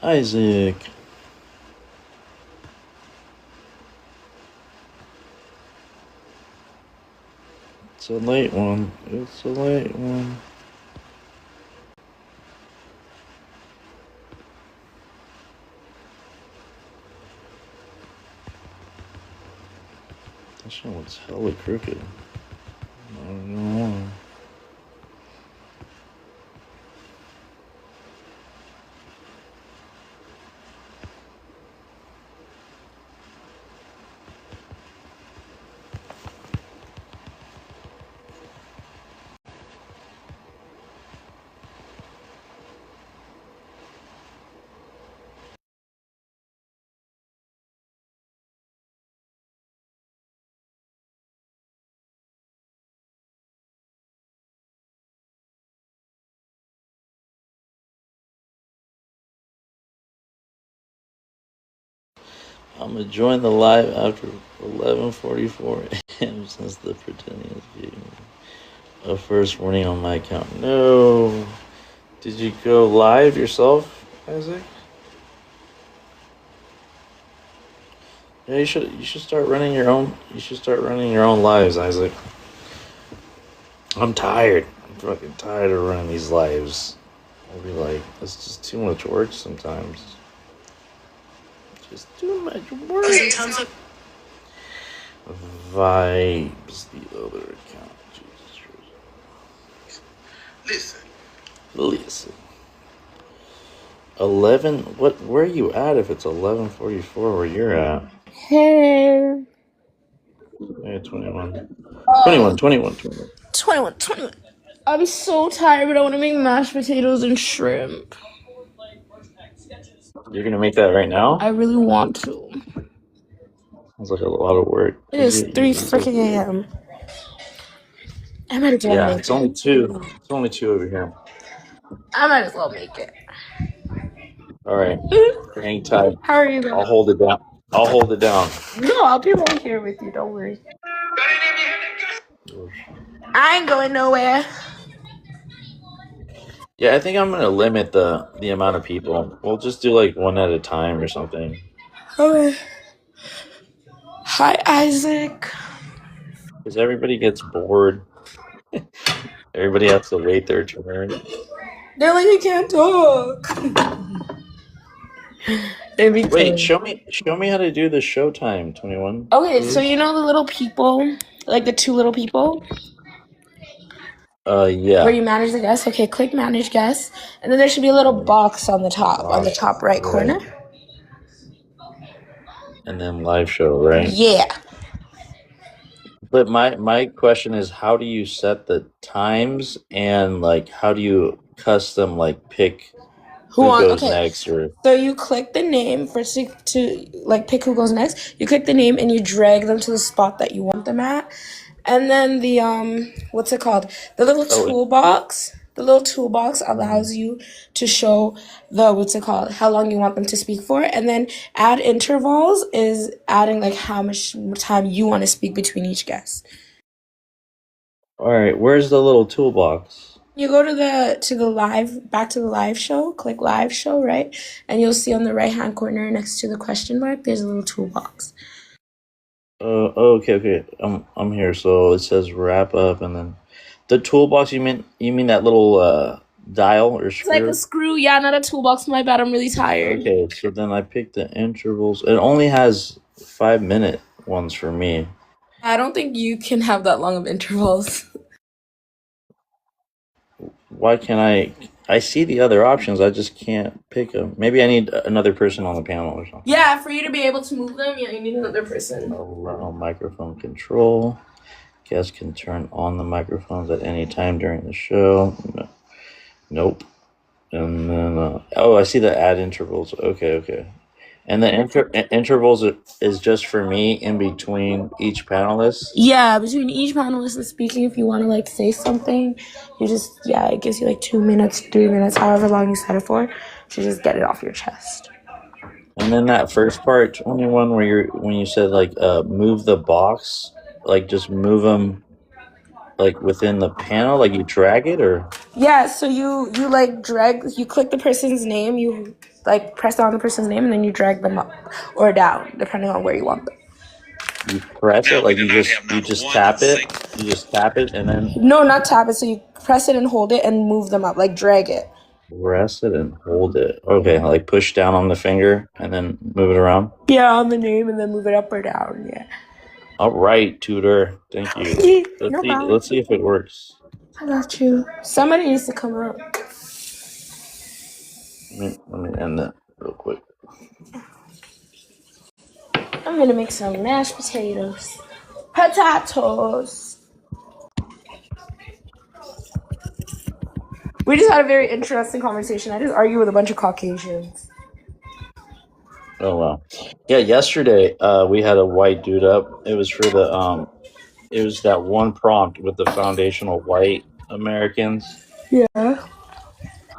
Isaac. It's a late one. It's a late one. That shit looks hella crooked. I don't know why. I'm gonna join the live after 11:44 a.m. since the pretending is being a first warning on my account. No. Did you go live yourself, Isaac? Yeah, you should start running your own. You should start running your own lives, Isaac. I'm tired. I'm fucking tired of running these lives. I'll be like, it's just too much work sometimes. Just too much work. Vibes, the other account. Jesus Christ. Listen. 11. What? Where are you at? If it's 11:44, where you're at? Hey. Yeah, 21. 21. I'm so tired, but I want to make mashed potatoes and shrimp. You're gonna make that right now? I really want to. Sounds like a lot of work. It is 3 freaking a.m. I might as well make it. It's only 2. It's only 2 over here. I might as well make it. All right. Hang tight. How are you doing? I'll hold it down. No, I'll be right here with you. Don't worry. I ain't going nowhere. Yeah, I think I'm gonna limit the amount of people. We'll just do like one at a time or something. Okay. Hi, Isaac. Because everybody gets bored. Everybody has to wait their turn. They're like, you can't talk. Wait, show me how to do the showtime, 21. Okay, so you know the little people, like the 2 little people? Yeah. Where you manage the guests? Okay, click manage guests. And then there should be a little box on the top right corner. And then live show, right? Yeah. But my question is, how do you set the times and like how do you custom like pick who goes next? Or so you click the name to like pick who goes next. You click the name and you drag them to the spot that you want them at. And then the what's it called? The little toolbox. The little toolbox allows you to show the how long you want them to speak for, and then add intervals is adding like how much time you want to speak between each guest. all right, where's the little toolbox? You go to the live show, click live show, right? And you'll see on the right hand corner next to the question mark, there's a little toolbox. Okay. I'm here. So it says wrap up, and then the toolbox. You mean that little dial or screw? It's like a screw. Yeah, not a toolbox. My bad. I'm really tired. Okay, so then I picked the intervals. It only has 5-minute ones for me. I don't think you can have that long of intervals. Why can't I see the other options. I just can't pick them. Maybe I need another person on the panel or something. Yeah, for you to be able to move them, yeah, you need another person. Allow microphone control. Guests can turn on the microphones at any time during the show. No. Nope. And then, I see the add intervals. Okay. And the intervals is just for me in between each panelist. Yeah, between each panelist and speaking, if you want to like say something, you just it gives you like 2 minutes, 3 minutes, however long you set it for, to just get it off your chest. And then that first part, 21, when you said like move the box, like just move them like within the panel, like you drag it or? Yeah, so you like drag, you click the person's name, you like press down the person's name, and then you drag them up or down depending on where you want them. You press it, like you just tap it. You just tap it and then No, not tap it. So you press it and hold it and move them up, like drag it. press it and hold it. Okay, like push down on the finger and then move it around. Yeah, on the name and then move it up or down. Yeah. All right, tutor. Thank you. No problem. Let's see if it works. I got you. Somebody needs to come up. Let me end that real quick. I'm gonna make some mashed potatoes. Potatoes. We just had a very interesting conversation. I just argued with a bunch of Caucasians. Oh wow. Yeah, yesterday we had a white dude up. It was for the it was that one prompt with the foundational white Americans. Yeah.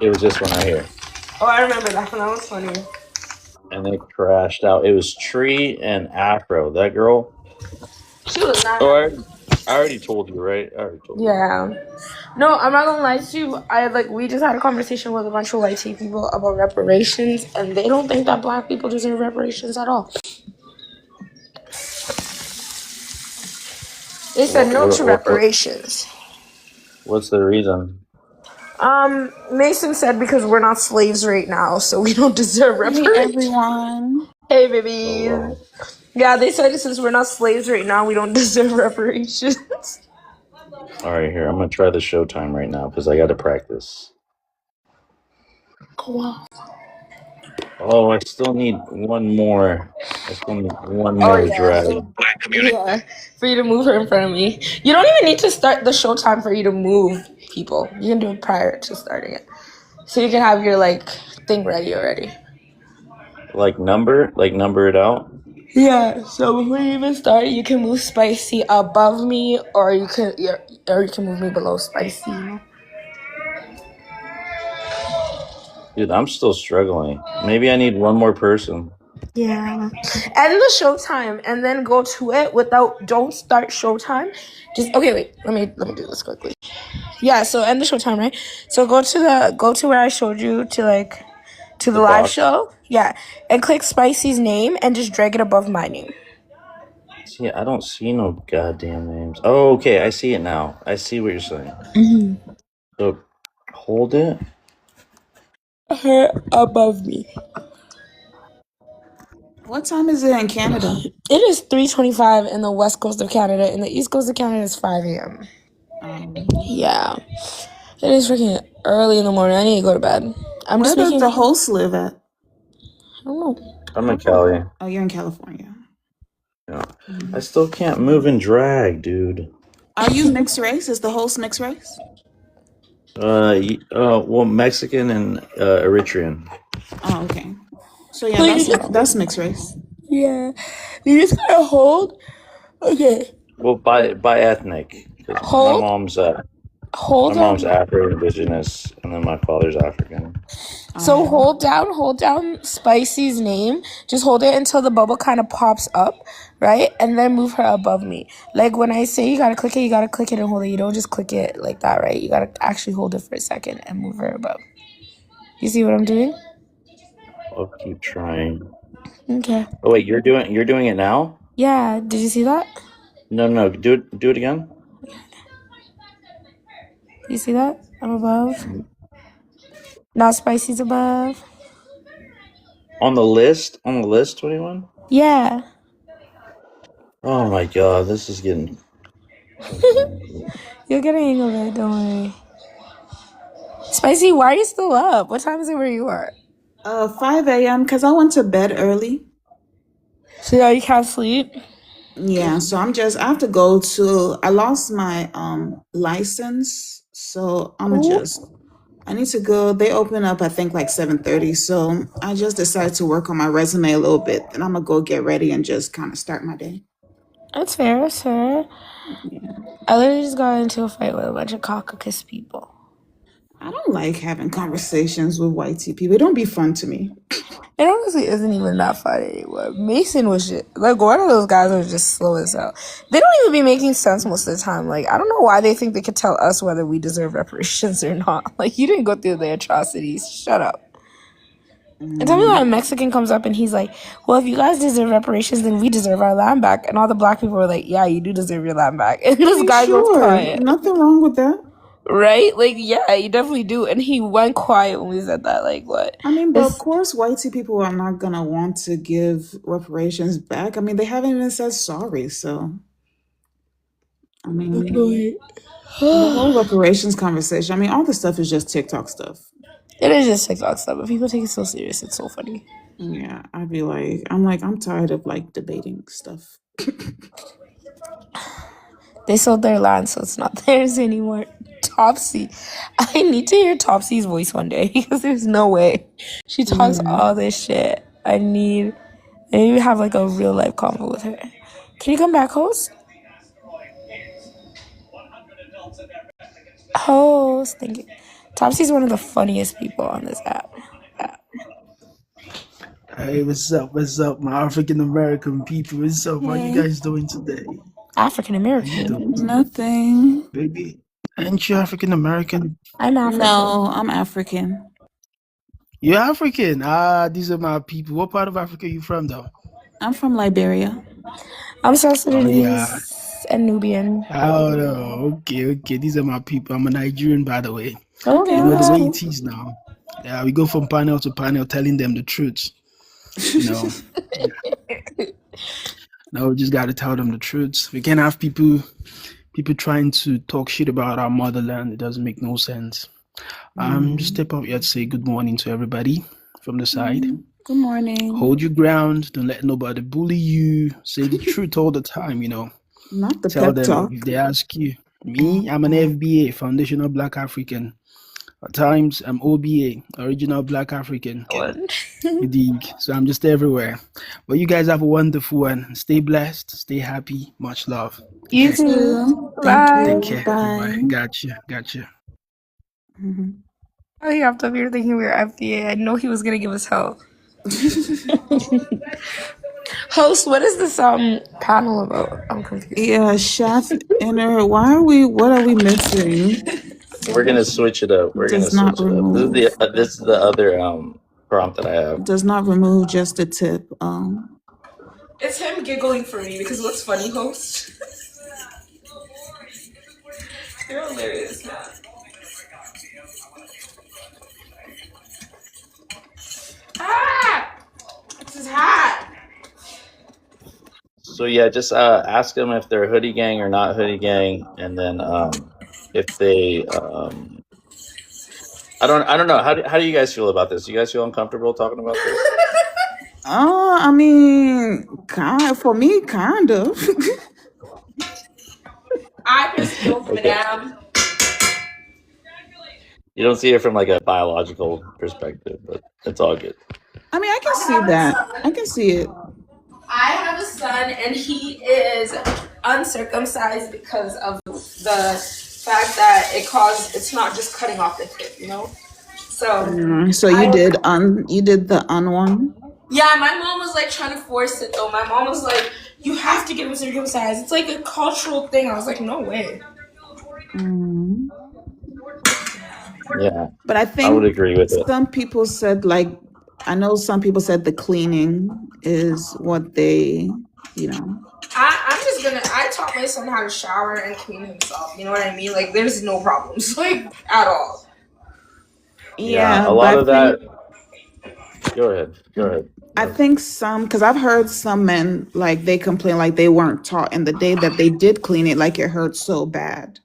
It was this one right here. Oh, I remember that one. That was funny. And they crashed out. It was Tree and Afro. That girl. She was not. Oh, I already told you, right? I already told you. Yeah. No, I'm not gonna lie to you. We just had a conversation with a bunch of white people about reparations, and they don't think that black people deserve reparations at all. They said no to reparations. What's the reason? Mason said because we're not slaves right now, so we don't deserve reparations. Hey everyone. Hey baby. Oh, wow. Yeah, they said since we're not slaves right now, we don't deserve reparations. All right, here, I'm gonna try the Showtime right now because I got to practice. Oh wow. Oh, I still need one more. I still need one more drag. Yeah, for you to move her in front of me. You don't even need to start the Showtime for you to move people. You can do it prior to starting it, so you can have your thing ready already. Like number it out. Yeah. So before you even start, you can move Spicy above me, or you can move me below Spicy. Dude, I'm still struggling. Maybe I need one more person. Yeah. End the Showtime and then go to it don't start Showtime. Just okay, wait. Let me do this quickly. Yeah, so end the Showtime, right? So go to where I showed you to the live box. show. Yeah. And click Spicy's name and just drag it above my name. See, I don't see no goddamn names. Oh, okay, I see it now. I see what you're saying. Mm-hmm. So hold it. Her above me. What time is it in Canada? It is 3:25 in the west coast of Canada. In the east coast of Canada, it's 5 a.m. Yeah. It is freaking early in the morning. I need to go to bed. Where does the host live at? I don't know. I'm in Cali. Oh, you're in California. Yeah. Mm-hmm. I still can't move and drag, dude. Are you mixed race? Is the host mixed race? Well, Mexican and Eritrean. Oh, okay. So yeah, that's mixed race. Yeah, you just gotta hold. Okay. Well, by ethnic. Hold. My mom's Afro-Indigenous, and then my father's African. So hold down Spicy's name. Just hold it until the bubble kind of pops up, right? And then move her above me. Like when I say you gotta click it and hold it. You don't just click it like that, right? You gotta actually hold it for a second and move her above. You see what I'm doing? I'll keep trying. Okay. Oh wait, you're doing it now? Yeah. Did you see that? No. Do it again. You see that? I'm above. Now Spicy's above. On the list, 21? Yeah. Oh my god, this is getting... You'll get a hang of it, don't worry. Spicy, why are you still up? What time is it where you are? 5 a.m. because I went to bed early. So now you can't sleep? Yeah, so I have to go to, I lost my license, so I I need to go. They open up, I think, like 7:30. So I just decided to work on my resume a little bit. Then I'm gonna go get ready and just kind of start my day. That's fair. That's fair. Yeah. I literally just got into a fight with a bunch of Caucasus people. I don't like having conversations with white people. It don't be fun to me. It honestly isn't even that funny anymore. Mason was just like one of those guys was just slow as hell. They don't even be making sense most of the time. Like I don't know why they think they could tell us whether we deserve reparations or not. Like you didn't go through the atrocities. Shut up. And tell me why a Mexican comes up and he's like, well, if you guys deserve reparations, then we deserve our land back. And all the black people were like, yeah, you do deserve your land back. And this guy goes quiet. Nothing wrong with that. Right? Like, yeah, you definitely do. And he went quiet when we said that. Like, what? I mean, but of course, whitey people are not going to want to give reparations back. I mean, they haven't even said sorry. So, I mean, the whole reparations conversation, I mean, all this stuff is just TikTok stuff. It is just TikTok stuff, but people take it so serious. It's so funny. Yeah, I'm tired of like debating stuff. They sold their land, so it's not theirs anymore. Topsy. I need to hear Topsy's voice one day because there's no way. She talks all this shit. I need to have like a real life convo with her. Can you come back, host? Host, thank you. Topsy's one of the funniest people on this app. Hey, what's up? What's up, my African American people? What's up? How you guys doing today? African American? Nothing. Baby, aren't you African American? I'm African. No, I'm African. You're African. These are my people. What part of Africa are you from, though? I'm from Liberia. I'm South Sudanese and Nubian. Oh, no. Okay. These are my people. I'm a Nigerian, by the way. Okay. You know the way it is now. Yeah, we go from panel to panel telling them the truth. You know. No, we just got to tell them the truth. We can't have people trying to talk shit about our motherland. It doesn't make no sense. Just step up here to say good morning to everybody from the side. Good morning. Hold your ground. Don't let nobody bully you. Say the truth all the time, you know. Not the Tell pep them talk. if they ask you. Me, I'm an FBA, Foundational Black African. At times, I'm OBA, Original Black African. You dig? So I'm just everywhere. But you guys have a wonderful one. Stay blessed. Stay happy. Much love. You too. Bye. Take care. Bye. Gotcha. Mm-hmm. Oh, you have to be thinking we were FDA. I know he was gonna give us hell. Host, what is this panel about? I'm confused. Yeah, chef inner. What are we missing? We're gonna switch it up. This is the other prompt that I have. Does not remove just a tip. It's him giggling for me because what's funny, host? You're hilarious, man. It's his hat. So yeah, just ask them if they're hoodie gang or not hoodie gang, and then if they I don't know. How do you guys feel about this? You guys feel uncomfortable talking about this? I mean, for me, kind of. I just feel for them. You don't see it from like a biological perspective, but it's all good. I mean, I can see that. I can see it. I have a son, and he is uncircumcised because of the fact that it's not just cutting off the tip, you know. So you did the one. Yeah, my mom was like trying to force it though. My mom was like, "You have to get him circumcised. It's like a cultural thing." I was like, "No way." Yeah, but I think I would agree with it. Some people said I know some people said the cleaning is what they, I taught my son how to shower and clean himself. You know what I mean? Like, there's no problems, like, at all. Yeah, a lot of that. Go ahead. I think because I've heard some men, like, they complain like they weren't taught, and the day that they did clean it, like, it hurt so bad.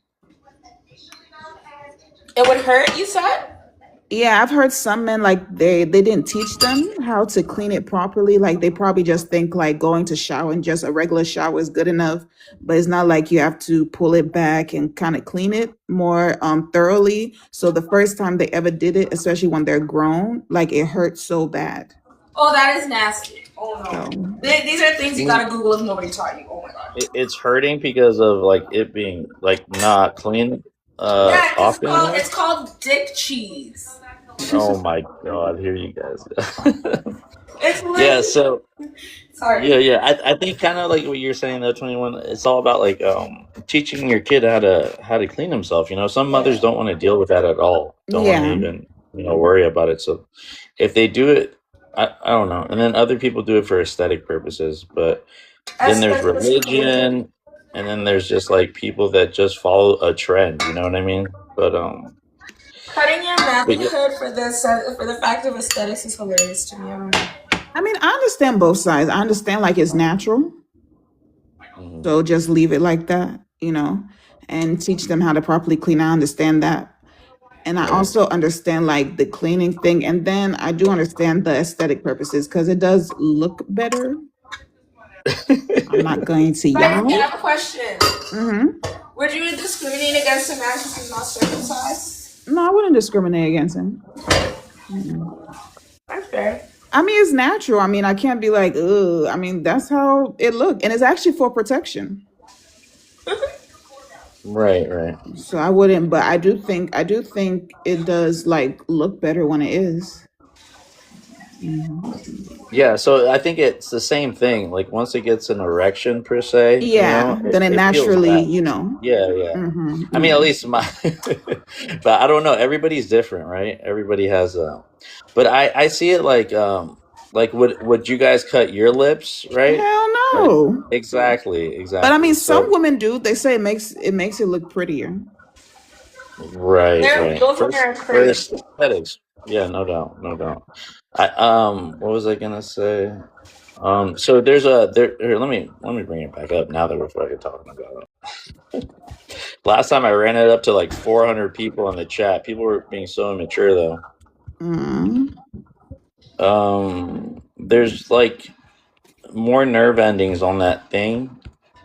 It would hurt, you said? Yeah, I've heard some men like they didn't teach them how to clean it properly. Like they probably just think like going to shower and just a regular shower is good enough, but it's not like you have to pull it back and kind of clean it more thoroughly. So the first time they ever did it, especially when they're grown, like it hurts so bad. Oh, that is nasty. Oh no. So These are things you gotta Google if nobody taught you. Oh my god. It's hurting because of like it being like not clean Yeah, often enough. it's called dick cheese. Oh my god, here you guys go. It's Yeah, literally so sorry. yeah. I think kind of like what you're saying though, 21. It's all about like teaching your kid how to clean himself. You know, some mothers don't want to deal with that at all. Don't want to yeah. even worry about it. So if they do it, I don't know. And then other people do it for aesthetic purposes. But then there's religion, and then there's just like people that just follow a trend. You know what I mean? But Cutting your manhood for the fact of aesthetics is hilarious to me. I don't know. I mean, I understand both sides. I understand like it's natural. mhm. So just leave it like that, and teach them how to properly clean. I understand that. And I Right. also understand like the cleaning thing. And then I do understand the aesthetic purposes because it does look better. I'm not going to But I yell. have a question. hmm Would you discriminate against a man because he's not circumcised? No, I wouldn't discriminate against him. That's fair. I mean, it's natural. I mean, I can't be like, ugh. I mean, that's how it looked. And it's actually for protection. Right. So I wouldn't, but I do think it does like look better when it is. Yeah, so I think it's the same thing. Like once it gets an erection per se, Yeah, then it it feels naturally, nice. Yeah. I mean, at least my, but I don't know. Everybody's different, right? Everybody has but I see it like would you guys cut your lips, right? Hell Like, no. exactly. But I mean, some So women do. They say it makes it look prettier. right. Those For, women are for crazy. aesthetics. Yeah, no doubt. I what was I gonna say? So there's here, let me bring it back up now that we're fucking talking about it. Last time I ran it up to like 400 people in the chat. People were being so immature though. Mm. There's like more nerve endings on that thing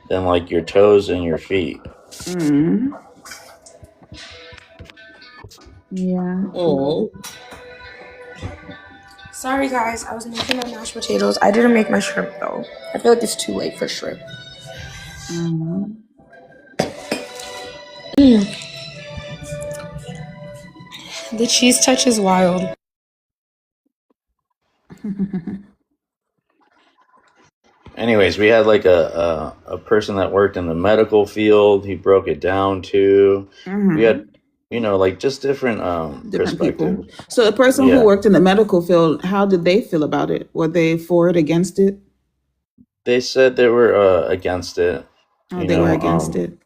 than like your toes and your feet. Mm. Yeah. Sorry guys, I was making my mashed potatoes. I didn't make my shrimp though. I feel like it's too late for shrimp. The cheese touch is wild. Anyways, we had like a person that worked in the medical field. He broke it down too. We had like just different people. perspectives. So the person who Yeah. worked in the medical field, how did they feel about it? Were they for it, against it? They said they were against it. Oh, they were against it.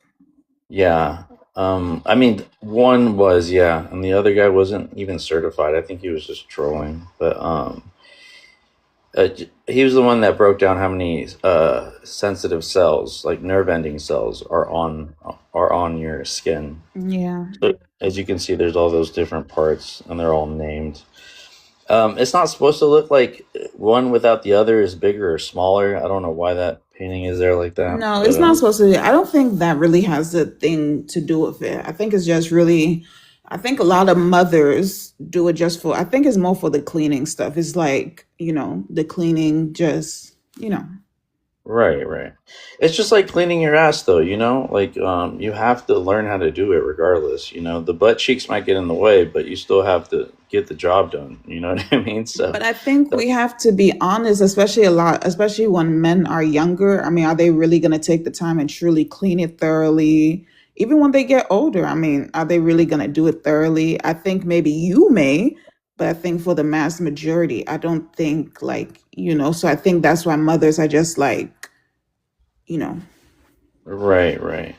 Yeah. I mean, one was, yeah, and the other guy wasn't even certified. I think he was just trolling. But he was the one that broke down how many sensitive cells, like nerve ending cells, are on your skin. Yeah. So as you can see, there's all those different parts, and they're all named. It's not supposed to look like one without the other is bigger or smaller. I don't know why that painting is there like that. No, it's not supposed to be. I don't think that really has a thing to do with it. I think it's just really, I think a lot of mothers do it just for, I think it's more for the cleaning stuff. It's like, the cleaning just, Right. It's just like cleaning your ass though, like you have to learn how to do it regardless. The butt cheeks might get in the way, but you still have to get the job done. You know what I mean? So But I think we have to be honest, especially when men are younger. I mean, are they really going to take the time and truly clean it thoroughly? Even when they get older, I mean, are they really going to do it thoroughly? I think maybe you may, but I think for the mass majority, I don't think so I think that's why mothers are just like, Right.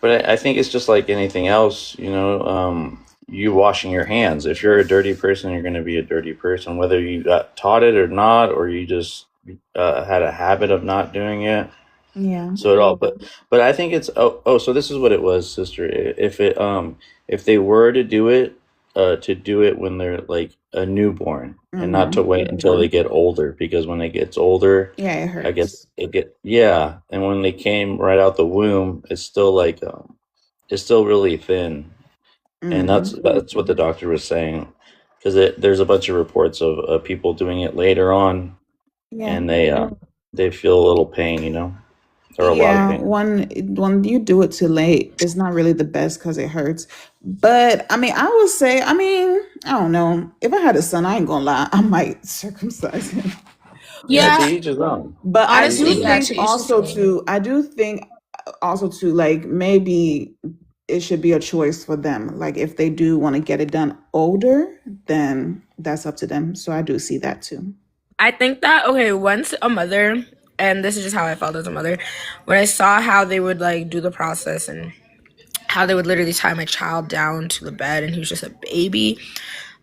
But I think it's just like anything else, you washing your hands. If you're a dirty person, you're going to be a dirty person, whether you got taught it or not, or you just had a habit of not doing it. Yeah. So it all, but I think it's so this is what it was, sister. If they were to do it to do it when they're like a newborn, and not to wait until they get older, because when it gets older, Yeah, it I guess hurts. and when they came right out the womb, it's still like it's still really thin, and that's what the doctor was saying, because there's a bunch of reports of people doing it later on, Yeah. and they feel a little pain, or a lot of Yeah, pain. when you do it too late, it's not really the best because it hurts. But I mean, I would say, I mean, I don't know. If I had a son, I ain't gonna lie, I might circumcise him. Yeah, to Yeah, each his own. But I do honestly, yeah, think to each his also own. to I do think also to like maybe it should be a choice for them. Like if they do want to get it done older, then that's up to them. So I do see that too. I think that, okay, once a mother, and this is just how I felt as a mother, when I saw how they would like do the process and how they would literally tie my child down to the bed and he was just a baby,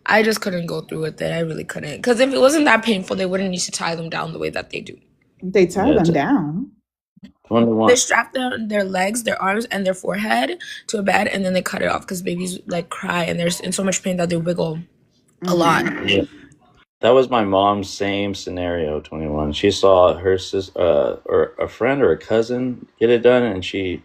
I just couldn't go through with it. I really couldn't. Because if it wasn't that painful, they wouldn't need to tie them down the way that they do. They tie Yeah, them down. They strap their legs, their arms, and their forehead to a bed, and then they cut it off because babies like cry and they're in so much pain that they wiggle a lot. Yeah. That was my mom's same scenario, 21. She saw her or a friend or a cousin get it done, and she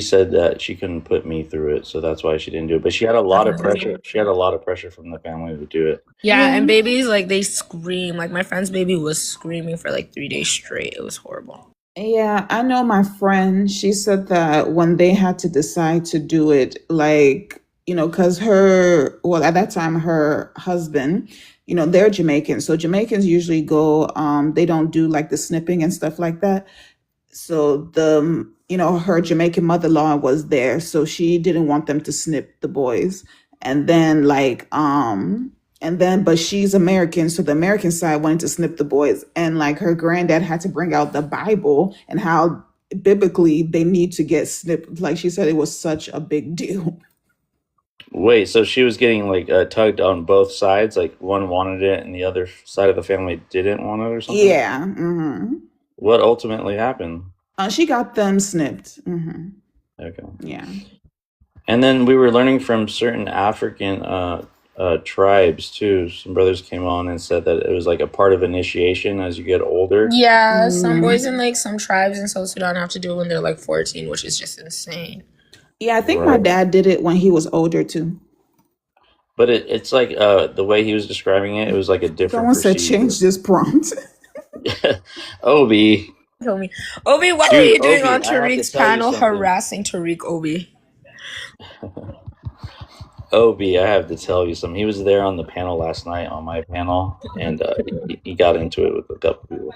said that she couldn't put me through it, so that's why she didn't do it. But she had a lot of pressure. She had a lot of pressure from the family to do it. Yeah, and babies, like, they scream. Like, my friend's baby was screaming for like 3 days straight. It was horrible. Yeah, I know my friend, she said that when they had to decide to do it, like, because well, at that time, her husband, they're Jamaican. So Jamaicans usually go, they don't do like the snipping and stuff like that. So her Jamaican mother-in-law was there, so she didn't want them to snip the boys. And then but she's American, so the American side wanted to snip the boys, and like her granddad had to bring out the Bible and how biblically they need to get snipped. Like she said, it was such a big deal. Wait, so she was getting like tugged on both sides, like one wanted it and the other side of the family didn't want it, or something? Yeah. What ultimately happened? She got them snipped. Okay. Yeah. And then we were learning from certain African tribes too. Some brothers came on and said that it was like a part of initiation as you get older. Yeah, some boys in like some tribes in South Sudan have to do it when they're like 14, which is just insane. Yeah, I think my dad did it when he was older too. But it's like the way he was describing it, it was like a different Someone said procedure. change this prompt. Obi. Tell me. Obi, what Dude, are you doing Obi, on I have to Tariq's tell you panel something. harassing Tariq, Obi? Obi, I have to tell you something. He was there on the panel last night on my panel, and he got into it with a couple people.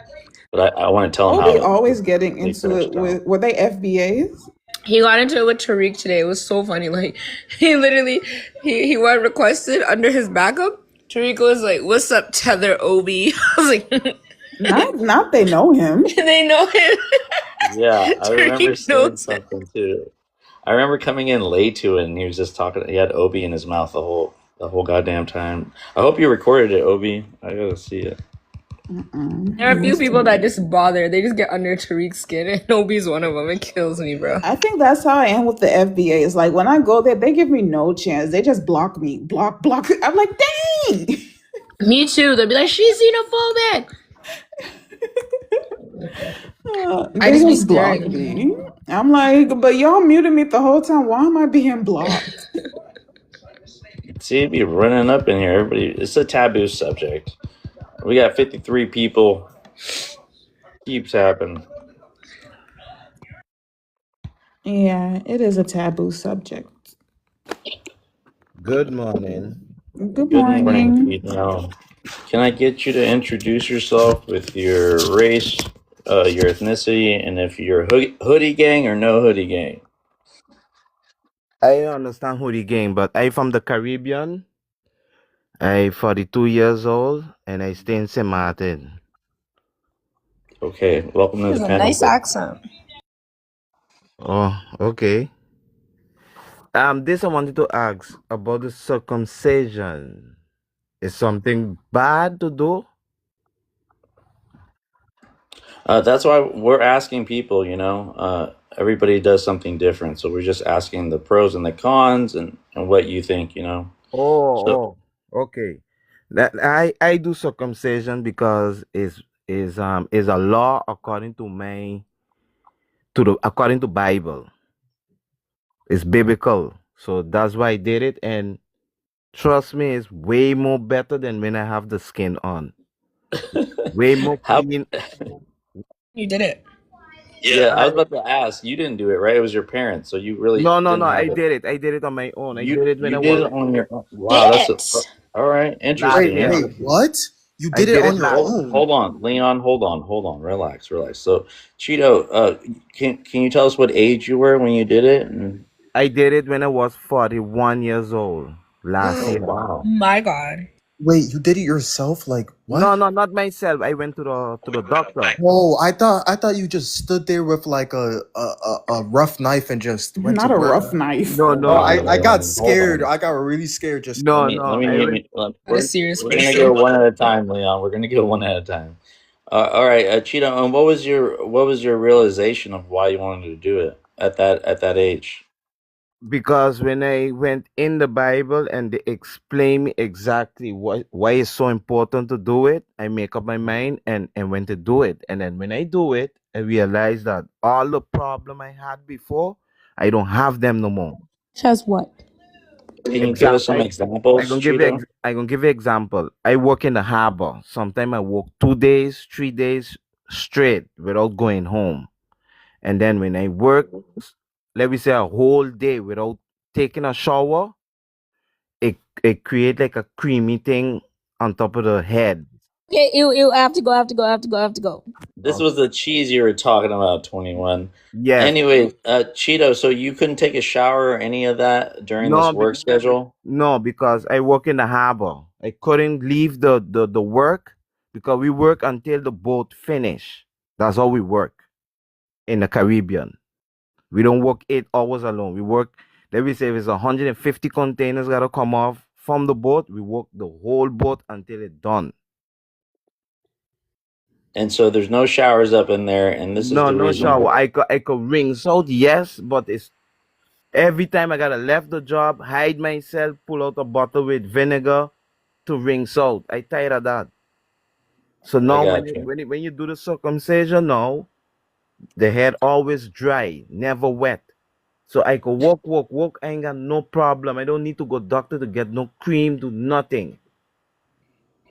But I want to tell him Obi how always getting into it with, were they FBAs? He got into it with Tariq today. It was so funny. Like, he literally, he went requested under his backup. Tariq was like, "What's up, Tether Obi?" I was like, not they know him. They know him. Yeah, I remember saying something too. I remember coming in late to it, and he was just talking. He had Obi in his mouth the whole goddamn time. I hope you recorded it, Obi. I gotta see it. There are a few people that just bother. They just get under Tariq's skin, and Obi's one of them. It kills me, bro. I think that's how I am with the FBAs. Like when I go there, they give me no chance. They just block me. Block. I'm like, dang. Me too. They'll be like, she's xenophobic. They just block me. I'm like, but y'all muted me the whole time. Why am I being blocked? See, it'd be running up in here. Everybody, it's a taboo subject. We got 53 people. Keeps happening. Yeah, it is a taboo subject. Good morning. Good morning. Can I get you to introduce yourself with your race, your ethnicity, and if you're hoodie gang or no hoodie gang? I understand hoodie gang, but I from the Caribbean. I 42 years old and I stay in St. Martin. Okay, welcome to the panel. Nice accent. Oh, okay. This I wanted to ask about the circumcision. Is something bad to do? That's why we're asking people, everybody does something different. So we're just asking the pros and the cons and what you think, So Oh, okay. That I do circumcision because is a law according to according to Bible. It's biblical. So that's why I did it, and trust me, it's way more better than when I have the skin on. Way more how? clean. You did it. Yeah, I was I, about to ask. You didn't do it, right? It was your parents, so you really no. didn't I have it. did it. I did it on my own. I You did it when you I did was it on your own. Wow, that's It. all right. last Interesting. Wait, year. wait, Interesting. what? You I did it did on it your last. own? Hold on, Leon. Hold on. Relax, relax. So, Cheeto, can you tell us what age you were when you did it? I did it when I was 41 years old last Oh year. wow. My God. Wait, you did it yourself? Like what? No, not myself. I went to the doctor. Oh, I thought you just stood there with like a rough knife and just went to Not a work. rough knife. No, Oh, no, Hold I got on, hold scared. on. I got really scared just Let no, me let no. me, I let went. me let, That is serious we're gonna question. go one at a time, Leon. We're gonna go one at a time. All right, Cheeto. And what was your realization of why you wanted to do it at that age? Because when I went in the Bible and they explain me exactly why it's so important to do it, I make up my mind and went to do it. And then when I do it, I realize that all the problem I had before, I don't have them no more. Has what? Can you give us some Example, examples, Cheeto? I gonna give you example. I work in the harbor. Sometimes I work 2 days, 3 days straight without going home. And then when I work, let me say a whole day without taking a shower, it create like a creamy thing on top of the head. Okay, I have to go, I have to go, I have to go, I have to go. This was the cheese you were talking about, 21. Yes. Anyway, Cheeto, so you couldn't take a shower or any of that during this No, work schedule? no, because I work in the harbor. I couldn't leave the work because we work until the boat finish. That's how we work in the Caribbean. We don't work 8 hours alone. We work, let me say, if it's 150 containers gotta come off from the boat, we work the whole boat until it's done. And so there's no showers up in there, and this is No, the no reason shower. why. I could rinse out, yes, but it's every time I gotta left the job, hide myself, pull out a bottle with vinegar to rinse out. I tired of that. So I now got you. when you do the circumcision now, the head always dry, never wet. So I could walk. I ain't got no problem. I don't need to go doctor to get no cream, do nothing.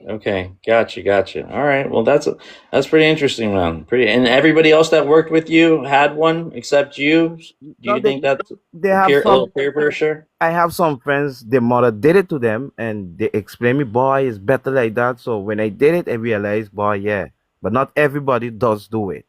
Okay, gotcha. All right, well that's pretty interesting, man. Pretty, and everybody else that worked with you had one except you. Do No, you think that's they a have little some. peer pressure? I have some friends. Their mother did it to them, and they explain me, boy, it's better like that. So when I did it, I realized, boy, yeah. But not everybody does do it.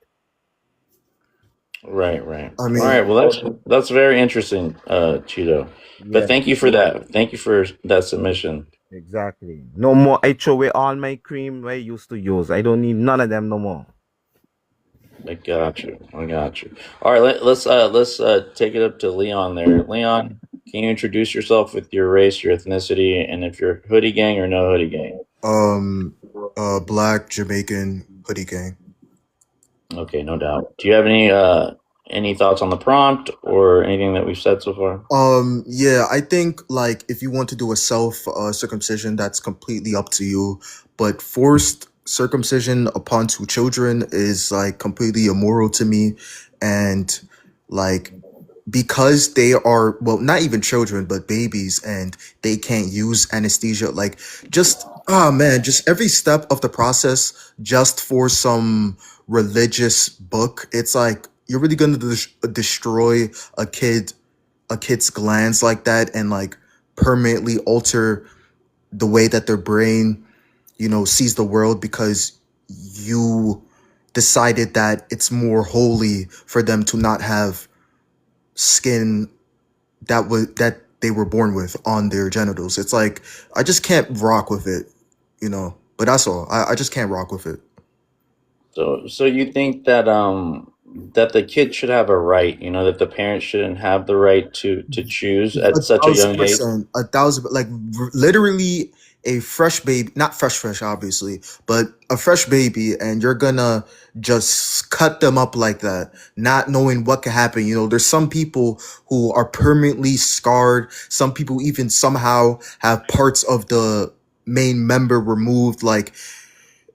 Right. I All right, mean, well that's very interesting, Cheeto. But Yeah, thank you for that. Thank you for that submission. exactly. No more. I throw away all my cream I used to use. I don't need none of them no more. I got you. All right, let's take it up to Leon there. Leon, can you introduce yourself with your race, your ethnicity, and if you're hoodie gang or no hoodie gang? black Jamaican hoodie gang. Okay, no doubt. Do you have any thoughts on the prompt or anything that we've said so far? Yeah, I think like if you want to do a self circumcision, that's completely up to you. But forced circumcision upon two children is like completely immoral to me, and like because they are, well, not even children but babies, and they can't use anesthesia, like just man, just every step of the process just for some religious book, it's like you're really gonna destroy a kid's glands like that, and like permanently alter the way that their brain, sees the world, because you decided that it's more holy for them to not have skin that they were born with on their genitals. It's like I just can't rock with it. But that's all. I just can't rock with it. So you think that that the kid should have a right, that the parents shouldn't have the right to choose A at such a thousand young age? percent, a thousand, like literally a fresh baby, not fresh, obviously, but a fresh baby, and you're gonna just cut them up like that, not knowing what could happen. You know, there's some people who are permanently scarred. Some people even somehow have parts of the main member removed. Like,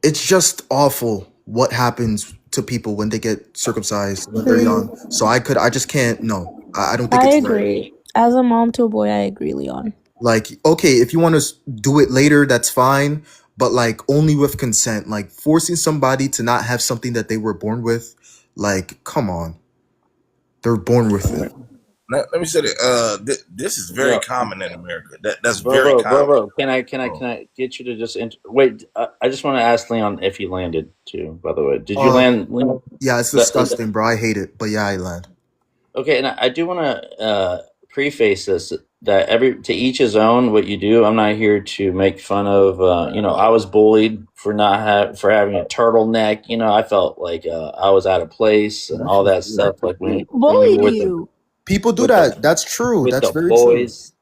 it's just awful what happens to people when they get circumcised when they're young. So I just can't. No, I don't think I it's right. agree. As a mom to a boy, I agree, Leon. Like, okay, if you want to do it later, that's fine, but like only with consent. Like forcing somebody to not have something that they were born with, like, come on, they're born with it. Let me say that this is very common in America. That's very common. Bro, can I get you to just wait? I just want to ask Leon if he landed too. By the way, did you land, Leon? Yeah, it's disgusting, bro. I hate it, but yeah, I land. Okay, and I do want to preface this that to each his own. What you do, I'm not here to make fun of. I was bullied for for having a turtleneck. You know, I felt like I was out of place and all that stuff. Like when Bullied you. People do that. That's true. That's very boys.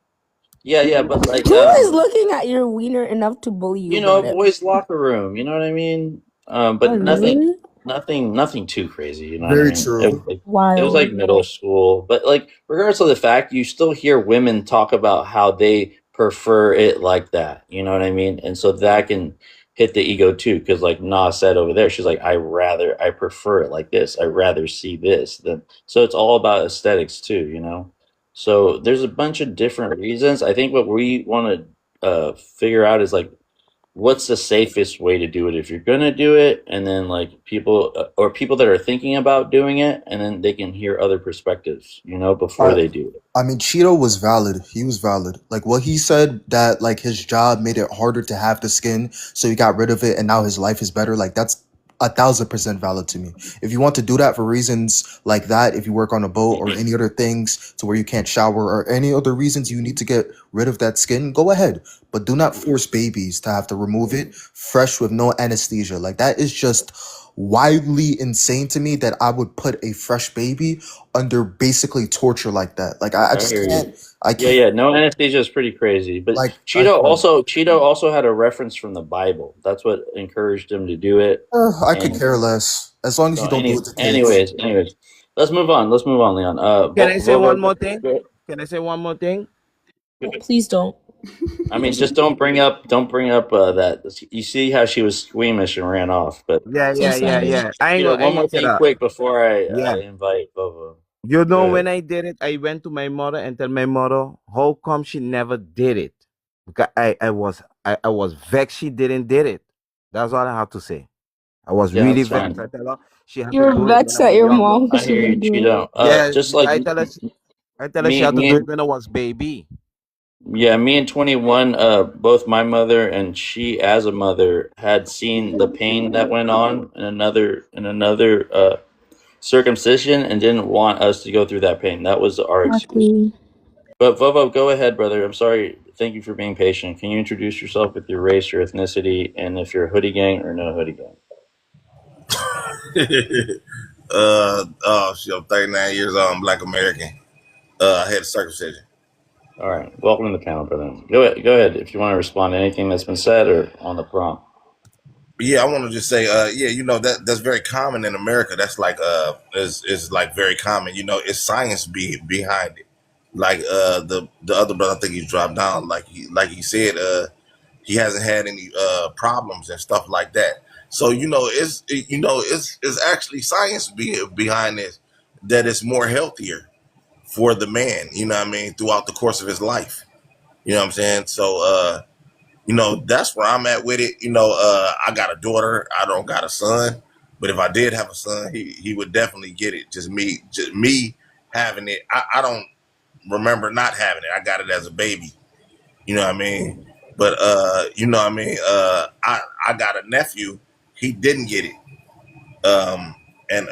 True. Yeah, but like, who is looking at your wiener enough to bully you? You know, boys' locker room. You know what I mean? But nothing too crazy. You know, very what I mean? true. It was like middle school, but like, regardless of the fact, you still hear women talk about how they prefer it like that. You know what I mean? And so that can hit the ego too, because like Nas said over there, she's like, I prefer it like this. I'd rather see this than. So it's all about aesthetics too, you know. So there's a bunch of different reasons. I think what we want to figure out is like, what's the safest way to do it if you're gonna do it, and then like people that are thinking about doing it, and then they can hear other perspectives, you know, before they do it. I mean, Cheeto was valid. He was valid. Like what he said, that like his job made it harder to have the skin, so he got rid of it, and now his life is better. Like that's 1,000% valid to me. If you want to do that for reasons like that, if you work on a boat or any other things to where you can't shower or any other reasons you need to get rid of that skin, go ahead. But do not force babies to have to remove it fresh with no anesthesia. Like that is just wildly insane to me that I would put a fresh baby under basically torture like that. Like I just can't. Yeah. No anesthesia is pretty crazy. But like Cheeto also had a reference from the Bible. That's what encouraged him to do it. I could care less as long as you don't do it to kids. Anyways, let's move on, Leon. Can I say one more thing? Can I say one more thing? Please don't. I mean, just don't bring up that. You see how she was squeamish and ran off. But yeah. I ain't one more thing quick before I invite Bobo. You know, when I did it, I went to my mother and tell my mother how come she never did it. Because I was vexed she didn't did it. That's all I have to say. I was really vexed. I tell her she had You're vexed at your mom. I hear you, Cheeto. Just like I tell her she had to do it when I was baby. Yeah, me and 21, both my mother and she as a mother had seen the pain that went on in another circumcision and didn't want us to go through that pain. That was our excuse. But Vovo, go ahead, brother. I'm sorry. Thank you for being patient. Can you introduce yourself with your race, your ethnicity, and if you're a hoodie gang or no hoodie gang? I'm 39 years old. I'm Black American. I had a circumcision. All right. Welcome to the panel, brother. Go ahead if you want to respond to anything that's been said or on the prompt. Yeah, I want to just say, that's very common in America. That's like is like very common. You know, it's science behind it. Like the other brother, I think he dropped down. Like he said, he hasn't had any problems and stuff like that. So it's actually science behind this, that it's more healthier for the man. You know what I mean, throughout the course of his life. You know what I'm saying? So that's where I'm at with it. I got a daughter. I don't got a son. But if I did have a son, he would definitely get it. Just me having it. I don't remember not having it. I got it as a baby. You know what I mean? But I got a nephew. He didn't get it. And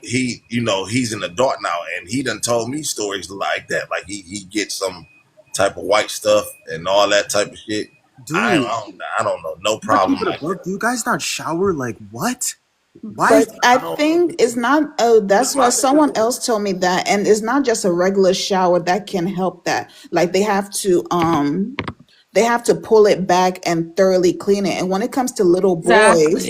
he's an adult now, and he done told me stories like that. Like he gets some type of white stuff and all that type of shit. Dude, I don't know. No problem. Do you guys not shower? Like what? Why? But I think it's not. Oh, that's why someone else told me that, and it's not just a regular shower that can help that. Like they have to they have to pull it back and thoroughly clean it. And when it comes to little boys,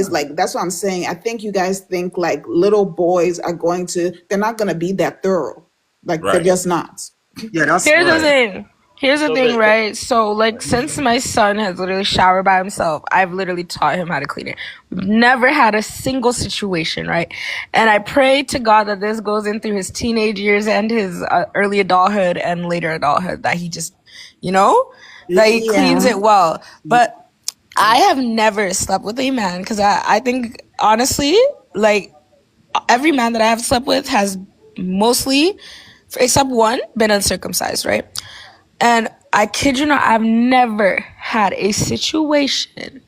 like that's what I'm saying. I think you guys think like little boys are they're not gonna be that thorough. Like they're Right. just not. Yeah, that's Here's the right. thing. Here's the So thing, the- right? So, like, since my son has literally showered by himself, I've literally taught him how to clean it. We've never had a single situation, right? And I pray to God that this goes in through his teenage years and his early adulthood and later adulthood, that he just, that he cleans it well. But I have never slept with a man because I think, honestly, like, every man that I have slept with has mostly, except one, been uncircumcised, right? And I kid you not, I've never had a situation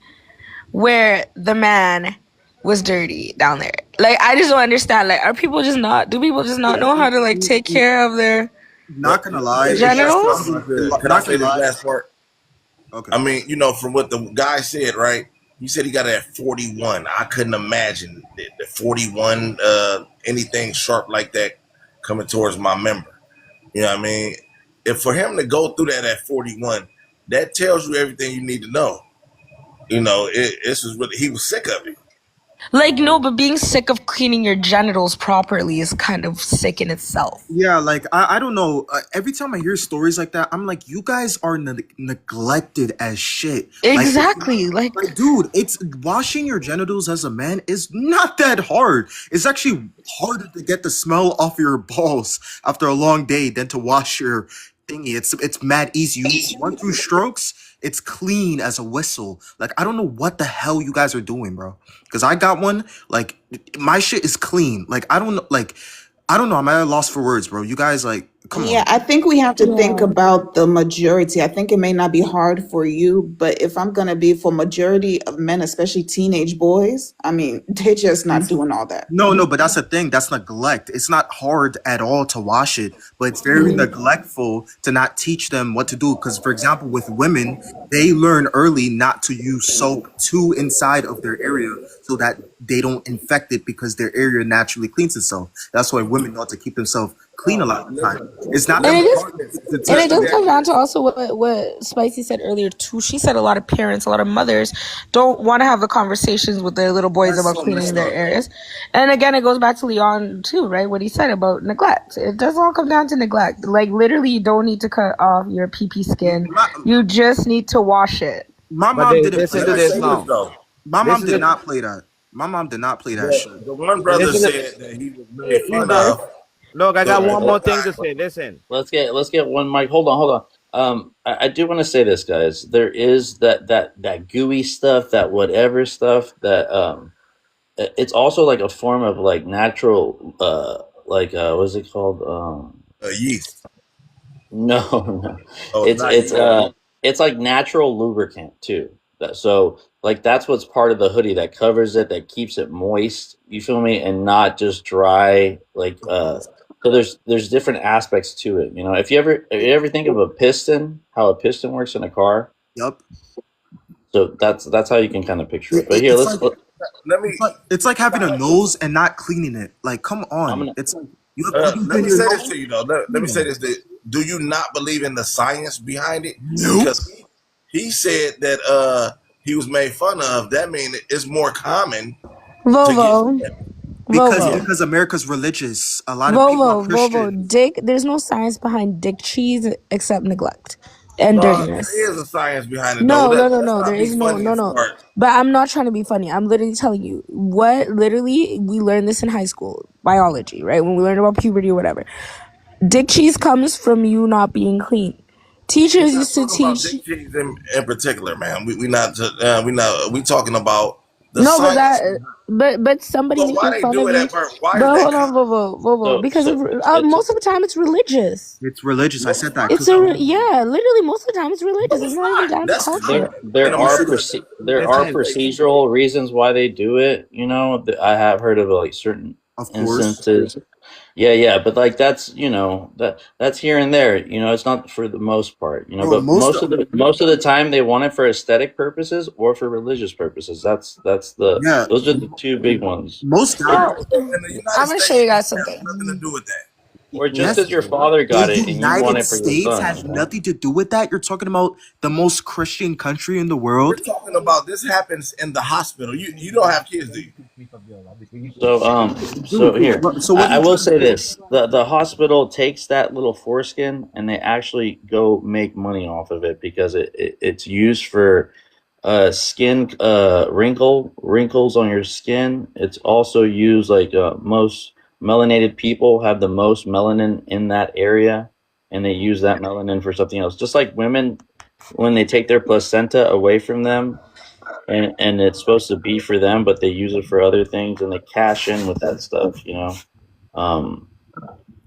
where the man was dirty down there. Like, I just don't understand. Like, do people just not know how to, like, take care of their Not gonna lie. genitals? Can I say this last part? Okay. I mean, from what the guy said, right? He said he got it at 41. I couldn't imagine the 41, anything sharp like that coming towards my member. You know what I mean? If for him to go through that at 41, that tells you everything you need to know. This is what he was sick of it. Like, no, but being sick of cleaning your genitals properly is kind of sick in itself. Yeah, like I don't know. Every time I hear stories like that, I'm like, you guys are neglected as shit. Exactly. Like, dude, it's washing your genitals as a man is not that hard. It's actually harder to get the smell off your balls after a long day than to wash your thingy. It's mad easy. You 1-2 strokes, it's clean as a whistle. Like, I don't know what the hell you guys are doing, bro. Because I got one. Like, my shit is clean. Like, I don't know. Like, I don't know. I'm at a loss for words, bro. You guys, like, come on. Yeah, I think we have to think about the majority. I think it may not be hard for you, but if I'm gonna be for majority of men, especially teenage boys, I mean, they're just not doing all that. No, but that's the thing. That's neglect. It's not hard at all to wash it, but it's very neglectful to not teach them what to do. Because, for example, with women, they learn early not to use soap too inside of their area so that they don't infect it because their area naturally cleans itself. That's why women know to keep themselves clean a lot of the time. It's not And that it does come down to also what Spicy said earlier too. She said a lot of parents, a lot of mothers don't want to have the conversations with their little boys about cleaning their areas. And again, it goes back to Leon too, right? What he said about neglect. It does all come down to neglect. Like, literally, you don't need to cut off your pee skin. You just need to wash it. My mom didn't play that. My mom This did is- not play that. My mom did not play that shit. The one brother said that he was made fun of. Look, I got one more thing to say. Listen. Let's get one mic. Hold on. I do want to say this, guys. There is that gooey stuff, that whatever stuff that it's also like a form of like natural what is it called? Yeast. No. Oh, It's like natural lubricant too. So like that's what's part of the hoodie that covers it, that keeps it moist. You feel me? And not just dry. Like so there's different aspects to it. If you ever think of a piston, how a piston works in a car. Yep. So that's how you can kind of picture it. But here, it's like having a nose and not cleaning it. Like, come on. It's like let me say this to you though. Let me say this. Do you not believe in the science behind it? Nope. Because he said that he was made fun of. That means it's more common. Vovo. Because America's religious. A lot of people are Christian. Dick. There's no science behind dick cheese except neglect and dirtiness. There is a science behind it. No. There is no. But I'm not trying to be funny. I'm literally telling you what. Literally, we learned this in high school biology, right? When we learned about puberty or whatever. Dick cheese comes from you not being clean. Teachers used to teach. Dick cheese in particular, man. We talking about. But somebody making fun of me. But hold on, Vovo. Because most of the time it's religious. It's religious. I said that. Literally most of the time it's religious. It's not even down to culture. There are procedural reasons why they do it. I have heard of like certain instances. Yeah, but like that's that's here and there. It's not for the most part. But most of the time they want it for aesthetic purposes or for religious purposes. Those are the two big ones. Most I'm gonna show you guys something. Nothing to do with that. Or just Yes, because your father the got it and you want United it for your States son, has you know? nothing to do with that. You're talking about the most Christian country in the We're world. talking about this happens in the hospital. You don't have kids, do you? So here, So what are I you will trying to say say? this: the hospital takes that little foreskin and they actually go make money off of it because it's used for skin wrinkles on your skin. It's also used like most melanated people have the most melanin in that area, and they use that melanin for something else. Just like women, when they take their placenta away from them, and it's supposed to be for them, but they use it for other things, and they cash in with that stuff. Um,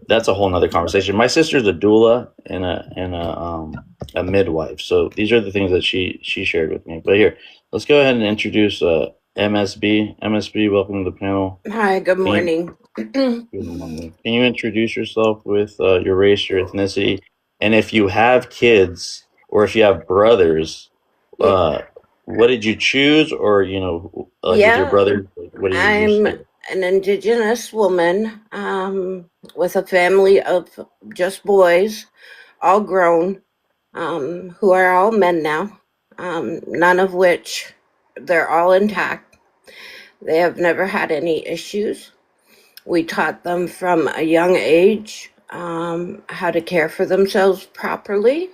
that's a whole nother conversation. My sister's a doula and a midwife, so these are the things that she shared with me. But here, let's go ahead and introduce MSB. MSB, welcome to the panel. Hi, good Can you, morning. good morning. Can you introduce yourself with your race, your ethnicity, and if you have kids or if you have brothers, what did you choose, or like with your Yeah, brother, what did you I'm choose? an indigenous woman with a family of just boys, all grown, who are all men now, none of which they're all intact. They have never had any issues. We taught them from a young age how to care for themselves properly.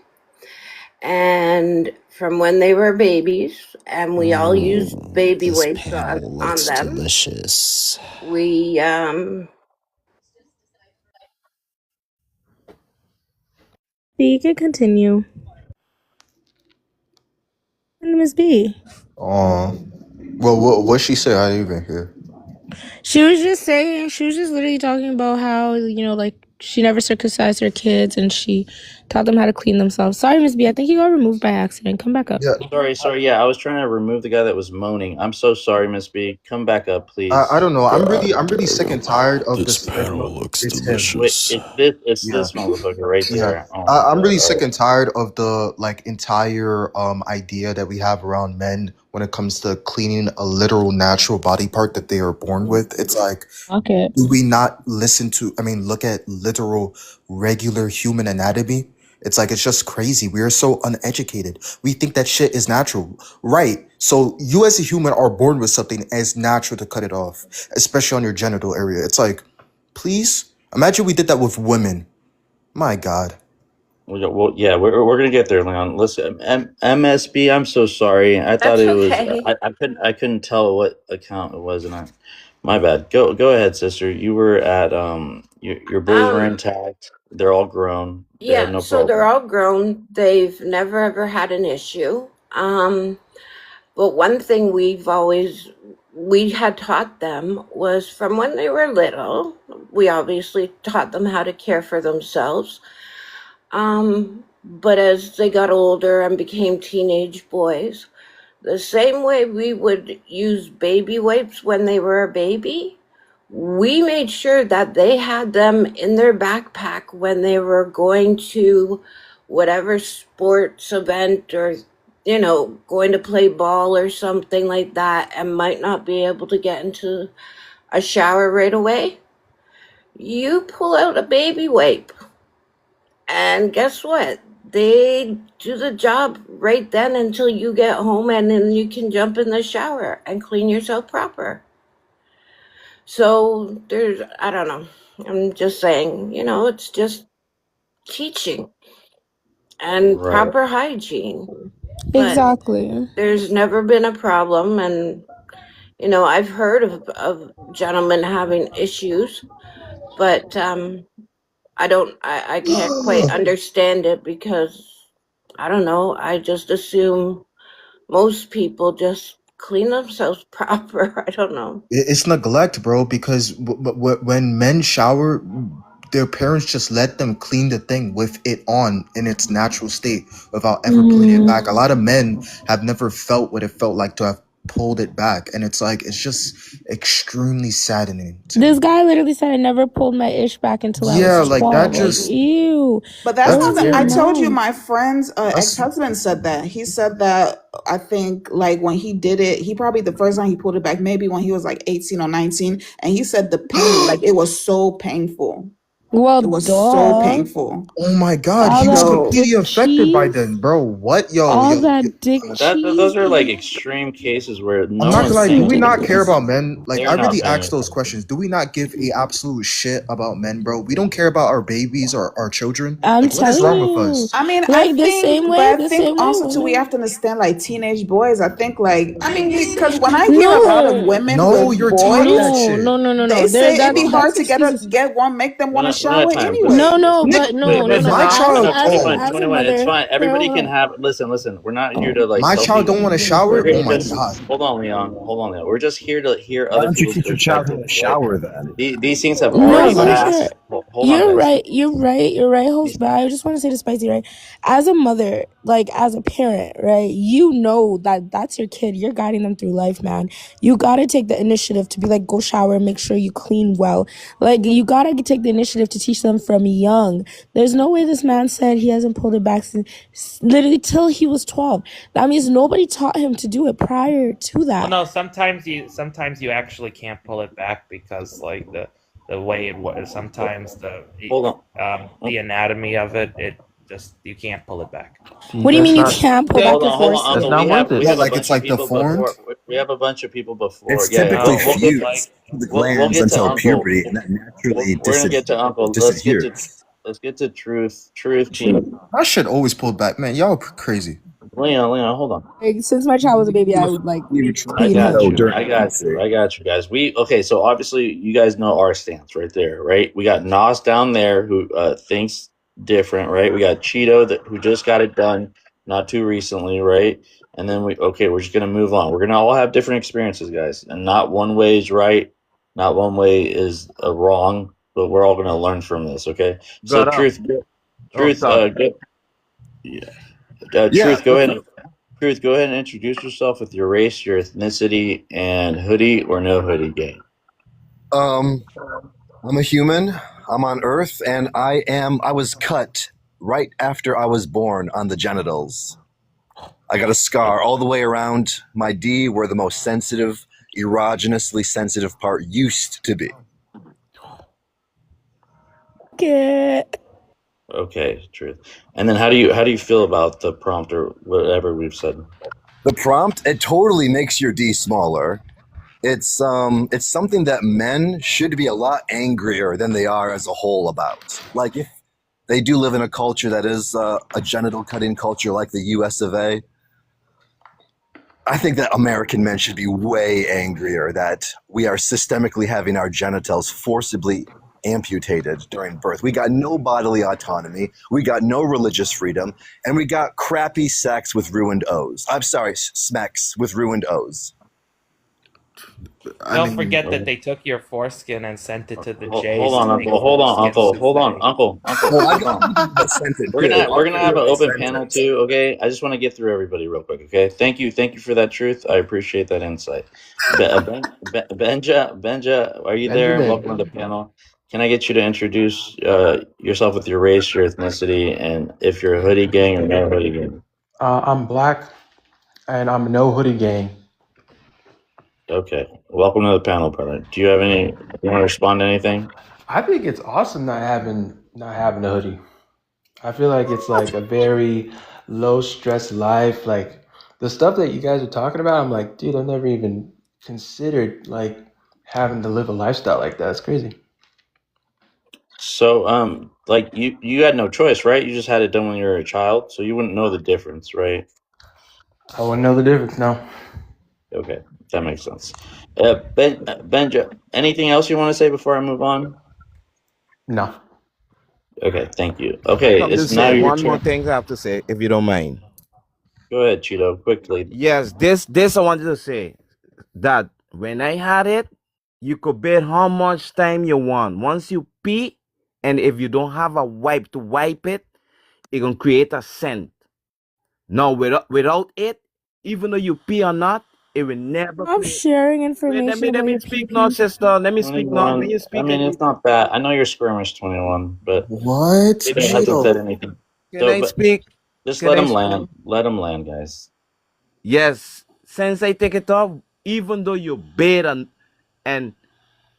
And from when they were babies, and we all used baby This wipes panel on looks them. delicious. We You can continue. My name is B. Well, what she said, I didn't even hear. She was just literally talking about how, like, she never circumcised her kids and she taught them how to clean themselves. Sorry, Miss B, I think you got removed by accident. Come back up. Yeah, Sorry. Yeah, I was trying to remove the guy that was moaning. I'm so sorry, Miss B. Come back up, please. I don't know. I'm God really sick and tired of this this. panel looks It's him. Wait, delicious. it's Yeah. this motherfucker right Yeah, there. Oh my I'm god! really All sick right. and tired of the like entire idea that we have around men when it comes to cleaning a literal natural body part that they are born with. It's like, Okay. do we not look at literal regular human anatomy? It's like, it's just crazy. We are so uneducated. We think that shit is natural. Right. So you as a human are born with something as natural to cut it off, especially on your genital area. It's like, please imagine we did that with women. My God. Well, yeah, we're gonna get there, Leon. Listen, MSB. I'm so sorry. I thought that's it was. okay. I couldn't tell what account it was, and my bad. Go ahead, sister. You were at your boys were intact. They're all grown. They had Yeah, no so they're problem. all grown. They've never ever had an issue. But one thing we had taught them was from when they were little, we obviously taught them how to care for themselves. But as they got older and became teenage boys, the same way we would use baby wipes when they were a baby, we made sure that they had them in their backpack when they were going to whatever sports event or, going to play ball or something like that and might not be able to get into a shower right away. You pull out a baby wipe, and guess what? They do the job right then until you get home, and then you can jump in the shower and clean yourself proper. So I don't know. I'm just saying, it's just teaching and Right. proper hygiene. But Exactly. there's never been a problem. And, I've heard of gentlemen having issues, but I can't quite understand it because I don't know. I just assume most people just clean themselves proper. I don't know. It's neglect, bro, because when men shower, their parents just let them clean the thing with it on in its natural state without ever pulling it back. A lot of men have never felt what it felt like to have pulled it back. And it's like, it's just extremely saddening to This me. guy literally said I never pulled my ish back until I Yeah, was like 12. that Like, just, ew. But that's that's not Grow the, I weird. your told you mouth. my friend's That's, ex-husband said that. He said that I think like when he did it, he probably the first time he pulled it back, maybe when he was like 18 or 19. And he said the pain, like it was so painful. Well, It was so duh. painful. Oh my God, All he was that So completely dick affected by cheese. then, bro. What, yo, All yo, that dick Those cheese. are like extreme cases where I'm no not one's gonna lie. Do paying we not care attention. about men? Like, They're I not really paying ask those attention. questions. Do we not give a absolute shit about men, bro? We don't care about our babies or our children. I'm Like, what is telling wrong with you. us? I mean, Like the same way also too, we women. have to understand like teenage boys. I think like, I mean, because when I hear a lot of No. women No, with you're taught that boys, shit. they There say it'd be hard that's to excuses. get one, make them want to One at a shower time. anyway. Listen, My child, As oh, a 21. It's mother, fine. Everybody can have. Listen. We're not here to like my tell child people. don't want to We're shower. here Oh to my just God. hold on, Leon. Hold on, Leon. We're just here to hear Why other don't you people's teach your child how to perspectives, right? shower then? These things have No, already for passed. sure. Hold on, guys. You're right, host. But I just want to say to Spicy, right? As a mother, like as a parent, right? You know that that's your kid. You're guiding them through life, man. You gotta take the initiative to be like, go shower, make sure you clean well. Like you gotta take the initiative to teach them from young. There's no way this man said he hasn't pulled it back since literally till he was 12. That means nobody taught him to do it prior to Well, that. no, sometimes you actually can't pull it back because like the way it was, sometimes Hold on. the anatomy of it just you can't pull it back. What do you mean you can't pull back Hold the on, force? Uncle. We What, have a like it's bunch of like people deformed? before. We have a bunch of people before. It's Yeah, typically we'll get fused to the we'll glands get to until Uncle. puberty, and that naturally We're gonna get to Uncle. disadheres. Let's get to truth. Truth team. That shit always pulled back, man. Y'all crazy. Leon, hold on. Like, since my child was a baby, I would like I feed got him. you. I got you guys. Okay, so obviously you guys know our stance right there, right? We got Nas down there who thinks different, right? We got Cheeto who just got it done not too recently, right? And then we're just gonna move on. We're gonna all have different experiences, guys, and not one way is right, not one way is wrong, but we're all gonna learn from this, okay? So truth, sorry. Truth, go ahead. Truth, go ahead and introduce yourself with your race, your ethnicity, and hoodie or no hoodie gang. I'm a human. I'm on Earth, and I was cut right after I was born on the genitals. I got a scar all the way around my D, where the most sensitive, erogeneously sensitive part used to be. Okay, truth. And then how do you feel about the prompt or whatever we've said? The prompt, it totally makes your D smaller. It's something that men should be a lot angrier than they are as a whole about. Like if they do live in a culture that is a genital cutting culture like the US of A, I think that American men should be way angrier that we are systemically having our genitals forcibly amputated during birth. We got no bodily autonomy, we got no religious freedom, and we got crappy sex with ruined O's. I'm sorry, smecks with ruined O's. Don't forget that they took your foreskin and sent it to the Jays. Hold on, Uncle. Hold on, Uncle. We're gonna have an open panel too. Okay, I just want to get through everybody real quick. Okay, thank you for that truth. I appreciate that insight. Benja, are you there? Welcome to the panel. Can I get you to introduce yourself with your race, your ethnicity, and if you're a hoodie gang or no hoodie gang? I'm black, and I'm no hoodie gang. Okay, welcome to the panel, brother. Do you have you want to respond to anything? I think it's awesome not having a hoodie. I feel like it's like a very low stress life. Like the stuff that you guys are talking about, I'm like, dude, I've never even considered like having to live a lifestyle like that. It's crazy. So, like you had no choice, right? You just had it done when you were a child, so you wouldn't know the difference, right? I wouldn't know the difference, no. Okay, that makes sense. Benja, anything else you want to say before I move on? No. Okay, thank you. Okay, it's now your one turn. more thing I have to say, if you don't mind. Go ahead, Cheeto, quickly. Yes, this I wanted to say that when I had it, you could bet how much time you want. Once you pee, and if you don't have a wipe to wipe it, it gonna create a scent. Now without it, even though you pee or not, it will never. I'm sharing information. Let me speak now, sister. Let me speak now. Let you speak. I mean, it's not bad. I know you're skirmish 21, but What? he hasn't said anything. Can I speak? Just Can let I him speak? land. Let him land, guys. Yes, since I take it off, even though you bathe and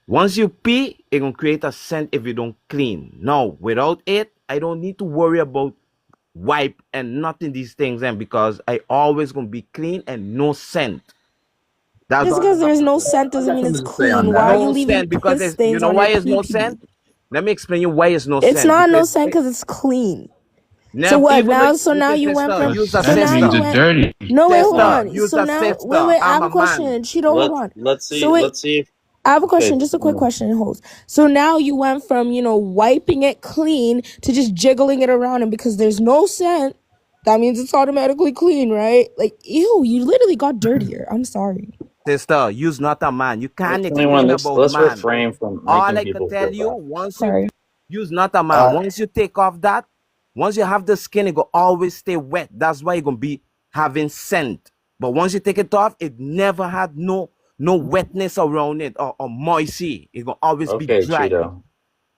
Once you pee, it gonna create a scent if you don't clean. No, without it, I don't need to worry about wipe and nothing these things, and because I always gonna be clean and no scent. That's Just all because I have there's to no say. scent I doesn't got mean it's something to say on clean. that. Why are you No leaving scent because piss it's, you stains know on why your it's no pee? scent? Let me explain you why it's no It's scent. not no Because scent because it's clean. So now what even now? the So now okay, you went sister, from. But use a So scent now means you sister. it's went. dirty. No, wait, hold Sister, on. use So a now, sister. wait. I I'm have a a man. question. Cheeto, hold on. Let's So see. wait, Let's see. I have a Okay. question. Just a quick question, host. So now you went from wiping it clean to just jiggling it around, and because there's no scent, that means it's automatically clean, right? Like, ew, you literally got dirtier. I'm sorry. Sister, you's not a man. You Hey, can't 21. explain Let's about let's man. refrain from All making I could people tell feel you, bad. once Sorry. you's not a man. Once you take off that, once you have the skin, it will always stay wet. That's why you're gonna be having scent. But once you take it off, it never had no wetness around it or moisty. It gonna always be Okay, dry. Cheeto.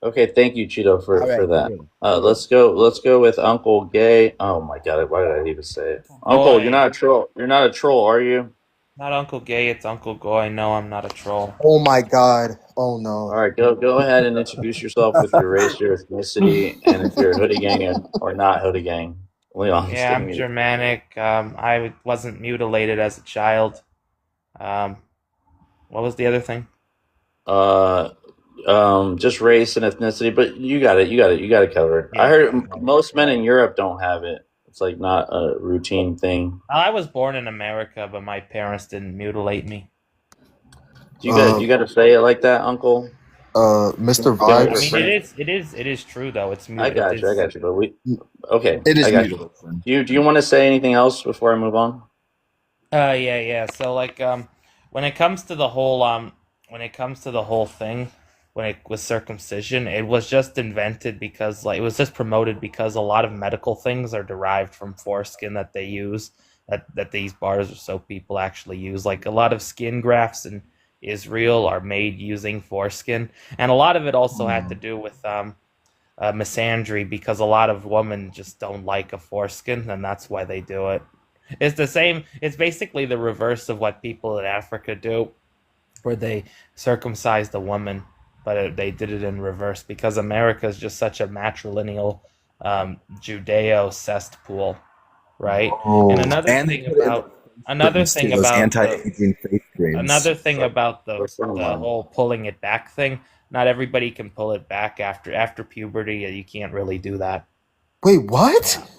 Okay, thank you, Cheeto, All for right, that. cool. Let's go with Uncle Gay. Oh my God, why did I even say it? Uncle, you're Goy. not a troll. You're not a troll, are you? Not Uncle Gay, it's Uncle Goy. No, I'm not a troll. Oh my God. Oh All no. right, go ahead and introduce yourself with your race, your ethnicity, and if you're a hoodie gang or not hoodie gang. Leon's Yeah, I'm getting you. Germanic. I wasn't mutilated as a child. Um, what was the other thing? Just race and ethnicity, but you got it covered. I Yeah. heard most men in Europe don't have it. It's like not a routine thing. I was born in America, but my parents didn't mutilate me. You got to say it like that, Uncle. Mr. I Vibes. mean, it is true though. It's I got you. But okay. It is I got you. mutilation. Do you want to say anything else before I move on? Yeah. So like when it comes to the whole thing, when it was circumcision, it was just invented because it was just promoted because a lot of medical things are derived from foreskin that they use, that these bars or soap people actually use. Like a lot of skin grafts in Israel are made using foreskin, and a lot of it also had to do with misandry, because a lot of women just don't like a foreskin, and that's why they do it. It's the same. It's basically the reverse of what people in Africa do, where they circumcise the woman, but they did it in reverse because America is just such a matrilineal Judeo cesspool, right? And another And thing about those anti-aging face creams. another thing about the whole pulling it back thing. Not everybody can pull it back after puberty. You can't really do that. Wait, what?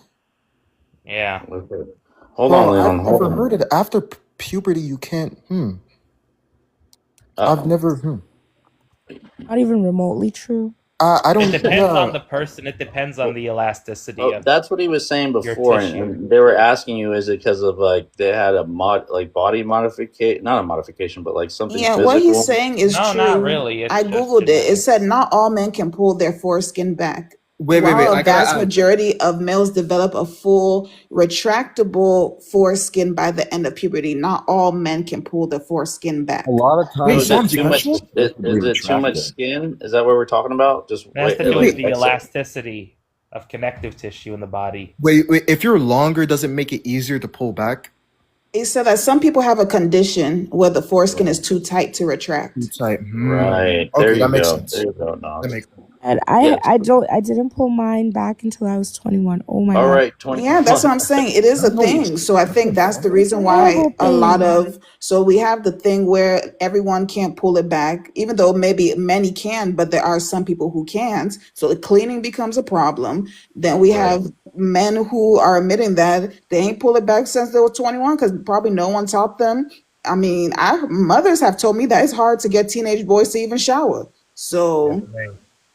Yeah. Okay. Hold Bro, on, Leon. I've Hold never on. heard it. After puberty, you can't. I've never. Not even remotely true. I don't. It depends on Yeah. the person. It depends on the elasticity of That's what he was saying your before, tissue. and they were asking you, is it because of like they had a body modification, not a modification, but like something Yeah, physical? what he's saying is No, true. not really. It's I just googled it. It genetic. said not all men can pull their foreskin back. Wait. While I a vast gotta ask. majority of males develop a full retractable foreskin by the end of puberty, not all men can pull their foreskin back. A lot of Wait, times, Is it it's too much? supposed Is to be it too much retracted. skin? Is that what we're talking about? Just It has wait. to do Like, with the I said, elasticity of connective tissue in the body. Wait. If you're longer, does it make it easier to pull back? It said that some people have a condition where the foreskin is too tight to retract. Too tight. right there, Okay, you that makes go. sense. There you go. No. That makes sense. And Yes. I didn't pull mine back until I was 21. Oh my All god. right. 20. Yeah, that's what I'm saying. It is a thing. So I think that's the reason why Horrible a lot thing. of, so we have the thing where everyone can't pull it back, even though maybe many can, but there are some people who can't. So the cleaning becomes a problem. Then we have men who are admitting that they ain't pull it back since they were 21 because probably no one taught them. I mean, mothers have told me that it's hard to get teenage boys to even shower. So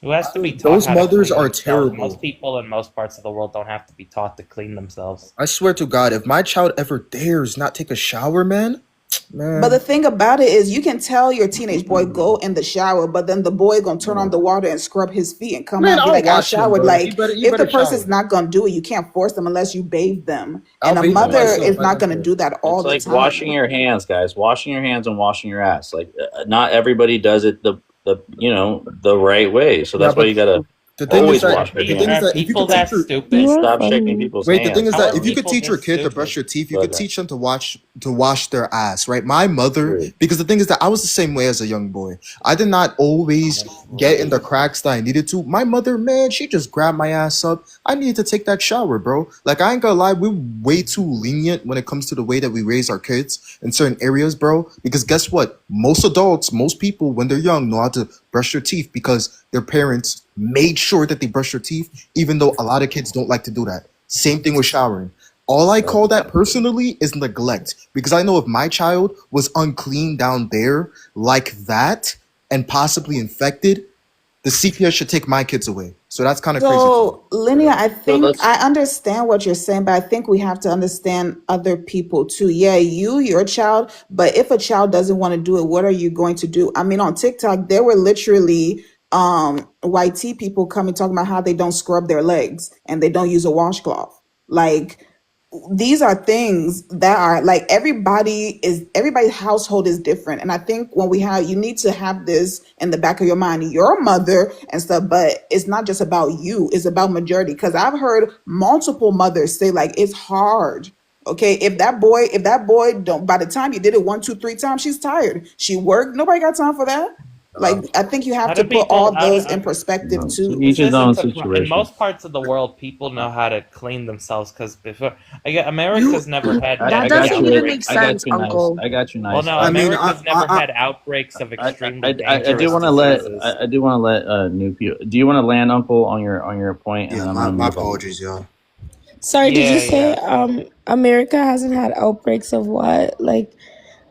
Who has to be taught Those how to mothers clean are themselves? terrible. Most people in most parts of the world don't have to be taught to clean themselves. I swear to God, if my child ever dares not take a shower, man. but the thing about it is you can tell your teenage boy go in the shower, but then the boy gonna turn on the water and scrub his feet and come Man, out and be I'll like, I watch him, showered. bro. Like You if the better person's shower. not gonna do it, you can't force them unless you bathe them. I'll And a bathe them mother myself is by not gonna myself. do that all It's the like time. washing your hands, guys. Washing your hands and washing your ass. Like not everybody does it the right way. So Yeah, that's why but you gotta. The thing is Always that wash the your thing is hands. Are that if you people could teach that your stupid? You are Stop shaking funny. people's Wait, the thing hands. is How that are if you could people teach your this kid to brush stupid? your teeth, you Go could ahead. teach them to wash their ass, right? My mother, True. because the thing is that I was the same way as a young boy. I did not always get in the cracks that I needed to. My mother, man, she just grabbed my ass up. I needed to take that shower, bro. Like, I ain't gonna lie, we're way too lenient when it comes to the way that we raise our kids in certain areas, bro. Because guess what? Most adults, most people, when they're young, know how to brush their teeth because their parents made sure that they brush their teeth, even though a lot of kids don't like to do that. Same thing with showering. All I call that personally is neglect, because I know if my child was unclean down there like that and possibly infected, the CPS should take my kids away. So that's kind of crazy. So, Linnea, I So think let's. I understand what you're saying, but I think we have to understand other people too. Yeah, your child, but if a child doesn't want to do it, what are you going to do? I mean, on TikTok, there were literally white tea people coming talking about how they don't scrub their legs and they don't use a washcloth. Like, these are things that are like everybody's household is different, and I think when you need to have this in the back of your mind, your mother and stuff, but it's not just about you, it's about majority, because I've heard multiple mothers say like it's hard. Okay, if that boy don't, by the time you did it 1 2 3 times, she's tired, she worked, nobody got time for that. Like, I think you How have do to put people? all How do, those in perspective To too. each his this own isn't in situation. most parts of the world, people know how to clean themselves because before America's never had I That many got doesn't you. even outbreaks. make I got sense, you nice. Uncle. I got you Well, nice. no, I mean, America's never had outbreaks of extremely I do dangerous want to let diseases. I do want to let new people. Do you want to land, Uncle, on your point, and Yeah, then I'm my, gonna my move on. apologies, y'all. Sorry, did you Yeah, say yeah. America hasn't had outbreaks of what? Like,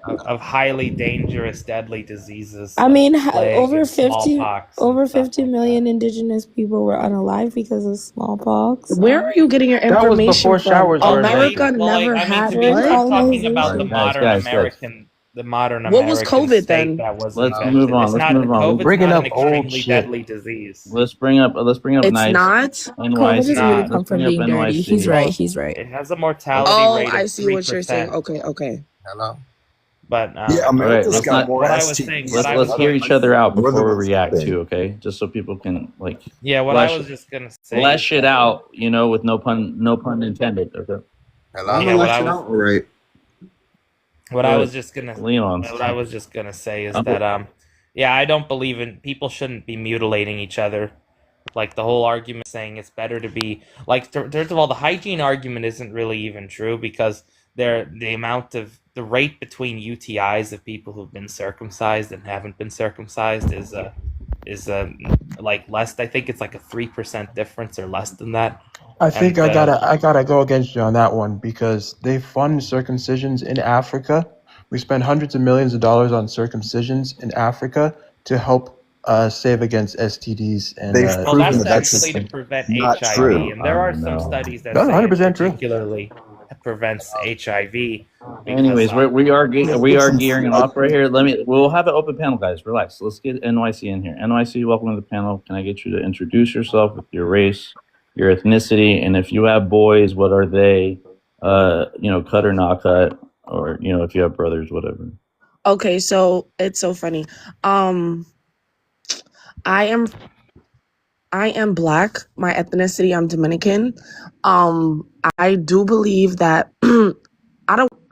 Of highly dangerous, deadly diseases I like mean, plague and smallpox and over stuff 50 like million that. indigenous people were unalive because of smallpox. Where are you getting your That was information before from? showers were America invented. Well, never I mean, had to be any fair, I'm talking All about right, the colonization. modern What was American COVID state then? that was Let's invented. move on. It's Let's not move on. COVID's Bringing not an up old extremely shit. deadly disease. Let's bring up It's nice not. COVID It's doesn't NYC. really not. come Let's bring from up being dirty. He's NYC. right. He's right. It has a mortality Oh, rate I of see what you're saying. 3%. Okay. Hello. But Yeah, All right, America's let's got not. more what I was saying, STDs what I than was Let's hear going each to, other out more before than we most react things. too. Okay, just so people can like yeah, what I was just gonna say is flesh it that out. You know, with no pun intended. Okay, I'm Hello. gonna yeah, let you out, all right. what go I ahead, was just gonna Leon. what I was just gonna say is Uncle. that yeah, I don't believe in people shouldn't be mutilating each other. Like the whole argument saying it's better to be like first of all, the hygiene argument isn't really even true because the rate between UTIs of people who've been circumcised and haven't been circumcised is like less. I think it's like a 3% difference or less than that. I think And I gotta go against you on that one because they fund circumcisions in Africa. We spend hundreds of millions of dollars on circumcisions in Africa to help save against STDs and They've well, proven that's that that's actually to just prevent not HIV, true. and there are some No. studies that That's say it 100% true. particularly prevents HIV. Because Anyways, we are gearing off right here. We'll have an open panel, guys. Relax. Let's get NYC in here. NYC, welcome to the panel. Can I get you to introduce yourself with your race, your ethnicity, and if you have boys, what are they? Cut or not cut, or if you have brothers, whatever. Okay, so it's so funny. I am Black. My ethnicity, I'm Dominican. I do believe that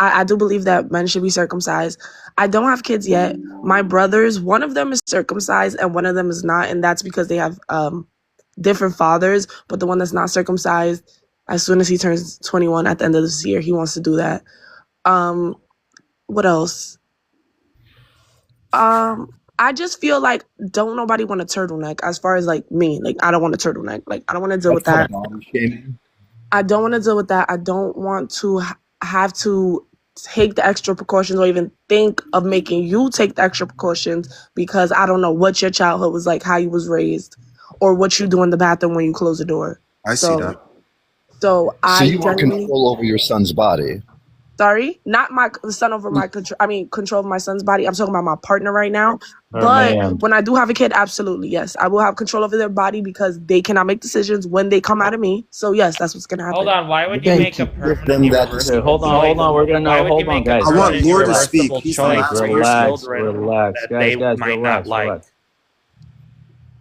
I do believe that men should be circumcised. I don't have kids yet. My brothers, one of them is circumcised and one of them is not, and that's because they have different fathers. But the one that's not circumcised, as soon as he turns 21 at the end of this year, he wants to do that. What else? I just feel like don't nobody want a turtleneck as far as like me. Like I don't want a turtleneck. Like I don't want to deal with that. I don't want to deal with that. I don't want to have to take the extra precautions or even think of making you take the extra precautions because I don't know what your childhood was like, how you was raised, or what you do in the bathroom when you close the door. I see that. So So you want control over your son's body? Sorry, not my son over my control. I mean, control of my son's body. I'm talking about my partner right now. But when I do have a kid, absolutely, yes. I will have control over their body because they cannot make decisions when they come out of me. So, yes, that's what's going to happen. Hold on. Why would you make a permanent irreversible Hold on. We're going to hold on, guys. I want Lord to speak. choice for your Relax, children relax. that Guys, they might relax, not like? relax.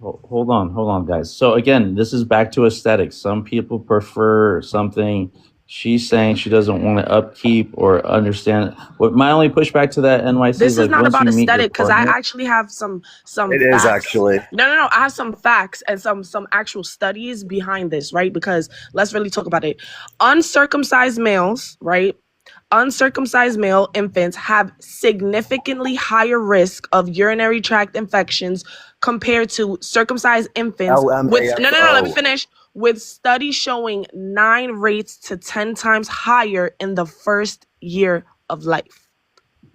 Hold on, guys. So again, this is back to aesthetics. Some people prefer something. She's saying she doesn't want to upkeep or understand. What my only pushback to that NYC This is is like not once about you meet your aesthetic because I partner. actually have some It is facts. actually. No. I have some facts and some actual studies behind this, right? Because let's really talk about it. Uncircumcised males, right? Uncircumcised male infants have significantly higher risk of urinary tract infections compared to circumcised infants with no, let me LMAFO. finish. With studies showing 9 rates to 10 times higher in the first year of life.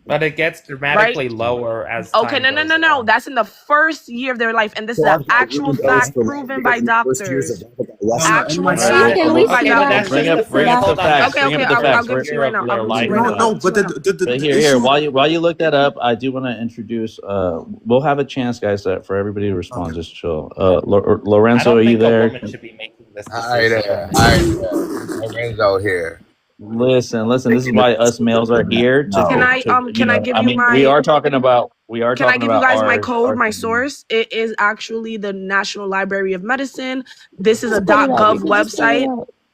But it gets dramatically lower as Okay, time goes no. on. That's in the first year of their life, and this is So an I've got actual really those fact for men proven by because in the first years of doctors. life, I got less Actual All fact right, Can we proven by see Okay, but that? that's bring just up the first. the Hold on, facts. that's Bring just up the the facts. first I'll give it to you year right of now. their I'll give it to life. you right now. though. No, but the But here, issue. while you look that up, I do want to introduce. We'll have a chance, guys, for everybody to respond. Okay. Just chill. I Lorenzo, don't are you think a there? woman should be making this Hi decision. there. Hi there. Lorenzo here. Listen. This is why us males are here to. Can No. I can I give I you mean, we my are talking about. can I give you guys my code, our my source? It is actually the National Library of Medicine. This is a Just put it up. You .gov can just put it website. up.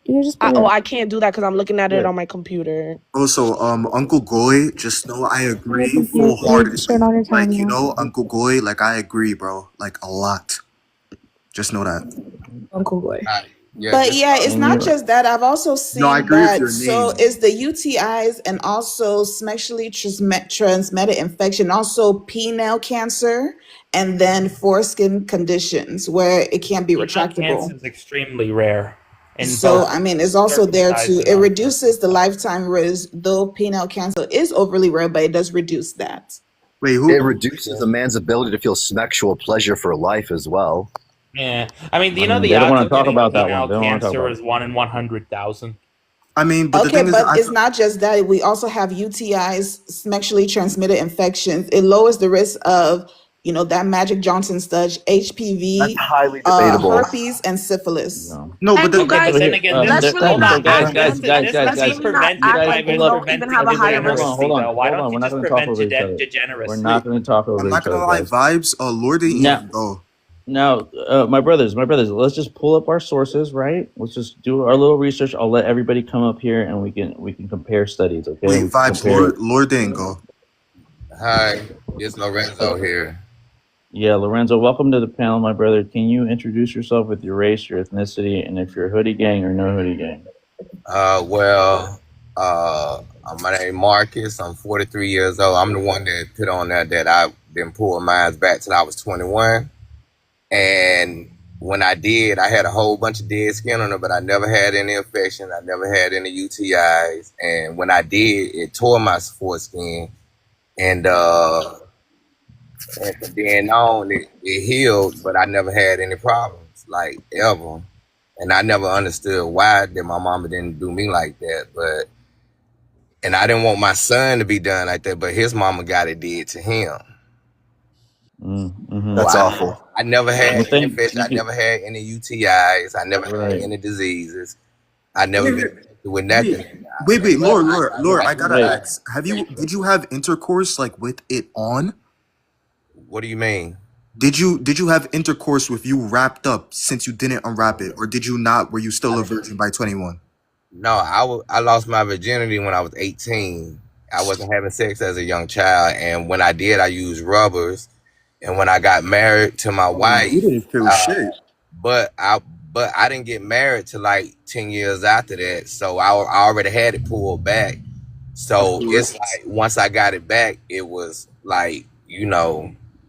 You can just put it up. I can't do that because I'm looking at it Yeah. on my computer. Also, Uncle Goy, just know I On your agree computer, full-heartedly. turn on your Like, you timeline. know, Uncle Goy, like I agree, bro. Like a lot. Just know that. Uncle Boy. Yeah, But just yeah, it's And not you, just that. I've also No, I seen agree with that. your So name. it's the UTIs and also sexually transmitted infection, also penile cancer, and then foreskin conditions where it can't be Penile cancer retractable. is extremely rare in So, both I mean, it's also there circumcised to, and it reduces the uncircumcised. lifetime risk, though penile cancer is overly rare, but it does reduce that. Wait, It who? reduces a man's ability to feel sexual pleasure for life as well. Yeah, I mean, I mean, the they don't odds want to of talk getting about that one. penile They don't want to talk cancer about is 1 in 100,000. I mean, but the Okay, thing is, but it's not just that. We also have UTIs, sexually transmitted infections. It lowers the risk of, that Magic Johnson stuff, That's HPV, highly debatable. herpes, and syphilis. No. no, but And the you Okay, guys, but then again, let's really hold not on. act This let's be really not prevented act by like we just don't even have a preventing higher risk. degeneracy, though. Why don't We're you not just going to talk prevent over each other. We're degeneracy? not going to talk over I'm each not gonna other, lie, guys. vibes. Lord didn't Now, even go. now, my brothers, let's just pull up our sources, right? Let's just do our little research. I'll let everybody come up here and we can compare studies, okay? Wait, We can vibes. compare. Lord didn't go. hi. It's Lorenzo here. Yeah, Lorenzo, welcome to the panel, my brother. Can you introduce yourself with your race, your ethnicity, and if you're hoodie gang or no hoodie gang? Well, my name Marcus. I'm 43 years old. I'm the one that put on that I've been pulling mine back till I was 21. And when I did, I had a whole bunch of dead skin on it, but I never had any infection. I never had any UTIs. And when I did, it tore my foreskin. And from then on, it healed, but I never had any problems, like ever. And I never understood why that my mama didn't do me like that. And I didn't want my son to be done like that, but his mama got it did to him. Mm-hmm. That's awful. I never had any Thank infection. I never had any UTIs. I never had Right. any diseases. I never been infected with nothing. Wait, Lord, Right. I gotta ask. Did you have intercourse like with it on? What do you mean? Did you have intercourse with you wrapped up since you didn't unwrap it, or did you not? Were you still a virgin by 21? No, I lost my virginity when I was 18. I wasn't having sex as a young child, and when I did, I used rubbers. And when I got married to my wife, You didn't feel shit. but I didn't get married till like 10 years after that, so I already had it pulled back. So it's like once I got it back, it was like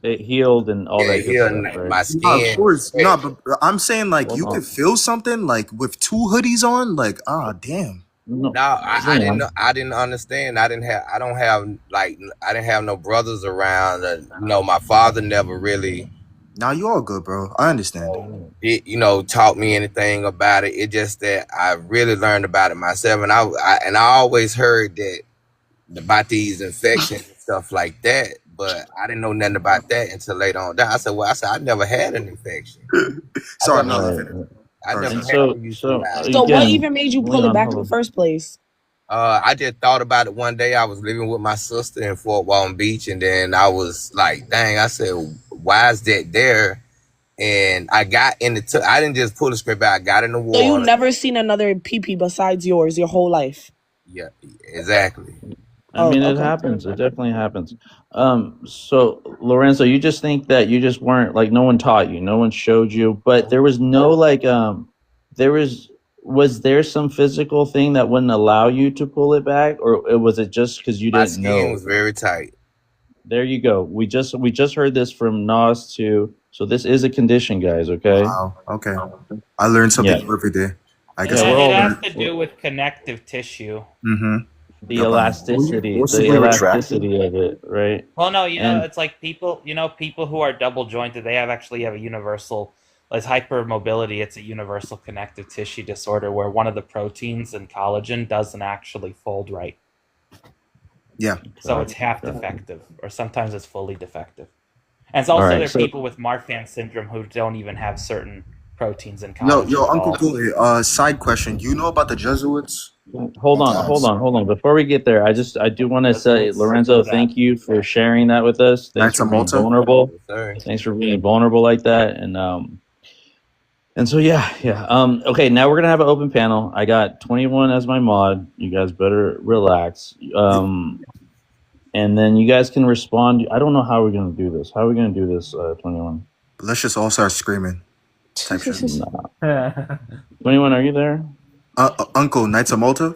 It healed and all that it good healed stuff, right? my Nah, of skin. course. No, but I'm saying like Hold you on. could feel something like with 2 hoodies on. Like, damn. No, No, I Zion. didn't. I didn't understand. I didn't have no brothers around. My father never really, Nah, you all good, bro. I understand. taught me anything about it. It's just that I really learned about it myself, and I always heard that about these infections and stuff like that, but I didn't know nothing about that until later on. I said, I never had an infection. Sorry, I I'm never, not Right. laughing. I never And had so any so UTI. So what again, even made you pull it Leon, back in hold the on. first place? I just thought about it one day. I was living with my sister in Fort Walton Beach, and then I was like, dang, I said, why is that there? and I got in the. I didn't just pull the script out. I got in the So you water. never seen another pee besides yours your whole life? Yeah, exactly. I mean, it okay. happens. It definitely happens. So Lorenzo, you just think that you just weren't like no one taught you, no one showed you, but there was no like there was there some physical thing that wouldn't allow you to pull it back, or was it just because you My didn't skin know? was very tight. There you go. We just heard this from Nas too. So this is a condition, guys. Okay. Wow. Okay. I learned something Yeah. every day. I guess. Yeah, And we're it all has to do with connective tissue. Mm-hmm. the elasticity, forcibly retracted? of it, right? Well, no, you know, And it's like people who are double jointed, they actually have a universal, it's hypermobility. It's a universal connective tissue disorder where one of the proteins in collagen doesn't actually fold right. Yeah. So it's half defective, or sometimes it's fully defective. And it's All also right, there are so- people with Marfan syndrome who don't even have certain proteins in collagen. Yo, at Uncle all. Cooley, side question. You know about the Jesuits? hold on. Before we get there, I do want to say, Lorenzo, thank you for sharing that with us. Thanks for being vulnerable. Thanks for being vulnerable like that. And so yeah. Okay, now we're gonna have an open panel. I got 21 as my mod. You guys better relax. And then you guys can respond. I don't know how we're gonna do this. How are we gonna do this, 21? Let's just all start screaming. Type shit. 21, are you there? Uncle, Knights of Malta?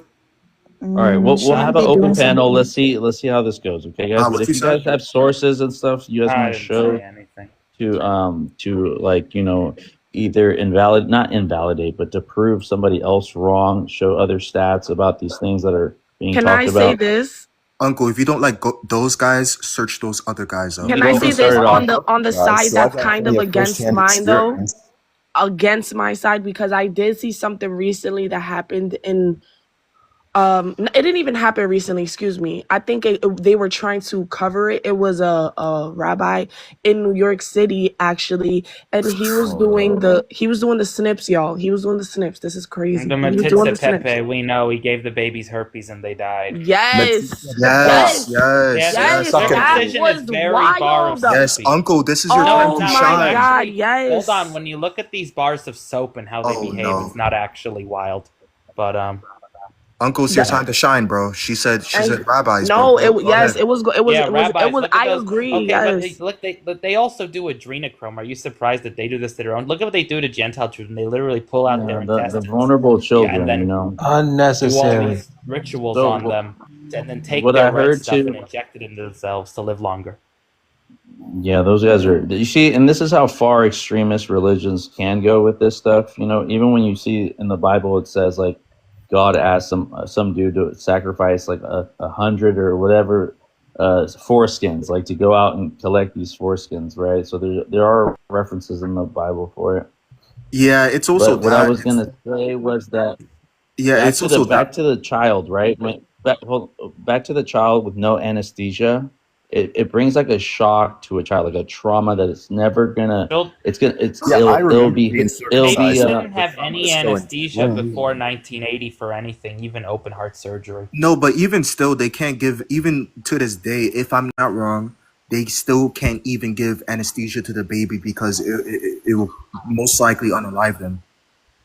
All right, we'll have an open panel. Let's see how this goes, okay, guys? But what if you you guys said? have sources and stuff, you guys I want to didn't show say anything. to like either not invalidate, but to prove somebody else wrong, show other stats about these things that are being Can talked I about. say this? Uncle, if you don't like those guys, search those other guys up. Can You I guys say can start this it on off. the side so I that's got kind plenty of of against firsthand mine though? experience. Against my side, because I did see something recently that happened in it didn't even happen recently, excuse me. I think they were trying to cover it. It was a rabbi in New York City actually, and he was doing the snips, y'all. He was doing the snips. This is crazy. The He was doing the Matitza snips. Pepe, we know he gave the babies herpes and they died. Yes. Yes, Yes, Yes, circumcision that is was very bar wild. of Yes, soapy. Uncle, this is your No, time it's to not. shine. God, Actually, yes. hold on. When you look at these bars of soap and how they behave, no. it's not actually wild. But Uncle, it's your time to shine, bro. She said rabbis, No, bro. Go yes, ahead. it was rabbis, look at I those. agree. Okay, Yes. but they also do adrenochrome. Are you surprised that they do this to their own? Look at what they do to Gentile children. They literally pull out their the intestines. vulnerable children, and then you know. do all Unnecessary. these rituals So, on them, and then take what their I red heard stuff too- and inject it into themselves to live longer. Yeah, those guys are. You see, and this is how far extremist religions can go with this stuff. You know, even when you see in the Bible, it says like God asked some dude to sacrifice like 100 or whatever foreskins, like to go out and collect these foreskins, right? So there are references in the Bible for it. Yeah, it's also But what I was gonna say was that it's also back to the child, right? Back to the child with no anesthesia. It brings like a shock to a child, like a trauma that it's never gonna. It'll be. Maybe you didn't have any anesthesia before 1980 for anything, even open heart surgery. No, but even still, they can't give, even to this day, if I'm not wrong, they still can't even give anesthesia to the baby because it will most likely unalive them.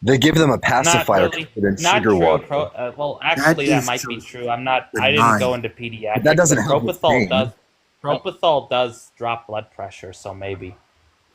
They give them a pacifier Not really, covered in not sugar true. water. Well, actually, that is might be just true. I didn't benign. go into pediatrics. But that doesn't but help with pain. Propofol does drop blood pressure, so maybe.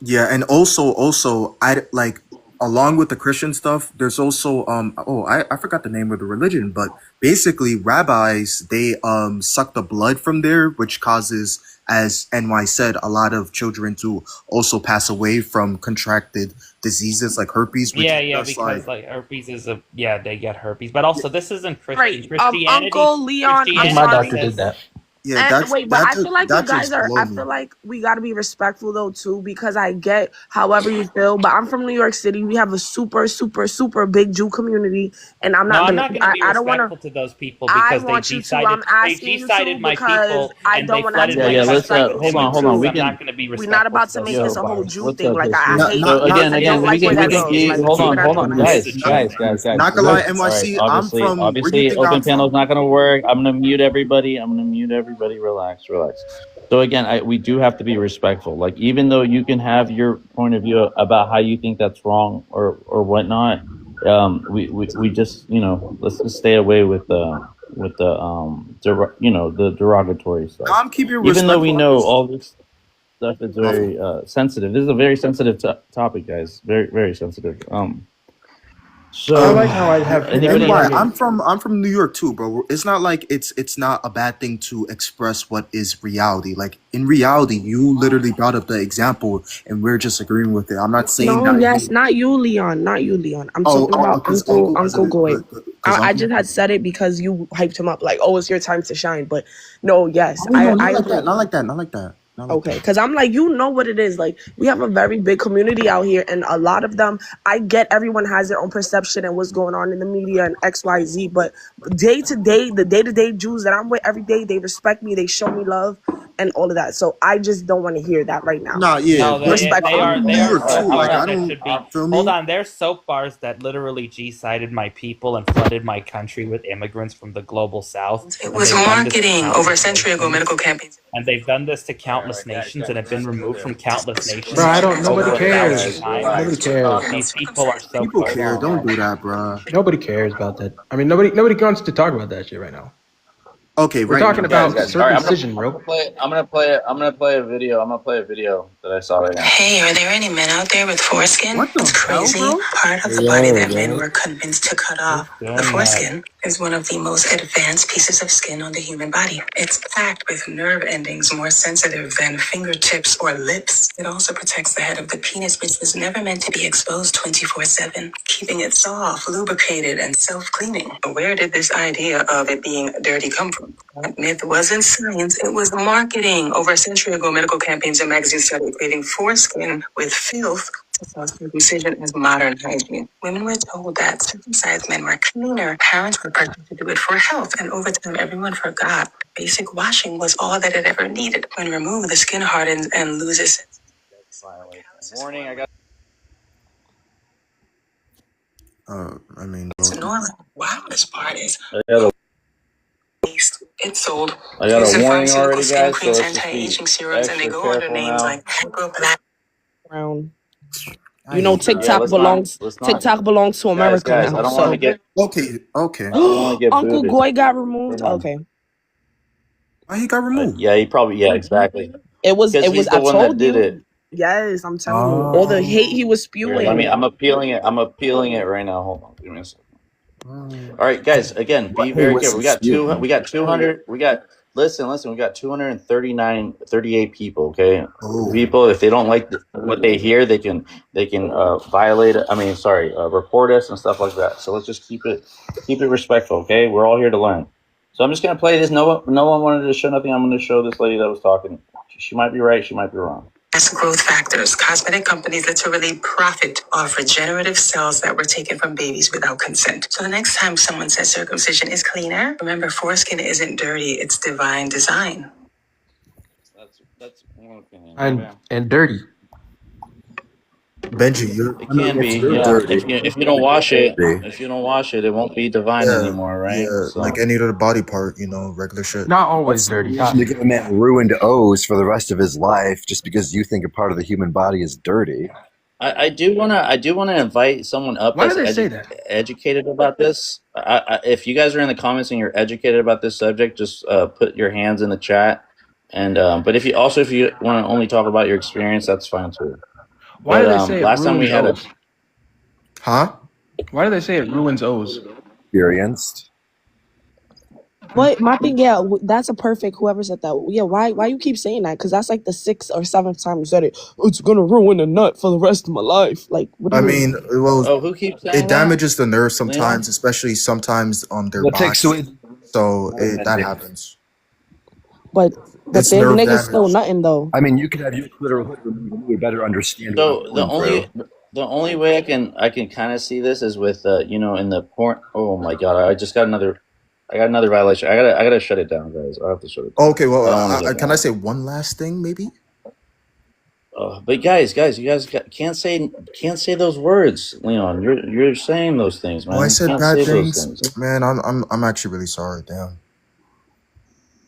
Yeah, and also, I like along with the Christian stuff. There's also I forgot the name of the religion, but basically rabbis they suck the blood from there, which causes, as NY said, a lot of children to also pass away from contracted diseases like herpes. Which Because like herpes is they get herpes, but also this isn't Christian. Right. Christianity. Uncle Leon, I'm My sorry. doctor did that. Yeah, And wait, but I feel like you guys are. I feel like we got to be respectful though too, because I get however you feel. But I'm from New York City. We have a super, super, super big Jew community, and I'm not. I'm not going to be I don't want respectful to those people I because want they you to. I'm asking you decided to my because people I and don't they want to have flooded to my be let's disrespectful. hold on. I'm We can. not going to be We're respectful. not about to those make this a people. whole Jew What's thing. up, Like Chris? I hate. So again, I don't like we where can that goes. Like, hold on, we're not doing this. guys. Not gonna lie, Look, NYC, all right, I'm from. Where do you obviously, think open I'm panel's from? not gonna work. I'm gonna mute everybody. Relax. So again, we do have to be respectful. Like, even though you can have your point of view about how you think that's wrong or whatnot, we just, let's just stay away with the the derogatory stuff. No, I'm keeping it Even though we respectful. know all this stuff is very sensitive. This is a very sensitive topic, guys. Very, very sensitive. So I like how I have anybody Why? have any- I'm from New York too, bro. It's not like it's not a bad thing to express what is reality. Like, in reality, you literally brought up the example, and we're just agreeing with it. I'm not saying No, that. yes, not you, Leon. Not you, Leon. I'm Oh, talking about because Uncle Goy. I Uncle. just had said it because you hyped him up, like, oh, it's your time to shine. But no, yes, Oh, no, not I like agree. that. Not like that. Not like that. Not like Okay, that. because I'm like, you know what it is. Like, we have a very big community out here, and a lot of them, I get everyone has their own perception and what's going on in the media and XYZ, but day to day, the day-to-day Jews that I'm with every day, they respect me, they show me love, and all of that. So I just don't want to hear that right now. Nah, yeah, No, but Respectfully. I'm from New York too. hold Like, on, I there don't should be, feel hold me. on, there's soap bars that literally G-sided my people and flooded my country with immigrants from the global south. It And was they've done this to marketing over a countless century ago, nations. medical campaigns. And they've done this to countless nations and have been removed from countless nations Bro, over nobody 1,000 cares. times. Nobody cares. These people are so People focused care. Don't on do that, bro. Nobody cares about that. I mean, nobody wants to talk about that shit right now. Okay, We're right talking now. about guys. All right, circumcision, bro. I'm gonna play a video. I'm gonna play a video that I saw right now. Hey, are there any men out there with foreskin? What the It's hell, crazy. bro? Part of the body that men were convinced to cut off. doing The that. foreskin is one of the most advanced pieces of skin on the human body. It's packed with nerve endings more sensitive than fingertips or lips. It also protects the head of the penis, which was never meant to be exposed 24/7, keeping it soft, lubricated, and self-cleaning. Where did this idea of it being dirty come from? That myth wasn't science, it was marketing. Over a century ago, medical campaigns and magazines started equating foreskin with filth to sell circumcision as modern hygiene. Women were told that circumcised men were cleaner. Parents were pressured to do it for health, and over time, everyone forgot basic washing was all that it ever needed. When removed, the skin hardens and loses. Warning! I got. I mean, It's normal. Wow, this part is. It's sold. I got Use a of warning pharmaceutical already, skin guys. So creams, let's just anti-aging be serums, and they extra go under careful names now. like Hypro-Black. Brown. I You know, hate that. TikTok let's belongs. not. TikTok belongs to America Guys, now. I don't want to So get. Okay, okay. I don't want to get Uncle booted. Goy got removed. Come on. Okay, Why he got removed? Yeah, he probably. Yeah, exactly. it was. Because he's the I one that told did you. it. Yes, I'm telling you. All the hate he was Here, spewing. I'm appealing it. I'm appealing it right now. Hold on. Give me a second. All right, guys. Again, be very careful. We got 200. We got 200. We got. Listen. We got 38 people. Okay, Oh. people. If they don't like what they hear, they can violate. Report us and stuff like that. So let's just keep it respectful. Okay, we're all here to learn. So I'm just gonna play this. No one wanted to show nothing. I'm gonna show this lady that was talking. She might be right. She might be wrong. Growth factors. Cosmetic companies literally profit off regenerative cells that were taken from babies without consent. So the next time someone says circumcision is cleaner, remember foreskin isn't dirty, it's divine design. That's one opinion. And dirty. Benji, It can be, yeah. dirty. If you don't wash it, it won't be divine anymore, right? Yeah, So- like any other body part, regular shit. Not always dirty. To give a man ruined O's for the rest of his life just because you think a part of the human body is dirty. I do wanna invite someone up Why that's do they say that? educated about this. If you guys are in the comments and you're educated about this subject, just put your hands in the chat. And but if you want to only talk about your experience, that's fine too. Why do But, they say last time we had O's? Huh? Why do they say it ruins O's? Experienced. What my thing? Yeah, that's a perfect. Whoever said that. Yeah, why you keep saying that? Because that's like the 6th or 7th time you said it. It's gonna ruin a nut for the rest of my life. Like, what do I you mean, well, who keeps saying it damages the nerves sometimes, especially sometimes on their Well, body. takes away- So that happens. But It's their nerve niggas damage. still nothing though. I mean, you could have your clitoral hood removed and you would better understand. So what the I'm going through. only way I can kind of see this is with in the porn. Oh my god! I got another violation. I gotta shut it down, guys. I have to shut it down. Okay, well, I don't wanna get can I mad. say one last thing, maybe? But guys, you guys can't say those words, Leon. You're saying those things, man. Oh, I You said can't bad say those things. things. Man, I'm actually really sorry. Damn.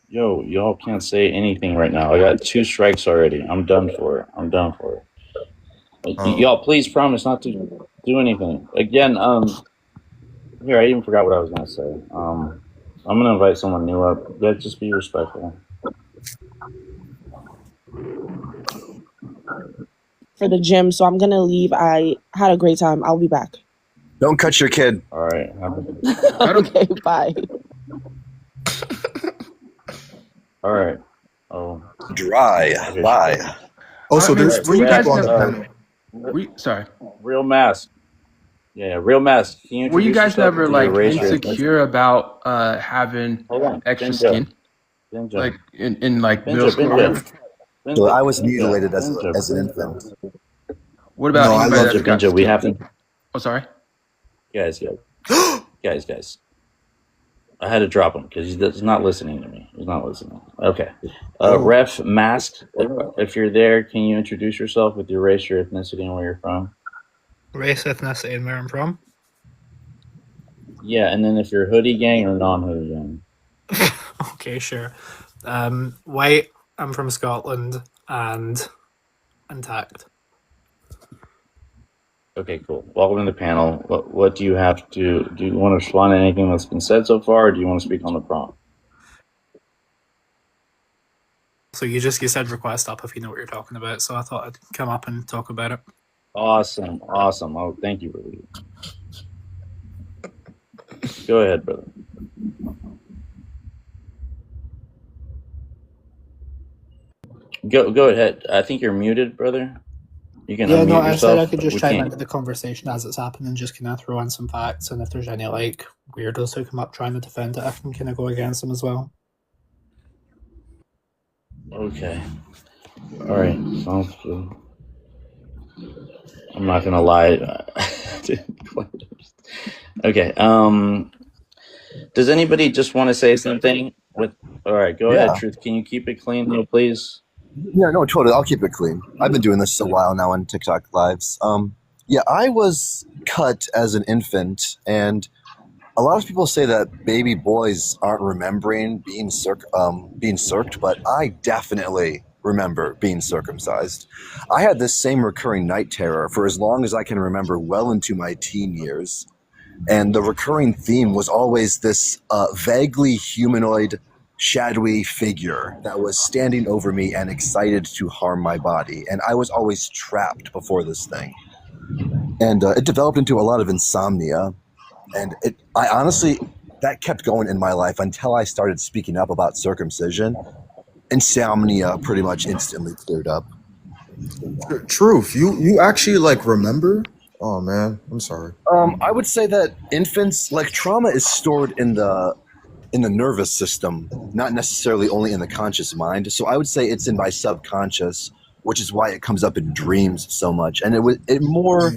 Yo, y'all can't say anything right now. I got 2 strikes already. I'm done for it. Y'all, please promise not to do anything. Again, here, I even forgot what I was gonna say. I'm gonna invite someone new up. Yeah, just be respectful. For the gym, so I'm gonna leave. I had a great time. I'll be back. Don't cut your kid. All right. Okay, bye. All right. Oh. Dry. Okay. Bye. Also, there's were you 2 guys people on the never, panel. sorry. Real Mask. Yeah, Real Mask. Can you Were you introduce guys yourself never to your like race? insecure about having extra skin? Like in like middle school or whatever? So I was mutilated as an infant. What about No, I anybody love that's got Benja, we skin? have to. Oh, sorry. Guys. I had to drop him because he's not listening to me. He's not listening. Okay. Ref Mask, if you're there, can you introduce yourself with your race, your ethnicity, and where you're from? Race, ethnicity, and where I'm from? Yeah, and then if you're hoodie gang or non-hoodie gang. Okay, sure. White, I'm from Scotland, and intact. Okay, cool. Welcome to the panel. What do you have to do? You want to respond to anything that's been said so far, or do you want to speak on the prompt? So you said request up if you know what you're talking about, so I thought I'd come up and talk about it. Awesome. Oh, thank you, brother. Go ahead, brother. Go ahead. I think you're muted, brother. You can unmute yourself. I said I could just chime into the conversation as it's happening and just kind of throw in some facts, and if there's any like weirdos who come up trying to defend it, I can kind of go against them as well. Okay. All right. Sounds good. I'm not gonna lie. Okay. Does anybody just want to say something? All right. Go ahead, Truth. Can you keep it clean, though, please? Yeah, no, totally. I'll keep it clean. I've been doing this a while now on TikTok lives. Yeah, I was cut as an infant, and a lot of people say that baby boys aren't remembering being circed, but I definitely remember being circumcised. I had this same recurring night terror for as long as I can remember, well into my teen years. And the recurring theme was always this vaguely humanoid, shadowy figure that was standing over me and excited to harm my body. And I was always trapped before this thing. And it developed into a lot of insomnia. And I honestly, that kept going in my life until I started speaking up about circumcision. Insomnia pretty much instantly cleared up. Truth, you actually like remember? Oh man, I'm sorry. I would say that infants, like, trauma is stored in the nervous system, not necessarily only in the conscious mind. So I would say it's in my subconscious, which is why it comes up in dreams so much. And it more.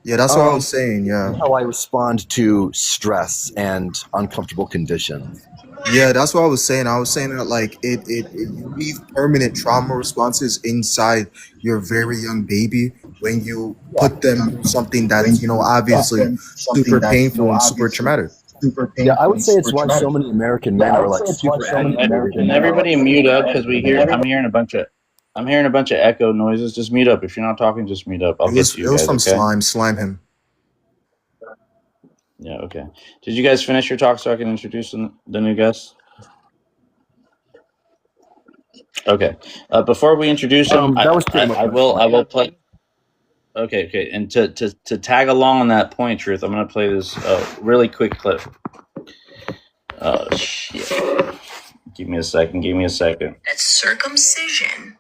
Yeah, that's what I was saying. Yeah, how I respond to stress and uncomfortable conditions. Yeah, that's what I was saying. I was saying that like it you leave permanent trauma responses inside your very young baby when you put them through something that's obviously super painful and super traumatic. Yeah, I would say it's why so many American men are like super. Can everybody mute up because I'm hearing a bunch of echo noises. Just mute up. If you're not talking, just mute up. I'll get to you It was guys, from okay? slime him. Yeah, okay. Did you guys finish your talk so I can introduce the new guests? Okay. Before we introduce them, that was pretty much I will play. Okay. And to tag along on that point, Truth, I'm going to play this really quick clip. Oh, shit. Give me a second. That's circumcision.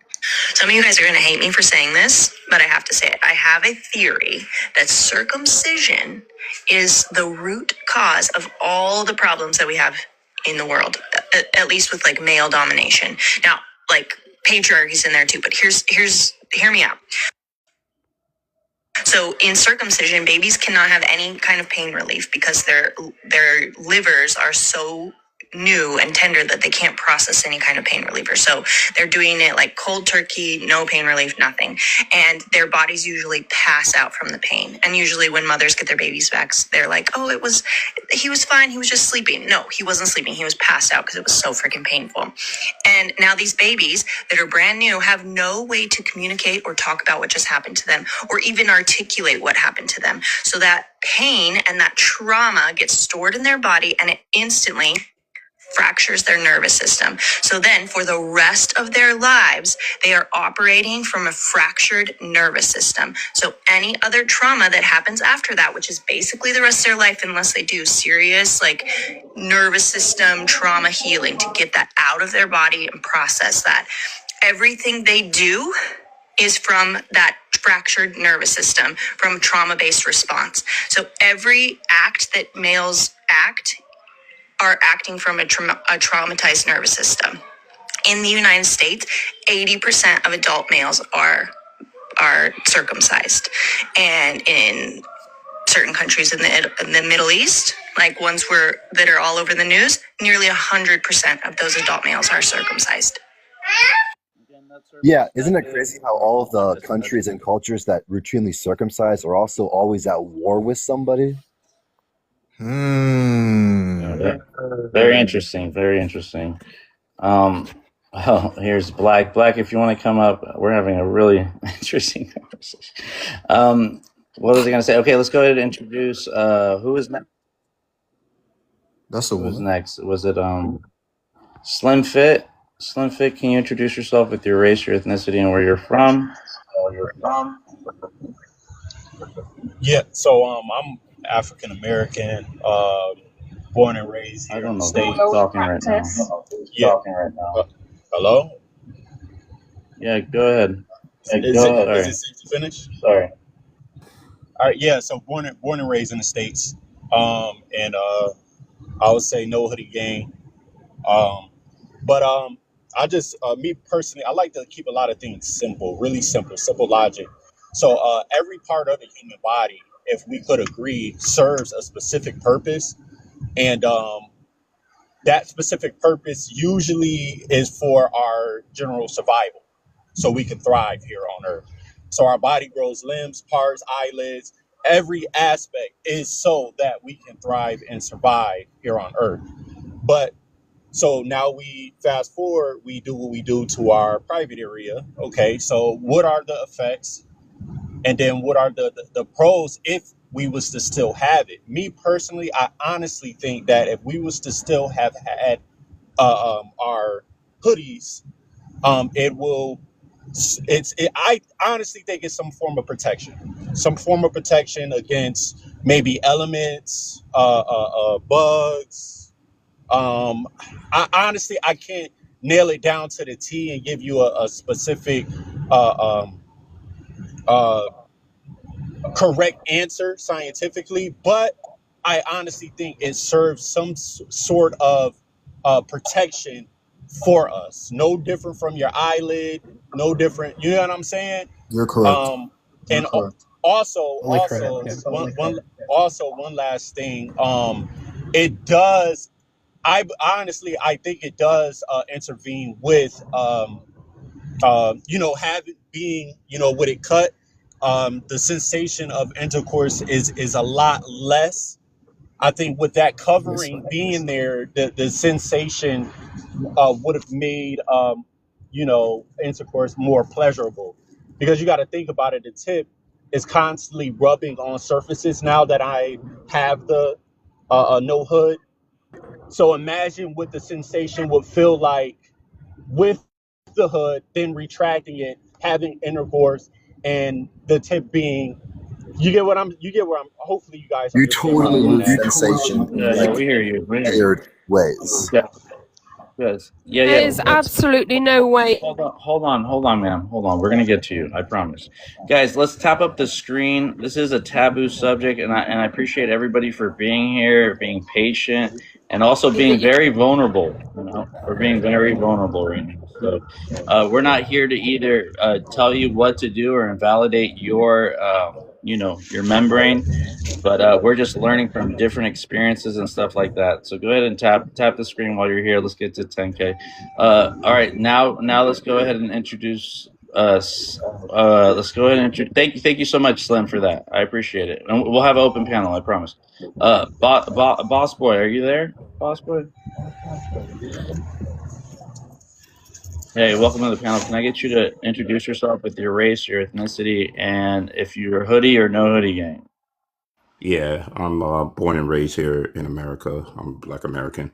Some of you guys are going to hate me for saying this, but I have to say it. I have a theory that circumcision is the root cause of all the problems that we have in the world, at least with like male domination. Now, like patriarchy's in there too, but hear me out. So in circumcision, babies cannot have any kind of pain relief because their livers are so new and tender that they can't process any kind of pain reliever. So they're doing it like cold turkey, no pain relief, nothing. And their bodies usually pass out from the pain. And usually when mothers get their babies back, they're like, oh, he was fine. He was just sleeping. No, he wasn't sleeping. He was passed out because it was so freaking painful. And now these babies that are brand new have no way to communicate or talk about what just happened to them or even articulate what happened to them. So that pain and that trauma gets stored in their body and it instantly fractures their nervous system. So then for the rest of their lives, they are operating from a fractured nervous system. So any other trauma that happens after that, which is basically the rest of their life, unless they do serious like nervous system trauma healing to get that out of their body and process that, everything they do is from that fractured nervous system, from trauma-based response. So every act that males act are acting from a traumatized nervous system. In the United States, 80% of adult males are circumcised. And in certain countries in the Middle East, like ones that are all over the news, nearly 100% of those adult males are circumcised. Yeah, isn't it crazy how all of the countries and cultures that routinely circumcise are also always at war with somebody? Very interesting. Very interesting. Oh, here's Black. Black, if you want to come up, we're having a really interesting conversation. What was I going to say? Okay, let's go ahead and introduce who is next. That's the Who's one. next? Was it Slim Fit? Slim Fit, can you introduce yourself with your race, your ethnicity, and where you're from? Yeah, so I'm African American, born and raised here in the States. Talking right now. Yeah. Hello? Yeah, go ahead. Is it safe to finish? Sorry. All right, yeah, so born and raised in the States. And I would say no hoodie gang. But I just me personally, I like to keep a lot of things simple, really simple logic. So every part of the human body, if we could agree, serves a specific purpose. And that specific purpose usually is for our general survival, so we can thrive here on Earth. So our body grows limbs, parts, eyelids, every aspect is so that we can thrive and survive here on Earth. But so now we fast forward, we do what we do to our private area. Okay, so what are the effects? And then what are the pros if we was to still have it? Me personally, I honestly think that if we was to still have had our hoodies, I honestly think it's some form of protection against maybe elements, bugs. I honestly, I can't nail it down to the T and give you a specific correct answer scientifically, but I honestly think it serves some sort of protection for us. No different from your eyelid, no different. You know what I'm saying? You're correct. And also one last thing. It does. I honestly, I think it does intervene with being, with it cut. The sensation of intercourse is a lot less. I think with that covering being there, the sensation would have made intercourse more pleasurable, because you got to think about it. The tip is constantly rubbing on surfaces now that I have the no hood. So imagine what the sensation would feel like with the hood, then retracting it, having intercourse, and the tip being, hopefully you guys You understand totally what I'm lose getting at. sensation in like we hear you. weird ways. Yes. There is absolutely no way. Hold on, ma'am. Hold on. We're gonna get to you. I promise. Guys, let's tap up the screen. This is a taboo subject, and I appreciate everybody for being here, being patient, and also being very vulnerable. We're being very vulnerable right now. So we're not here to either tell you what to do or invalidate your your membrane. But we're just learning from different experiences and stuff like that. So go ahead and tap the screen while you're here. Let's get to 10K. All right, now let's go ahead and introduce us. Let's go ahead and thank you so much, Slim, for that. I appreciate it. And we'll have an open panel, I promise. Boss Boy, are you there? Boss Boy? Hey, welcome to the panel. Can I get you to introduce yourself with your race, your ethnicity, and if you're hoodie or no hoodie gang? Yeah, I'm born and raised here in America. I'm Black American.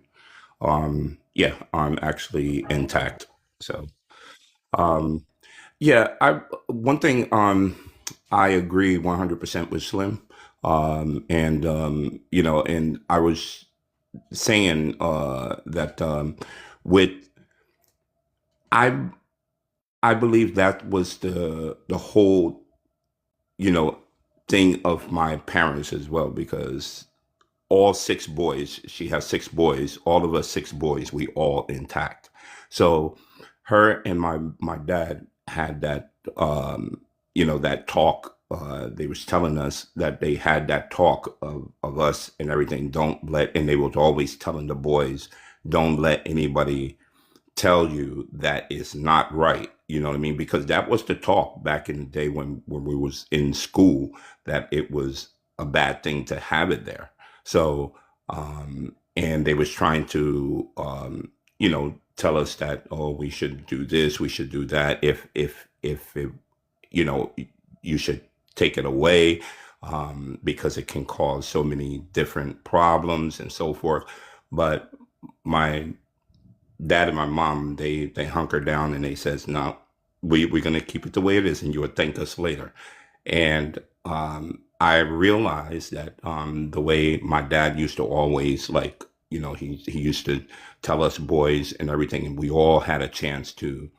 Yeah, I'm actually intact. So, yeah, one thing I agree 100% with Slim. And I was saying that with I believe that was the whole thing of my parents as well, because all 6 boys, she has 6 boys, all of us 6 boys, we all intact. So her and my dad had that that talk. They was telling us that they had that talk of us and everything. And they was always telling the boys, don't let anybody tell you that it's not right. You know what I mean? Because that was the talk back in the day when we was in school, that it was a bad thing to have it there. So, and they was trying to, tell us that, oh, we should do this, we should do that. If it, you should take it away, because it can cause so many different problems and so forth. But my dad and my mom, they hunker down and they says, no, we're going to keep it the way it is and you will thank us later. And I realized that the way my dad used to always, he used to tell us boys and everything, and we all had a chance to,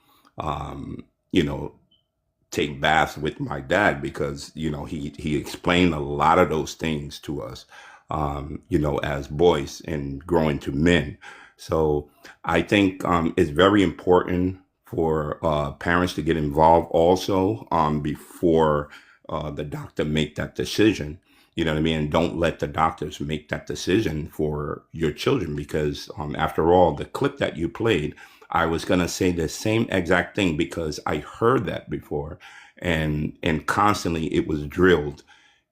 take baths with my dad, because, he explained a lot of those things to us, as boys and growing to men. So I think it's very important for parents to get involved also before the doctor make that decision. You know what I mean? And don't let the doctors make that decision for your children, because after all, the clip that you played, I was going to say the same exact thing, because I heard that before, and constantly it was drilled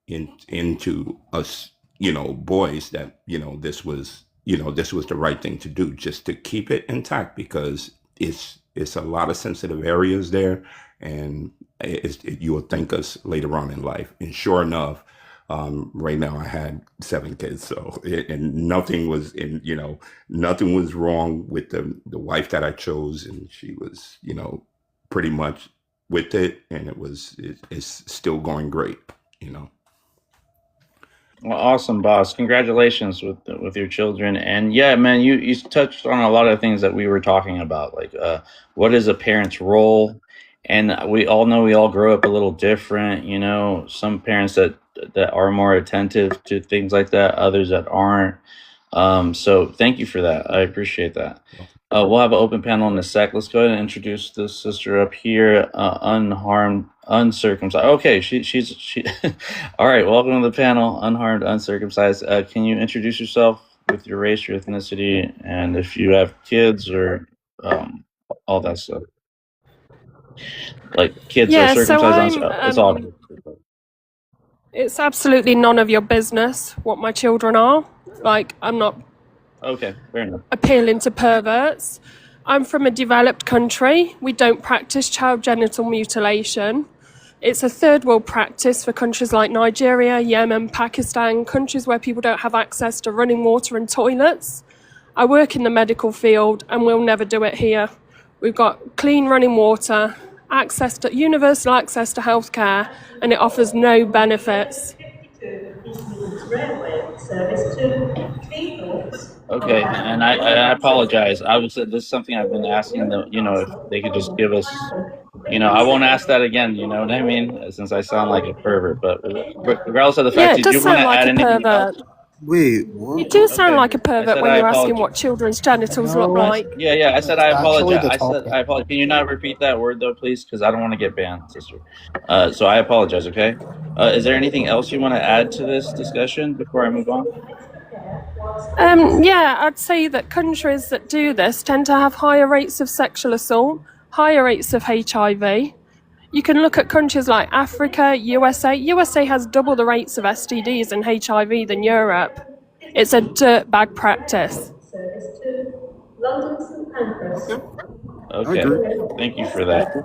into us, boys, that, this was the right thing to do, just to keep it intact, because it's a lot of sensitive areas there, and you will thank us later on in life. And sure enough, right now I had 7 kids, so and nothing was nothing was wrong with the wife that I chose, and she was pretty much with it, and it's still going great. Well, awesome, boss. Congratulations with your children. And yeah, man, you touched on a lot of things that we were talking about, like what is a parent's role? And we all know we all grow up a little different. Some parents that are more attentive to things like that, others that aren't. So thank you for that. I appreciate that. We'll have an open panel in a sec. Let's go ahead and introduce this sister up here, unharmed, uncircumcised. Okay, she. All right, welcome to the panel, unharmed, uncircumcised. Can you introduce yourself with your race, your ethnicity, and if you have kids or all that stuff? Like kids are circumcised. It's all good. It's absolutely none of your business what my children are. Like, I'm not Okay, fair enough. appealing to perverts. I'm from a developed country. We don't practice child genital mutilation. It's a third world practice for countries like Nigeria, Yemen, Pakistan, countries where people don't have access to running water and toilets. I work in the medical field and we'll never do it here. We've got clean running water, universal access to healthcare, and it offers no benefits. Okay, and I apologize. This is something I've been asking them, if they could just give us, I won't ask that again, you know what I mean? Since I sound like a pervert, but regardless of the fact, Yeah, it did you does want sound to like add a anything else? pervert. Wait, what? You do sound Okay. like a I pervert said when I you're asking apologize. what children's genitals look No, like. Yeah. I said it's I actually apologize. the I said topic. I apologize. Can you not repeat that word though, please? Because I don't want to get banned, sister. So I apologize. Okay. Is there anything else you want to add to this discussion before I move on? Yeah, I'd say that countries that do this tend to have higher rates of sexual assault, higher rates of HIV. You can look at countries like Africa, USA. USA has double the rates of STDs and HIV than Europe. It's a dirtbag practice. Okay. Thank you for that.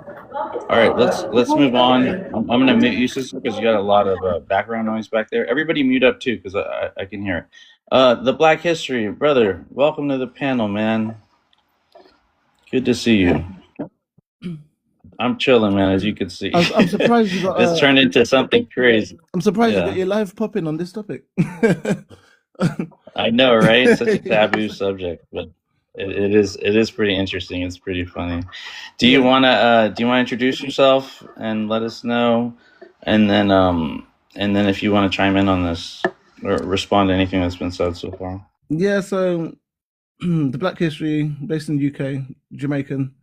All right, let's move on. I'm gonna mute you, sister, because you got a lot of background noise back there. Everybody mute up too, because I can hear it. The Black History, brother, welcome to the panel, man. Good to see you. I'm chilling, man, as you can see. I'm surprised you got. This turned into something crazy. I'm surprised you Yeah. got your live popping on this topic. I know, right? It's such a taboo subject, but it is pretty interesting. It's pretty funny. Do you wanna introduce yourself and let us know, and then if you want to chime in on this or respond to anything that's been said so far? Yeah, so the Black History, based in the UK, Jamaican.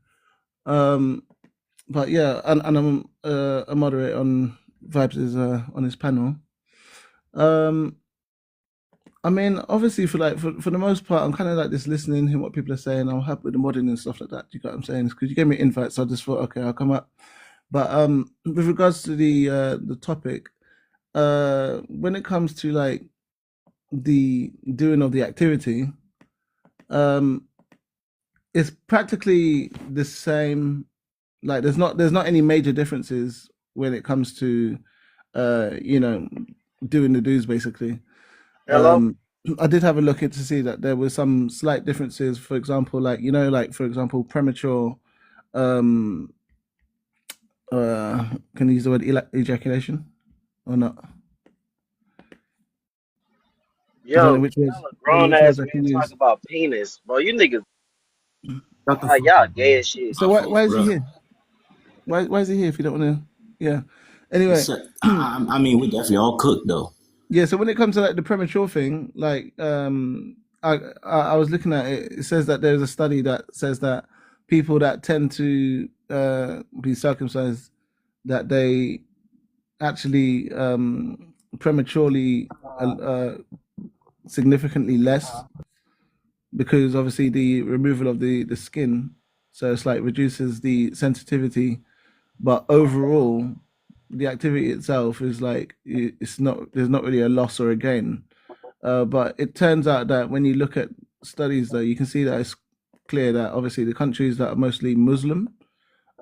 But yeah, and I'm a moderator on Vibes is on this panel. I mean, obviously, for the most part, I'm kind of like just listening, hearing what people are saying. I'm happy with the modding and stuff like that. You got what I'm saying? Because you gave me an invite, so I just thought, okay, I'll come up. But with regards to the topic, when it comes to like the doing of the activity, it's practically the same. Like there's not any major differences when it comes to doing the do's basically. Hello? I did have a look in to see that there were some slight differences. For example, for example, premature. Can you use the word ejaculation or not? I don't know Yo, which words, y'all a grown which ass words I man can use. talk about penis. Bro, you niggas, y'all gay as shit. So why is he here? Why is he here if you don't want to? Yeah. Anyway, I mean, we definitely all cooked though. yeah. So when it comes to like the premature thing, like I was looking at it. It says that there's a study that says that people that tend to be circumcised, that they actually prematurely significantly less, because obviously the removal of the skin, so it's like reduces the sensitivity, but overall the activity itself is like there's not really a loss or a gain. But it turns out that when you look at studies, though, you can see that it's clear that obviously the countries that are mostly Muslim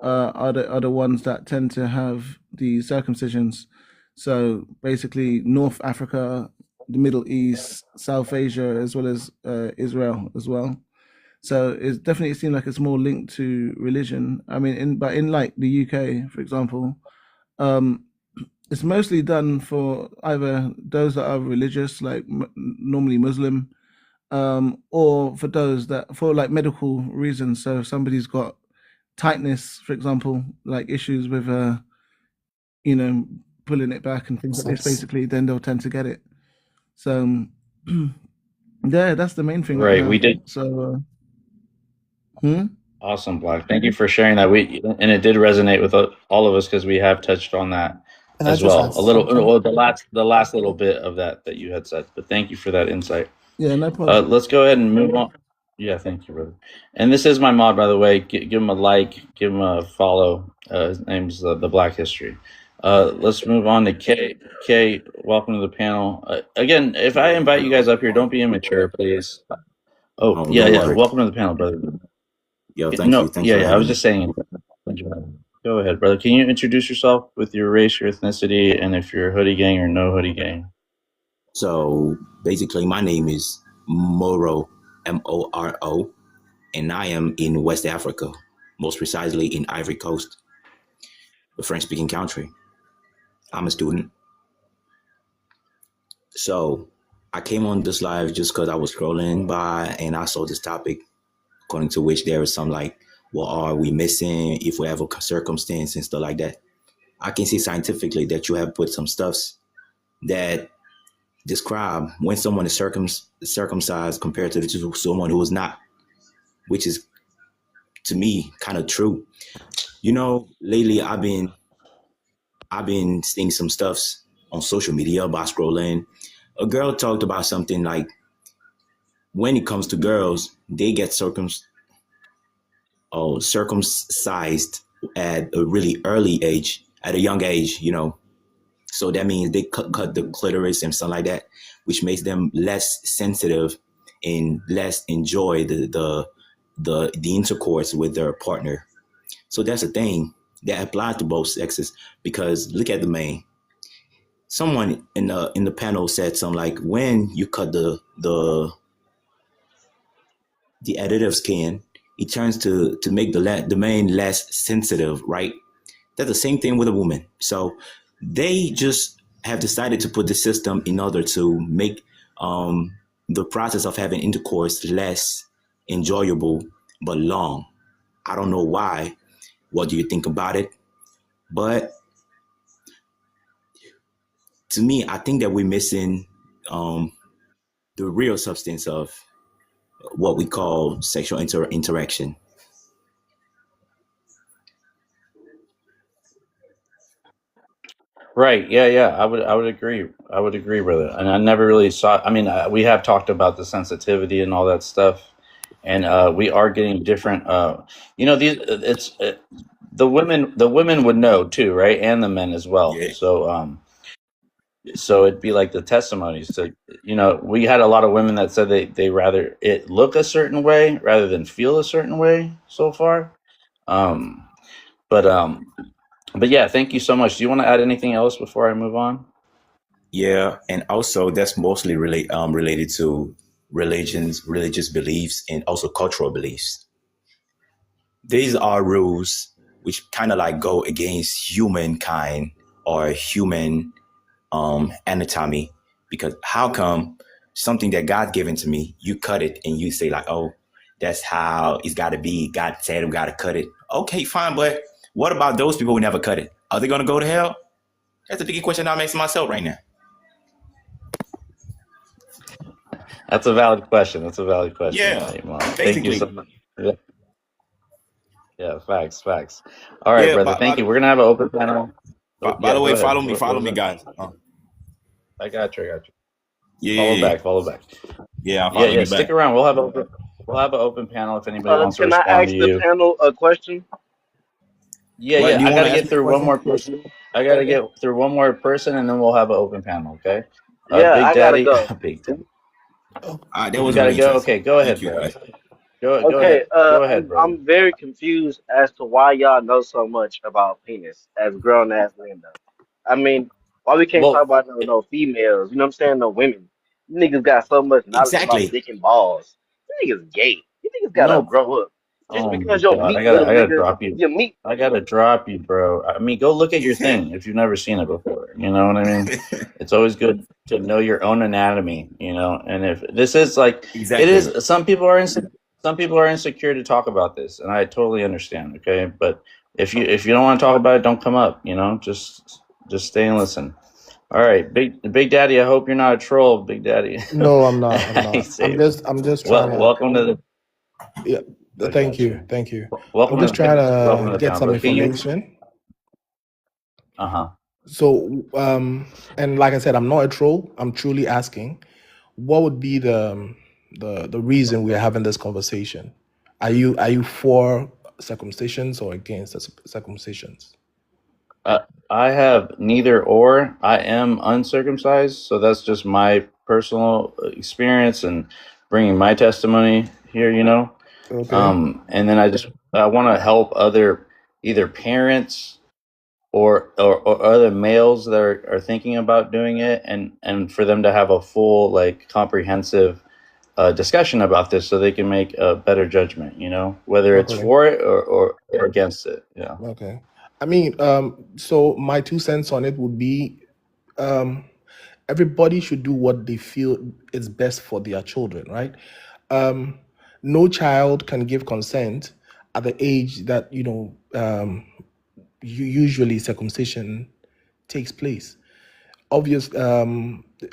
are the ones that tend to have the circumcisions. So basically, North Africa, the Middle East, South Asia, as well as Israel as well. So it definitely seems like it's more linked to religion. I mean, in like the UK, for example, it's mostly done for either those that are religious, like normally Muslim, or for those that for like medical reasons. So if somebody's got tightness, for example, like issues with pulling it back and things like this, basically, then they'll tend to get it. So yeah, that's the main thing. Right, we did. So Awesome, Black. Thank you for sharing that. And it did resonate with all of us because we have touched on that as well. A little, well, the last little bit of that you had said. But thank you for that insight. Yeah, no problem. Let's go ahead and move on. Yeah, thank you, brother. And this is my mod, by the way. Give him a like, give him a follow. His name's the Black History. Let's move on to Kay. Kay, welcome to the panel. Again, if I invite you guys up here, don't be immature, please. Oh, yeah. Welcome to the panel, brother. Yo, thank you. Thanks for I was having just saying. Go ahead, brother. Can you introduce yourself with your race, your ethnicity, and if you're hoodie gang or no hoodie gang? So basically, my name is Moro, Moro, and I am in West Africa, most precisely in Ivory Coast, a French-speaking country. I'm a student. So I came on this live just because I was scrolling by and I saw this topic, according to which there is some like, what are we missing if we have a circumstance and stuff like that. I can see scientifically that you have put some stuffs that describe when someone is circumcised compared to someone who is not, which is to me kind of true. You know, lately I've been seeing some stuffs on social media by scrolling. A girl talked about something like when it comes to girls, they get circumcised at a really early age, at a young age, you know. So that means they cut the clitoris and something like that, which makes them less sensitive and less enjoy the intercourse with their partner. So that's a thing that applies to both sexes, because look at the man. Someone in the panel said something like, when you cut the additive skin, it turns to make the man less sensitive, right? That's the same thing with a woman. So they just have decided to put the system in order to make the process of having intercourse less enjoyable but long. I don't know why. What do you think about it? But to me, I think that we're missing the real substance of what we call sexual interaction. Right. Yeah. Yeah. I would agree. I would agree, brother. And I never really saw. I mean, we have talked about the sensitivity and all that stuff, and we are getting different. You know, these. It's the women. The women would know too, right? And the men as well. Yeah. So it'd be like the testimonies. So, you know, we had a lot of women that said they rather it look a certain way rather than feel a certain way so far. Um, but yeah, thank you so much. Do you want to add anything else before I move on? Yeah, and also that's mostly related to religious beliefs, and also cultural beliefs. These are rules which kind of like go against humankind or human anatomy, because how come something that God given to me, you cut it and you say like, oh, that's how it's got to be. God said we got to cut it. Okay, fine, but what about those people who never cut it? Are they going to go to hell? That's a big question I'm asking myself right now. That's a valid question. Yeah, Thank you so much. Yeah, facts. All right, brother. Thank you. We're gonna have an open panel. By the way, follow me, guys. I got you. Yeah. Follow back. Yeah, I'll follow you back. Stick around. We'll have an open panel if anybody wants to Can I respond ask to the you. panel a question? Yeah. What, do you I wanna gotta ask get me a through one question? more person. And then we'll have an open panel. Okay. Yeah, Big I gotta Daddy. go. Big Daddy. That You was gotta really go. interesting. Okay, go ahead, Thank you, bro. guys. Go Okay, ahead. Go ahead, brother. I'm very confused as to why y'all know so much about penis as grown ass men though. I mean, why we can't talk about no females? You know what I'm saying? No women. You niggas got so much knowledge about Exactly. dick and balls. You niggas gay. You niggas No, gotta bro. grow up. Just Oh my because your god! meat I little gotta nigga, drop you. your meat. I gotta drop you, bro. I mean, go look at your thing if you've never seen it before. You know what I mean? It's always good to know your own anatomy. You know, and if this is like Exactly. it is, some people are insecure to talk about this, and I totally understand. Okay, but if you don't want to talk about it, don't come up. You know, just stay and listen. All right, Big Daddy. I hope you're not a troll, Big Daddy. No, I'm not. I'm just trying to. Welcome to the. Yeah. I Thank got you. Thank you. Welcome I'm just to trying welcome to to the get panel. some But can you? information. Uh-huh. So, and like I said, I'm not a troll. I'm truly asking, what would be the reason we are having this conversation? Are you for circumcisions or against circumcisions? I have neither or. I am uncircumcised, so that's just my personal experience and bringing my testimony here. You know, Okay. and then I want to help other either parents or other males that are thinking about doing it, and for them to have a full, like, comprehensive discussion about this so they can make a better judgment, you know, whether it's Okay. for it or against it. Yeah. Okay. I mean, so my 2 cents on it would be, everybody should do what they feel is best for their children, right? No child can give consent at the age that usually circumcision takes place. obvious.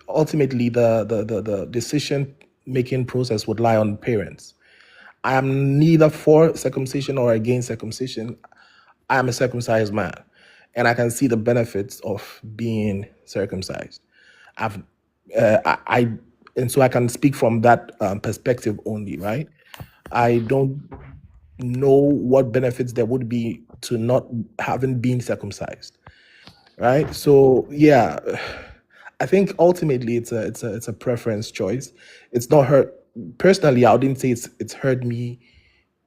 Ultimately, the decision making process would lie on parents. I am neither for circumcision or against circumcision. I am a circumcised man, and I can see the benefits of being circumcised. I've, I and so I can speak from that perspective only, right? I don't know what benefits there would be to not having been circumcised, right? So yeah, I think ultimately it's a preference choice. It's not hurt personally. I wouldn't say it's hurt me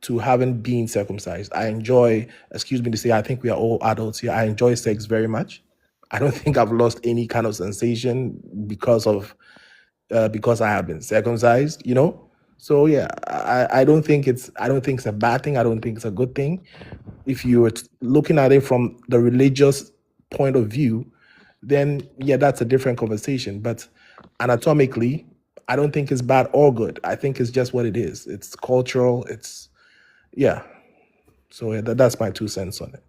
to having been circumcised. I enjoy, excuse me to say, I think we are all adults here. I enjoy sex very much. I don't think I've lost any kind of sensation because I have been circumcised, you know? So yeah, I don't think it's a bad thing. I don't think it's a good thing. If you were looking at it from the religious point of view, then yeah, that's a different conversation. But anatomically, I don't think it's bad or good. I think it's just what it is. It's cultural. It's yeah. So yeah, that's my 2 cents on it.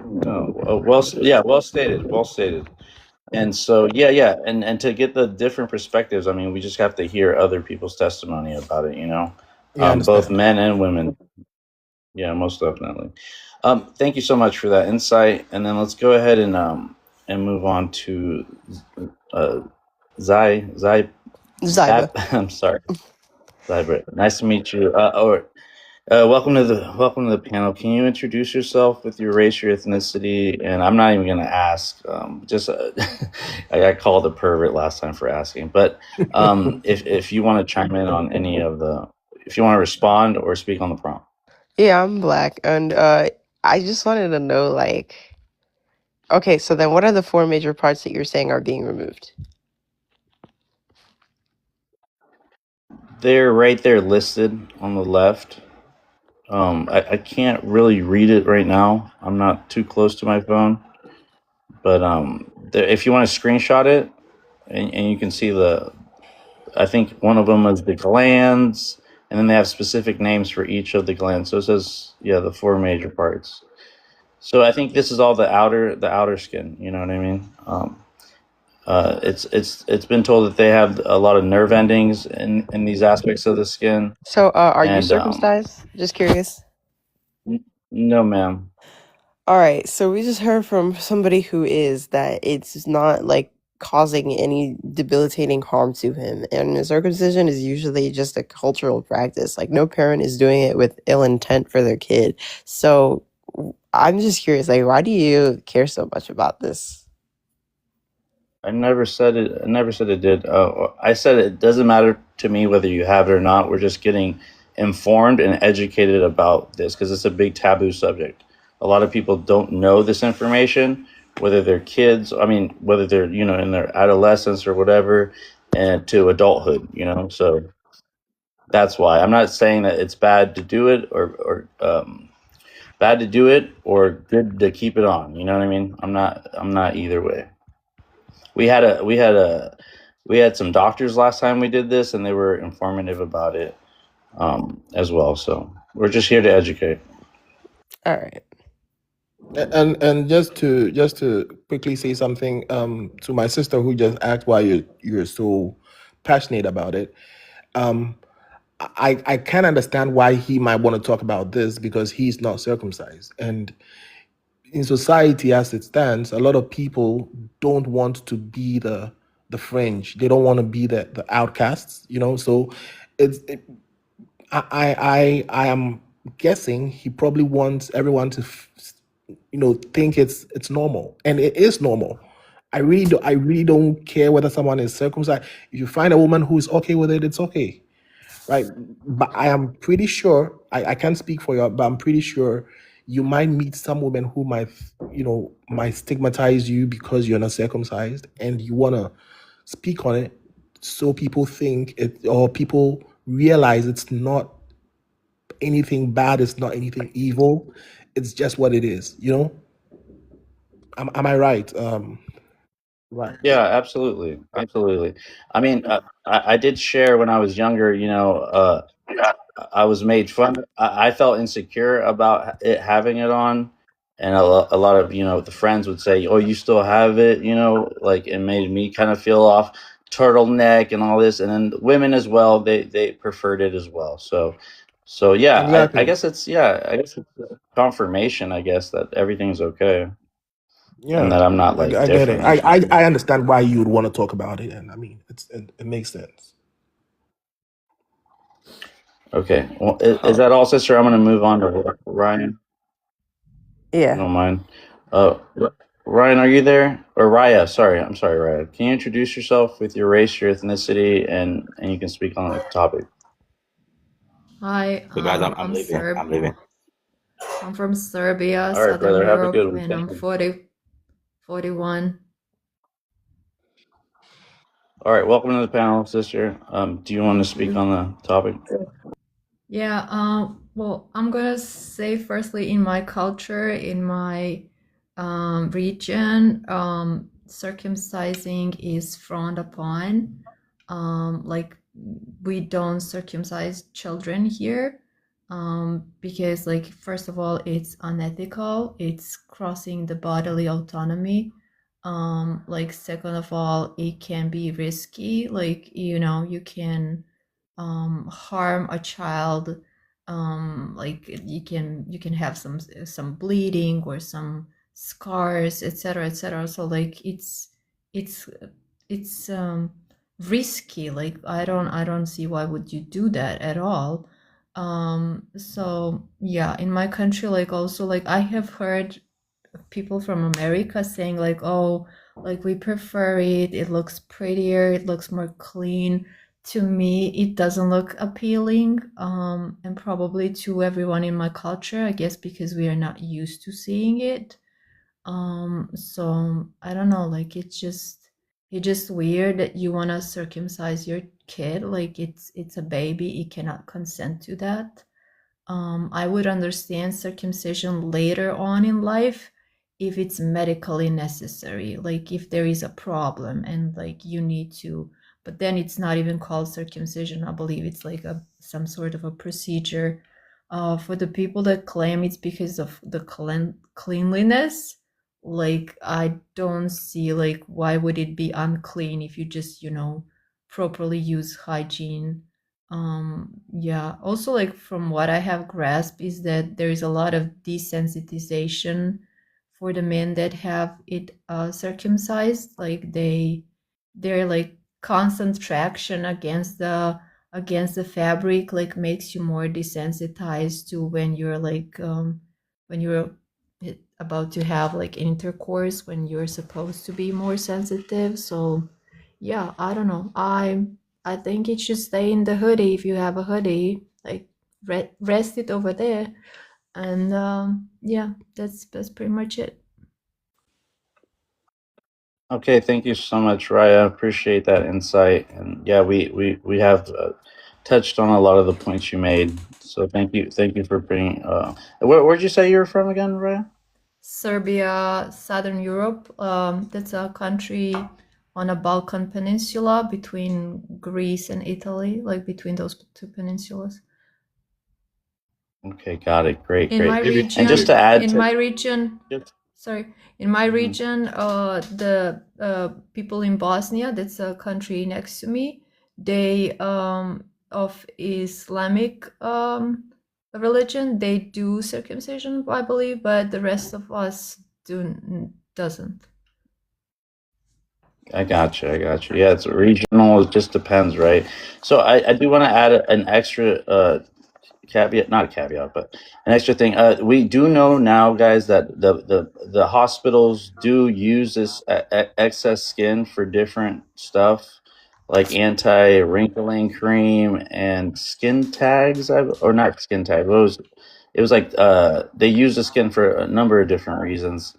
No, well, yeah, well stated, well stated. And so, yeah, and to get the different perspectives, I mean, we just have to hear other people's testimony about it, you know, Yeah, I understand. both men and women. Yeah, most definitely. Thank you so much for that insight. And then let's go ahead and move on to Zyba. I'm sorry, Zyba. Nice to meet you. Welcome to the panel. Can you introduce yourself with your race, your ethnicity? And I'm not even going to ask. I got called a pervert last time for asking. But if you want to chime in on any of if you want to respond or speak on the prompt. Yeah, I'm black, and I just wanted to know, like, okay, so then what are the 4 major parts that you're saying are being removed? They're right there listed on the left. I can't really read it right now. I'm not too close to my phone. But if you want to screenshot it, and you can see I think one of them is the glands, and then they have specific names for each of the glands. So it says, yeah, the 4 major parts. So I think this is all the outer skin. You know what I mean? It's been told that they have a lot of nerve endings in these aspects of the skin. So, are you circumcised? Just curious. No, ma'am. All right, so we just heard from somebody who is that it's not like causing any debilitating harm to him, and the circumcision is usually just a cultural practice. Like, no parent is doing it with ill intent for their kid. So I'm just curious, like, why do you care so much about this? I never said it. I never said it did. I said it doesn't matter to me whether you have it or not. We're just getting informed and educated about this because it's a big taboo subject. A lot of people don't know this information, whether they're kids. I mean, whether they're in their adolescence or whatever, and to adulthood. So that's why I'm not saying that it's bad to do it or bad to do it or good to keep it on. You know what I mean? I'm not either way. We had some doctors last time we did this, and they were informative about it as well. So we're just here to educate. All right. And just to quickly say something to my sister who just asked why you're so passionate about it. I can understand why he might want to talk about this because he's not circumcised. And in society as it stands, a lot of people don't want to be the fringe. They don't want to be the outcasts, So I am guessing he probably wants everyone to think it's normal, and it is normal. I really don't care whether someone is circumcised. If you find a woman who is okay with it, it's okay, right? But I am pretty sure I can't speak for you, but I'm pretty sure you might meet some women who might stigmatize you because you're not circumcised, and you want to speak on it so people think it, or people realize it's not anything bad, it's not anything evil, it's just what it is. Am I right? Right. Yeah, absolutely. I mean, I did share when I was younger. I was made fun. I felt insecure about it having it on, and a lot of the friends would say, "Oh, you still have it," like it made me kind of feel off, turtleneck and all this, and then women as well, they preferred it as well. So yeah, I Exactly. guess it's confirmation, I guess, that everything's okay and Yeah, that I'm not like I get it. different or something. I understand why you would want to talk about it, and I mean, it makes sense. Okay, well, is that all, sister? I'm gonna move on to Ryan. If you Yeah. don't mind. Ryan, are you there? Or Raya? Sorry, I'm sorry, Raya. Can you introduce yourself with your race, your ethnicity, and you can speak on the topic? Hi, So guys, I'm I'm leaving. Serb. I'm leaving. I'm from Serbia, All right, Southern brother. Have a Europe, good one. and I'm Thank you. 41. All right, welcome to the panel, sister. Do you want to speak on the topic? Yeah, well, I'm gonna say firstly, in my culture, in my region, circumcising is frowned upon. Like we don't circumcise children here, because like first of all, it's unethical. It's crossing the bodily autonomy. Like second of all, it can be risky. Like you can harm a child. Like you can have some bleeding or some scars, etc., etc. So like it's risky. Like I don't see why would you do that at all. So yeah, in my country, like also like I have heard people from America saying like, oh, like we prefer it, it looks prettier, it looks more clean. To me it doesn't look appealing, and probably to everyone in my culture, I guess, because we are not used to seeing it. So I don't know, like it's just weird that you want to circumcise your kid. Like it's a baby, it cannot consent to that. I would understand circumcision later on in life if it's medically necessary, like if there is a problem and like you need to, but then it's not even called circumcision. I believe it's like some sort of a procedure. For the people that claim it's because of the cleanliness, like I don't see like why would it be unclean if you just properly use hygiene. Yeah, also like from what I have grasped is that there is a lot of desensitization for the men that have it circumcised. Like they're like constant traction against the fabric like makes you more desensitized to when you're like when you're about to have like intercourse, when you're supposed to be more sensitive. So yeah, I don't know, I think it should stay in the hoodie. If you have a hoodie, like rest it over there. And yeah, that's pretty much it. Okay, thank you so much, Raya. Appreciate that insight. And yeah, we have touched on a lot of the points you made. So thank you for bringing. Where'd you say you were from again, Raya? Serbia, Southern Europe. That's a country on a Balkan peninsula between Greece and Italy, like between those two peninsulas. Okay, got it. Great, In great. my region, And just to add in to, my region, sorry, in my Mhm. region, the people in Bosnia, that's a country next to me, they of Islamic religion, they do circumcision, I believe, but the rest of us doesn't. I got you. Yeah, it's regional. It just depends, right? So I do want to add an extra caveat, not a caveat, but an extra thing. We do know now, guys, that the hospitals do use this excess skin for different stuff, like anti-wrinkling cream and skin tags, or not skin tags. It was like they use the skin for a number of different reasons.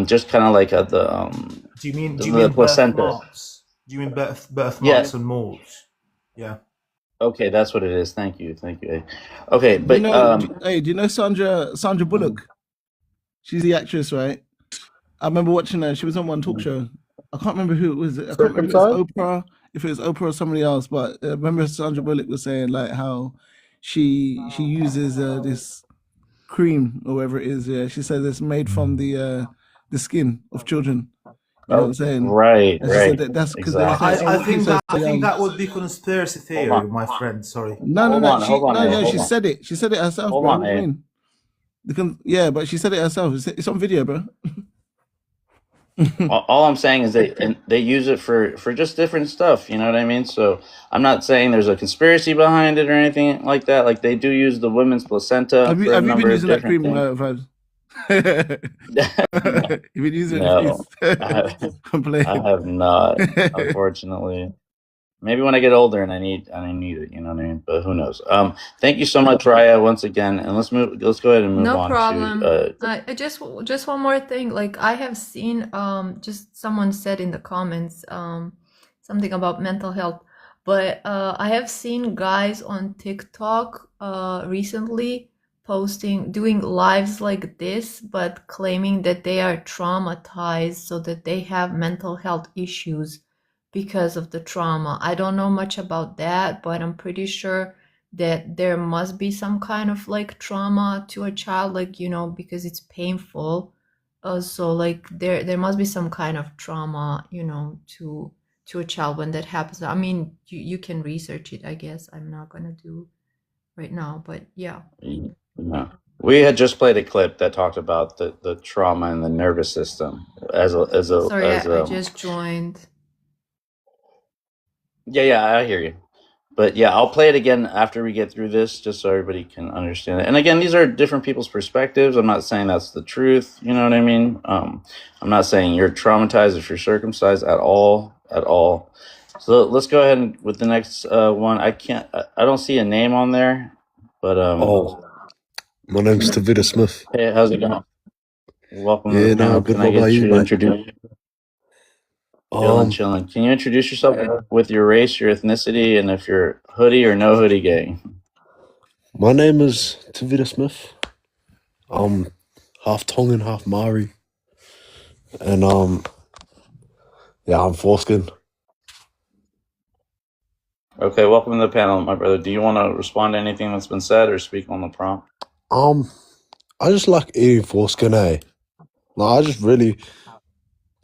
Just kind of like Do you mean the placenta. birthmarks? Do you mean birthmarks Yeah. and molds? Yeah. Okay, that's what it is. Thank you. Okay, Do but you know? Do you know Sandra Bullock? She's the actress, right? I remember watching her. She was on one talk show. I can't remember who it was. I can't remember if it was Oprah, if it was Oprah or somebody else. But I remember Sandra Bullock was saying like how she uses this cream or whatever it is. Yeah, she said it's made from the skin of children. You know what I'm saying? Right, And she said right, that's because they exactly. said, I oh, think kids that are young. would be conspiracy Hold theory, on, my friend. Sorry. No, hold on, hold on, no, hold she on, said it. She said it herself, hold bro. on, What do you A. mean? Yeah, but she said it herself. It's on video, bro. All I'm saying is they use it for just different stuff. You know what I mean? So I'm not saying there's a conspiracy behind it or anything like that. Like they do use the women's placenta Have you for a been number of using that different cream, things. Vibes? No, You've been using it no, your I face. Complain. have not, unfortunately. Maybe when I get older and I need it, you know what I mean? But who knows? Thank you so much, Raya, once again, and let's go ahead and move No on problem. to I just one more thing. Like I have seen just someone said in the comments something about mental health, but I have seen guys on TikTok recently doing lives like this, but claiming that they are traumatized, so that they have mental health issues because of the trauma. I don't know much about that, but I'm pretty sure that there must be some kind of like trauma to a child, like, you know, because it's painful. So like there must be some kind of trauma, you know, to a child when that happens. I mean, you can research it, I guess. I'm not gonna do right now, but yeah. no. We had just played a clip that talked about the trauma in the nervous system Sorry, as I just joined. Yeah, I hear you. But yeah, I'll play it again after we get through this, just so everybody can understand it. And again, these are different people's perspectives. I'm not saying that's the truth. You know what I mean? I'm not saying you're traumatized if you're circumcised at all. So let's go ahead and with the next one. I don't see a name on there, but my name's Tavita Smith. Hey, how's it going? Welcome to Yeah, the no, panel. good. Can I What get about you you, to mate? introduce? Um, Chilling. Can you introduce yourself with your race, your ethnicity, and if you're hoodie or no hoodie gang? my name is Tavita Smith. I'm half Tongan, half Maori, and yeah, I'm foreskin. Okay, welcome to the panel, my brother. Do you want to respond to anything that's been said or speak on the prompt? I just like eating foreskin, eh? Like,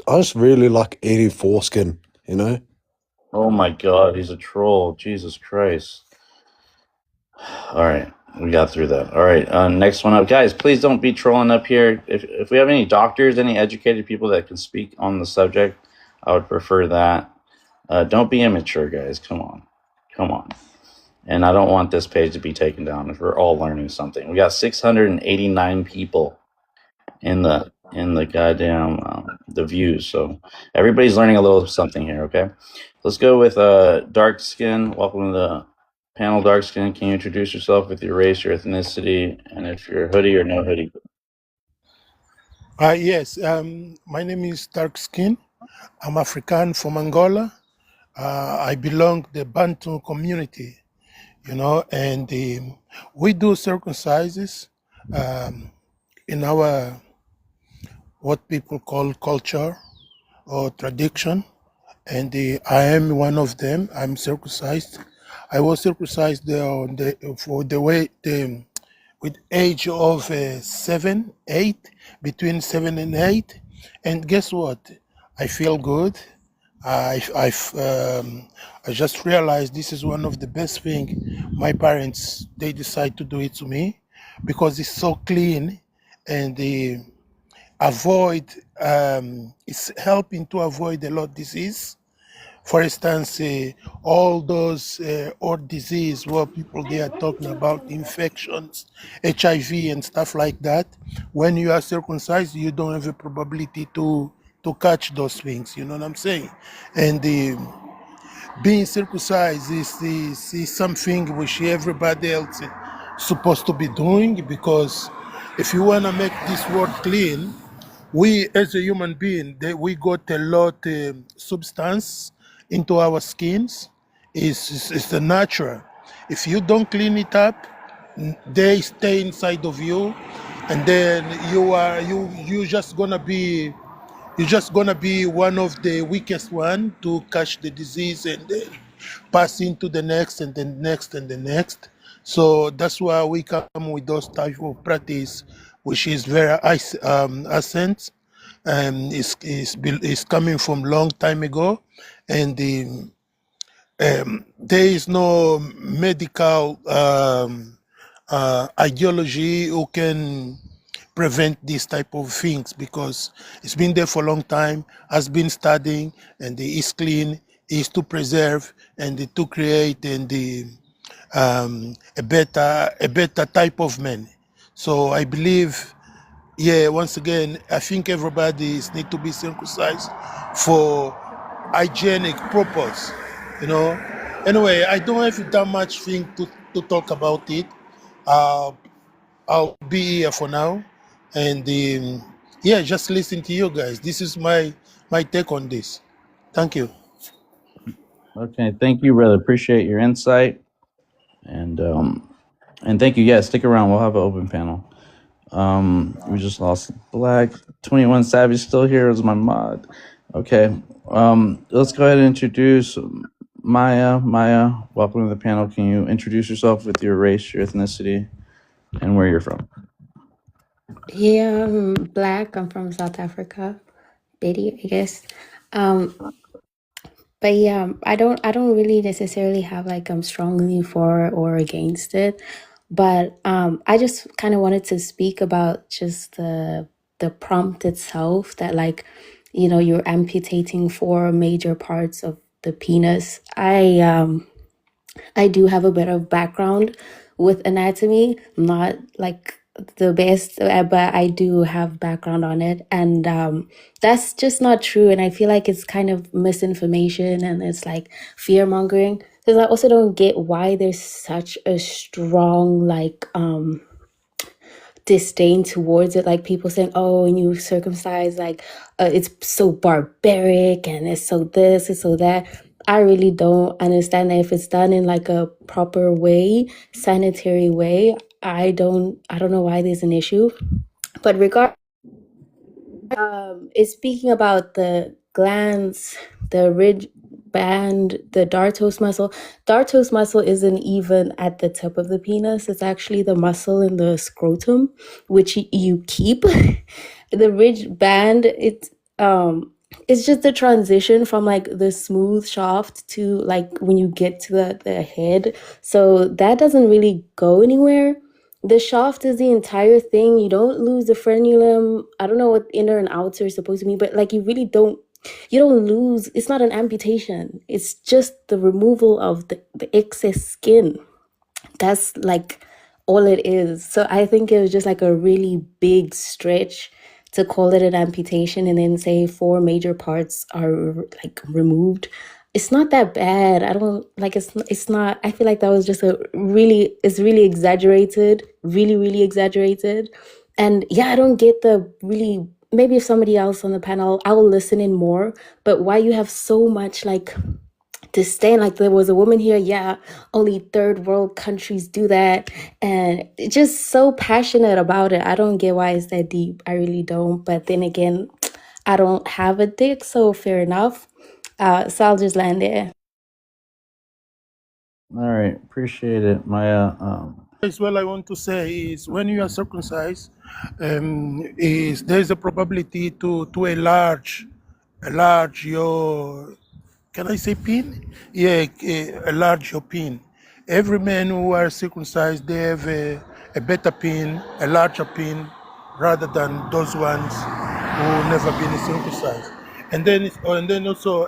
I just really like eating foreskin, you know? Oh my God, he's a troll. Jesus Christ. All right, we got through that. All right, next one up. Guys, please don't be trolling up here. If we have any doctors, any educated people that can speak on the subject, I would prefer that. Don't be immature, guys. Come on. And I don't want this page to be taken down if we're all learning something. We got 689 people in the goddamn the views, so everybody's learning a little something here. Okay, let's go with dark skin. Welcome to the panel, dark skin. Can you introduce yourself with your race, your ethnicity, and if you're hoodie or no hoodie? Yes, my name is Dark Skin. I'm African from Angola. I belong to the Bantu community, you know, and we do circumcises in our what people call culture or tradition, and I am one of them. I'm circumcised. I was circumcised with age of 7, 8, between 7 and 8, and guess what? I feel good. I just realized this is one of the best thing. My parents, they decide to do it to me because it's so clean, and they it's helping to avoid a lot of disease. For instance, all those old disease where people they are talking about infections, HIV and stuff like that. When you are circumcised, you don't have a probability to catch those things. You know what I'm saying? And being circumcised is something which everybody else is supposed to be doing, because if you want to make this world clean, we as a human being, we got a lot substance into our skins. It's the natural. If you don't clean it up, they stay inside of you, and then you're just gonna be one of the weakest one to catch the disease, and then pass into the next and the next and the next. So that's why we come with those type of practice, which is very ancient, and is coming from long time ago, and there is no medical ideology who can prevent these type of things, because it's been there for a long time, has been studying, and the is clean, is to preserve and to create and a better type of man. So I believe, yeah, once again, I think everybody need to be circumcised for hygienic purpose, you know. Anyway, I don't have that much thing to talk about it. I'll be here for now, and yeah, just listen to you guys. This is my take on this. Thank you. Okay, thank you, brother. Appreciate your insight, and thank you. Yeah, stick around. We'll have an open panel. We just lost Black 21 Savage still here as my mod. Okay, let's go ahead and introduce Maya. Maya, welcome to the panel. Can you introduce yourself with your race, your ethnicity, and where you're from? Yeah, I'm Black. I'm from South Africa. Betty, I guess. But yeah, I don't really necessarily have like I'm strongly for or against it. But I just kind of wanted to speak about just the prompt itself, that like, you know, you're amputating 4 major parts of the penis. I do have a bit of background with anatomy. I'm not like the best, but I do have background on it. And that's just not true. And I feel like it's kind of misinformation and it's like fear mongering. Because I also don't get why there's such a strong like disdain towards it, like people saying, oh, when you circumcise, like it's so barbaric and it's so this, it's so that. I really don't understand that if it's done in like a proper way, sanitary way. I don't know why there's an issue. But it's speaking about the glands, the ridge band, the dartos muscle. Dartos muscle isn't even at the tip of the penis. It's actually the muscle in the scrotum, which you keep. The ridge band, it's just the transition from like the smooth shaft to like when you get to the head. So that doesn't really go anywhere. The shaft is the entire thing. You don't lose the frenulum. I don't know what inner and outer is supposed to mean, but like you don't lose. It's not an amputation. It's just the removal of the excess skin. That's like all it is. So I think it was just like a really big stretch to call it an amputation and then say 4 major parts are like removed. It's not that bad. I don't like it's not. I feel like that was just it's really exaggerated, really exaggerated. And yeah, I don't get maybe if somebody else on the panel, I will listen in more, but why you have so much like disdain. Like there was a woman here, yeah, only third world countries do that, and just so passionate about it. I don't get why it's that deep. I really don't. But then again, I don't have a dick, so fair enough. So I'll just land there. All right, appreciate it, Maya. What I want to say is when you are circumcised, there's a probability to enlarge your, can I say pin? Yeah, enlarge your pin. Every man who are circumcised, they have a better pin, a larger pin, rather than those ones who never been circumcised. And then also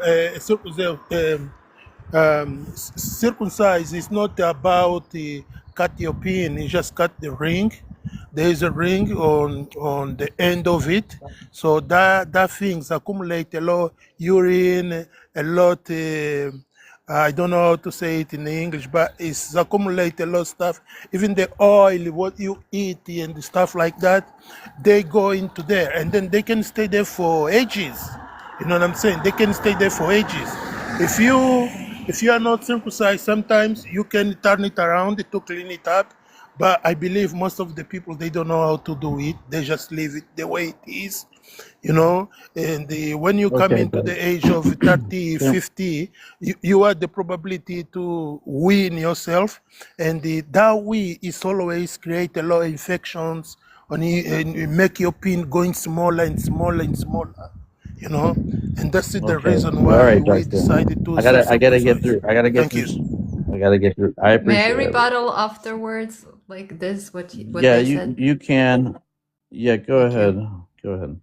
circumcised is not about cut your pin. You just cut the ring. There is a ring on the end of it, so that things accumulate a lot urine, a lot. I don't know how to say it in English, but it's accumulate a lot of stuff. Even the oil, what you eat and stuff like that, they go into there, and then they can stay there for ages. You know what I'm saying? They can stay there for ages. If you are not circumcised, sometimes you can turn it around to clean it up. But I believe most of the people, they don't know how to do it. They just leave it the way it is. And when you come Okay, into but the age of 30, yeah, 50, you have the probability to wean yourself, and that we is always create a lot of infections, and you make your pin going smaller and smaller and smaller, and that's the okay. reason All why right, we Justin. decided to I gotta get self-circumcise. through. I gotta get Thank through. you. I gotta get through. I May I appreciate it. rebuttal afterwards? Like this, what Yeah, they said? you can. Yeah, go Thank you. ahead. Go ahead.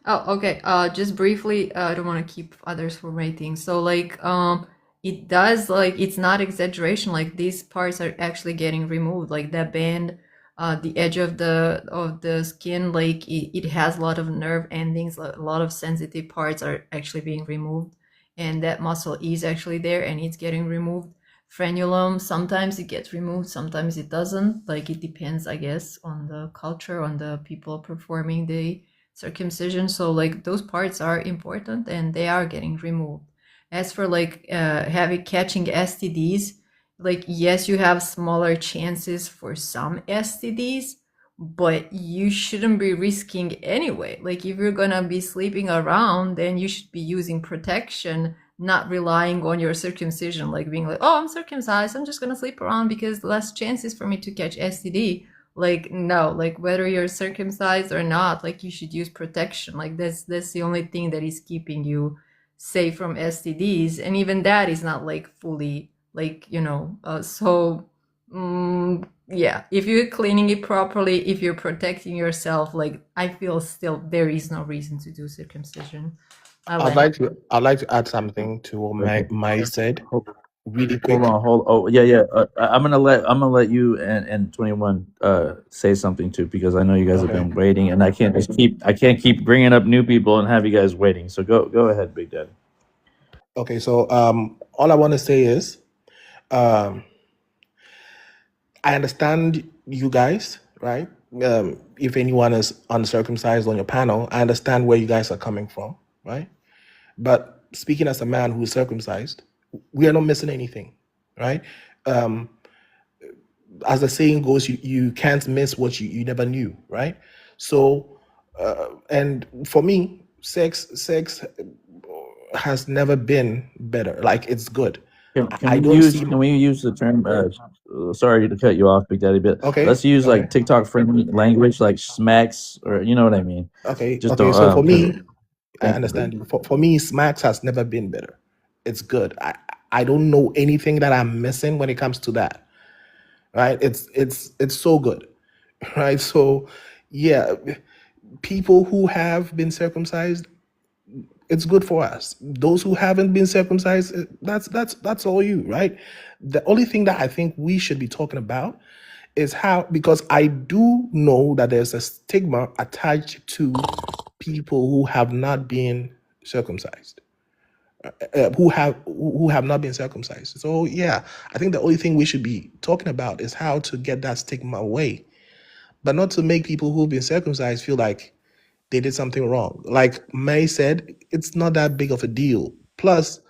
Oh, okay. Just briefly, I don't want to keep others from waiting. So like, it does, like, it's not exaggeration. Like these parts are actually getting removed. Like that band, the edge of the skin, like it has a lot of nerve endings. A lot of sensitive parts are actually being removed, and that muscle is actually there and it's getting removed. Frenulum, sometimes it gets removed, sometimes it doesn't. Like it depends, I guess, on the culture, on the people performing the circumcision. So like those parts are important and they are getting removed. As for like catching STDs, like yes, you have smaller chances for some STDs, but you shouldn't be risking anyway. Like if you're gonna be sleeping around, then you should be using protection, not relying on your circumcision, like being like, oh, I'm circumcised, I'm just gonna sleep around because less chances for me to catch STD. Like no, like whether you're circumcised or not, like you should use protection. Like that's the only thing that is keeping you safe from STDs, and even that is not like fully like yeah, if you're cleaning it properly, if you're protecting yourself, like I feel still there is no reason to do circumcision. I'd like to add something to what Mai said really quick. Hold on. Oh yeah. I'm gonna let you and 21 say something too, because I know you guys have Okay. been waiting, and I can't keep bringing up new people and have you guys waiting. So go ahead, Big Daddy. Okay, so all I want to say is um, I understand you guys, right? If anyone is uncircumcised on your panel, I understand where you guys are coming from, right? But speaking as a man who is circumcised, we are not missing anything, right? Um, as the saying goes, you can't miss what you never knew, right? So, and for me, sex has never been better. Like it's good. I don't see. Can we use the term? Sorry to cut you off, Big Daddy, but Okay. let's use Okay. like TikTok friendly language, like smacks, or you know what I mean. Okay. Just Okay. don't. So for 'Cause- me, I thank understand you. you. For me, Smacks has never been better. It's good. I don't know anything that I'm missing when it comes to that. Right? It's so good. Right? So yeah, people who have been circumcised, it's good for us. Those who haven't been circumcised, that's all you, right? The only thing that I think we should be talking about is how, because I do know that there's a stigma attached to people who have not been circumcised, who have not been circumcised. So yeah, I think the only thing we should be talking about is how to get that stigma away, but not to make people who've been circumcised feel like they did something wrong. Like May said, it's not that big of a deal. Plus,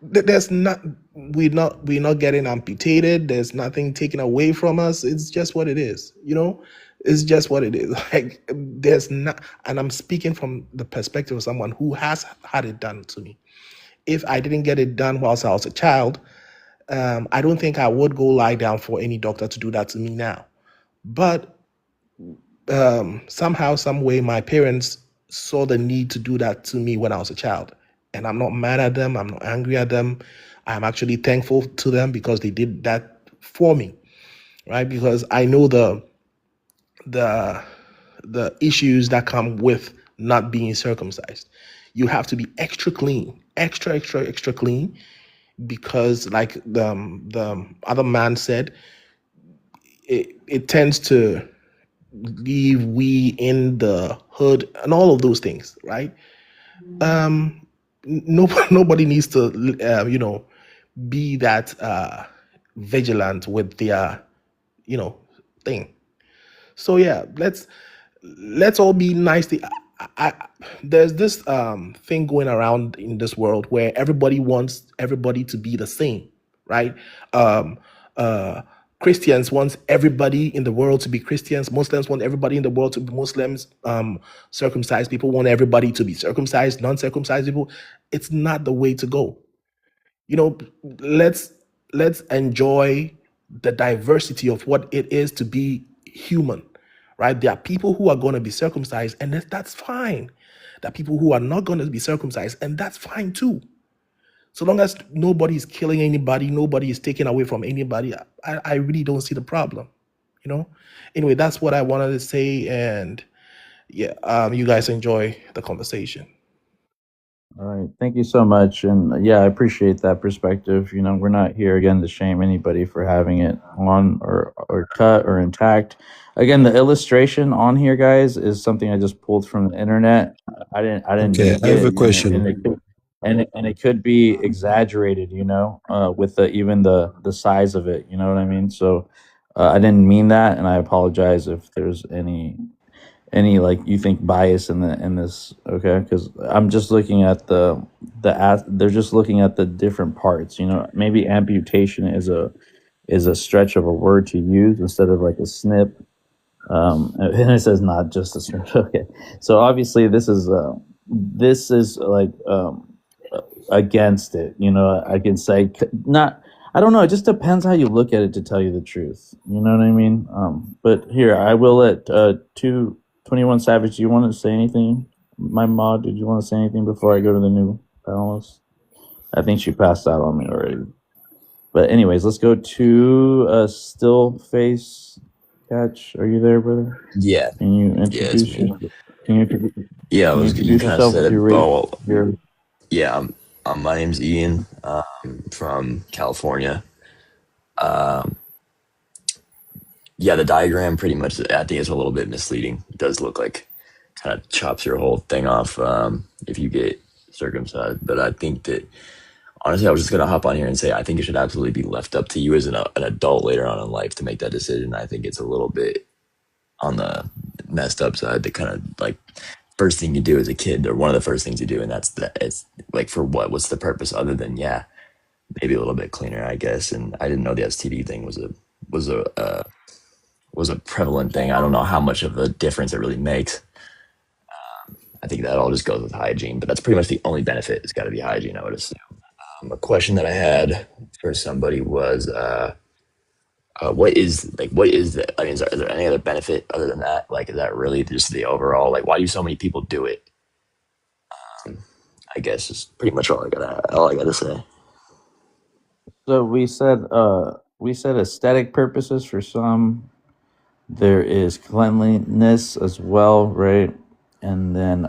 there's not we're not getting amputated. There's nothing taken away from us. It's just what it is. It's just what it is. Like there's not, and I'm speaking from the perspective of someone who has had it done to me. If I didn't get it done whilst I was a child, I don't think I would go lie down for any doctor to do that to me now. But somehow, some way, my parents saw the need to do that to me when I was a child. And I'm not mad at them. I'm not angry at them. I'm actually thankful to them because they did that for me, right? Because I know the issues that come with not being circumcised. You have to be extra clean, extra clean, because like the other man said, it tends to leave we in the hood and all of those things, right? Nobody needs to be that vigilant with their thing. So yeah, let's all be nice. There's this thing going around in this world where everybody wants everybody to be the same, right? Christians want everybody in the world to be Christians. Muslims want everybody in the world to be Muslims. Circumcised people want everybody to be circumcised. Non-circumcised people. It's not the way to go. You know, let's enjoy the diversity of what it is to be human, right? There are people who are going to be circumcised, and that's fine. There are people who are not going to be circumcised, and that's fine too. So long as nobody is killing anybody, nobody is taking away from anybody, I really don't see the problem, you know? Anyway, that's what I wanted to say, and yeah, you guys enjoy the conversation. All right. Thank you so much. And yeah, I appreciate that perspective. You know, we're not here again to shame anybody for having it on or cut or intact. Again, the illustration on here, guys, is something I just pulled from the internet. I didn't Okay, make I have a it, question. and it could be exaggerated, you know, with even the size of it. You know what I mean? So I didn't mean that, and I apologize if there's any like you think bias in this, okay? Because I'm just looking at they're just looking at the different parts, you know. Maybe amputation is a stretch of a word to use instead of like a snip. And it says not just a snip. Okay, so obviously this is like against it, you know. I can say not. I don't know. It just depends how you look at it, to tell you the truth. You know what I mean? But here, I will let 21 Savage, do you want to say anything? My mod, did you want to say anything before I go to the new panelist? I think she passed out on me already. But anyways, let's go to Still Face Catch. Are you there, brother? Yeah. Can you Yeah, it's introduce me. yourself? Can you introduce Yeah, can you you introduce kind of yourself said with it. your race? Well, Your yeah, my name's Ian. From California. Um, yeah, the diagram pretty much, I think, is a little bit misleading. It does look like kind of chops your whole thing off if you get circumcised. But I think that, honestly, I was just going to hop on here and say I think it should absolutely be left up to you as an adult later on in life to make that decision. I think it's a little bit on the messed up side to kind of like, first thing you do as a kid, or one of the first things you do, and that's that. It's like, for what? What's the purpose other than, yeah, maybe a little bit cleaner, I guess. And I didn't know the STD thing was a prevalent thing. I don't know how much of a difference it really makes. I think that all just goes with hygiene, but that's pretty much the only benefit. It's got to be hygiene, I would assume. A question that I had for somebody was, what is the, I mean, is there any other benefit other than that? Like, is that really just the overall, like, why do so many people do it? I guess is pretty much all I gotta say. So we said aesthetic purposes for some. There is cleanliness as well, right? And then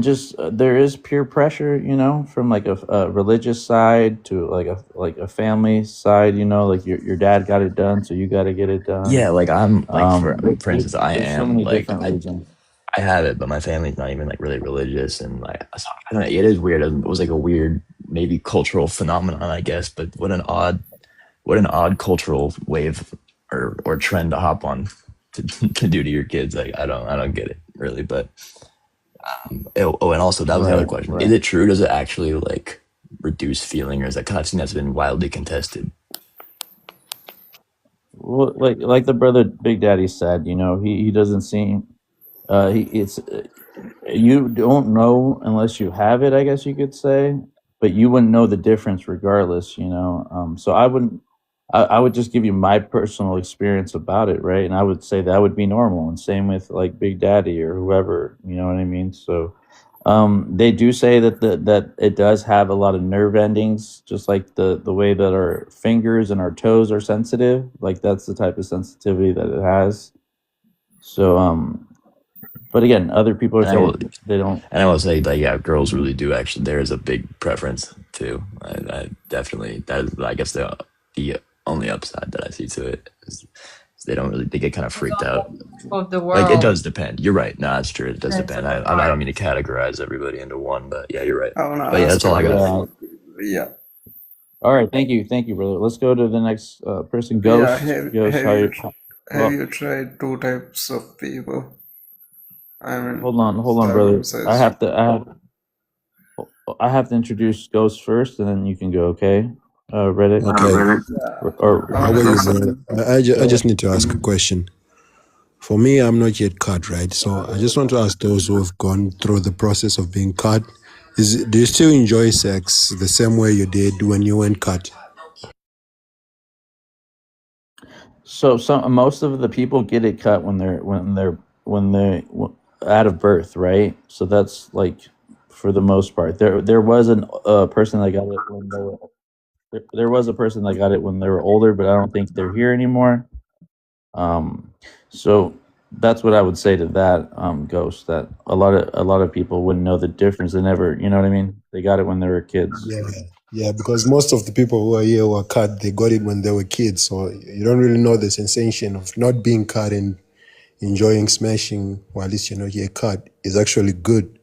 just there is peer pressure, you know, from like a religious side to like a family side, you know, like your dad got it done, so you got to get it done. Yeah, like I'm like for There's instance, I so am many like different reasons. I have it, but my family's not even like really religious, and like I don't know, it is weird. It was like a weird, maybe cultural phenomenon, I guess. But what an odd cultural wave or trend to hop on to do to your kids. Like I don't get it really. But and also that was the other Right, question: right. is it true? Does it actually like reduce feeling, or is that kind of thing that's been wildly contested? Well, like the brother Big Daddy said, you know, he doesn't seem it's you don't know unless you have it, I guess you could say, but you wouldn't know the difference regardless, you know. So I would just give you my personal experience about it, right? And I would say that would be normal, and same with like Big Daddy or whoever, you know what I mean? So they do say that it does have a lot of nerve endings, just like the way that our fingers and our toes are sensitive. Like that's the type of sensitivity that it has. So but again, other people are And I will, saying they don't. and I will say that yeah, girls really do actually. There is a big preference too. I definitely, that is, I guess, the only upside that I see to it is they don't really, they get kind of freaked out. Of the Like it world. does depend. You're right. No, that's true. It does That's depend. a I don't mean to categorize everybody into one, but yeah, you're right. I want to But yeah, ask that's all I got. Yeah. Yeah. All right, thank you, brother. Let's go to the next person. Yeah. Ghost, how you? Have you tried two types of people? I mean, Hold on, brother. circumcised. I have to introduce Ghost first, and then you can go. Okay. Reddit? Okay. Or How are you, bro? I just need to ask a question. For me, I'm not yet cut, right? So I just want to ask those who have gone through the process of being cut, do you still enjoy sex the same way you did when you weren't cut? So most of the people get it cut when they're out of birth, right? So that's like for the most part. There was a person that got it when they were there was a person that got it when they were older, but I don't think they're here anymore. So that's what I would say to that Ghost. That a lot of people wouldn't know the difference. They never, you know what I mean? They got it when they were kids. Yeah, because most of the people who are here who are cut, they got it when they were kids. So you don't really know the sensation of not being cut and enjoying smashing while at least you're not yet cut is actually good.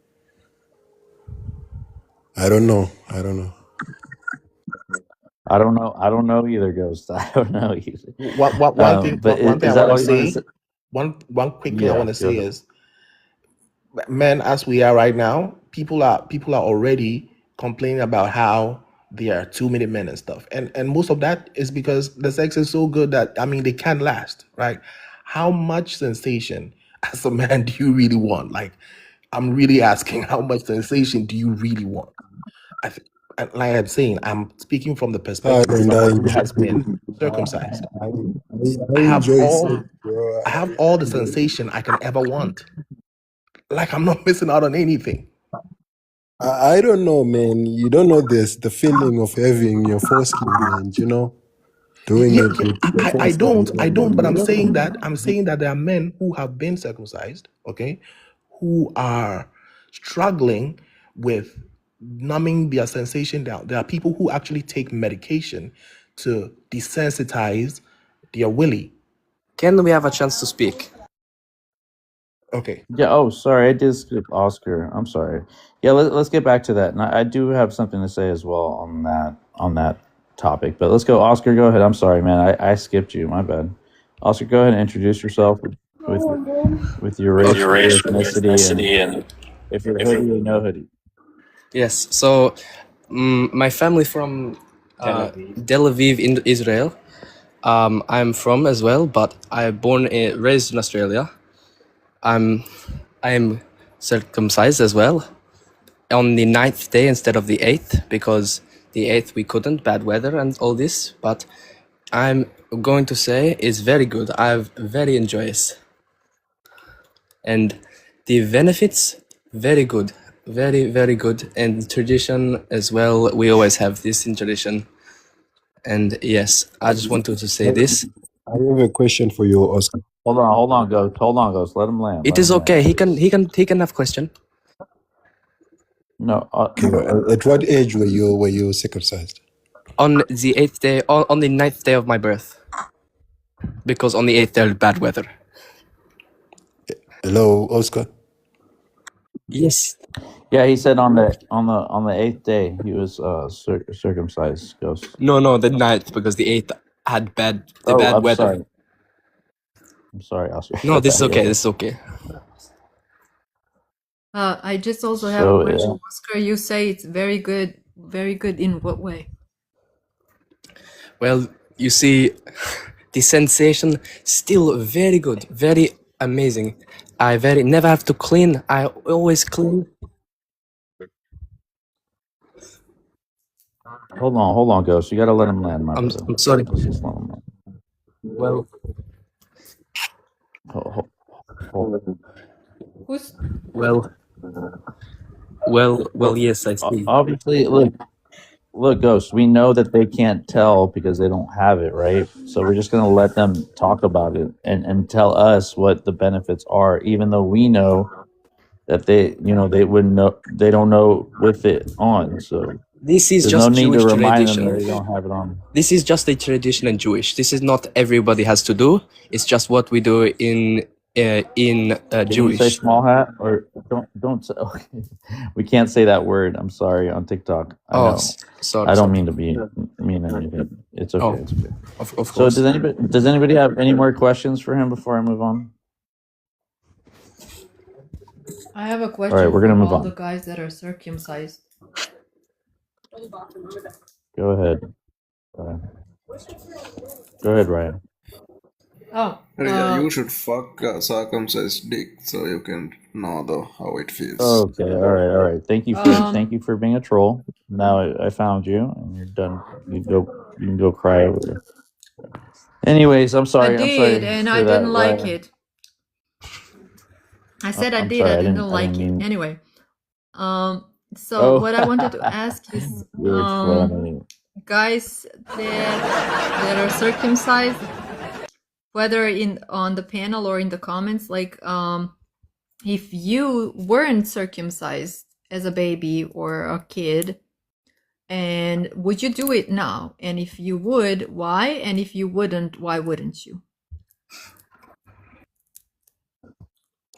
I don't know. I don't know either, Ghost. I don't know either. One thing But I is that want to all you want to say, say? one quick thing I Yeah, want to go say ahead. is, men as we are right now, people are already complaining about how there are 2 minute men and stuff, and most of that is because the sex is so good that they can't last, right? How much sensation as a man do you really want? Like, I'm really asking, how much sensation do you really want? Like I'm saying, I'm speaking from the perspective of And I someone who enjoy, has been circumcised. I I have enjoy all sex, bro. I have all the sensation I can ever want. Like, I'm not missing out on anything. I don't know, man. You don't know this, the feeling of having your foreskin, man, you know? Doing Yeah, it with your I foreskin. don't, but You don't know. I'm saying that there are men who have been circumcised, okay, who are struggling with numbing their sensation down. There are people who actually take medication to desensitize their willy. Can we have a chance to speak? Okay. Yeah. Oh, sorry, I did skip Oscar. I'm sorry. Yeah, let's get back to that. And I do have something to say as well on that topic. But let's go, Oscar. Go ahead. I'm sorry, man. I skipped you. My bad. Oscar, go ahead and introduce yourself with your race, your ethnicity, and if you're hoodie or no hoodie. Yes. So, my family from Tel Aviv in Israel. I'm from as well, but I born raised in Australia. I'm circumcised as well on the 9th day instead of the 8th, because the 8th we couldn't, bad weather and all this. But I'm going to say it's very good. I've very enjoyous, and the benefits very good, very good. And tradition as well. We always have this in tradition. And yes, I just wanted to say this. I have a question for you, Oscar. Hold on, Ghost. Let him land. It is okay. He can have question. No. At what age were you circumcised? On the 8th day, on the 9th day of my birth, because on the 8th there's bad weather. Hello, Oscar. Yes. Yeah, he said on the 8th day he was circumcised. Ghost. No, the 9th, because the 8th had bad I'm weather. sorry. I'm sorry, Oscar. No, this is okay. This is okay. I just also have a question, Oscar. You say it's very good. Very good in what way? Well, you see, the sensation still very good, very amazing. I never have to clean. I always clean. Hold on, Ghost. You gotta let him land, my brother. I'm sorry. Let's just let him land. Well, Who's well, yes, I see. Obviously, look, Ghost. We know that they can't tell because they don't have it, right? So we're just gonna let them talk about it and tell us what the benefits are, even though we know that they wouldn't know. They don't know with it on. So this is there's just no need Jewish to remind them tradition. that they don't have it on. This is just a tradition and Jewish. This is not everybody has to do. It's just what we do in Can Jewish. you say small hat or don't say? Okay. We can't say that word. I'm sorry on TikTok. I know. Sorry. I don't mean to be mean or anything. It's okay. Oh, It's okay. of So course. does anybody have any more questions for him before I move on? I have a All question right, we're gonna for move all on. the guys that are circumcised. Go ahead. Go ahead, Ryan. Oh, Yeah, you should fuck a circumcised dick so you can know how it feels. Okay, all right. Thank you for being a troll. Now I found you, and you're done. You can go cry over there. Anyways, I'm I sorry. did, and I for that, didn't like Ryan. it. I said I I'm did, sorry. I I didn't didn't like it. mean. Anyway, so Oh, what I wanted to ask is, you're funny. guys that are circumcised, whether on the panel or in the comments, like if you weren't circumcised as a baby or a kid, and would you do it now? And if you would, why? And if you wouldn't, why wouldn't you?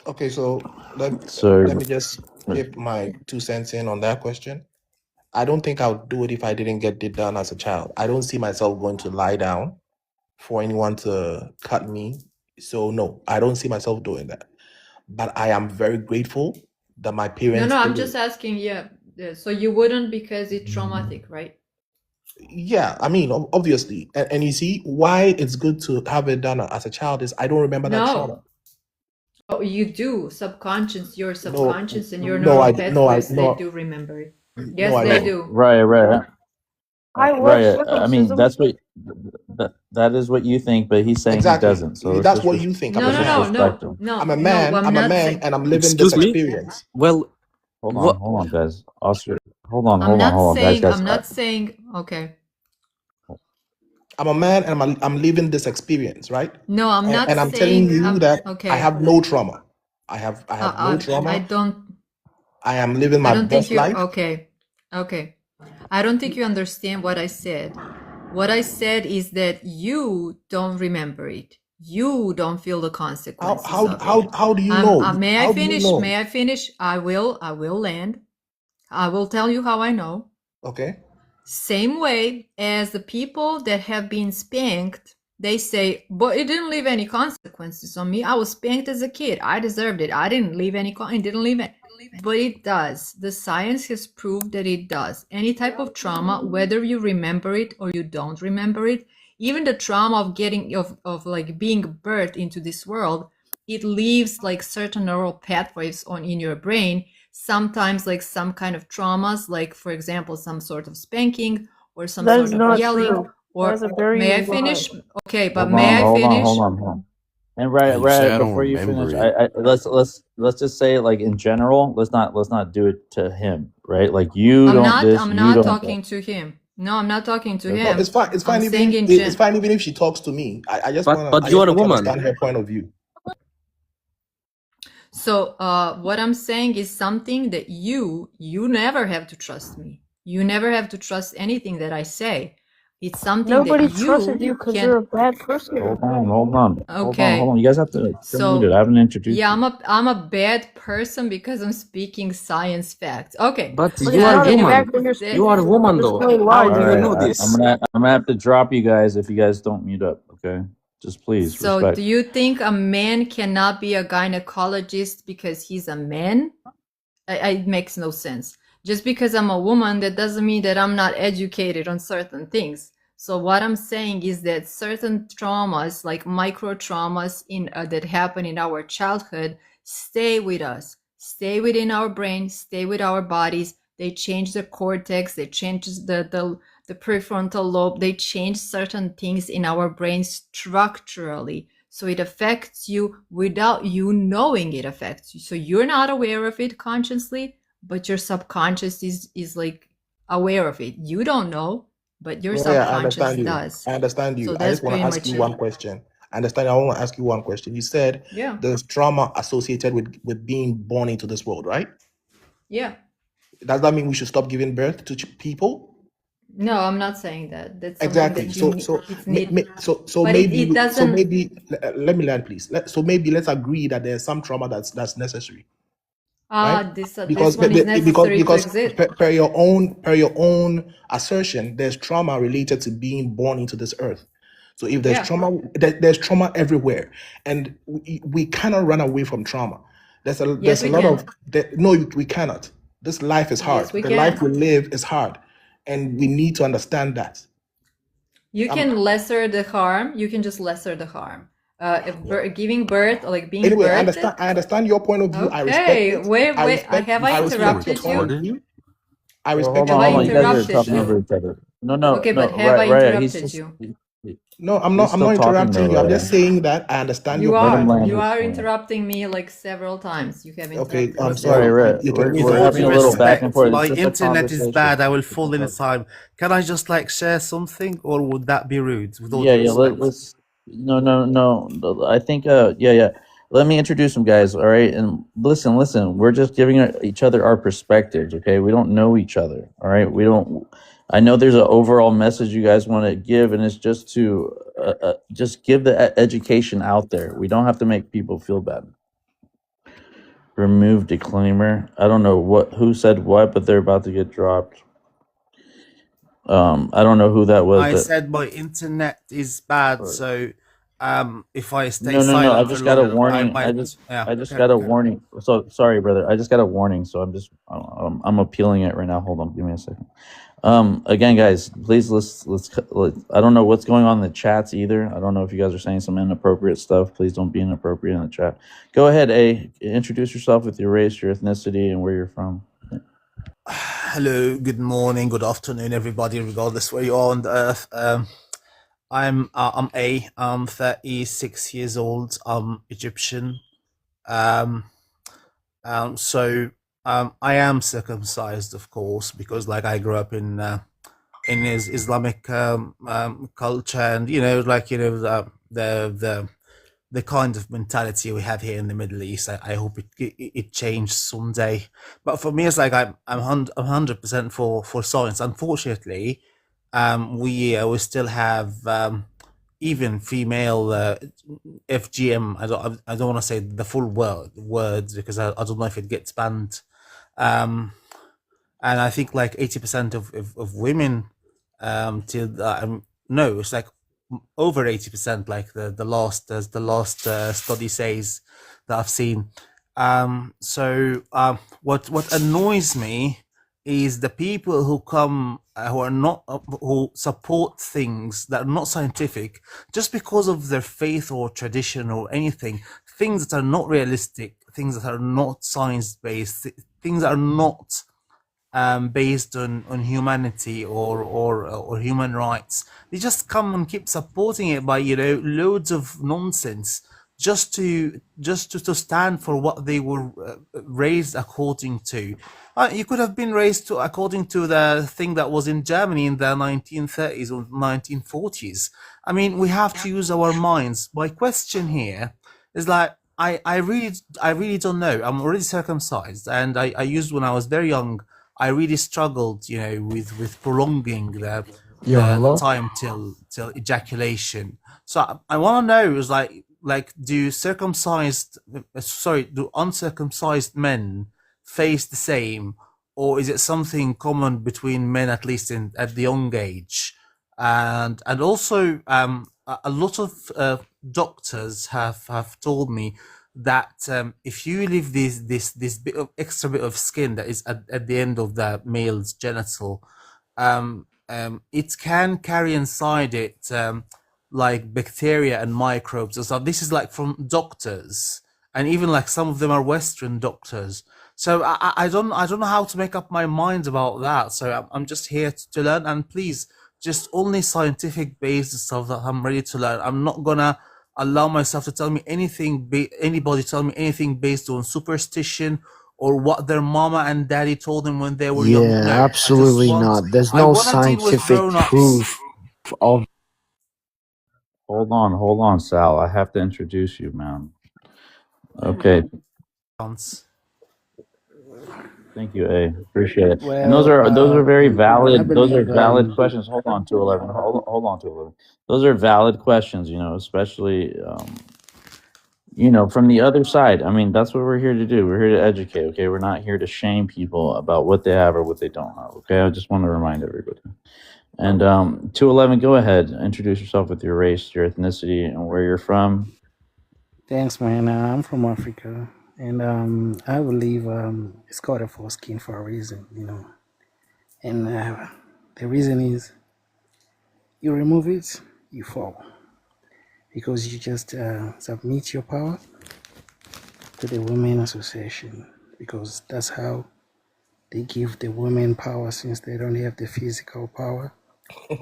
Okay, so let So, me just give my 2 cents in on that question. I don't think I would do it if I didn't get it done as a child. I don't see myself going to lie down for anyone to cut me. So no, I don't see myself doing that. But I am very grateful that my No, parents I'm did just it. asking, yeah. So you wouldn't because it's traumatic, right? Yeah, I mean, obviously. And you see, why it's good to have it done as a child is I don't remember that trauma. No. Oh, you do. Subconscious, your No, subconscious and your no, neural I pathways, they no, do remember it. no, Yes, I they don't. do. right. I was Right. I mean, circumcision. that's what that is what you think, but he's saying he Exactly. doesn't. So let's That's just what you think. I'm No, a no, man. no, respect no, him. no, I'm a no, man. I'm I'm a not man, saying. and I'm living this Excuse me? experience. Well, Hold what? on, guys. Oscar, hold on, I'm not saying, guys. I'm not saying, okay. I'm a man, and I'm living this experience, right? No, I'm not And I'm telling saying, you that I okay. have no trauma. I have no I trauma. don't, I am living I my don't think best you, life. okay. I don't think you understand what I said. What I said is that you don't remember it. You don't feel the consequences of it. How do you know? May How I do you finish? know? May I finish? I will land. I will tell you how I know. Okay. Same way as the people that have been spanked, they say, but it didn't leave any consequences on me. I was spanked as a kid. I deserved it. I didn't leave any, it didn't leave it. But it does. The science has proved that it does. Any type of trauma, whether you remember it or you don't remember it, even the trauma of getting, of like being birthed into this world, it leaves like certain neural pathways in your brain. Sometimes like some kind of traumas, like for example, some sort of spanking or some That sort is of not yelling, true. or That is a very may I lie. finish? Okay, but Hold may I on, finish? hold on. And Hey, you say right I don't before you finish, remember it. let's just say it like in general. Let's not do it to him, right? Like you I'm don't not this, I'm you not don't talking to him. No, I'm not talking to that. No, him. it's fine. It's I'm fine saying even in it's fine even if she talks to me. I just But want you are a to woman. understand her point of view. So what I'm saying is something that you never have to trust me. You never have to trust anything that I say. It's something Nobody that trusted you because you're a bad person. Hold on. Okay. You guys have to turn So muted. I haven't introduced yeah, you. I'm a bad person because I'm speaking science facts. Okay. But But you it's are a not a woman. fact when you're That- You are a woman, though. displaying How lies. do you All know right, this? I'm gonna have to drop you guys if you guys don't mute up. Okay, just please So respect. do you think a man cannot be a gynecologist because he's a man? It makes no sense. Just because I'm a woman, that doesn't mean that I'm not educated on certain things. So what I'm saying is that certain traumas, like micro traumas that happen in our childhood, stay with us, stay within our brain, stay with our bodies. They change the cortex, they change the prefrontal lobe, they change certain things in our brain structurally. So it affects you without you knowing it affects you. So you're not aware of it consciously, but your subconscious is like aware of it. You don't know, but your Yeah, I subconscious understand you. does. I understand you. So I that's just want to pretty ask much you it. one question. I understand. I want to ask you one question. You said Yeah. there's trauma associated with being born into this world, right? Yeah. Does that mean we should stop giving birth to people? No, I'm not saying that. That's something Exactly. that So you so it's ma- need. ma- so so But maybe it doesn't. let me learn, please. So maybe let's agree that there's some trauma that's necessary, right? This Because one is necessary to exist. per your own assertion, there's trauma related to being born into this earth. So if there's Yeah. trauma, there's trauma everywhere, and we cannot run away from trauma. Yes, There's a we lot can. of no, we cannot. This life is hard. Yes, we The life can. we live is hard, and we need to understand that. You can lesser the harm. You can just lesser the harm. Giving birth, like being Anyway, birthed. I understand your point of view. I respect Okay, it. wait. I Have I respect your interrupted point you? of view. I Well, respect hold your on, point you guys are of view. talking over each other. No, Okay, but no, have I right. He's interrupted just you? No, I'm he's not still talking interrupting you. though, I'm just saying that I understand your Let him point of land You view. his are plane. interrupting me like several times. You have Okay, interrupted I'm me sorry. Sorry, several Rhett. times. You With can We're all having due a continue. little back and respect, forth. It's my just a internet is conversation. bad. I will fall in the time. Can I just like share something, or would that be rude? With all Yeah, due yeah. respect. Let's. No. I think. Yeah. Let me introduce some guys. All right, and listen. We're just giving each other our perspectives. Okay, we don't know each other. All right, we don't. I know there's an overall message you guys want to give, and it's just to just give the education out there. We don't have to make people feel bad. Remove disclaimer. I don't know who said what, but they're about to get dropped. I don't know who that was, I but said my internet is bad, so if I stay no. I silent for just got a long, I warning. might. Yeah. I just Okay. got a warning. So sorry, brother. I just got a warning. So I'm appealing it right now. Hold on, give me a second. Again, guys, please I don't know what's going on in the chats either. I don't know if you guys are saying some inappropriate stuff. Please don't be inappropriate in the chat. Go ahead, A. Introduce yourself with your race, your ethnicity, and where you're from. Hello, good morning, good afternoon, everybody, regardless where you are on the earth. I'm A. I'm 36 years old. I'm Egyptian. I am circumcised, of course, because like I grew up in Islamic culture, and the kind of mentality we have here in the Middle East. I hope it changed someday. But for me, it's like I'm 100% for science. Unfortunately, we still have even female FGM. I don't want to say the full words because I don't know if it gets banned. And I think like 80% of women till no, it's like over 80%, like the last study says that I've seen. What annoys me is the people who come who are not who support things that are not scientific just because of their faith or tradition or anything, things that are not realistic, things that are not science based, things that are not based on humanity or human rights. They just come and keep supporting it by loads of nonsense just to stand for what they were raised according to. You could have been raised according to the thing that was in Germany in the 1930s or 1940s. I mean, we have to use our minds. My question here is like, I really don't know. I'm already circumcised, and I used when I was very young. I really struggled, with prolonging the time till ejaculation. So I want to know is like do uncircumcised men face the same, or is it something common between men, at least at the young age? And also a lot of doctors have told me that if you leave this extra bit of skin that is at the end of the male's genital, it can carry inside it like bacteria and microbes. So this is like from doctors, and even like some of them are Western doctors. So I don't know how to make up my mind about that. So I'm just here to learn, and please, just only scientific based stuff that I'm ready to learn. I'm not gonna allow myself to tell me anybody tell me anything based on superstition or what their mama and daddy told them when they were young. Yeah, No, absolutely not. There's no wanna deal with scientific grown-ups. proof of. Hold on, Sal. I have to introduce you, man. Okay. Thank you, A. Appreciate it. And those Well, are very valid. I Those are believe valid questions. Hold on to 11. Hold on to 11. Those are valid questions. Especially from the other side. I mean, that's what we're here to do. We're here to educate. Okay, we're not here to shame people about what they have or what they don't have. Okay, I just want to remind everybody. And 211, go ahead. Introduce yourself with your race, your ethnicity, and where you're from. Thanks, man. I'm from Africa, and I believe it's called a foreskin for a reason, And the reason is You remove it, you fall. Because you just submit your power to the Women Association. Because that's how they give the women power, since they don't have the physical power.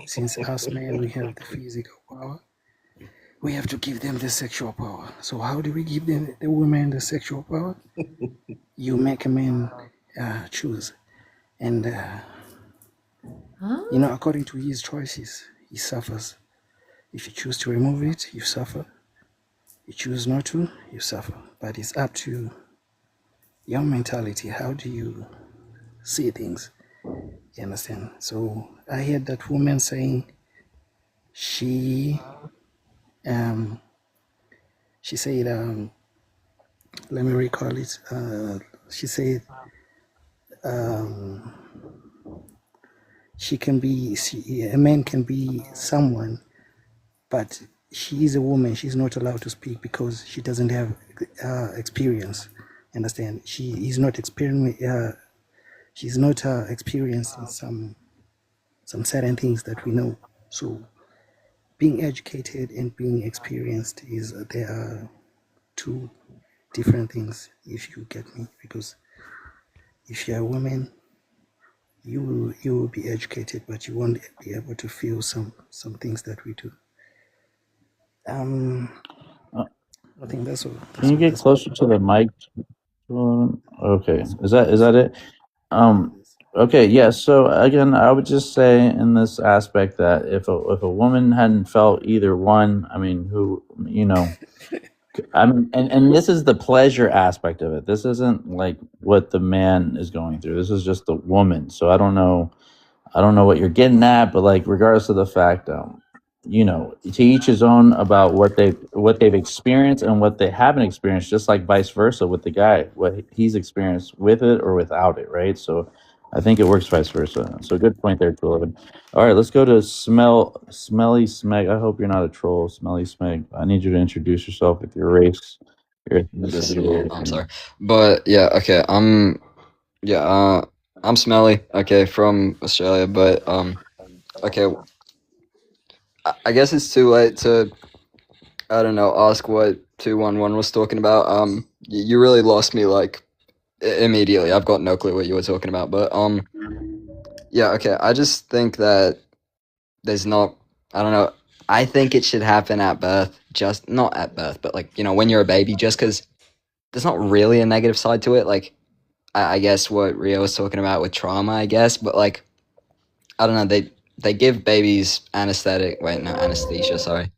Since us men, we have the physical power. We have to give them the sexual power. So how do we give them, the women, the sexual power? You make a man choose. And, you know, according to his choices, he suffers. If you choose to remove it, you suffer. You choose not to, you suffer. But it's up to your mentality. How do you see things? You understand? So I heard that woman saying she said, let me recall it. She said a man can be someone, but she is a woman. She's not allowed to speak because she doesn't have experience. Understand? She is not she's not experienced in some certain things that we know. So being educated and being experienced there are two different things, if you get me. Because if you're a woman, you will be educated, but you won't be able to feel some things that we do. I think that's all. Can you get closer to the mic? Okay, is that it? Okay, yeah. So again, I would just say in this aspect that if a woman hadn't felt either one, I mean, who, you know, I mean, and this is the pleasure aspect of it. This isn't like what the man is going through. This is just the woman. So I don't know what you're getting at, but like regardless of the fact, you know, to each his own about what they've experienced and what they haven't experienced, just like vice versa with the guy, what he's experienced with it or without it, right? So I think it works vice versa. So good point there, Tulip. All right, let's go to Smelly Smeg. I hope you're not a troll, Smelly Smeg. I need you to introduce yourself with your race. I'm sorry, but yeah, okay. I'm Smelly. Okay, from Australia, but okay. I guess it's too late to, I don't know, ask what 211 was talking about. You really lost me like immediately. I've got no clue what you were talking about, but yeah, okay. I just think that there's not, I don't know. I think it should happen at birth, just not at birth, but like, you know, when you're a baby, just because there's not really a negative side to it. Like, I guess what Rio was talking about with trauma, I guess, but like, I don't know. They give babies anesthesia, sorry.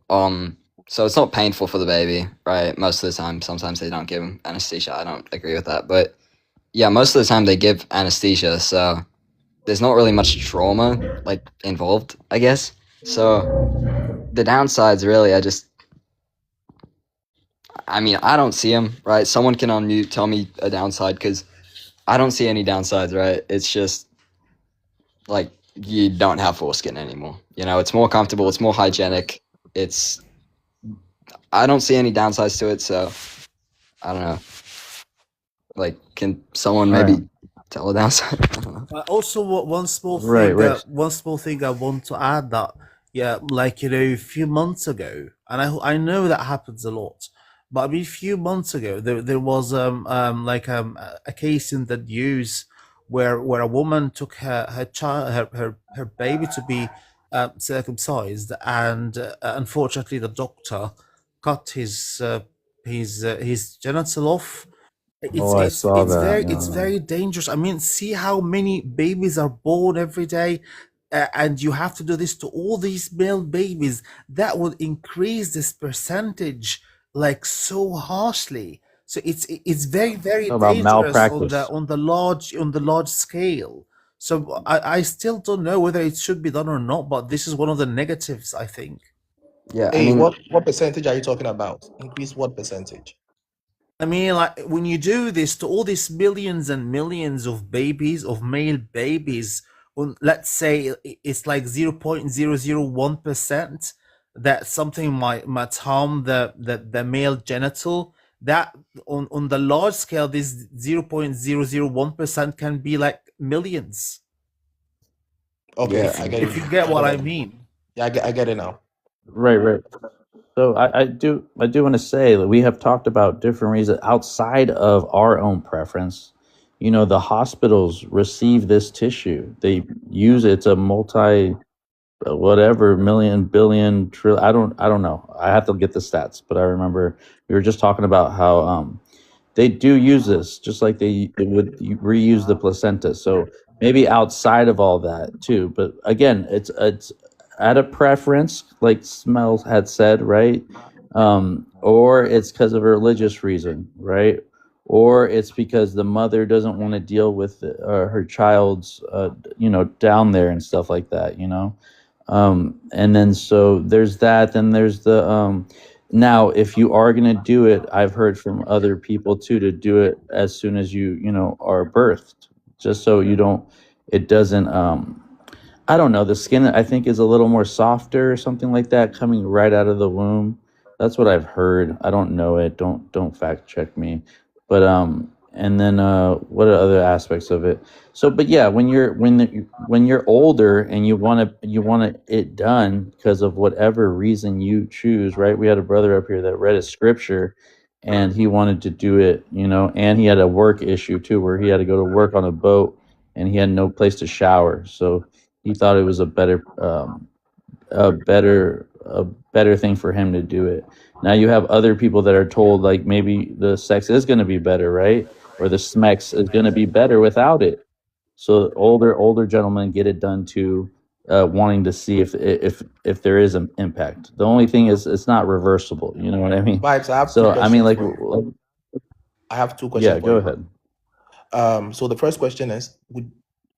So it's not painful for the baby, right? Most of the time. Sometimes they don't give them anesthesia. I don't agree with that, but yeah, most of the time they give anesthesia, so there's not really much trauma like involved, I guess. So the downsides, really, I mean, I don't see them, right? Someone can unmute, tell me a downside, because I don't see any downsides, right? It's just like you don't have foreskin anymore. You know, it's more comfortable, it's more hygienic. I don't see any downsides to it, so I don't know. Like, can someone maybe tell a downside? I don't know. Also, one small thing. Right. One small thing I want to add that, yeah, like, you know, a few months ago, and I know that happens a lot, but I mean, a few months ago, there was a case in the news where a woman took her child, her baby, to be circumcised, and unfortunately, the doctor cut his genital off. I saw that. It's very dangerous. I mean, see how many babies are born every day, and you have to do this to all these male babies. That would increase this percentage like so harshly. So it's very About dangerous malpractice. on the large scale. So I still don't know whether it should be done or not, but this is one of the negatives, I think. Yeah, I Hey, mean, what percentage are you talking about? Increase what percentage? I mean, like, when you do this to all these millions and millions of babies, of male babies, let's say it's like 0.001%, that something might harm the male genital. That on the large scale, this 0.001% can be like millions. Okay, Yeah. I get If it. you get I what get I it. mean. Yeah, I get it now. Right. So I do want to say that we have talked about different reasons outside of our own preference. You know, the hospitals receive this tissue. They use it. It's a multi whatever million billion trill. I don't know. I have to get the stats, but I remember we were just talking about how they do use this just like they would reuse the placenta. So maybe outside of all that too. But again, it's at a preference, like Smells had said, right? Or it's because of a religious reason, right? Or it's because the mother doesn't want to deal with her child's, down there and stuff like that, you know. And then so there's that. Then there's the now, if you are going to do it, I've heard from other people too to do it as soon as you are birthed, just so you don't, it doesn't, I don't know, the skin I think is a little more softer or something like that coming right out of the womb. That's what I've heard. I don't know it. Don't fact check me. But and then what are other aspects of it? So, but yeah, when you're older and you want it done because of whatever reason you choose, right? We had a brother up here that read a scripture, and he wanted to do it, and he had a work issue too, where he had to go to work on a boat, and he had no place to shower, so he thought it was a better thing for him to do it. Now you have other people that are told like maybe the sex is going to be better, right? Or the smex is going to be better without it. So older gentlemen get it done too, wanting to see if there is an impact. The only thing is it's not reversible. You know what I mean? Vibes, I have So two I mean, questions like, for you. I have two questions yeah, for go you. ahead. So the first question is,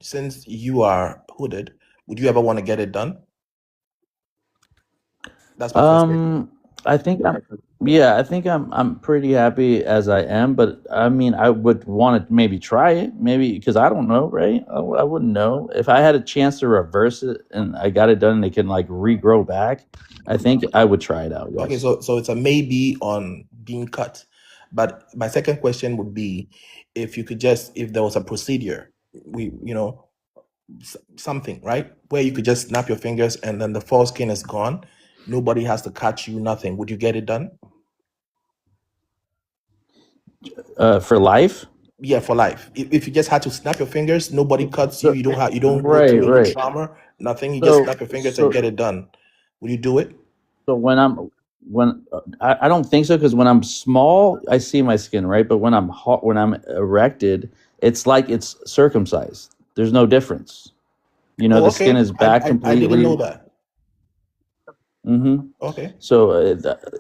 since you are hooded, would you ever want to get it done? That's my first question. I think I'm pretty happy as I am, but I mean, I would want to maybe try it, maybe because I don't know, right? I wouldn't know if I had a chance to reverse it and I got it done and it can like regrow back. I think I would try it out. Okay, Yes. so it's a maybe on being cut. But my second question would be if there was a procedure, something, right? Where you could just snap your fingers and then the foreskin is gone. Nobody has to cut you, nothing. Would you get it done? For life? Yeah, for life. If you just had to snap your fingers, nobody cuts you, you don't go Right, through any right. trauma, nothing. You just So snap your fingers and so get it done. Would you do it? so when I don't think so, because when I'm small, I see my skin, right? But when I'm hot, when I'm erected, it's like it's circumcised. There's no difference. Oh, The skin okay. is back I didn't know completely. that. Okay. So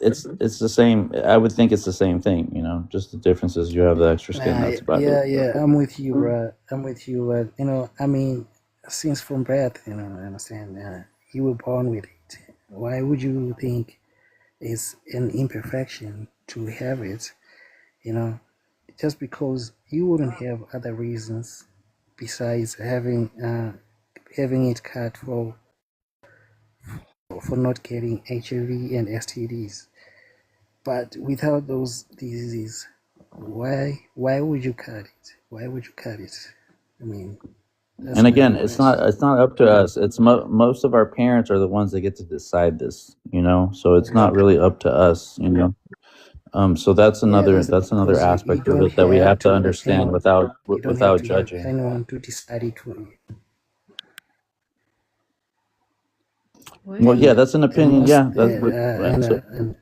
it's the same. I would think it's the same thing. Just the difference is you have the extra skin. Nah, That's about yeah, it. yeah, I'm with you, bro. I'm with you, but I mean, since from birth, I understand. You were born with it. Why would you think it's an imperfection to have it? Just because you wouldn't have other reasons besides having it cut for not getting HIV and STDs. But without those diseases, why would you cut it? Why would you cut it? I mean, that's And my again, own it's question. not up to us. It's most of our parents are the ones that get to decide this. So it's not Okay. really up to us. So that's Yeah, another that's because you aspect of don't it that we have have to to have understand anyone. You don't have without to have judging. anyone to decide it for you. Well, yeah, that's an And opinion. most Yeah,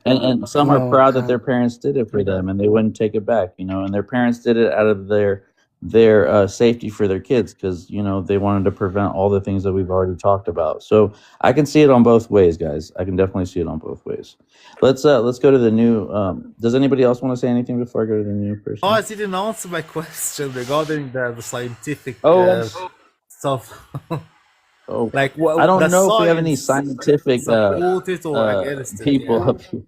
and some are proud that their parents did it for them, and they wouldn't take it back. And their parents did it out of their safety for their kids, because they wanted to prevent all the things that we've already talked about. So I can see it on both ways, guys. I can definitely see it on both ways. Let's go to the new. Does anybody else want to say anything before I go to the new person? Oh, I didn't answer my question regarding the scientific stuff. Oh, Like I don't the know if we have any science scientific support it or against it. people Yeah. up here.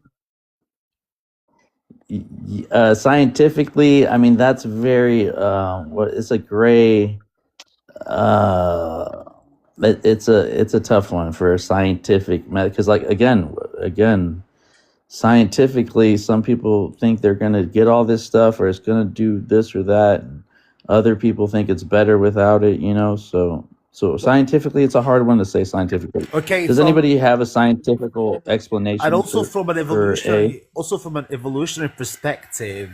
Scientifically, I mean, that's very it's a gray. It's a tough one for a scientific method, because like again, scientifically, some people think they're gonna get all this stuff or it's gonna do this or that, and other people think it's better without it. So So scientifically, it's a hard one to say scientifically. Okay, Does anybody have a scientific and explanation also for A? from an evolutionary perspective,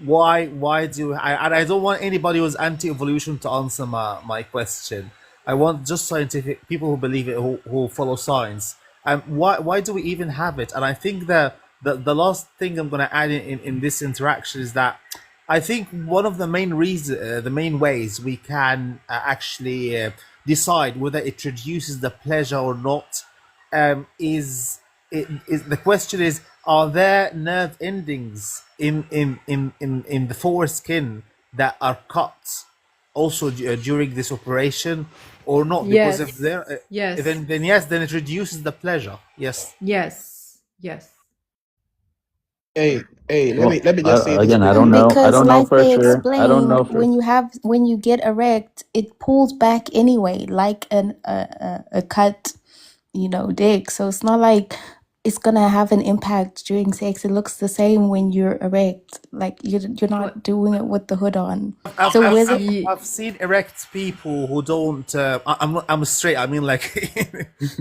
why do I don't want anybody who's anti-evolution to answer my question. I want just scientific people who believe it, who follow science. Why do we even have it? And I think the last thing I'm going to add in this interaction is that I think one of the main the main ways we can actually decide whether it reduces the pleasure or not is the question is, are there nerve endings in the foreskin that are cut also during this operation or not? Because if Yes. there Yes. then yes, then it reduces the pleasure. Yes. Yes. Yes. Hey, Well, let me just say this again, I quickly. don't know. I Because, don't know like for they sure. I don't know explained, for. when you get erect, it pulls back anyway, like a cut, dick. So it's not like it's gonna have an impact during sex. It looks the same when you're erect. Like you're not doing it with the hood on. So whether I've seen erect people who don't. I'm straight. I mean, like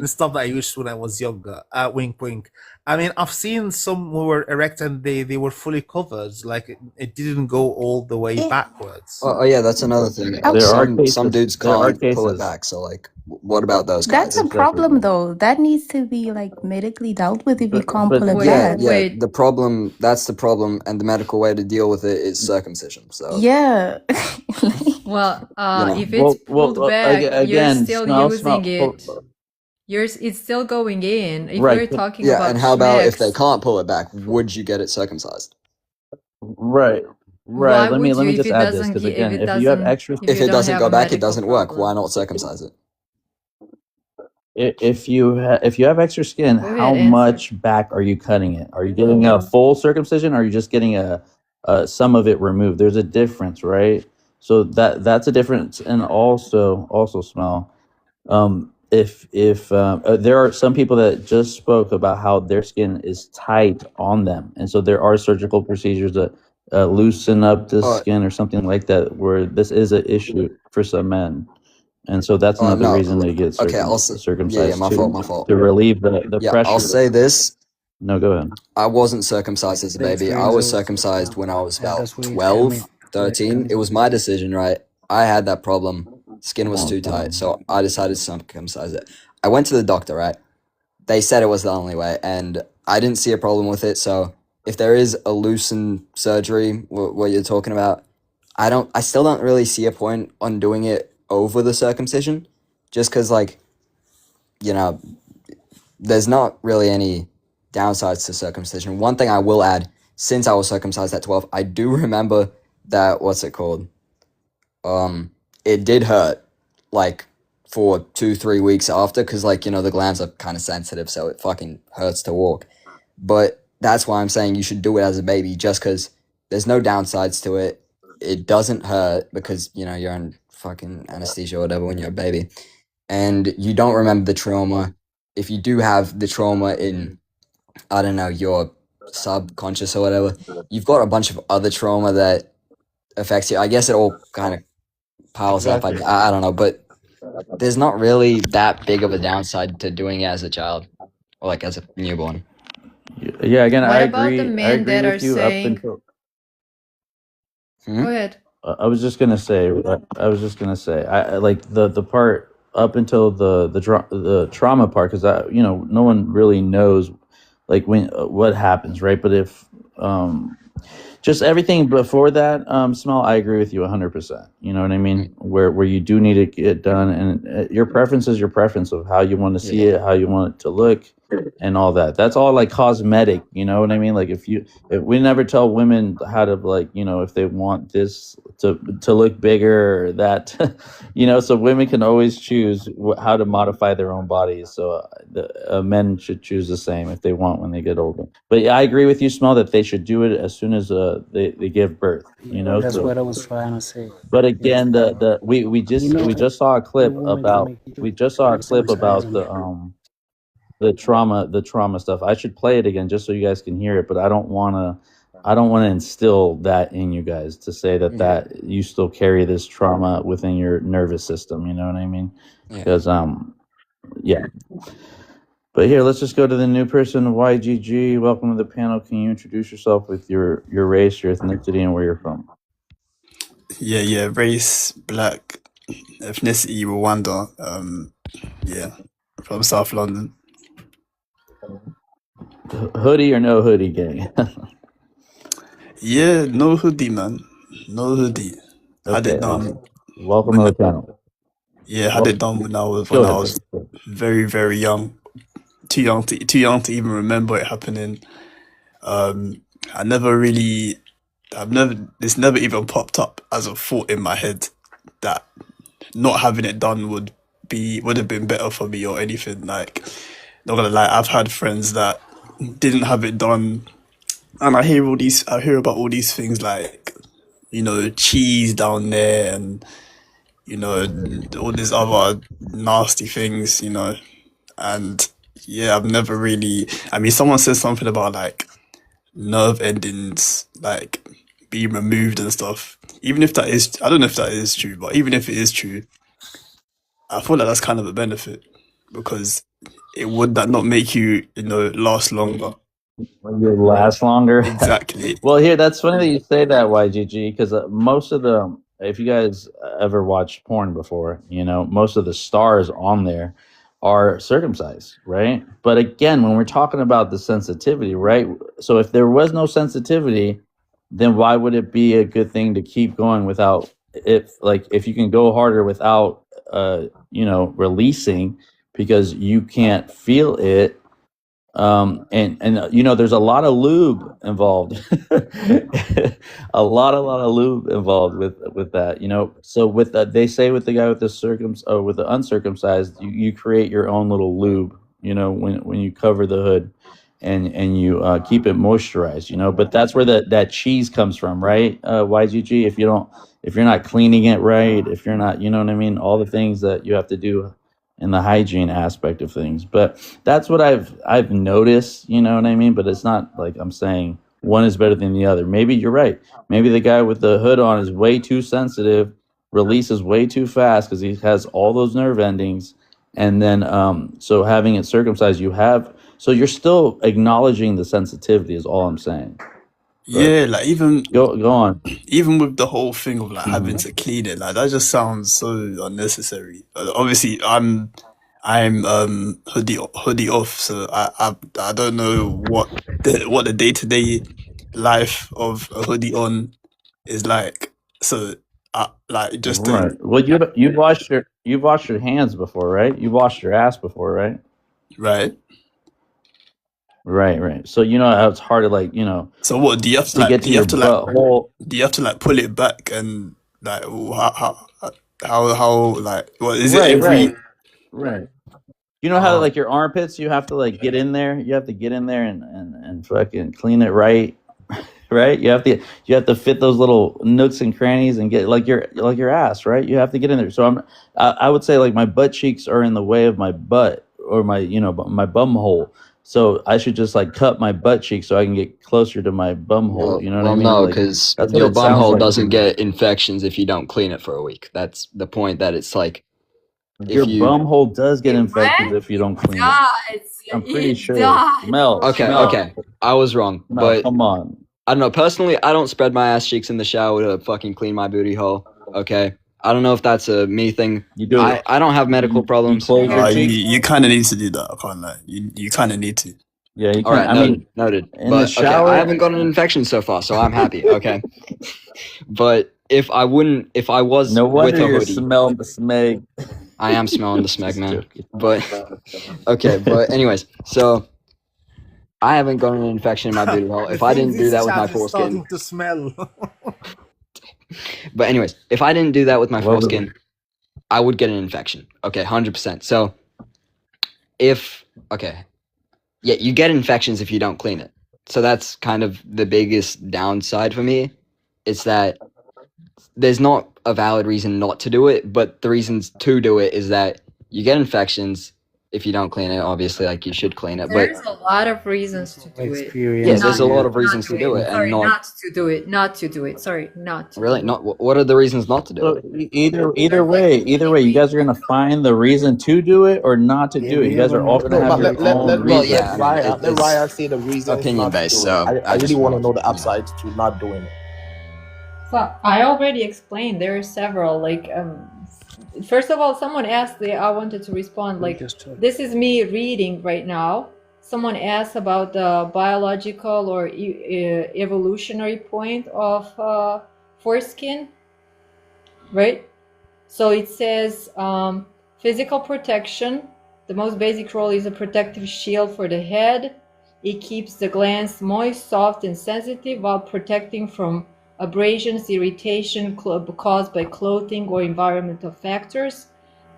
the stuff that I used when I was younger. Wink, wink. I mean, I've seen some who were erect and they were fully covered. Like it didn't go all the way backwards. Oh yeah, that's another thing. Okay. Some dudes There are can't pull it cases. back. So like, what about those That's guys? a problem, though. That needs to be like medically dealt with if you can't pull it Yeah, back. yeah. The problem. That's the problem, and the medical way to deal with it is circumcision. So Yeah. Well, know. if it's pulled back, you're again, still smell. using it. It's still going in. If Right, we're but- talking yeah, about and how about if schmecks, they can't pull it back? Would you get it circumcised? Right. why Let me would you if just it add this doesn't because if again, it if you have doesn't extra, if If you it don't doesn't have go a back, it medical doesn't work. Why problem? not circumcise it? if you have extra skin, Go ahead, how answer. much back are you cutting it? Are you getting a full circumcision, or are you just getting a some of it removed? There's a difference, right? So that's a difference, and also smell. If there are some people that just spoke about how their skin is tight on them, and so there are surgical procedures that loosen up the skin or something like that, where this is an issue for some men, and so that's another No. reason they get Okay, I'll say. circumcised my too, fault. to relieve the Yeah, pressure. I'll say this. No, go ahead. I wasn't circumcised as a The baby. I experience was of circumcised when I was about that's where 12, 13. It was my decision, right? I had that problem. Skin was too tight, so I decided to circumcise it. I went to the doctor, right? They said it was the only way, and I didn't see a problem with it. So if there is a loosen surgery, what you're talking about, I still don't really see a point on doing it over the circumcision, just because, like, there's not really any downsides to circumcision. One thing I will add, since I was circumcised at 12, I do remember that, what's it called? It did hurt, like, for 2-3 weeks after, because, like, the glands are kind of sensitive, so it fucking hurts to walk. But that's why I'm saying you should do it as a baby, just because there's no downsides to it. It doesn't hurt because, you're on fucking anesthesia or whatever when you're a baby. And you don't remember the trauma. If you do have the trauma in, I don't know, your subconscious or whatever, you've got a bunch of other trauma that affects you. I guess it all kind of piles up. I don't know, but there's not really that big of a downside to doing it as a child or like as a newborn. Yeah, again, What I about agree. the I men agree that are with you saying? up until. Go ahead. I was just gonna say. I like the part up until the trauma part, because no one really knows like when what happens, right? But if just everything before that, smell, I agree with you 100%. You know what I mean? Where you do need to get done, and your preference is your preference of how you want to see it, how you want it to look, and all that. That's all like cosmetic. You know what I mean? Like if we never tell women how to, like, if they want this to look bigger or that, so women can always choose how to modify their own bodies. So men should choose the same if they want when they get older. But yeah, I agree with you, Smell, that they should do it as soon as they give birth. That's so. what I was trying to say. But again, we just saw a clip about the trauma stuff. I should play it again just so you guys can hear it, but I don't want to to instill that in you guys to say that you still carry this trauma within your nervous system. You know what I mean? Because yeah. But here, let's just go to the new person, YGG. Welcome to the panel. Can you introduce yourself with your race, your ethnicity, and where you're from? Yeah. Race, black, ethnicity, Rwanda. From South London. Hoodie or no hoodie, gang? Yeah, no hoodie, man. No hoodie. Had it done. Welcome to the panel. Yeah, had it done when I was very, very young. Too young to even remember it happening. It's never even popped up as a thought in my head that not having it done would have been better for me or anything. Like, not gonna lie, I've had friends that didn't have it done, and I hear about all these things like, cheese down there and all these other nasty things, and yeah, I've never really. I mean, someone said something about like nerve endings like being removed and stuff. Even if that is, I don't know if that is true, but even if it is true, I feel like that's kind of a benefit because would that not make you, last longer? You last longer. Exactly. Well, here, that's funny that you say that, YGG, because most of the, if you guys ever watched porn before, most of the stars on there are circumcised, right? But again, when we're talking about the sensitivity, right? So if there was no sensitivity, then why would it be a good thing to keep going without, if you can go harder without, releasing because you can't feel it. There's a lot of lube involved, a lot of lube involved with that, so with that, they say with the guy with the with the uncircumcised, you create your own little lube, when you cover the hood and you keep it moisturized, but that's where that cheese comes from, right? YGG, if you're not cleaning it right, if you're not, all the things that you have to do in the hygiene aspect of things. But that's what I've noticed, but it's not like I'm saying one is better than the other. Maybe you're right. Maybe the guy with the hood on is way too sensitive, releases way too fast because he has all those nerve endings, and then so having it circumcised, so you're still acknowledging the sensitivity is all I'm saying. Yeah, like even go on. Even with the whole thing of like having to clean it, like that just sounds so unnecessary. Obviously, I'm hoodie off, so I don't know what the day-to-day life of a hoodie on is like. So like just right. Well, you've washed your hands before, right? You've washed your ass before, right? Right. Right. So how it's hard to So what do you have to get to your butthole? Do you have to like pull it back and like how like what is it every? Right. You know how like your armpits, you have to get in there. You have to get in there and fucking clean it right. Right. You have to fit those little nooks and crannies and get like your ass, right? You have to get in there. So I would say like my butt cheeks are in the way of my butt or my my bum hole. So I should just cut my butt cheek so I can get closer to my bum hole. You know what I mean? No, because your bum hole doesn't get infections if you don't clean it for a week. That's the point. That it's like your bum hole does get infected if you don't clean it. I'm pretty sure. Mel. Okay. I was wrong, but come on. I don't know. Personally, I don't spread my ass cheeks in the shower to fucking clean my booty hole. Okay. I don't know if that's a me thing. You do it. I don't have medical problems. You kind of need to do that. I can't lie. You kind of need to. Yeah, you can. All right, noted. But shower, I haven't gotten an infection so far, so I'm happy. Okay. But if I was no wonder with a you're hoodie, smelling the smeg. I am smelling the smeg, man. But okay. But anyways, so I haven't gotten an infection in my booty hole. If I didn't do that with my foreskin, to smell. But anyways, if I didn't do that with my foreskin, I would get an infection. Okay, 100%. So you get infections if you don't clean it. So that's kind of the biggest downside for me. It's that there's not a valid reason not to do it, but the reasons to do it is that you get infections, if you don't clean it, obviously, like you should clean it. But There's a lot of reasons to do it. yes, there's a lot of reasons to do it, and Sorry, not not to do it. Not to do it. Sorry, not to really. do it. Not what are the reasons not to do So it? either way, you guys are gonna find the reason to do it or not to do it. You guys are all gonna No, have but your own Well, reason. yeah, I mean, let Raya say the reasons opinion not to based. do So it. I just really want to wanted know the to, upsides to not doing it. So I already explained. There are several. Like, first of all, someone asked. I wanted to respond. Like, this is me reading right now. Someone asked about the biological or evolutionary point of foreskin, right? So it says physical protection. The most basic role is a protective shield for the head. It keeps the glands moist, soft, and sensitive while protecting from abrasions, irritation caused by clothing or environmental factors.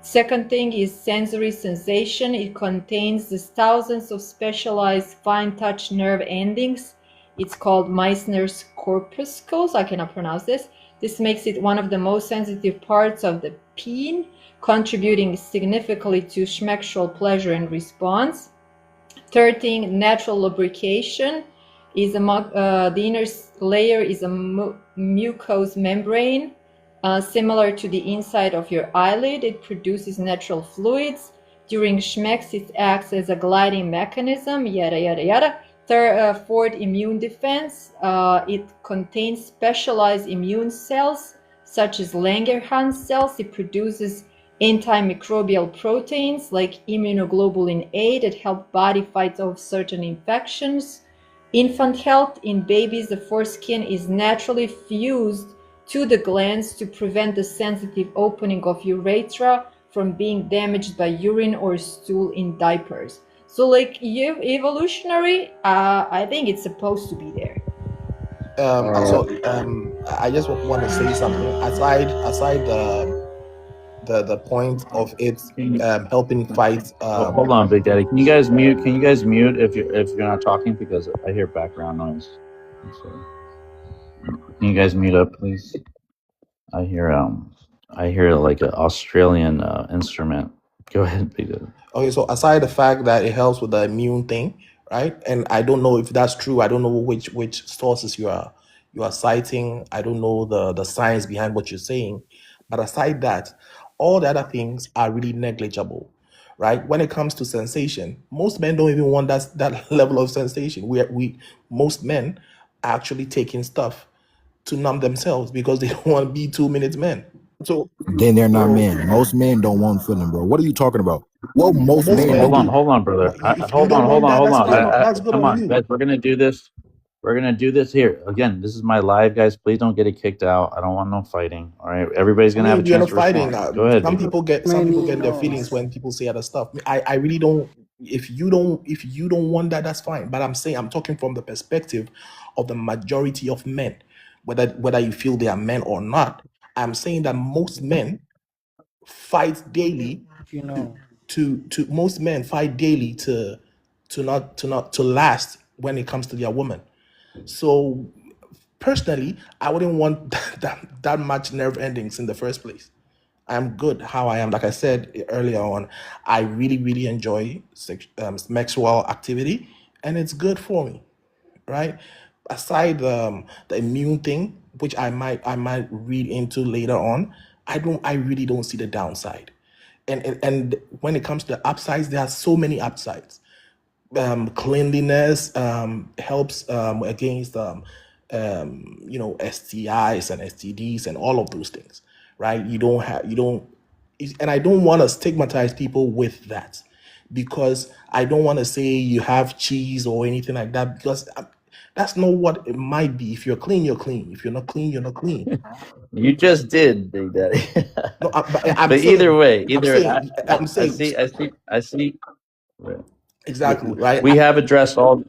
Second thing is sensory sensation. It contains the thousands of specialized fine touch nerve endings. It's called Meissner's corpuscles. I cannot pronounce this. This makes it one of the most sensitive parts of the peen, contributing significantly to sexual pleasure and response. Third thing, natural lubrication. Is the inner layer is a mucous membrane, similar to the inside of your eyelid. It produces natural fluids. During schmex, it acts as a gliding mechanism, yada, yada, yada. Fourth, immune defense. It contains specialized immune cells, such as Langerhans cells. It produces antimicrobial proteins like immunoglobulin A that help body fight off certain infections. Infant health. In babies, the foreskin is naturally fused to the glands to prevent the sensitive opening of urethra from being damaged by urine or stool in diapers. So, like, evolutionary, I think it's supposed to be there. I just want to say something. Aside the point of it helping fight. Hold on, Big Daddy. Can you guys mute? Can you guys mute if you're not talking, because I hear background noise. So, can you guys mute up, please? I hear like an Australian instrument. Go ahead, Big Daddy. Okay, so aside the fact that it helps with the immune thing, right? And I don't know if that's true. I don't know which sources you are citing. I don't know the science behind what you're saying. But aside that, all the other things are really negligible, right? When it comes to sensation, most men don't even want that level of sensation. Most men are actually taking stuff to numb themselves because they don't want to be 2 minutes men. So then they're not men. Most men don't want feeling, bro. What are you talking about? Well, most men. Hold on, brother. Hold on. Come on, guys. We're gonna do this. We're gonna do this here again. This is my live, guys. Please don't get it kicked out. I don't want no fighting. All right, everybody's gonna have a chance to respond. Go ahead. Some people get their feelings when people say other stuff. I really don't. If you don't want that, that's fine. But I'm talking from the perspective of the majority of men, whether you feel they are men or not. I'm saying that most men fight daily. Most men fight daily to last when it comes to their woman. So personally, I wouldn't want that much nerve endings in the first place. I'm good how I am. Like I said earlier on, I really, really enjoy sexual activity, and it's good for me, right? Aside the immune thing, which I might read into later on, I really don't see the downside. And when it comes to the upsides, there are so many upsides. Cleanliness helps against STIs and STDs and all of those things, right? And I don't want to stigmatize people with that, because I don't want to say you have cheese or anything like that, because that's not what it might be. If you're clean, you're clean. If you're not clean, you're not clean. You just did, Big Daddy. No, but either way, I see. Exactly, right? We have addressed all.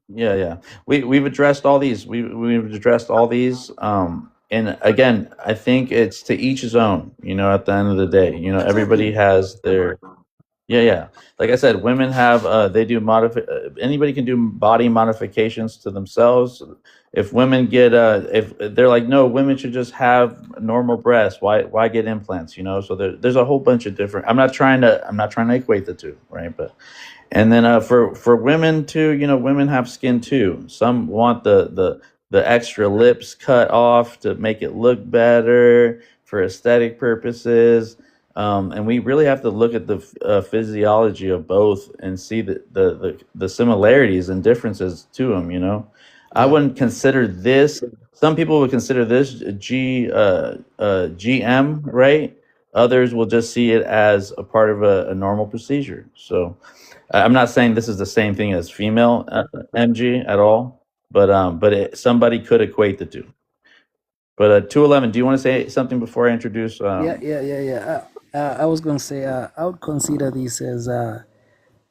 Yeah. We've addressed all these. We've addressed all these. And again, I think it's to each his own. At the end of the day, everybody has their Yeah. Like I said, women have they do anybody can do body modifications to themselves. If women get if they're like, no, women should just have normal breasts. Why get implants? You know, so there's a whole bunch of different. I'm not trying to equate the two, right? But and then for women too, you know, women have skin too. Some want the extra lips cut off to make it look better for aesthetic purposes. And we really have to look at the physiology of both and see the similarities and differences to them. You know, I wouldn't consider this. Some people would consider this GM, right? Others will just see it as a part of a normal procedure. So I'm not saying this is the same thing as female MG at all, but somebody could equate the two. But 211, do you want to say something before I introduce? Yeah. I was gonna say I would consider this as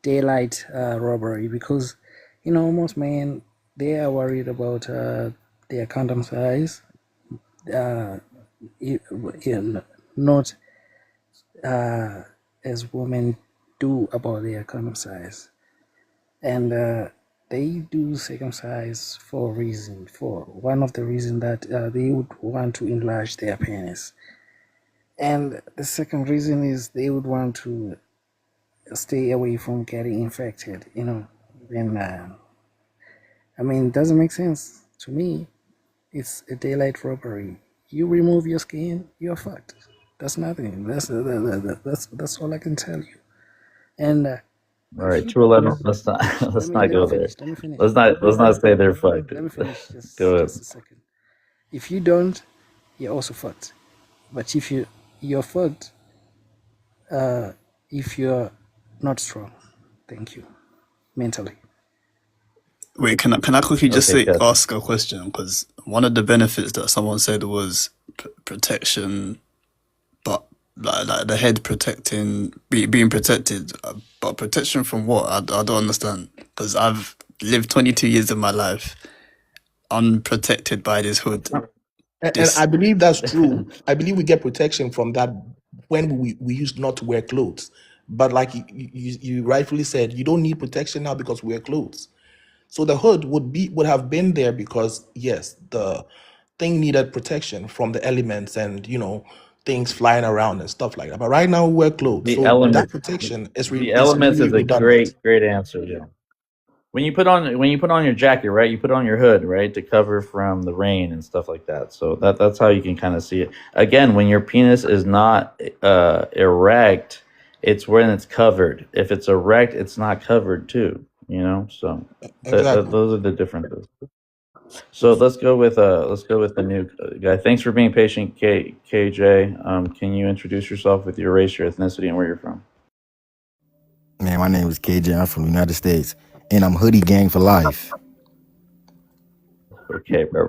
daylight robbery because, you know, most men, they are worried about their condom size, not as women do about their condom size, and they do circumcise for a reason. For one of the reasons that they would want to enlarge their penis. And the second reason is they would want to stay away from getting infected, you know. Then, I mean, it doesn't make sense to me. It's a daylight robbery. You remove your skin, you're fucked. That's nothing. That's all I can tell you. And all right, 211. Let's not go there. Let me finish. Let's not say they're fucked. Let me finish Go ahead. just a second. If you don't, you're also fucked. But if you're fucked if you're not strong. Thank you. Mentally. Wait, can I quickly just Okay, gotcha. ask a question? Because one of the benefits that someone said was protection, but like the head protecting, being protected, but protection from what? I don't understand. Because I've lived 22 years of my life unprotected by this hood. And I believe that's true. I believe we get protection from that when we used not to wear clothes. But like you rightfully said, you don't need protection now because we wear clothes. So the hood would have been there because yes, the thing needed protection from the elements and, you know, things flying around and stuff like that. But right now we wear clothes, The so elements. that protection is The elements really is a redundant. great answer. Yeah. When you put on your jacket, right? You put on your hood, right, to cover from the rain and stuff like that. So that's how you can kind of see it. Again, when your penis is not erect, it's when it's covered. If it's erect, it's not covered too. You know, so Exactly. those are the differences. So let's go with the new guy. Thanks for being patient, KJ. Can you introduce yourself with your race, your ethnicity, and where you're from? Man, my name is KJ. I'm from the United States, and I'm hoodie gang for life. Okay, bro.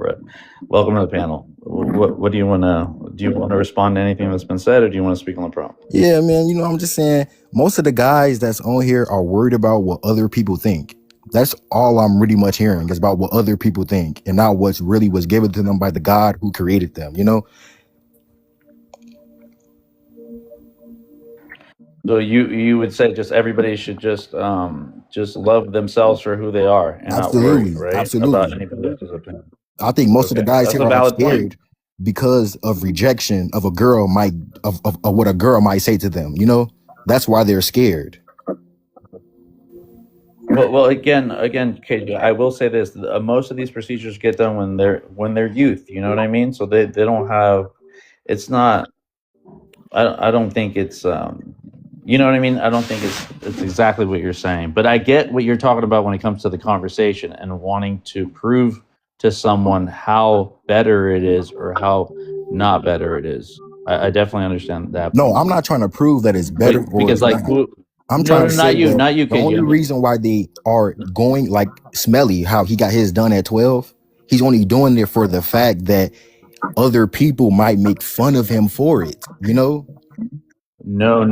Welcome to the panel. What do you want to respond to anything that's been said, or do you want to speak on the problem? Yeah, man, you know, I'm just saying, most of the guys that's on here are worried about what other people think. That's all I'm really much hearing is about what other people think and not what's really was given to them by the God who created them, you know? So you would say just everybody should just love themselves for who they are and not worry, right, about anybody else's opinion. I think most of the guys That's here a are valid scared point. because of rejection of a girl of what a girl might say to them, you know? That's why they're scared. Well, again, KJ, I will say this: most of these procedures get done when they're youth. You know what I mean? So they don't have. It's not. I don't think it's. You know what I mean? I don't think it's exactly what you're saying, but I get what you're talking about when it comes to the conversation and wanting to prove to someone how better it is or how not better it is. I definitely understand that. No, I'm not trying to prove that it's better or because it's like not. I'm trying to say not you, the only KJ. reason why they are going like Smelly, how he got his done at 12, he's only doing it for the fact that other people might make fun of him for it, you know? No.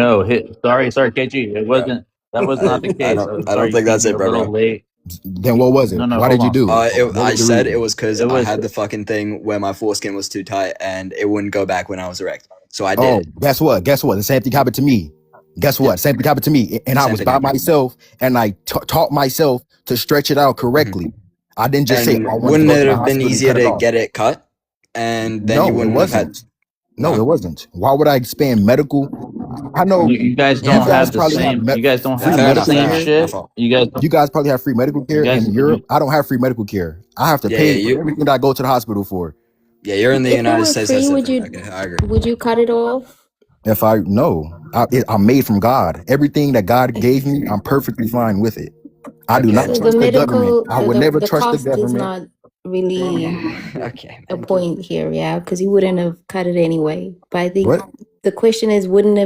Sorry, KG. It wasn't. That was not the case. I don't think that's it, bro. A little late. Then what was it? No, Why did you do it? I said it was because It I was- had the fucking thing where my foreskin was too tight and it wouldn't go back when I was erect. So I did. Oh, guess what? The same thing happened to me. Guess what? Same thing happened to me. And I Same was thing by happened. myself and I taught myself to stretch it out correctly. I didn't just say, And I want to wouldn't go to it the have been hospital and easier cut it to off. get it cut? And then No, you it wouldn't have had. wasn't. No, it wasn't. Why would I expand medical? I know You guys you don't guys have the probably have same. You guys don't free have Fair the enough. medical Fair same enough. care. My shit. fault. You guys probably have free medical care You guys. in Europe. I don't have free medical care. I have to Yeah, pay yeah. for everything that I go to the hospital for. Yeah, you're in the If it United were States. free, That's would different. you Okay, I agree. would you cut it off? If I no, I'm made from God. Everything that God gave me, I'm perfectly fine with it. I do Okay. not So the trust the government. medical, I would never the trust the cost is government. not really Okay. a point here, yeah, because you wouldn't have cut it anyway. But I think What? the question is, wouldn't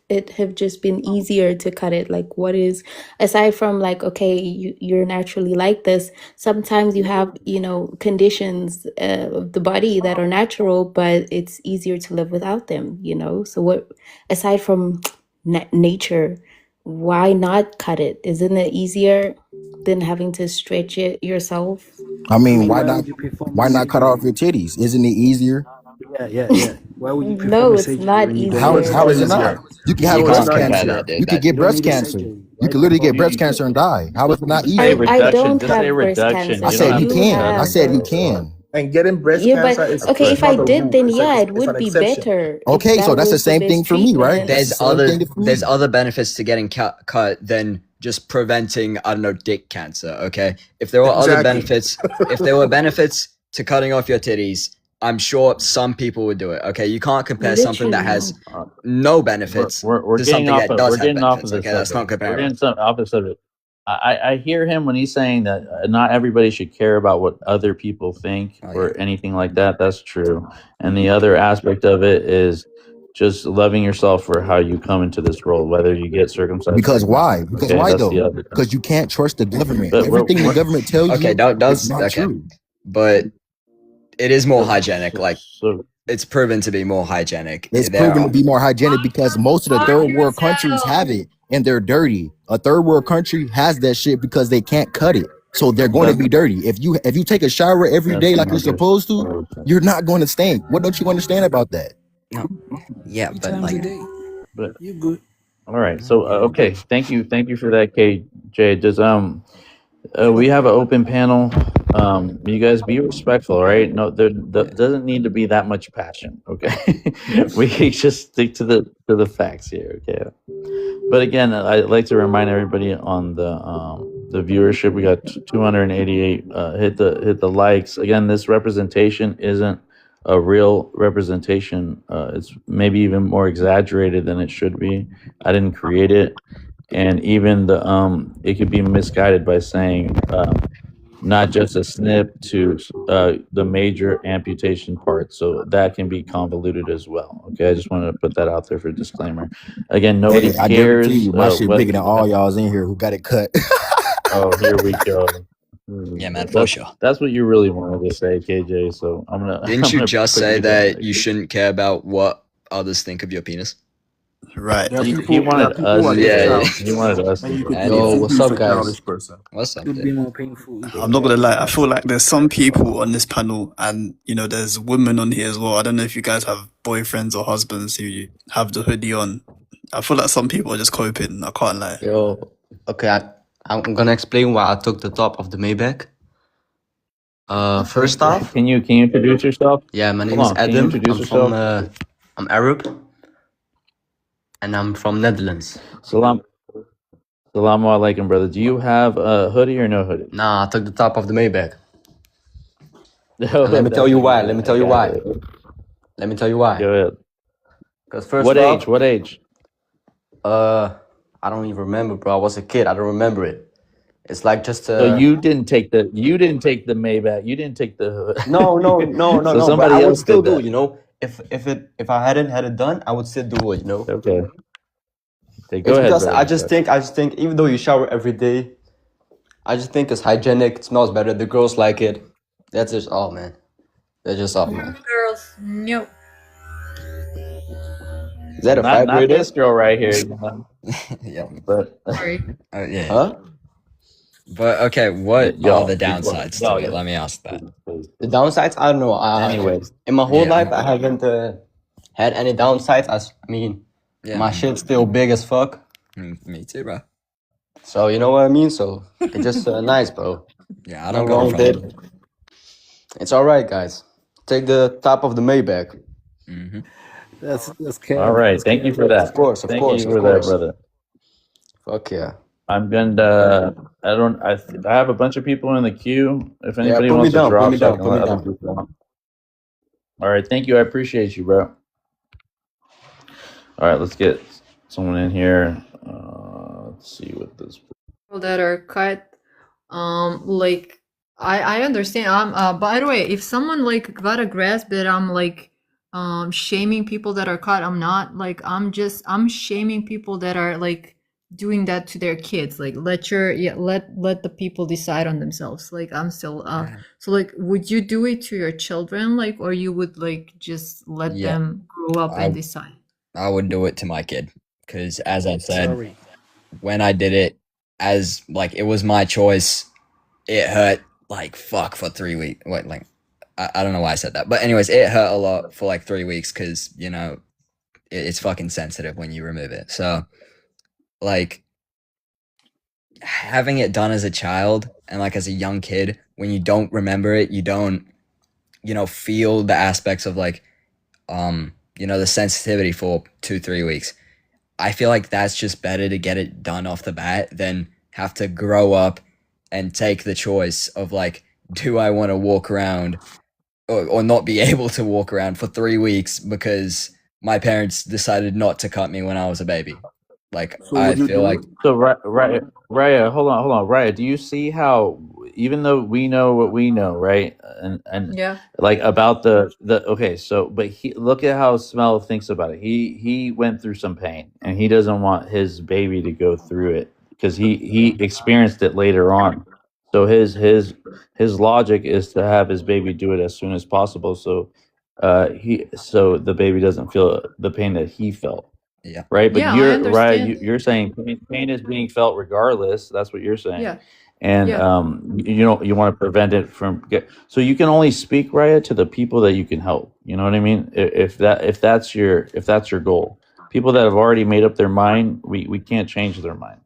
it have just been easier to cut it? Like, what is aside from like, okay, you're naturally like this. Sometimes you have, conditions of the body that are natural, but it's easier to live without them. So what, aside from nature, why not cut it? Isn't it easier than having to stretch it yourself? I mean, So why why not? would you perform a Why not cut off surgery? your titties? Isn't it easier? Yeah. Why would you perform No, a it's surgery not when you don't How need how easier. is it surgery? not? You can have You No, breast it's can't not compare cancer. that, dude. You could That get You don't breast need a cancer. surgery. You Why could literally get perform a breast you, cancer and surgery? die. How is it not just say easier? I reduction. don't Just say have breast reduction. cancer, I You don't but said have you to you say can. cut I have. it, said you bro. can. And getting breast Yeah, cancer but is okay, is if I not a did, rule. then It's a, yeah, it's, it it's would an be exception. better if Okay, so that that's the was the same thing best for me, right? treatment. That's the There's same thing other for there's me. other benefits to getting cut than just preventing, I don't know, dick cancer. Okay, if there were other Exactly. benefits, if there were benefits to cutting off your titties, I'm sure some people would do it. Okay, you can't compare something that has Literally. Uh, no we're benefits we're to getting something off that of does we're have getting off of benefits. the Okay, that's not subject. We're comparable. getting some off the subject. I hear him when he's saying that not everybody should care about what other people think Oh yeah. or anything like that. That's true. And the other aspect of it is just loving yourself for how you come into this world, whether you get circumcised Because or not. why? Because Okay, why that's the though? other thing. Because you can't trust the government. But Everything the government tells Okay, you that is does not okay, true. but it is more hygienic. so, Like so it's proven to be more hygienic. It's There proven to are be more hygienic because most of the third world countries have it and they're dirty. A third world country has that shit because they can't cut it. So they're going to that's be dirty. If you take a shower every that's day like you're not good. supposed to, you're not going to stink. What don't you understand about that? no, yeah, 3 but times a like day. But You good? all right. So okay, thank you for that, KJ. Does we have an open panel. You guys be respectful, all right? No, there doesn't need to be that much passion, okay? We just stick to the facts here, okay? But again, I'd like to remind everybody on the viewership. We got 288. Hit the likes. Again, this representation isn't a real representation. It's maybe even more exaggerated than it should be. I didn't create it, and even the it could be misguided by saying not just a snip to the major amputation part. So that can be convoluted as well. Okay, I just wanted to put that out there for disclaimer. Again, nobody Hey, I guarantee cares you, my shit what. bigger than all y'all's in here who got it cut. Oh, here we go. yeah, man, for sure. That's what you really wanted to say, KJ. So I'm gonna. Didn't I'm you gonna just put say you down. that you shouldn't care about what others think of your penis? Right. There are He people wanted who us. are Yeah, left out, He wanted us and to you do could it. I you did. could Yo, what's up, feel a guys? childish person. What's up, Could be dude? more painful if I'm not gonna lie. I feel like there's some people on this panel, and there's women on here as well. I don't know if you guys have boyfriends or husbands who have the hoodie on. I feel like some people are just coping. I can't lie. Yo, okay, I'm gonna explain why I took the top of the Maybach. First off, Can you introduce yourself? yeah, my name Hold is on. Can you Adam. introduce I'm from yourself? I'm Arab and I'm from Netherlands. Salamu alaikum, brother. Do you have a hoodie or no hoodie? Nah, I took the top of the Maybach. No, And let me tell you why. Let me tell you got why. it. Let me tell you why. Go ahead. Because first What off, age? What age? I don't even remember, bro. I was a kid. I don't remember it. It's like just So you didn't take the Maybach. You didn't take the. no. So But somebody I would else still did do that. it, you know. If I hadn't had it done, I would still do it, you know. Okay. Okay, go It's ahead, because brother. I just think even though you shower every day, I just think it's hygienic. It smells better. The girls like it. That's just all, man. That's just all, man. Girls, no. Is that a Not vibrator? this girl right here. Yeah. But Sorry. Yeah. Huh? But okay, what Y'all, are the downsides to it? Let me ask that. The downsides? I don't know. Anyways, in my whole Yeah. life, I haven't had any downsides. I mean, Yeah, My man. shit's still big as fuck. Me too, bro. So you know what I mean. So it's just nice, bro. Yeah, I don't Nothing go in wrong with front of it. It's all right, guys. Take the top of the Maybach. Mm-hmm. That's All Kev. right. Thank you for Of that. course, of Thank course, you of for that, course. brother. Fuck yeah. I'm gonna. I have a bunch of people in the queue. If Yeah, anybody put me wants to down. Put drop, me so I down. can Put let me other down. people on. All right. Thank you. I appreciate you, bro. All right. Let's get someone in here. Let's see what this. People that are cut, like I understand. By the way, if someone like got a grasp that I'm like shaming people that are cut, I'm not. Like I'm shaming people that are like doing that to their kids. Like let the people decide on themselves. Like I'm still so like would you do it to your children, like, or you would like just let Yeah, them grow up and I decide? I would do it to my kid because, as I said, Sorry. when I did it, as like it was my choice, it hurt like fuck for 3 weeks. Wait, like I don't know why I said that, but anyways, it hurt a lot for like 3 weeks because it's fucking sensitive when you remove it. So like having it done as a child and like as a young kid, when you don't remember it, you don't feel the aspects of like the sensitivity for 2-3 weeks. I feel like that's just better to get it done off the bat than have to grow up and take the choice of like, do I want to walk around or not be able to walk around for 3 weeks because my parents decided not to cut me when I was a baby. Like So I would you feel do like it? So Raya, hold on, Raya. Do you see how even though we know what we know, right, and Yeah. like about the okay, so but look at how Smell thinks about it. He went through some pain, and he doesn't want his baby to go through it because he experienced it later on. So his logic is to have his baby do it as soon as possible, so so the baby doesn't feel the pain that he felt. Yeah. Right, but Yeah, I understand. you're saying pain is being felt regardless. That's what you're saying, Yeah. and Yeah. you want to prevent it from so you can only speak, Raya, to the people that you can help. You know what I mean? If that's your goal, people that have already made up their mind, we can't change their mind.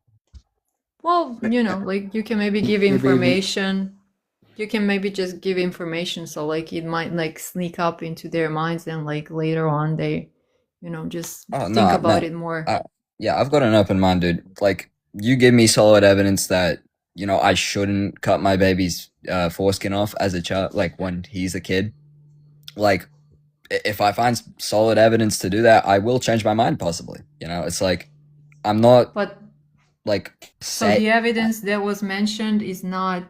Well, like you can maybe give Maybe information. You can maybe just give information so like it might like sneak up into their minds and like later on they, just oh think no, about man. it more. Yeah, I've got an open mind, dude. Like you give me solid evidence that I shouldn't cut my baby's foreskin off as a child, like when he's a kid. Like if I find solid evidence to do that, I will change my mind possibly. It's like I'm not But like so set. the evidence that was mentioned is not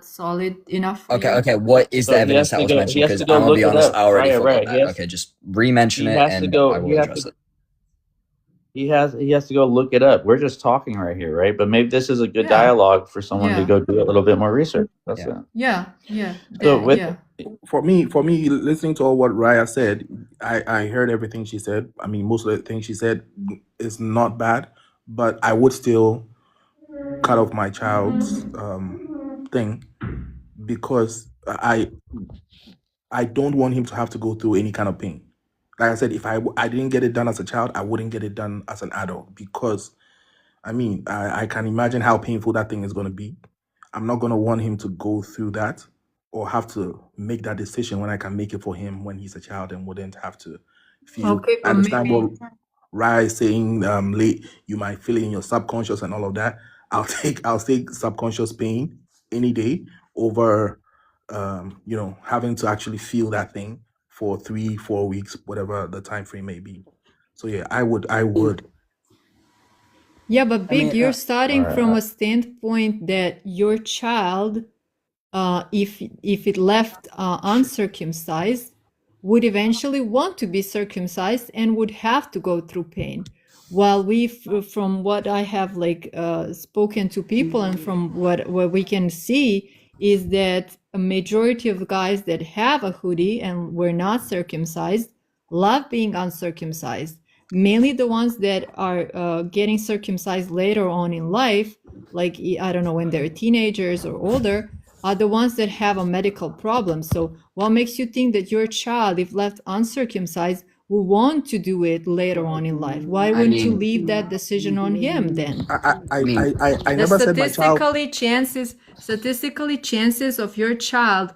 solid enough for Okay, you? okay. What is the So evidence that was he mentioned? has Because to go I'm gonna look be it honest, up. I already Raya, forgot Raya. that. Okay, just re-mention He it has to and I go. will address it. He has to go look it up. We're just talking right here, right? But maybe this is a good Yeah. dialogue for someone to Yeah. go do a little bit more research. That's Yeah. it. Yeah. So with Yeah. For me, listening to all what Raya said, I heard everything she said. I mean, most of the things she said is not bad, but I would still cut off my child's thing because I don't want him to have to go through any kind of pain. Like I said, if I didn't get it done as a child, I wouldn't get it done as an adult because, I mean, I can imagine how painful that thing is going to be. I'm not going to want him to go through that or have to make that decision when I can make it for him when he's a child and wouldn't have to feel. Okay, I but understand maybe what Rai is saying. Late, you might feel it in your subconscious and all of that. I'll take subconscious pain any day over having to actually feel that thing for 3-4 weeks, whatever the time frame may be. So yeah, I would. Yeah, but Big, you're starting All right. from a standpoint that your child, if it left uncircumcised, would eventually want to be circumcised and would have to go through pain. While from what I have like spoken to people and from what we can see is that a majority of guys that have a hoodie and were not circumcised love being uncircumcised. Mainly the ones that are getting circumcised later on in life, like I don't know, when they're teenagers or older, are the ones that have a medical problem. So what makes you think that your child, if left uncircumcised, who want to do it later on in life. Why I wouldn't you mean, leave that decision on him then? I mean, I The never said my child. statistically chances of your child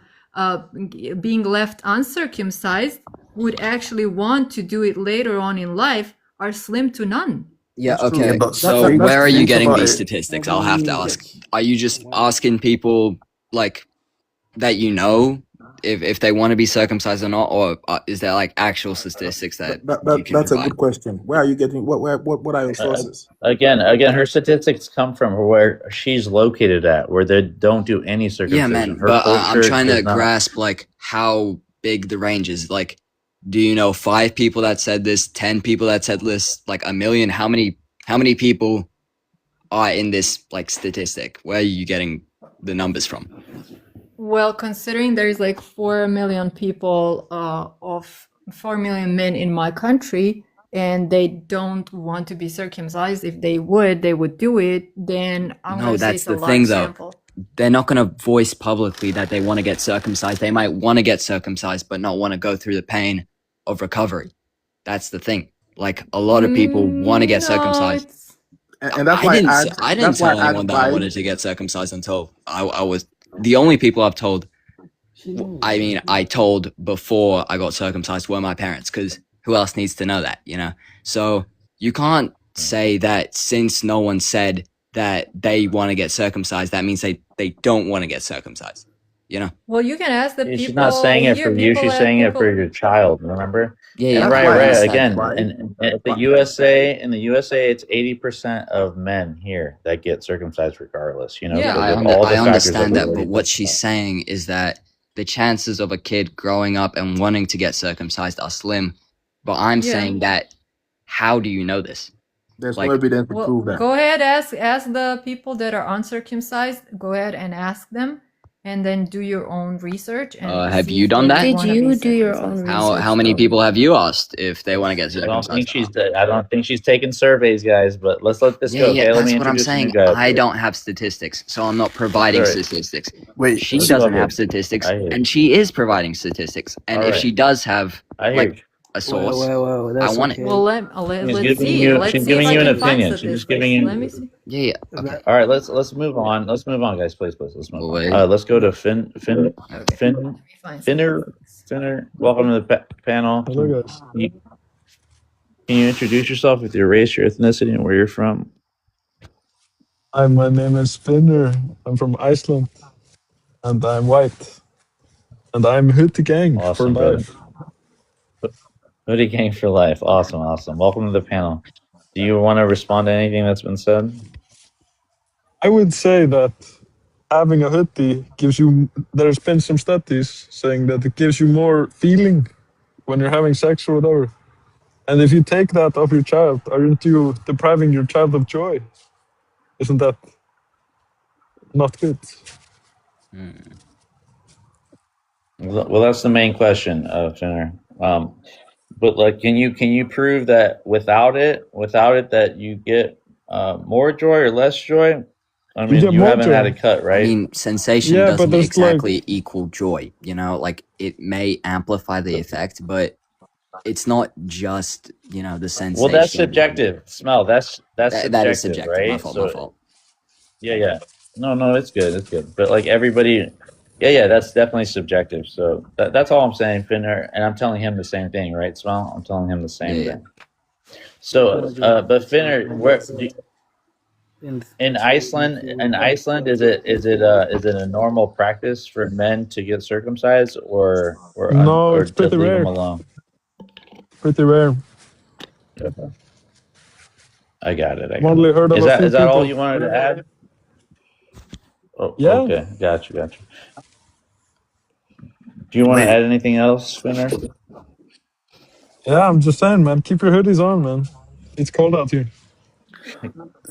being left uncircumcised would actually want to do it later on in life are slim to none. yeah, That's true. okay. but So that's where are the you thing getting about these it. statistics? I'll have to ask. Are you just asking people like that you know if they want to be circumcised or not, or is there like actual statistics that you can That's a provide? good question. Where are you getting what are your sources? Again, her statistics come from where she's located at, where they don't do any Yeah, circumcision. man, Her but I'm culture trying to does not. grasp like how big the range is. Like, do you know 5 people that said this, 10 people that said this, like a million? How many people are in this like statistic? Where are you getting the numbers from? Well, considering there is like 4 million people of 4 million men in my country, and they don't want to be circumcised. If they would do it. Then I'm No, gonna say that's it's a the thing large though. sample. They're not going to voice publicly that they want to get circumcised. They might want to get circumcised, but not want to go through the pain of recovery. That's the thing. Like a lot of people want to get No, circumcised. it's And that's why I didn't tell anyone that I wanted to get circumcised until I was the only people I've told. I mean, I told before I got circumcised were my parents, because who else needs to know that, you know? So you can't say that since no one said that they want to get circumcised, that means they don't want to get circumcised, you know? well, you can ask the Yeah, people. she's not saying it for here, you. people She's have saying it people. for your child. Remember? Yeah, And I right. understand Again, that. in the USA, it's 80% of men here that get circumcised regardless. You know, Yeah. because of all the I factors understand we that, already but what touched she's on. saying is that the chances of a kid growing up and wanting to get circumcised are slim. But I'm Yeah. saying that, how do you know this? There's no Like, evidence to Well, prove that. go ahead, ask the people that are uncircumcised. Go ahead and ask them, and then do your own research and have see you if done they that? would Did want to be you do your own circumcised. How research many though? people have you asked if they want to get I don't think circumcised? I don't think she's taking surveys, guys. But let's let this Yeah, go. yeah, Okay, let me that's what I'm introduce a new saying. guy up I here. don't have statistics, so I'm not providing Sorry. statistics. Wait, She That's all doesn't have good. statistics, I hear you. and she is providing statistics. And All if right. she does have I hear like you. a source, Well, I that's want it. okay. Well, let's She's see. giving you. Let's She's see if giving I you an can find opinion. She's just statistics. giving Let me you. see. Yeah, yeah. Okay. All right, let's move on. Let's move on, guys. Please, let's move on. Wait. Let's go to Finn. Okay. Find Finner. Welcome to the panel. Hello, guys. Can you introduce yourself with your race, your ethnicity, and where you're from? Hi, my name is Finner. I'm from Iceland, and I'm white. And I'm Hootie Gang for Awesome, brother. life. Hoodie Gang for life. Awesome. Welcome to the panel. Do you want to respond to anything that's been said? I would say that having a hoodie gives you, there's been some studies saying that it gives you more feeling when you're having sex or whatever. And if you take that off your child, aren't you depriving your child of joy? Isn't that not good? Well, that's the main question, Finner. But like, can you prove that without it, that you get more joy or less joy? I You mean, get you more haven't had a joy. cut, I right? mean, sensation Yeah, but doesn't there's like, exactly equal joy, you know? Like, it may amplify the effect, but it's not just, you know, the Well, that's sensation. subjective. Smell. That's That subjective, is subjective. My right? fault, So my fault. yeah. No, it's good. But like everybody, yeah, that's definitely subjective. So that's all I'm saying, Finner, and I'm telling him the same thing, right, Smell? I'm telling him the same Yeah. thing. So, but Finner, in Iceland, is it a normal practice for men to get circumcised, or no, it's just pretty leave them rare. alone? Pretty rare. Okay. I got it. I've only heard of Is a few that all people. you wanted to add? Oh, Yeah. okay, got you. Do you want to Wait, add anything else, Finner? Yeah, I'm just saying, man. Keep your hoodies on, man. It's cold out here.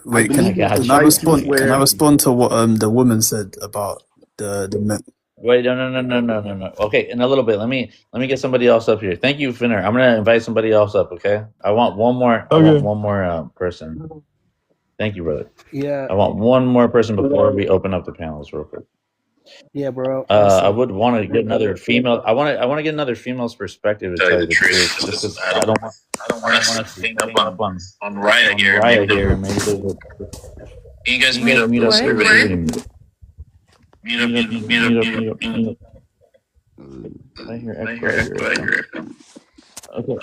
wait. believe got in Can I you. societies respond? Can I where respond to what the woman said about the men? Wait, no. Okay, in a little bit. Let me get somebody else up here. Thank you, Finner. I'm gonna invite somebody else up. Okay, I want one more. Okay. Person. Thank you, brother. Yeah, I want one more person before we open up the panels real quick. Yeah, bro. I would want to get another female. I want to get another female's perspective, to tell you the truth, just because I don't want us to gang up on Raya here. Maybe there's a. Can you guys meet up? Meet up. I hear echo. Okay,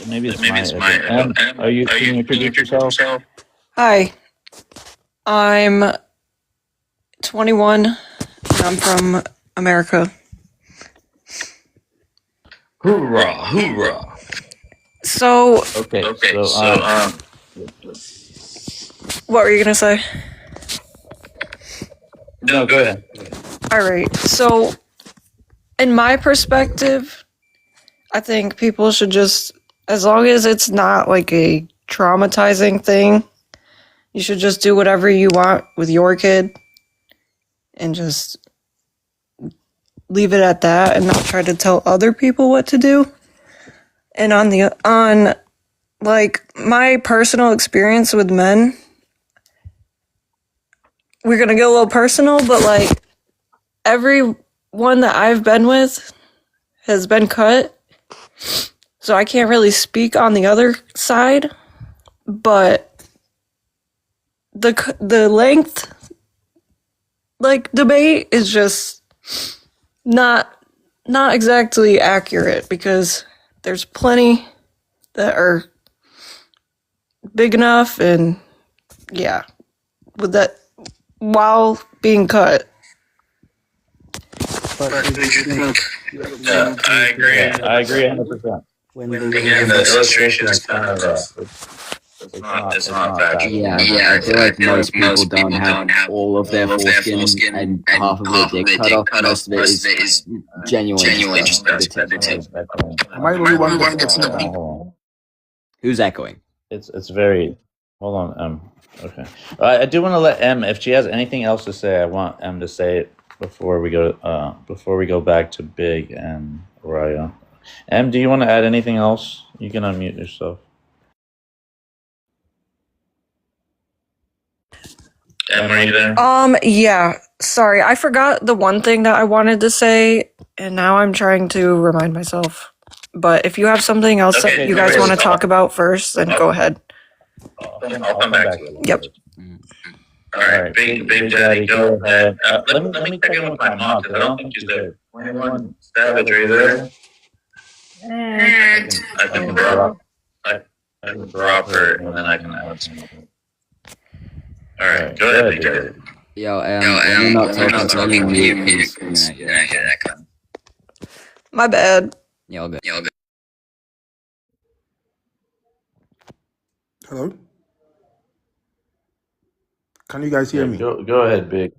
maybe it's my echo. Are you? Can you introduce yourself? Hi, I'm 21 and I'm from America. Hoorah, hoorah. So, what were you gonna say? No, go ahead. All right. So, in my perspective, I think people should just, as long as it's not like a traumatizing thing, you should just do whatever you want with your kid and just leave it at that and not try to tell other people what to do. And on like my personal experience with men, we're gonna get a little personal, but like everyone that I've been with has been cut, so I can't really speak on the other side, but the length like debate is just not exactly accurate, because there's plenty that are big enough, and yeah, with that while being cut. But do you think I agree. I agree 100%. Again, the illustration is kind of it's not factual. Yeah, I feel like most people don't have all of their foreskin and half of their dick cut off. Most of it is genuinely just the tip. Am I the only one that gets the Who's echoing? It's very. Hold on. Okay. I do want to let M, if she has anything else to say, I want M to say it before we go back to Big and Raya. M, do you want to add anything else? You can unmute yourself. M, are you there? Yeah. Sorry, I forgot the one thing that I wanted to say, and now I'm trying to remind myself. But if you have something else that you guys want to talk about first, then go ahead. I'll come back to it. Yep. All right, Big Daddy, go ahead. Let me check in with my mom, because I don't think she's there. 21 Savage, are you there? I can drop her, and then I can add something. All right, go ahead, Big Daddy. Yo, we're not talking to you. My bad. Yeah, all good. Hello? Can you guys hear me? Go ahead, Big.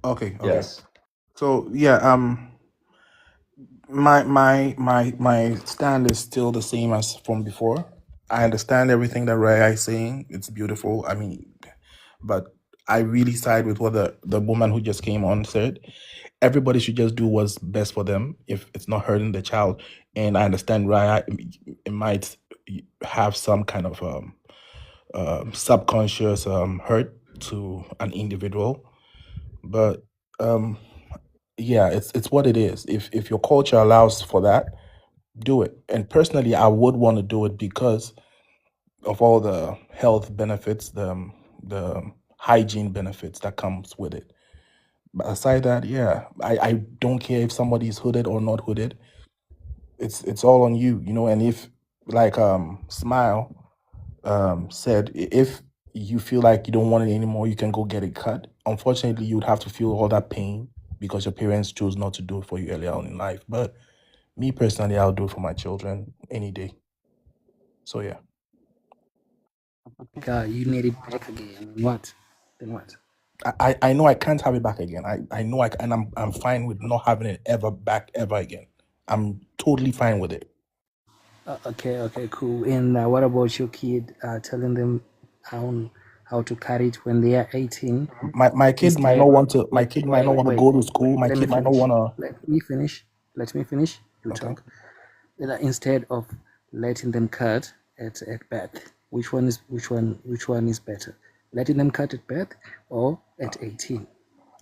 Okay. Yes. So yeah, my stand is still the same as from before. I understand everything that Raya is saying. It's beautiful. I mean, but I really side with what the woman who just came on said. Everybody should just do what's best for them if it's not hurting the child. And I understand Raya, it might have some kind of subconscious hurt to an individual, but yeah, it's what it is. If your culture allows for that, do it. And personally, I would want to do it because of all the health benefits, the hygiene benefits that comes with it. But aside that, yeah, I don't care if somebody's hooded or not hooded. It's all on you, you know. And if like Smile said, if you feel like you don't want it anymore, you can go get it cut. Unfortunately, you would have to feel all that pain because your parents chose not to do it for you earlier on in life. But me personally, I'll do it for my children any day. So yeah. God, you need it back again. What? Then what? I know I can't have it back again. I know and I'm fine with not having it ever back ever again. I'm totally fine with it. Okay, cool. And what about your kid? Telling them how to carry it when they are 18. My kid might not want to. My kid might not want to go to school. My kid might not want to. Let me finish. You talk. Instead of letting them cut at birth, which one is better? Letting them cut at birth or at 18?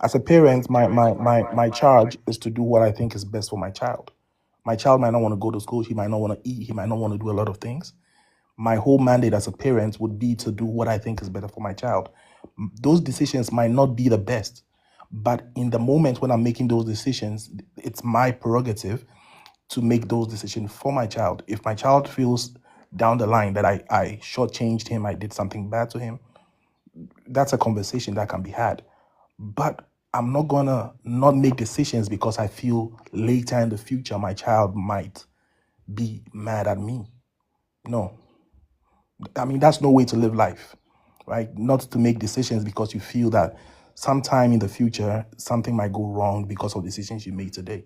As a parent, my charge is to do what I think is best for my child. My child might not want to go to school. He might not want to eat. He might not want to do a lot of things. My whole mandate as a parent would be to do what I think is better for my child. Those decisions might not be the best, but in the moment when I'm making those decisions, it's my prerogative to make those decisions for my child. If my child feels down the line that I shortchanged him, I did something bad to him, that's a conversation that can be had. But I'm not gonna not make decisions because I feel later in the future my child might be mad at me. No. I mean, that's no way to live life, right? Not to make decisions because you feel that sometime in the future something might go wrong because of decisions you made today.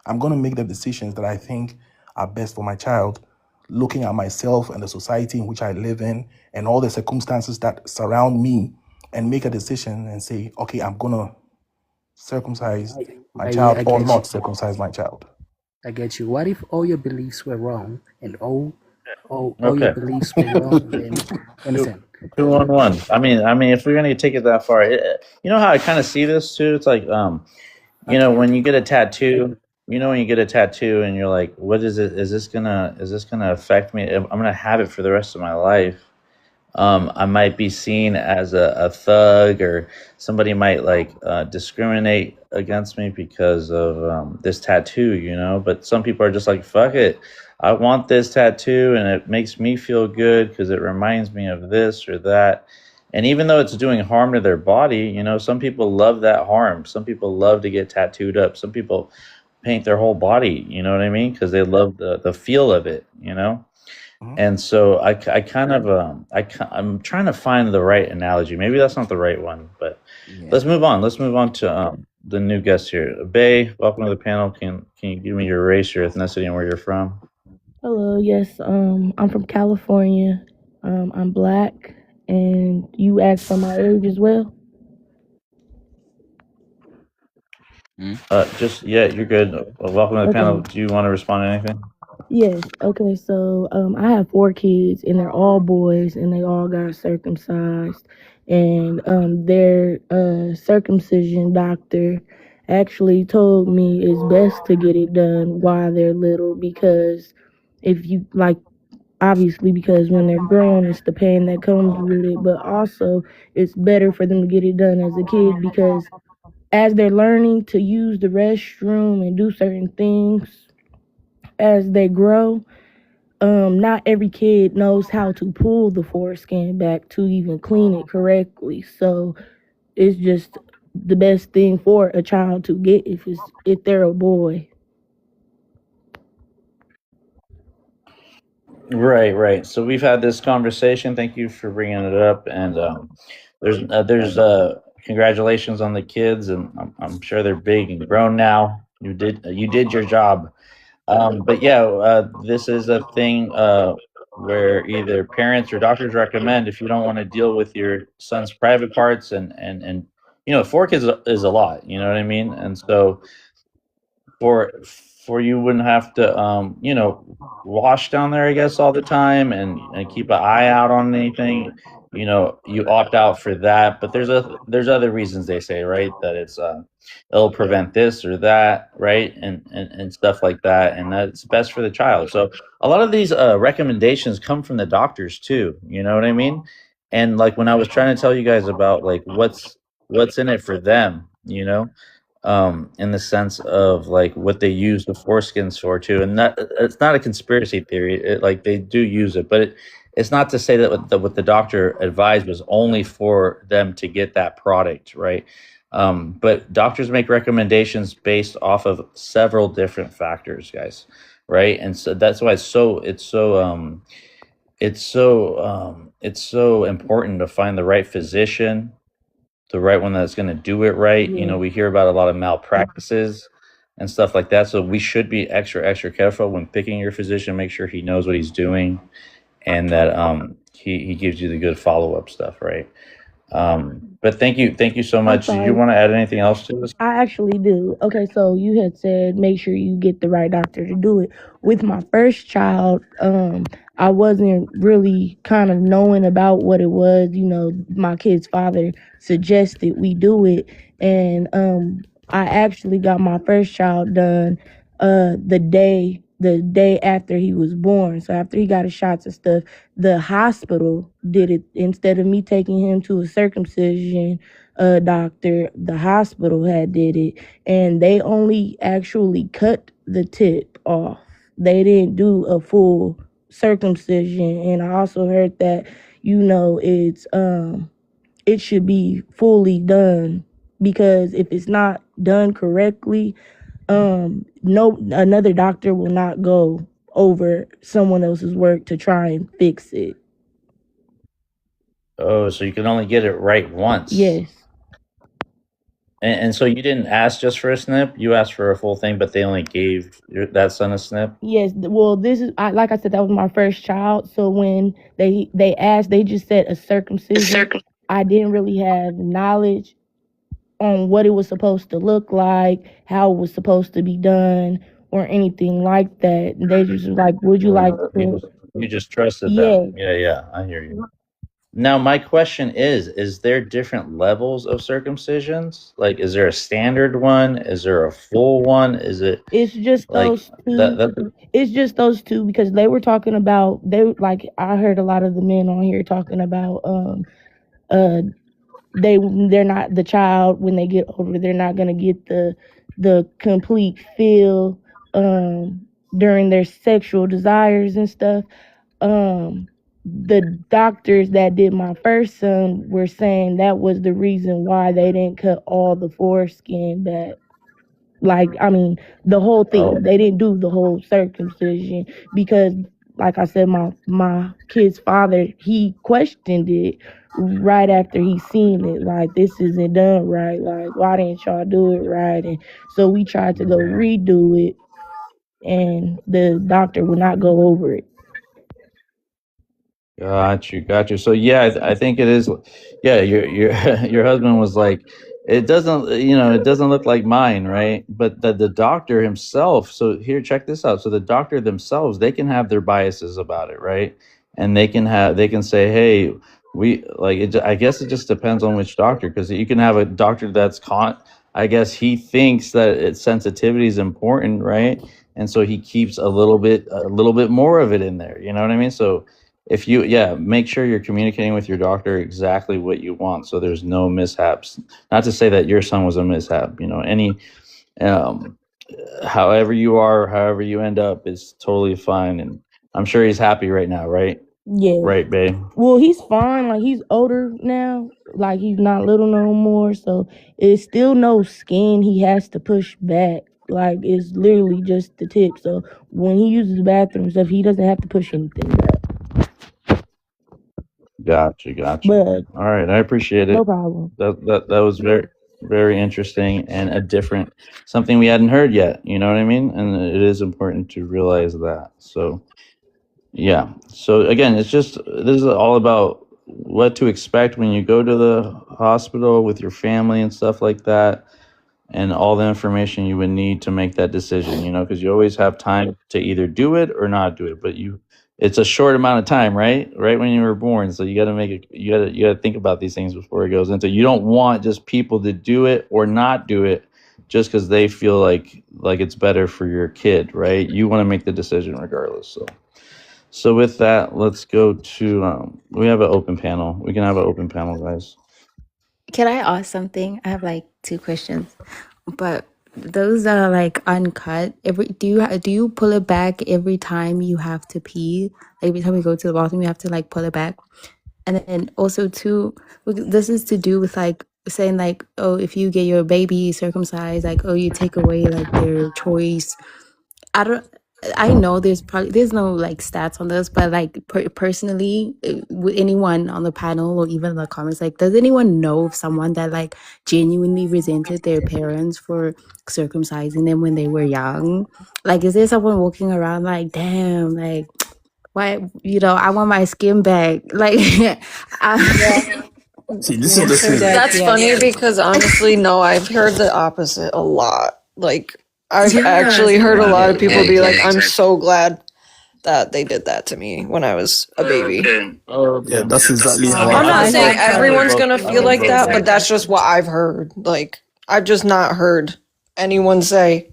I'm going to make the decisions that I think are best for my child, looking at myself and the society in which I live in and all the circumstances that surround me, and make a decision and say, okay, I'm going to circumcise my I child or get not you. circumcise my child. I get you. What if all your beliefs were wrong and all your Okay. beliefs were wrong? Then understand? 2-on-1. I mean, if we're gonna take it that far, you know how I kind of see this too. It's like, you know, when you get a tattoo, when you get a tattoo and you're like, what is it? Is this gonna affect me? I'm gonna have it for the rest of my life. I might be seen as a thug, or somebody might discriminate against me because of this tattoo, but some people are just like, fuck it, I want this tattoo and it makes me feel good because it reminds me of this or that. And even though it's doing harm to their body, some people love that harm. Some people love to get tattooed up. Some people paint their whole body, you know what I mean? Because they love the feel of it. And so I'm trying to find the right analogy. Maybe that's not the right one, but let's move on. Let's move on to the new guest here. Bay, welcome to the panel. Can you give me your race, your ethnicity, and where you're from? Hello, yes, I'm from California. I'm black, and you asked for my age as well. You're good. Welcome to the panel. Do you want to respond to anything? Yes. Okay. So, I have 4 kids, and they're all boys, and they all got circumcised. And their circumcision doctor actually told me it's best to get it done while they're little, because if you obviously, because when they're grown, it's the pain that comes with it, but also it's better for them to get it done as a kid, because as they're learning to use the restroom and do certain things as they grow, not every kid knows how to pull the foreskin back to even clean it correctly. So it's just the best thing for a child to get if they're a boy. Right. So we've had this conversation. Thank you for bringing it up. And there's congratulations on the kids, and I'm sure they're big and grown now. You did your job. But yeah, this is a thing where either parents or doctors recommend, if you don't want to deal with your son's private parts, and 4 kids is a lot. You know what I mean? And so for you wouldn't have to wash down there, I guess, all the time, and keep an eye out on anything. You opt out for that, but there's other reasons they say, right, that it's it'll prevent this or that, right, and stuff like that, and that's best for the child. So a lot of these recommendations come from the doctors too, you know what I mean? And like when I was trying to tell you guys about what's in it for them, in the sense of what they use the foreskins for too, and that it's not a conspiracy theory. They do use it, but it's not to say that what the doctor advised was only for them to get that product, right? But doctors make recommendations based off of several different factors, guys, right? And so that's why it's so important to find the right physician, the right one that's going to do it right. Yeah. We hear about a lot of malpractices and stuff like that. So we should be extra careful when picking your physician. Make sure he knows what he's doing, and that he gives you the good follow-up stuff, right? But thank you so much. Do you want to add anything else to this? I actually do. Okay, so you had said make sure you get the right doctor to do it. With my first child, I wasn't really kind of knowing about what it was. You know, my kid's father suggested we do it, and I actually got my first child done the day after he was born. So after he got his shots and stuff, the hospital did it instead of me taking him to a circumcision doctor. The hospital had did it, and they only actually cut the tip off. They didn't do a full circumcision. And I also heard that, you know, it should be fully done, because if it's not done correctly, no another doctor will not go over someone else's work to try and fix it. Oh, so you can only get it right once. Yes. And so you didn't ask just for a snip. You asked for a full thing, but they only gave that son a snip. Yes. Well, this is like I said, that was my first child. So when they asked, they just said a circumcision. I didn't really have knowledge on what it was supposed to look like, how it was supposed to be done, or anything like that. They just was like, would you like to? You just trusted Yeah. them. Yeah, I hear you. Now, my question is there different levels of circumcisions? Like, is there a standard one? Is there a full one? Is it It's just like those two. It's just those two, because they were talking about, I heard a lot of the men on here talking about they're not, the child when they get older, they're not gonna get the complete feel during their sexual desires and stuff. The doctors that did my first son were saying that was the reason why they didn't cut all the foreskin back. Like, I mean, the whole thing. Oh. They didn't do the whole circumcision because, like I said, my kid's father, he questioned it right after he seen it. Like, this isn't done right. Like, why didn't y'all do it right? And so we tried to go redo it, and the doctor would not go over it. Got you. So yeah, I think it is. Yeah, your your husband was like, it doesn't look like mine, right? But the doctor himself. So here, check this out. So the doctor themselves, they can have their biases about it, right? And they can say, hey, we like it. I guess it just depends on which doctor, because you can have a doctor that's I guess he thinks that sensitivity is important, right? And so he keeps a little bit more of it in there. You know what I mean? So if you make sure you're communicating with your doctor exactly what you want, so there's no mishaps. Not to say that your son was a mishap, any however you end up is totally fine, and I'm sure he's happy right now, right? Yeah. Right, babe. Well, he's fine. Like, he's older now. Like, he's not little no more. So it's still no skin he has to push back. Like, it's literally just the tip. So when he uses the bathroom and stuff, he doesn't have to push anything back. Gotcha. But All right, I appreciate it. no problem. That was very, very interesting and a different something we hadn't heard yet. You know what I mean? And it is important to realize that. So yeah. So again, this is all about what to expect when you go to the hospital with your family and stuff like that, and all the information you would need to make that decision. Because you always have time to either do it or not do it, but it's a short amount of time, right when you were born. So you got to make it. You got to think about these things before it goes into. You don't want just people to do it or not do it just because they feel like it's better for your kid, right? You want to make the decision regardless. So with that, let's go to we have an open panel. We can have an open panel, guys. Can I ask something? I have like 2 questions, but those that are like uncut, do you pull it back every time you have to pee? Like, every time you go to the bathroom, you have to like pull it back. And then also too, this is to do with like saying like, oh, if you get your baby circumcised, like, oh, you take away like their choice. I know there's no like stats on this, but like personally, with anyone on the panel or even in the comments, like, does anyone know of someone that like genuinely resented their parents for circumcising them when they were young? Like, is there someone walking around like, damn, like, why, I want my skin back? Like, See, this is the thing. That's funny because honestly, no, I've heard the opposite a lot. Like, I've actually heard a lot of people be like, I'm so glad that they did that to me when I was a baby. Yeah, that's exactly how I'm I not feel. saying everyone's gonna feel like that, but that's just what I've heard. Like, I've just not heard anyone say,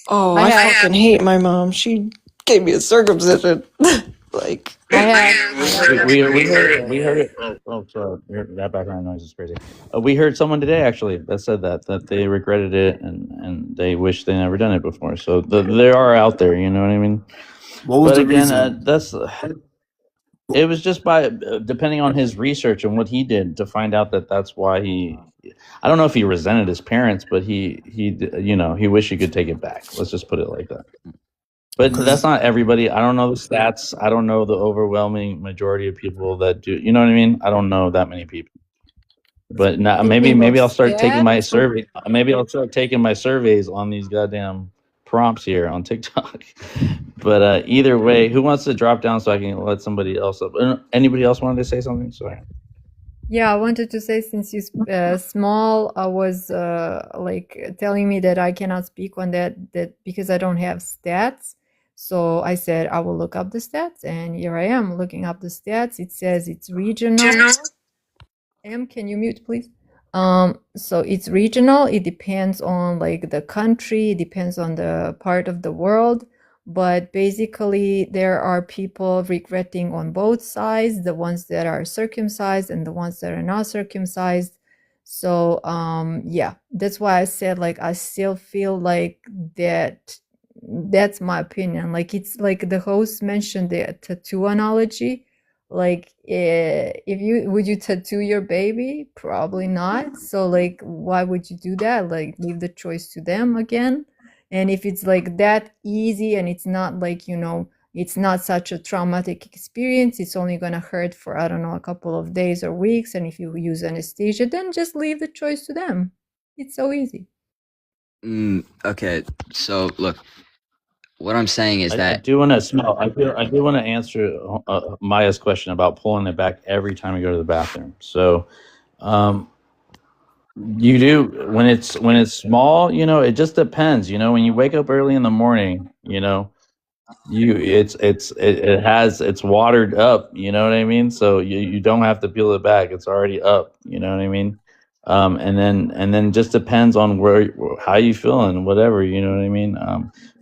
"Oh, I fucking hate my mom. She gave me a circumcision." Like, We heard it. Oh, sorry, that background noise is crazy. We heard someone today actually that said that they regretted it and they wish they never done it before. So they are out there, you know what I mean? What was But the again, reason? it was just by depending on his research and what he did to find out that that's why he. I don't know if he resented his parents, but he he wished he could take it back. Let's just put it like that. But that's not everybody. I don't know the stats. I don't know the overwhelming majority of people that do. You know what I mean? I don't know that many people. But now, maybe I'll start taking my survey. Maybe I'll start taking my surveys on these goddamn prompts here on TikTok. But either way, who wants to drop down so I can let somebody else up? Anybody else wanted to say something? Sorry. Yeah, I wanted to say since you small, I was like telling me that I cannot speak on that because I don't have stats. So I said I will look up the stats, and here I am looking up the stats. It says it's regional. Can you mute, please? So it's regional. It depends on like the country. It depends on the part of the world. But basically, there are people regretting on both sides, the ones that are circumcised and the ones that are not circumcised. So yeah, that's why I said like I still feel like that's my opinion. Like it's like the host mentioned the tattoo analogy. Like would you tattoo your baby? Probably not. So like why would you do that? Like leave the choice to them again. And if it's like that easy and it's not like, it's not such a traumatic experience, it's only going to hurt for, I don't know, a couple of days or weeks. And if you use anesthesia, then just leave the choice to them. It's so easy. Okay, so look, what I'm saying is I that do want to smell. I do want to answer Maya's question about pulling it back every time you go to the bathroom. So, you do when it's small. It just depends. When you wake up early in the morning, it's watered up. You know what I mean? So you don't have to peel it back. It's already up. You know what I mean? And then just depends on how you feeling, whatever. You know what I mean?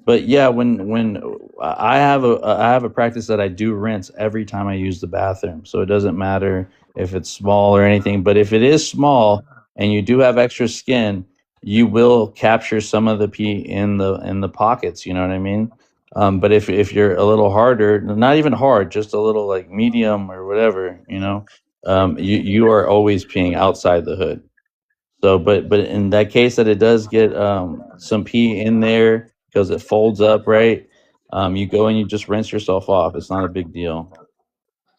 But yeah, when I have a practice that I do rinse every time I use the bathroom, so it doesn't matter if it's small or anything. But if it is small and you do have extra skin, you will capture some of the pee in the pockets. You know what I mean? But if you're a little harder, not even hard, just a little like medium or whatever, you are always peeing outside the hood. So, but in that case that it does get some pee in there because it folds up, right? You go and you just rinse yourself off. It's not a big deal.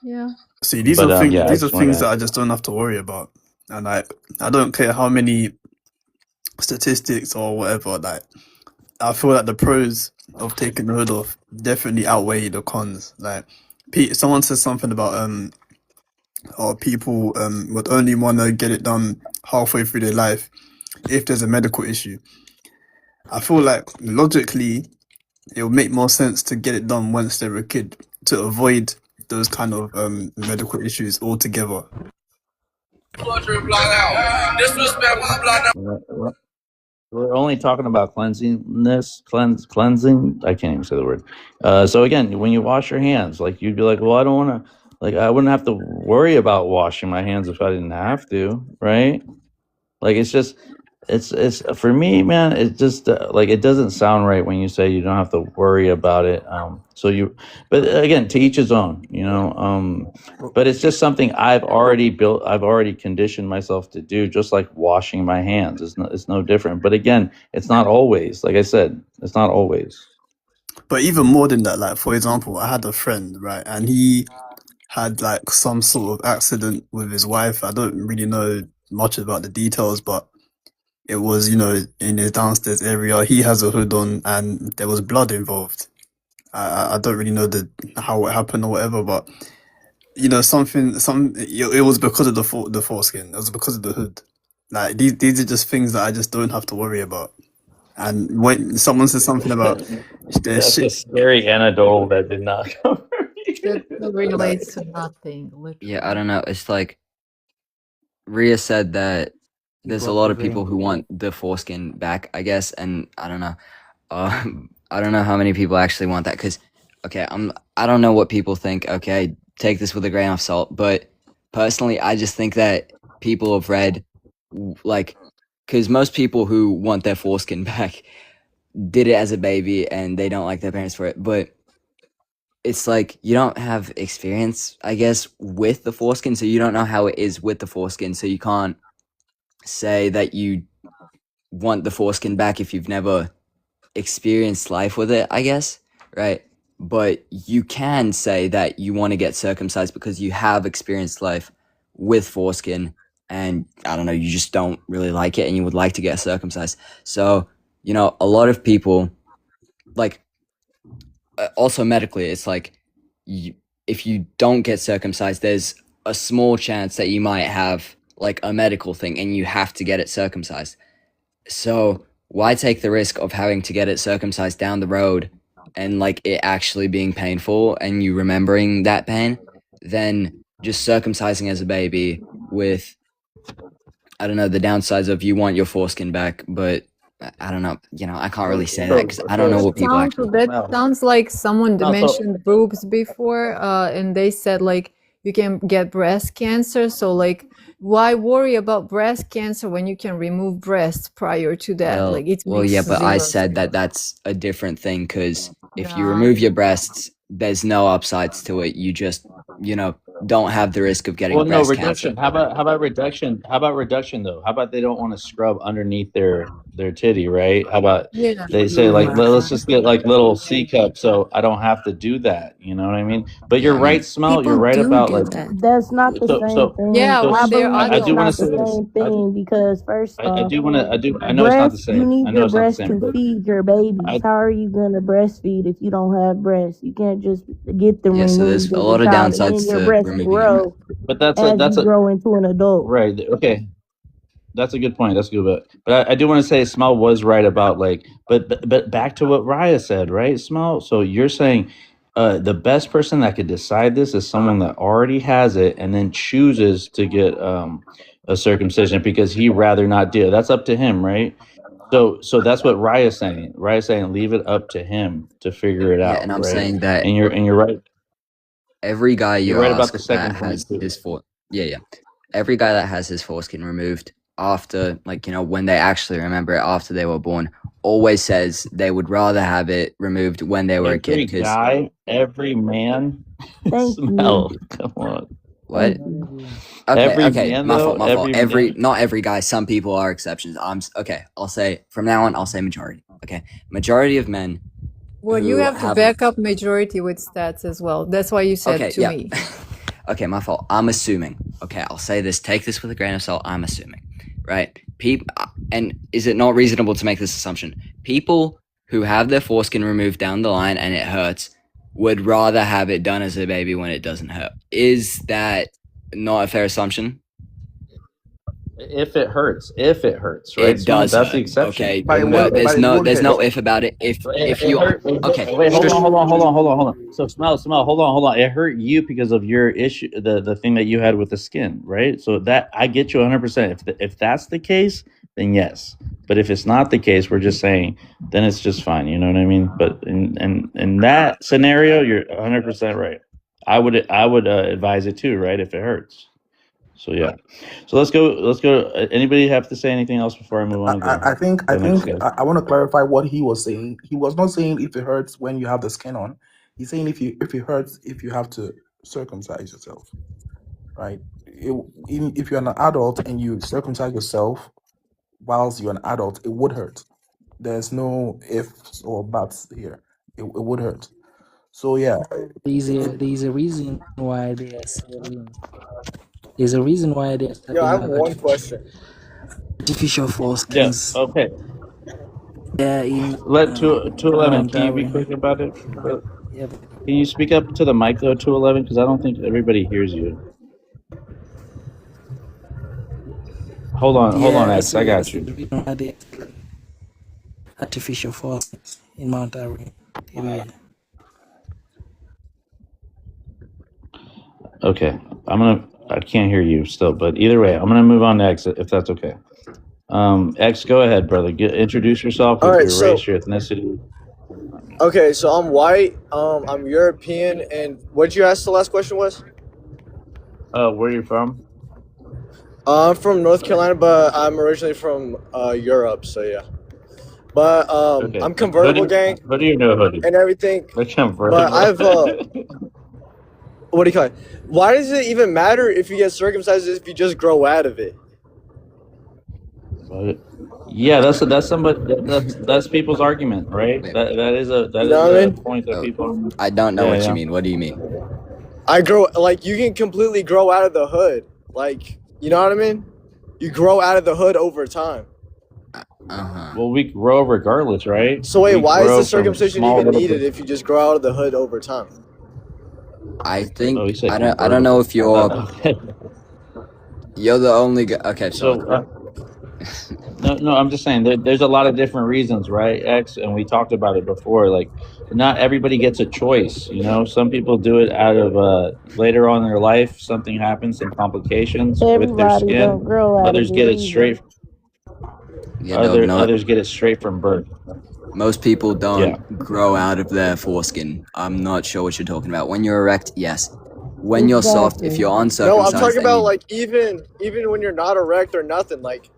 Yeah. See, these But are things. yeah, I These are just wanted things to. that I just don't have to worry about, and I don't care how many statistics or whatever. Like, I feel like the pros of taking the hood off definitely outweigh the cons. Like, someone says something about or people would only want to get it done halfway through their life if there's a medical issue. I feel like logically it would make more sense to get it done once they're a kid to avoid those kind of medical issues altogether. We're only talking about cleansing. I can't even say the word. So again, when you wash your hands, like you'd be like, well, I don't want to. Like I wouldn't have to worry about washing my hands if I didn't have to, right? Like it's for me, man. It just like it doesn't sound right when you say you don't have to worry about it. But again, to each his own, But it's just something I've already built. I've already conditioned myself to do, just like washing my hands. It's no different. But again, it's not always. Like I said, it's not always. But even more than that, like for example, I had a friend, right, and he had like some sort of accident with his wife. I don't really know much about the details, but it was, in his downstairs area. He has a hood on, and there was blood involved. I don't really know how it happened or whatever, but it was because of the foreskin. It was because of the hood. Like these are just things that I just don't have to worry about. And when someone says something about That's a scary anecdote that did not come. That relates to nothing, literally. Yeah, I don't know. It's like Rhea said that there's a lot of people who want the foreskin back, I guess, and I don't know. I don't know how many people actually want that because, okay, I don't know what people think. Okay, take this with a grain of salt, but personally, I just think that people have read, like, because most people who want their foreskin back did it as a baby and they don't like their parents for it, but it's like you don't have experience, I guess, with the foreskin, so you don't know how it is with the foreskin, so you can't say that you want the foreskin back if you've never experienced life with it, I guess, right? But you can say that you want to get circumcised because you have experienced life with foreskin and I don't know, you just don't really like it and you would like to get circumcised. So, you know, a lot of people, like, also medically, it's like if you don't get circumcised, there's a small chance that you might have like a medical thing and you have to get it circumcised. So why take the risk of having to get it circumcised down the road and like it actually being painful and you remembering that pain than just circumcising as a baby with, I don't know, the downsides of you want your foreskin back, but I don't know, you know, I can't really say that because I don't know what people actually. That sounds like someone mentioned boobs before, and they said like you can get breast cancer. So like, why worry about breast cancer when you can remove breasts prior to that? Well, Like it well, makes yeah, but I zero said that that's a different thing because if you remove your breasts, there's no upsides to it. You just, you know, don't have the risk of getting Well, no, breast reduction. cancer. How about reduction? How about reduction though? How about they don't want to scrub underneath their titty, right? How about Yeah. they say like let's just get like little C cups so I don't have to do that. You know what I mean? But you're right, Smell. You're right about like That's not the same thing. Yeah, so when I they're believe I it's do want not to the say this. same thing because first I off, do want to. I know it's not the breast, you same. I need know your it's not the breast same. to But feed your babies. I How are you gonna breastfeed if you don't have breasts? You can't just get them Yeah, so there's removed a as lot a of child and then downsides your to breasts removing your breast. grow but that's as you a grow into an adult. right. Okay. That's a good point. That's good. But I do want to say Smell was right about like, but back to what Raya said, right, Smell? So you're saying the best person that could decide this is someone that already has it and then chooses to get a circumcision because he rather not do it. That's up to him, right? So that's what Raya's saying. Raya's saying leave it up to him to figure it Yeah, out, and I'm right? saying that And you're right. every guy you You're right about ask the that second has point too. his every guy that has his foreskin removed after, like, you know, when they actually remember it after they were born, always says they would rather have it removed when they were a kid. Every 'Cause guy, every man. Thank you. Smell. Come on. what? Thank you. Okay, Every man my though. fault. Every man. Not every guy. Some people are exceptions. Okay. I'll say from now on. I'll say majority. Okay, majority of men. Well, you who have to back up majority with stats as well. That's why you said Okay, to yeah. me. Okay, my fault. I'm assuming. Okay, I'll say this. Take this with a grain of salt. I'm assuming, right? And is it not reasonable to make this assumption? People who have their foreskin removed down the line and it hurts would rather have it done as a baby when it doesn't hurt. Is that not a fair assumption? If it hurts, right? It does That's hurt. the exception. Okay, But there's no if about it. If you okay, Wait, hold on. So smell. Hold on. It hurt you because of your issue, the thing that you had with the skin, right? So that I get you 100%. If that's the case, then yes. But if it's not the case, we're just saying, then it's just fine. You know what I mean? But in that scenario, you're 100% right. I would advise it too, right? If it hurts. So yeah. So let's go. Anybody have to say anything else before I move on? I think I want to clarify what he was saying. He was not saying if it hurts when you have the skin on. He's saying if it hurts if you have to circumcise yourself, right? If you're an adult and you circumcise yourself whilst you're an adult, it would hurt. There's no ifs or buts here. It would hurt. So yeah, There's a reason why they are selling. There's a reason why they are Yo, I have selling one question. artificial Yeah. foreskins. Okay. Yeah, in Let 211. Can you be Monterey. quick about it? Yeah, Can you speak up to the mic though, 211? Because I don't think everybody hears you. Hold on, X. I got you. The reason why they artificial foreskins in Monterey. Period. Okay, I can't hear you still, but either way, I'm gonna move on to X if that's okay. X, go ahead, brother. Introduce yourself All with right, your so race, your ethnicity. okay, so I'm white, I'm European, and what'd you ask the last question was? Where are you from? I'm from North Carolina, but I'm originally from Europe, so yeah. But Okay, I'm convertible gang hoodie or no hoodie? and everything. That's But convertible. I've what do you call it? Why does it even matter if you get circumcised if you just grow out of it? Yeah, that's people's argument, right? That is You know what I a mean? point that people. I don't know Yeah, what yeah. you mean. What do you mean? I grow like you can completely grow out of the hood. Like, you know what I mean? You grow out of the hood over time. Well, we grow regardless, right? So wait, We why is grow the from circumcision small even little needed bit- if you just grow out of the hood over time? I think Oh, he said I don't know if you're convertible. you're the only guy. Okay, So, no, I'm just saying there's a lot of different reasons, right? X, and we talked about it before. Like, not everybody gets a choice. You know, some people do it out of later on in their life, something happens, some complications with their Everybody don't skin. grow out of Others it get it either. straight. Yeah, no, no. Others get it straight from birth. Most people don't Yeah. grow out of their foreskin. I'm not sure what you're talking about. When you're erect, yes. When you're soft, if Exactly. you're No, I'm uncircumcised, talking then about you, like even when you're not erect or nothing, like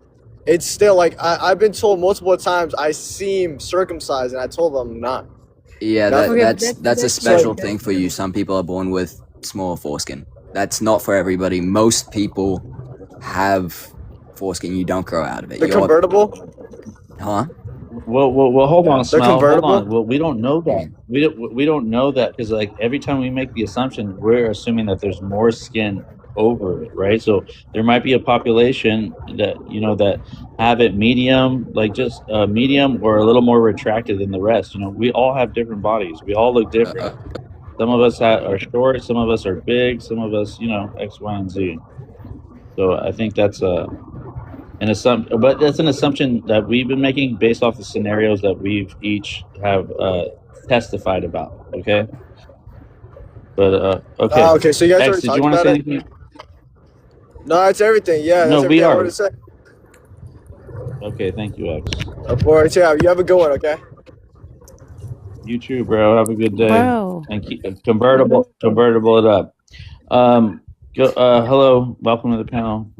it's still like I've been told multiple times I seem circumcised, and I told them I'm not. yeah, Nothing. that's a special thing for you. Some people are born with small foreskin. That's not for everybody. Most people have foreskin. You don't grow out of it. The convertible. Huh? Well, hold on, The Smell. Hold convertible. on. Well, we don't know that. We don't know that because like every time we make the assumption, we're assuming that there's more skin over it, right? So there might be a population that that have it medium, like just medium or a little more retracted than the rest. We all have different bodies. We all look different. Some of us are short. Some of us are big. Some of us, X, Y, and Z. So I think that's an assumption, but that's an assumption that we've been making based off the scenarios that we've each have testified about. Okay. But okay. Okay, so you guys X, already did you talked want to about say it? anything? No, it's everything. Yeah, that's No, we everything I are. wanted to say. Okay, thank you, X. Of course, yeah. You have a good one, okay? You too, bro. Have a good day. Bro. And keep convertible it up. Hello, welcome to the panel.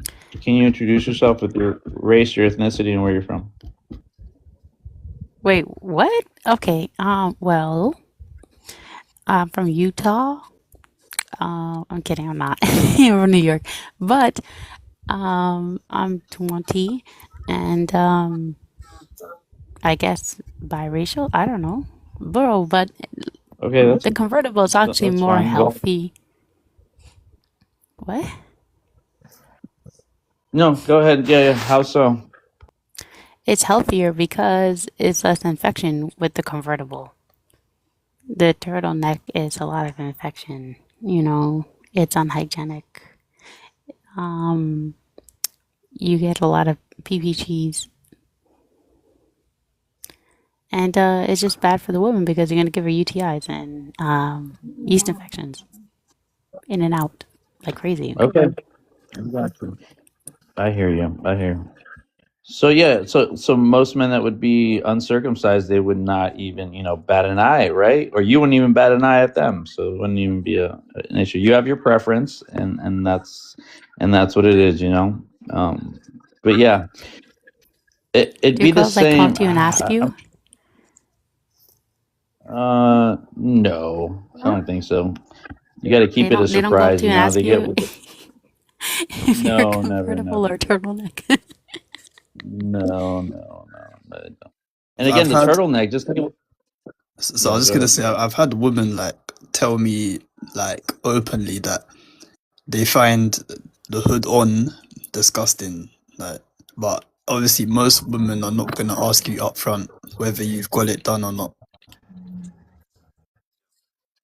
Can you introduce yourself with your race, your ethnicity, and where you're from? Wait, what? Okay. Well, I'm from Utah. I'm kidding. I'm not. I'm from New York, but I'm 20, and I guess biracial. I don't know, bro. But Okay, the convertible is actually that's more fine. healthy. What? No, go ahead. Yeah. How so? It's healthier because it's less infection with the convertible. The turtleneck is a lot of infection. It's unhygienic. You get a lot of pee cheese. And it's just bad for the woman because you're going to give her UTIs and yeast infections in and out like crazy. Okay. Exactly. I hear you. So yeah, so most men that would be uncircumcised, they would not even, bat an eye, right? Or you wouldn't even bat an eye at them. So it wouldn't even be an issue. You have your preference and that's what it is, But yeah. It'd Do be your the girls like same. talk to you and ask you? No, I don't think so. You got to keep it a They don't go up surprise, to you and ask They get you with if you're No, a never. convertible or turtleneck. No. And again, I've the had turtleneck. Just think of. So I Yeah, was just go gonna ahead. say I've had women like tell me like openly that they find the hood on disgusting. Like, but obviously most women are not gonna ask you up front whether you've got it done or not.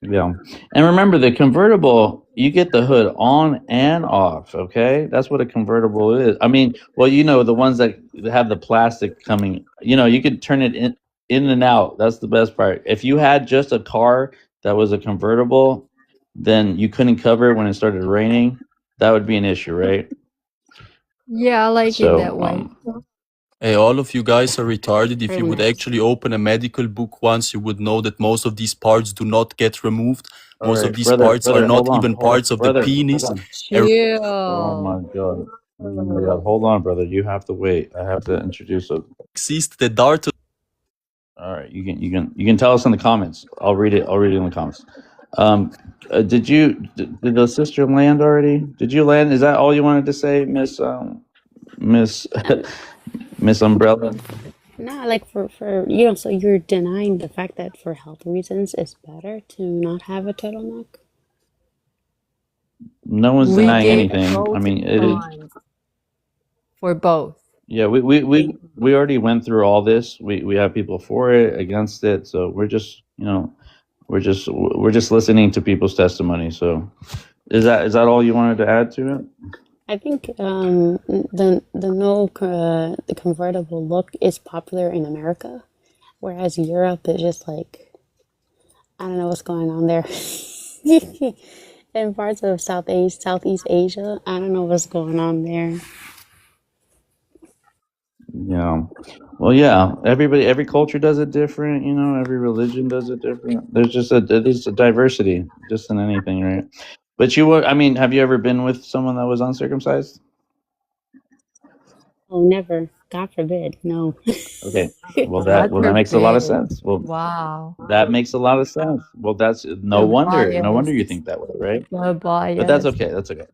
Yeah, and remember the convertible. You get the hood on and off. Okay, that's what a convertible is. I mean, well, the ones that have the plastic coming. You could turn it in. in and out. That's the best part. If you had just a car that was a convertible, then you couldn't cover it when it started raining. That would be an issue, right? Yeah, I like it that So, way. Hey, all of you guys are retarded. If Very you would nice. actually open a medical book once, you would know that most of these parts do not get removed. all Most of right, these parts are brother, not hold on, even parts of the brother, penis. hold on. Oh Chill. my god. Oh my god. Hold on, brother. You have to wait. I have to introduce a. Exist the dart. All right, you can tell us in the comments. I'll read it. I'll read it in the comments. Did the sister land already? Did you land? Is that all you wanted to say, Miss Miss Umbrella? No, like for you know, so you're denying the fact that for health reasons it's better to not have a turtleneck? No one's We denying gave anything. I pros mean, and it is. cons for both. Yeah, we already went through all this. We have people for it, against it. So we're just we're just listening to people's testimony. So is that all you wanted to add to it? I think the convertible look is popular in America, whereas Europe is just like, I don't know what's going on there. In parts of Southeast Asia, I don't know what's going on there. Yeah. Well, yeah. Every culture does it different. Every religion does it different. There's a diversity, just in anything, right? But I mean, have you ever been with someone that was uncircumcised? Oh, never. God forbid. No. Okay. Well, God that makes a lot of forbid. sense. Well, Wow. that makes a lot of sense. Well, that's no The wonder you bias. think that way, right? The But that's bias. okay. That's okay.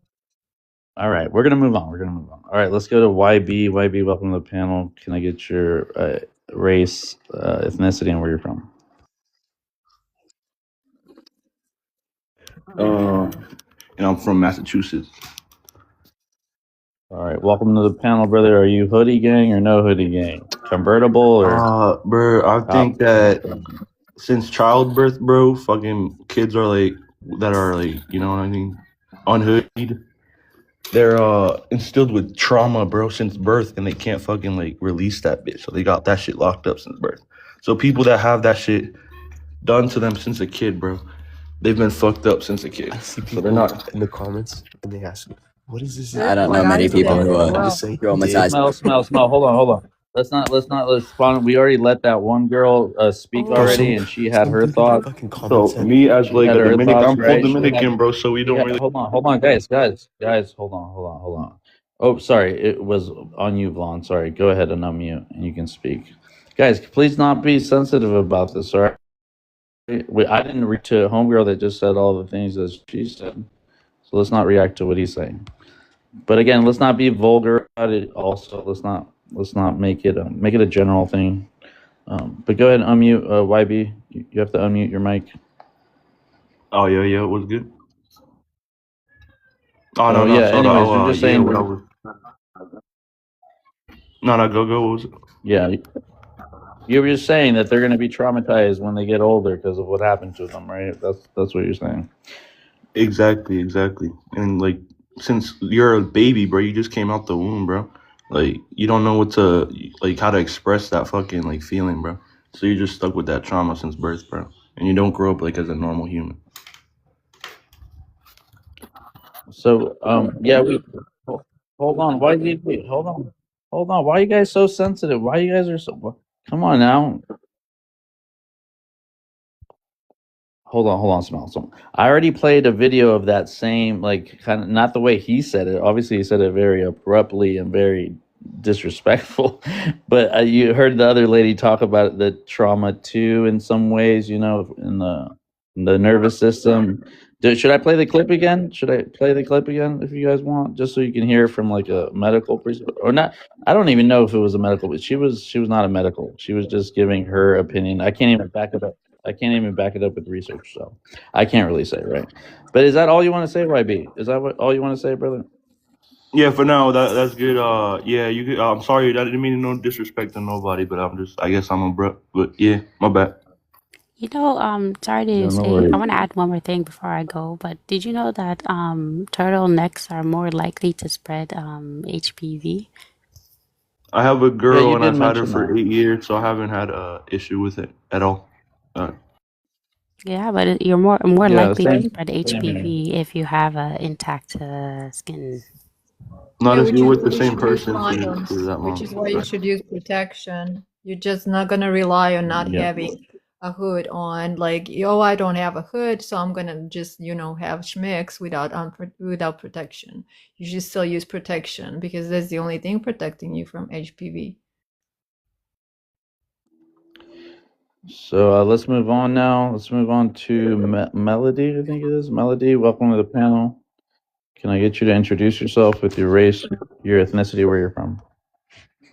All right, we're gonna move on. All right, let's go to YB. YB, welcome to the panel. Can I get your race, ethnicity, and where you're from? And I'm from Massachusetts. All right, welcome to the panel, brother. Are you hoodie gang or no hoodie gang? Convertible or? Bro, I think that since childbirth, bro, fucking kids are like that are like, you know what I mean, unhoodied. They're instilled with trauma, bro, since birth, and they can't fucking like release that bitch. So they got that shit locked up since birth. So people that have that shit done to them since a kid, bro, they've been fucked up since a kid. I see So people they're not in the comments and they ask me, "What is this?" I don't know many people who are traumatized. Smell. Hold on. Let's not respond. We already let that one girl speak Bro, already, and she had her thoughts. So me as like a Dominican, I'm full right? Dominican, bro. So we don't really. Hold on, guys, hold on. Oh, sorry, it was on you, Vaughn. Sorry, go ahead and unmute, and you can speak. Guys, please not be sensitive about this. All right, I didn't reach to a homegirl that just said all the things that she said, so let's not react to what he's saying. But again, let's not be vulgar about it. Also, let's not make it a general thing. But go ahead and unmute YB. You have to unmute your mic. Oh yeah, it was good. Oh no, yeah. so Anyways, you're just saying. No, go. What was it? Yeah, you were just saying that they're going to be traumatized when they get older because of what happened to them, right? That's what you're saying. Exactly. And like, since you're a baby, bro, you just came out the womb, bro. Like, you don't know how to express that fucking like feeling, bro. So you're just stuck with that trauma since birth, bro. And you don't grow up like as a normal human. So, yeah, hold on. Hold on. Why are you guys so sensitive? Why you guys are so? Come on now. Hold on, Smell. I already played a video of that same, like, kind of not the way he said it. Obviously, he said it very abruptly and very disrespectful. But you heard the other lady talk about the trauma too, in some ways. In the nervous system. Should I play the clip again? If you guys want, just so you can hear from like a medical perspective, or not? I don't even know if it was a medical, but she was not a medical. She was just giving her opinion. I can't even back it up. With research, so I can't really say, right? But is that all you want to say, YB? Is that all you want to say, brother? Yeah, for now, that's good. Yeah, you could. I'm sorry, I didn't mean no disrespect to nobody, but I guess I'm abrupt. But yeah, my bad. You know, sorry to say, worries. I want to add one more thing before I go, but did you know that turtlenecks are more likely to spread HPV? I have a Yeah, girl you and did I've had her mention for that. 8 years, so I haven't had a issue with it at all. Yeah, but you're more Yeah, likely to same. spread Same here. HPV if you have a intact skin. Not Yeah, if which you're is with why the you same should use person for condoms, that which long. is why you Right. should use protection. You're just not gonna rely on not Yeah. having a hood on, like, oh, I don't have a hood, so I'm gonna just, have schmicks without protection. You should still use protection because that's the only thing protecting you from HPV. So let's move on now. Let's move on to Melody, I think it is. Melody, welcome to the panel. Can I get you to introduce yourself with your race, your ethnicity, where you're from?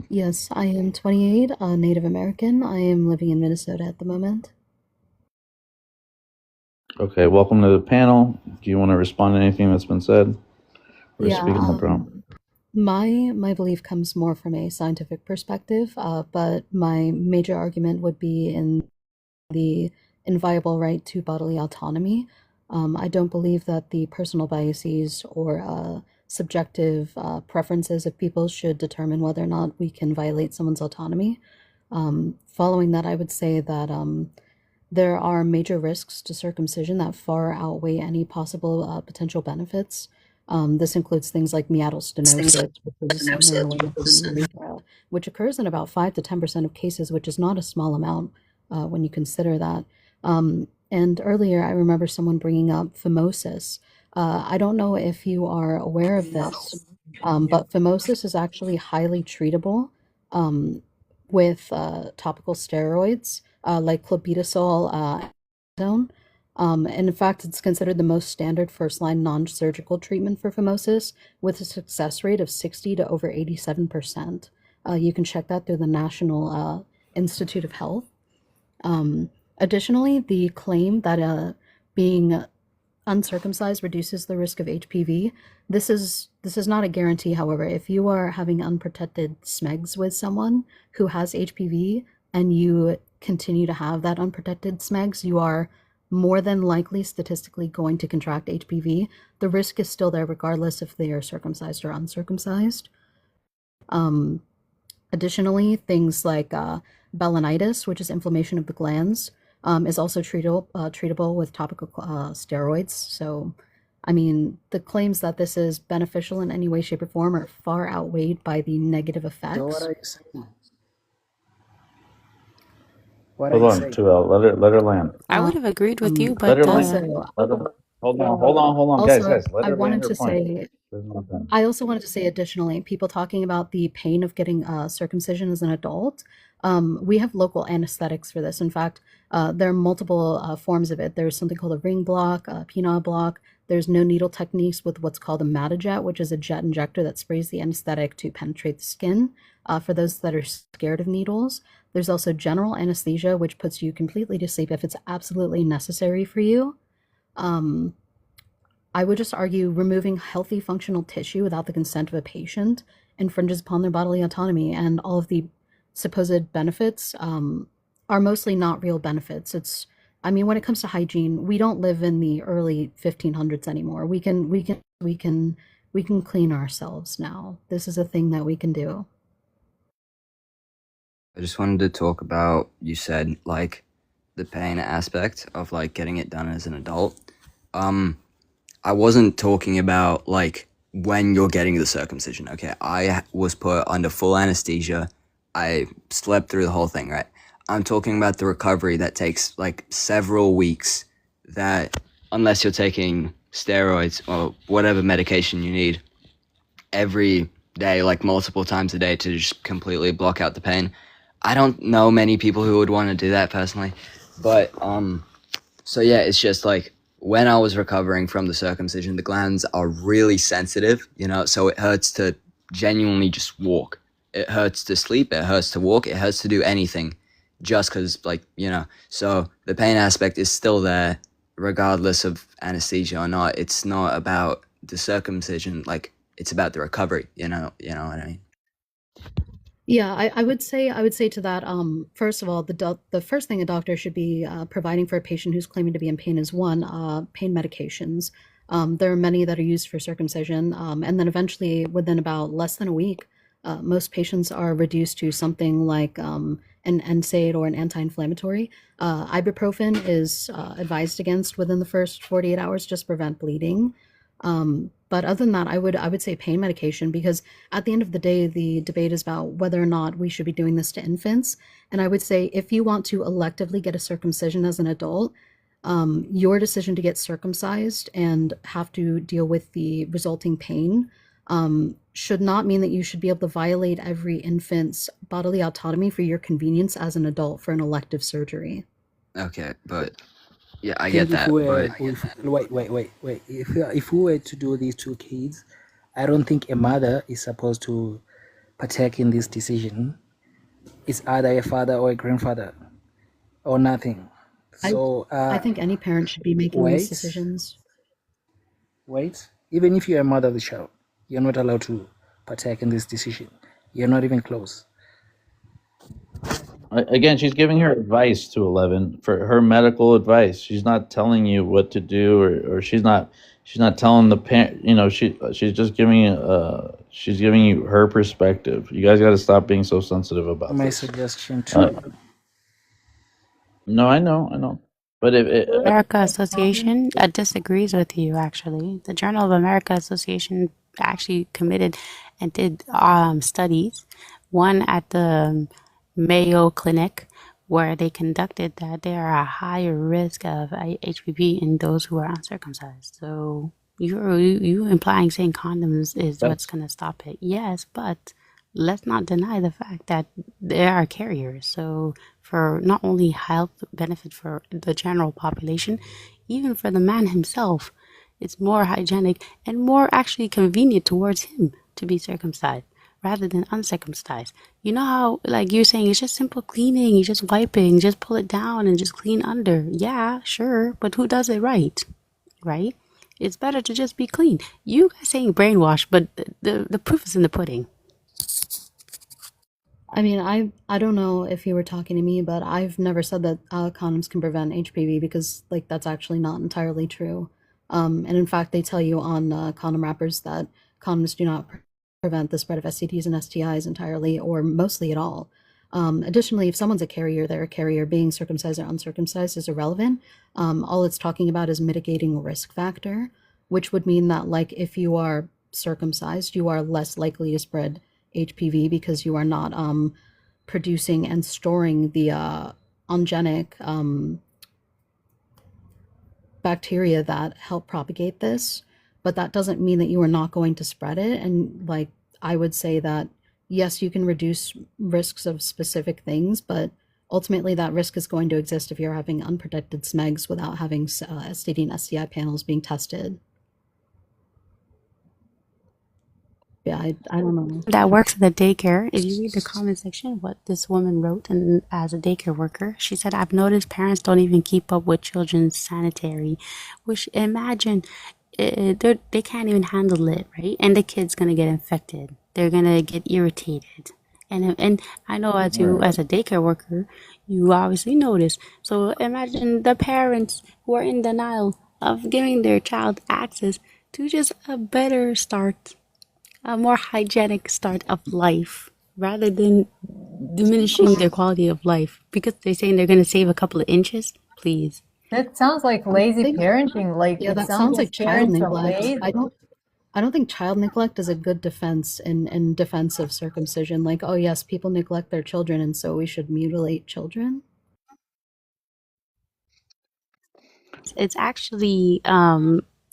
Yes, I am 28, a Native American. I am living in Minnesota at the moment. Okay, welcome to the panel. Do you want to respond to anything that's been said? Or Yeah, speak on the problem? my belief comes more from a scientific perspective, but my major argument would be in the inviolable right to bodily autonomy. I don't believe that the personal biases or subjective preferences of people should determine whether or not we can violate someone's autonomy. Following that, I would say that there are major risks to circumcision that far outweigh any possible potential benefits. This includes things like meatal stenosis, which occurs in about 5 to 10% of cases, which is not a small amount when you consider that. And earlier, I remember someone bringing up phimosis. I don't know if you are aware of this, but phimosis is actually highly treatable with topical steroids like clobetasol, and in fact, it's considered the most standard first-line non-surgical treatment for phimosis, with a success rate of 60 to over 87%. You can check that through the National Institute of Health. Additionally, the claim that being uncircumcised reduces the risk of HPV. This is not a guarantee, however. If you are having unprotected smegs with someone who has HPV and you continue to have that unprotected smegs, you are more than likely statistically going to contract HPV. The risk is still there regardless if they are circumcised or uncircumcised. Additionally, things like balanitis, which is inflammation of the glands, is also treatable with topical steroids. So, I mean, the claims that this is beneficial in any way, shape, or form are far outweighed by the negative So what effects. are you saying? What are Hold you on, saying? 2L. Let her land. I would have agreed with you, Let but her land. Also, Hold on, guys. Let I her land wanted her to point. say, I also wanted to say additionally, people talking about the pain of getting circumcision as an adult, we have local anesthetics for this. In fact, there are multiple forms of it. There's something called a ring block, a penile block. There's no needle techniques with what's called a Matajet, which is a jet injector that sprays the anesthetic to penetrate the skin. For those that are scared of needles, there's also general anesthesia, which puts you completely to sleep if it's absolutely necessary for you. I would just argue removing healthy functional tissue without the consent of a patient infringes upon their bodily autonomy, and all of the supposed benefits are mostly not real benefits. When it comes to hygiene, we don't live in the early 1500s anymore. We can clean ourselves now. This is a thing that we can do. I just wanted to talk about, you said, like, the pain aspect of, like, getting it done as an adult. I wasn't talking about, like, when you're getting the circumcision, okay? I was put under full anesthesia. I slept through the whole thing, right? I'm talking about the recovery that takes, like, several weeks, that unless you're taking steroids or whatever medication you need every day, like multiple times a day, to just completely block out the pain. I don't know many people who would want to do that personally, but so yeah, it's just like when I was recovering from the circumcision, the glands are really sensitive, so it hurts to genuinely just walk. It hurts to sleep, it hurts to walk, it hurts to do anything, just because, so the pain aspect is still there regardless of anesthesia or not. It's not about the circumcision, like, it's about the recovery, you know what I mean? Yeah, I would say to that, first of all, the first thing a doctor should be providing for a patient who's claiming to be in pain is one, pain medications. There are many that are used for circumcision, and then eventually, within about less than a week, Most patients are reduced to something like an NSAID or an anti-inflammatory. Ibuprofen is advised against within the first 48 hours just to prevent bleeding. But other than that, I would say pain medication, because at the end of the day, the debate is about whether or not we should be doing this to infants. And I would say if you want to electively get a circumcision as an adult, your decision to get circumcised and have to deal with the resulting pain should not mean that you should be able to violate every infant's bodily autonomy for your convenience as an adult for an elective surgery. Okay, but yeah, I I get think if that, we were, but wait. If we were to do these two kids, I don't think a mother is supposed to partake in this decision. It's either a father or a grandfather, or nothing. So I think any parent should be making these wait, decisions. wait. Even if you're a mother of the child, you're not allowed to partake in this decision. You're not even close. Again, she's giving her advice to 11 for her medical advice. She's not telling you what to do, or she's not telling the parent. She's just giving she's giving you her perspective. You guys got to stop being so sensitive about My this. suggestion too. No, I know, but if America Association disagrees with you, actually. The Journal of America Association actually committed and did studies, one at the Mayo Clinic, where they conducted that there are a higher risk of HPV in those who are uncircumcised. So you implying saying condoms is what's going to stop it. Yes, but let's not deny the fact that there are carriers. So for not only health benefit for the general population, even for the man himself, it's more hygienic and more actually convenient towards him to be circumcised rather than uncircumcised. You know how, like you're saying, it's just simple cleaning, you just wiping, just pull it down and just clean under. Yeah, sure, but who does it right? Right? It's better to just be clean. You guys saying brainwash, but the proof is in the pudding. I mean, I don't know if you were talking to me, but I've never said that condoms can prevent HPV, because like that's actually not entirely true. And in fact, they tell you on condom wrappers that condoms do not prevent the spread of STDs and STIs entirely or mostly at all. Additionally, if someone's a carrier, they're a carrier. Being circumcised or uncircumcised is irrelevant. All it's talking about is mitigating a risk factor, which would mean that like if you are circumcised, you are less likely to spread HPV because you are not producing and storing the oncogenic bacteria that help propagate this. But that doesn't mean that you are not going to spread it. And like I would say that yes, you can reduce risks of specific things, but ultimately that risk is going to exist if you're having unprotected SMEGs without having STD and STI panels being tested. Yeah, I don't know. That works at the daycare. If you read the comment section, what this woman wrote, and as a daycare worker, she said, "I've noticed parents don't even keep up with children's sanitary," which imagine they can't even handle it, right? And the kid's gonna get infected. They're gonna get irritated. And I know as you as a daycare worker, you obviously notice. So imagine the parents who are in denial of giving their child access to just a better start, a more hygienic start of life, rather than diminishing their quality of life because they're saying they're going to save a couple of inches. Please. That sounds like lazy parenting. Like Yeah, it that sounds sounds like like child parents are neglect. lazy. I don't think child neglect is a good defense in defense of circumcision. Like, oh yes, people neglect their children, and so we should mutilate children. It's actually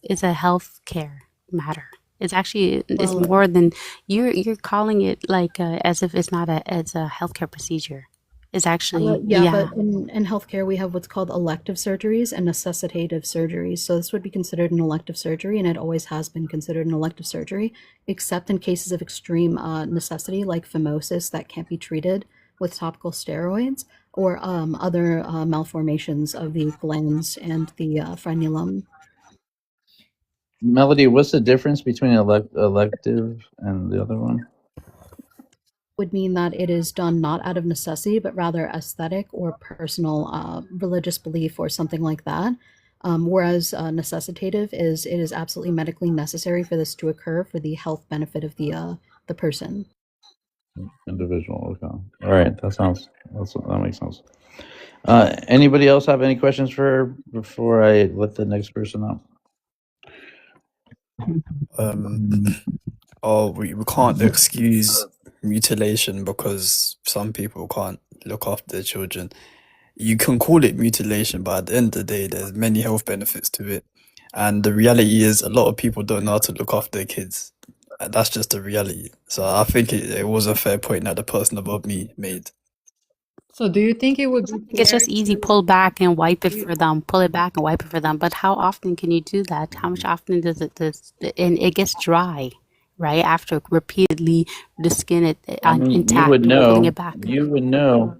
it's a health care matter. It's actually it's Well, more than you're calling it like as if it's not it's a healthcare procedure. It's actually yeah, yeah. but in healthcare we have what's called elective surgeries and necessitative surgeries. So this would be considered an elective surgery, and it always has been considered an elective surgery, except in cases of extreme necessity, like phimosis that can't be treated with topical steroids, or other malformations of the glands and the frenulum. Melody, what's the difference between elective and the other one? Would mean that it is done not out of necessity, but rather aesthetic or personal religious belief or something like that. Whereas necessitative is it is absolutely medically necessary for this to occur for the health benefit of the person. Individual. Okay. All right. That makes sense. Anybody else have any questions for her before I let the next person up? We can't excuse mutilation because some people can't look after their children. You can call it mutilation, but at the end of the day, there's many health benefits to it. And the reality is, a lot of people don't know how to look after their kids. And that's just the reality. So I think it was a fair point that the person above me made. So do you think it would be It's fair just easy. to Pull back and wipe it for them. Pull it back and wipe it for them. But how often can you do that? How much often does it? And it gets dry, right? After repeatedly the skin I mean, you intact would and pulling know. it back. You would know.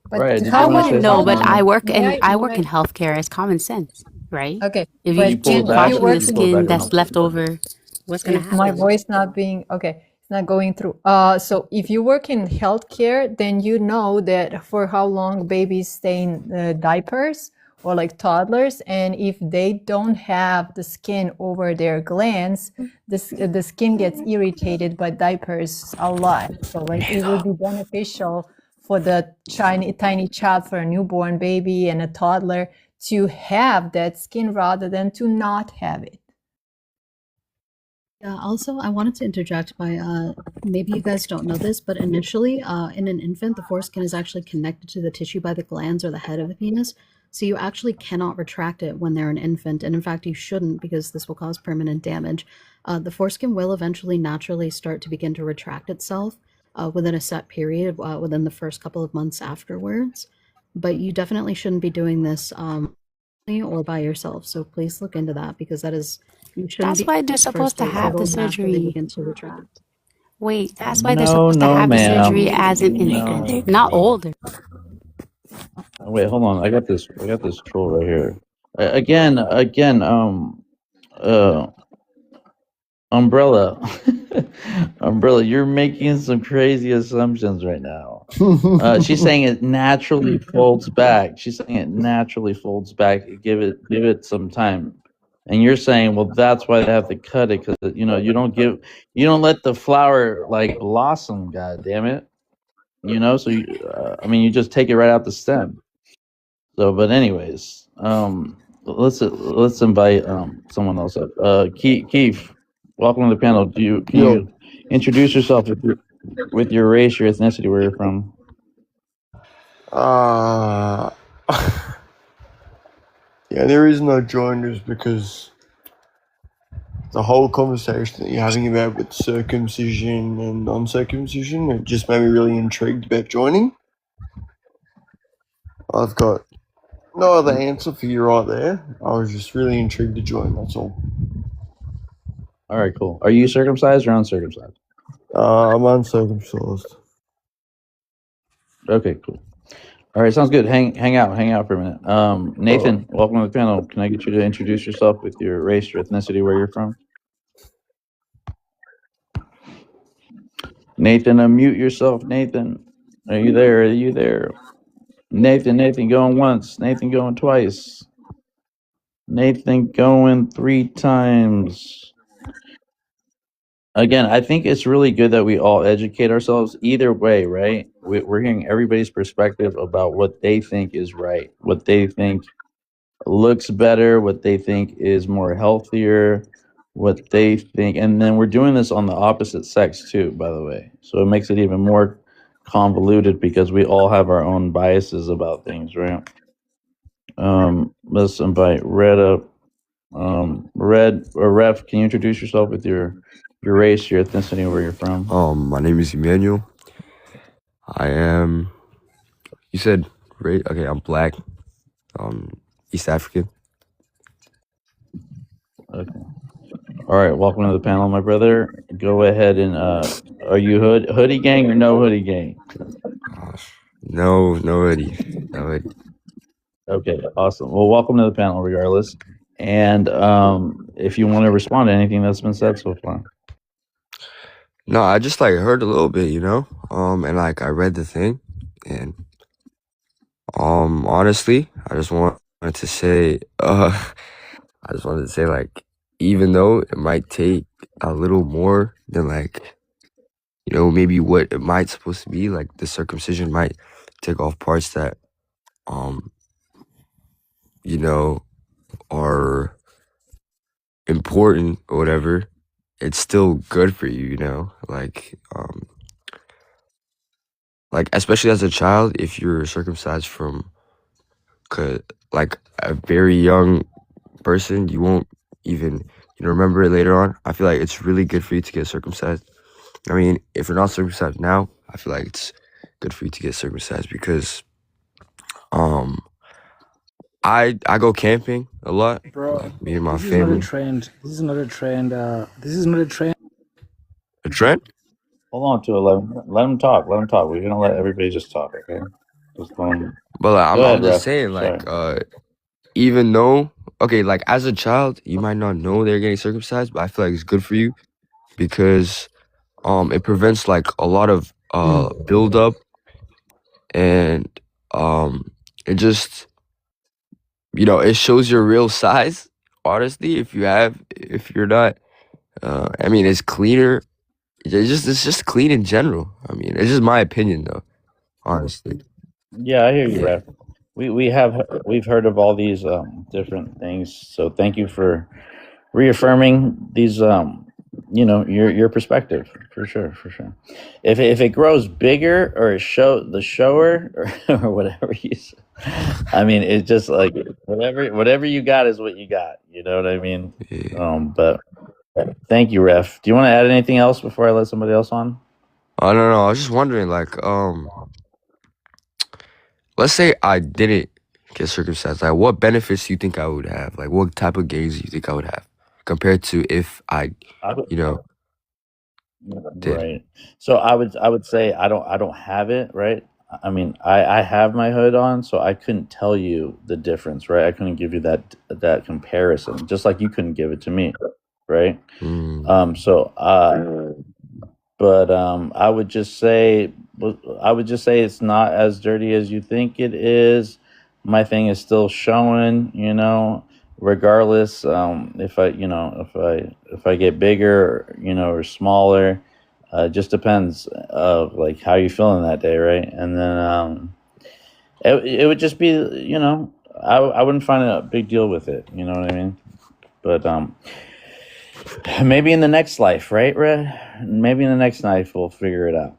But Right. Did you I want to say wouldn't know, something? but I work in may in healthcare. It's common sense, right? Okay, If but you pull keep it back, washing you the pull it skin back that's enough. left over, what's gonna is my happen? voice not being okay? It's not going through. So if you work in healthcare, then you know that for how long babies stay in diapers or like toddlers, and if they don't have the skin over their glands, the skin gets irritated by diapers a lot. So like it would be beneficial for the tiny child, for a newborn baby and a toddler, to have that skin rather than to not have it. Yeah, also, I wanted to interject by maybe you guys don't know this, but initially, in an infant, the foreskin is actually connected to the tissue by the glands or the head of the penis. So you actually cannot retract it when they're an infant. And in fact, you shouldn't because this will cause permanent damage. The foreskin will eventually naturally start to begin to retract itself within a set period, within the first couple of months afterwards. But you definitely shouldn't be doing this or by yourself. So please look into that because you shouldn't That's be why they're first supposed to day, have the it'll naturally surgery. begin to retract. Wait, that's why they're No, supposed to no, have the ma'am. surgery as an No. infant, not older. Wait, hold on. I got this troll right here. Again. Umbrella. Umbrella, you're making some crazy assumptions right now. She's saying it naturally folds back. She's saying it naturally folds back. Give it some time. And you're saying, well, that's why they have to cut it because you don't let the flower like blossom. God damn it. So you just take it right out the stem. So, but anyways, let's invite someone else up. Keith, welcome to the panel. Can you introduce yourself with your race, your ethnicity, where you're from? The only reason I joined is because the whole conversation that you're having about with circumcision and non-circumcision, it just made me really intrigued about joining. I've got no other answer for you right there. I was just really intrigued to join, that's all. All right, cool. Are you circumcised or uncircumcised? I'm uncircumcised. Okay, cool. All right, sounds good. Hang out for a minute. Nathan, welcome to the panel. Can I get you to introduce yourself with your race, your ethnicity, where you're from? Nathan, unmute yourself. Nathan, are you there? Nathan going once. Nathan going twice. Nathan going 3 times. Again, I think it's really good that we all educate ourselves either way, right? We're hearing everybody's perspective about what they think is right, what they think looks better, what they think is more healthier, what they think. And then we're doing this on the opposite sex too, by the way. So it makes it even more convoluted because we all have our own biases about things, right? Let's invite Red up. Red or Ref, can you introduce yourself with your race, your ethnicity, where you're from? My name is Emmanuel. I am. You said okay. I'm black. East African. Okay. All right. Welcome to the panel, my brother. Go ahead and are you hoodie gang or no hoodie gang? No hoodie. No hoodie. Okay. Awesome. Well, welcome to the panel, regardless. And if you want to respond to anything that's been said so far. No, I just heard a little bit, and I read the thing, and honestly, I just wanted to say, even though it might take a little more than you know, maybe what it might supposed to be. Like the circumcision might take off parts that, you know, are important or whatever. It's still good for you, you know, like especially as a child, if you're circumcised from like a very young person, you won't even, you know, remember it later on. I feel like it's really good for you to get circumcised. I mean, if you're not circumcised now, I feel like it's good for you to get circumcised because I go camping a lot, Bro, like me and my this is not a family. trend. This is not a trend. This is not a trend. A trend? Hold on to it. Let him talk. Let him talk. We're gonna let everybody just talk, okay? Just let him. But like, Go ahead, I'm just Ref. saying, Sorry. like, even though, okay, like as a child, you might not know they're getting circumcised, but I feel like it's good for you because it prevents like a lot of buildup, and it just, you know, it shows your real size. Honestly, if you're not, I mean, it's cleaner. It's just clean in general. I mean, it's just my opinion though. Honestly, Yeah, I hear you, yeah. Ref. We've heard of all these different things. So thank you for reaffirming these you know, your perspective for sure, for sure. If it grows bigger or the shower or whatever you say, I mean, it's just like whatever you got is what you got. You know what I mean? But thank you, Ref. Do you want to add anything else before I let somebody else on? I don't know. I was just wondering, like, let's say I didn't get circumcised. Like, what benefits do you think I would have? Like, what type of gains do you think I would have compared to if I you know, did? Right. So I would say I don't have it, right? I mean, I have my hood on, so I couldn't tell you the difference, right? I couldn't give you that comparison, just like you couldn't give it to me, right? So but I would just say it's not as dirty as you think it is. My thing is still showing, you know, regardless if I get bigger, you know, or smaller. Just depends of like how you feeling that day, right? And then it would just be, you know, I wouldn't find a big deal with it, you know what I mean? But maybe in the next life, right, Red? Maybe in the next life we'll figure it out,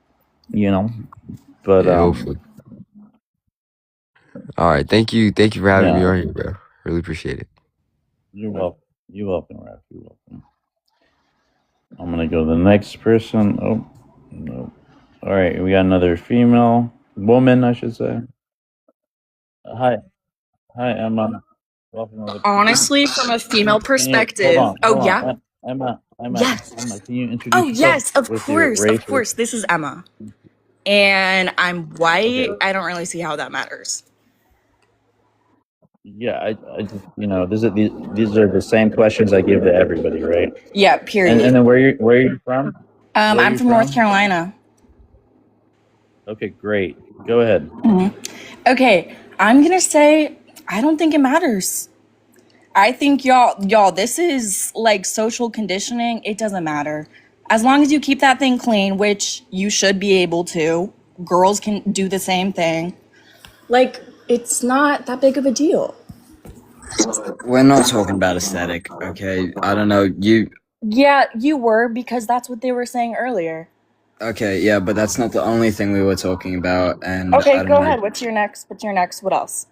you know. But Yeah, hopefully. All right, thank you for having me yeah. on here, bro. Really appreciate it. You're welcome. You're welcome, Raf. You're welcome. I'm gonna go to the next person. Oh, no. All right, we got another female woman, I should say. Hi, Emma. Welcome to the. Honestly, from a female Hold perspective, on, oh yeah, Emma. yes. Emma, can you introduce Oh yourself yes, of with your course, race? of course. This is Emma, and I'm white. I don't really see how that matters. Yeah, I just, you know, these are the same questions I give to everybody, right? Yeah, period. And then where are you from? Where are I'm you from North Carolina. Okay, great. Go ahead. Okay, I'm gonna say I don't think it matters. I think y'all, this is like social conditioning. It doesn't matter. As long as you keep that thing clean, which you should be able to. Girls can do the same thing. Like, it's not that big of a deal. We're not talking about aesthetic, okay? I don't know, you... Yeah, you were, because that's what they were saying earlier. Okay, yeah, but that's not the only thing we were talking about, and Okay, I don't go know. ahead. What's your next? What else?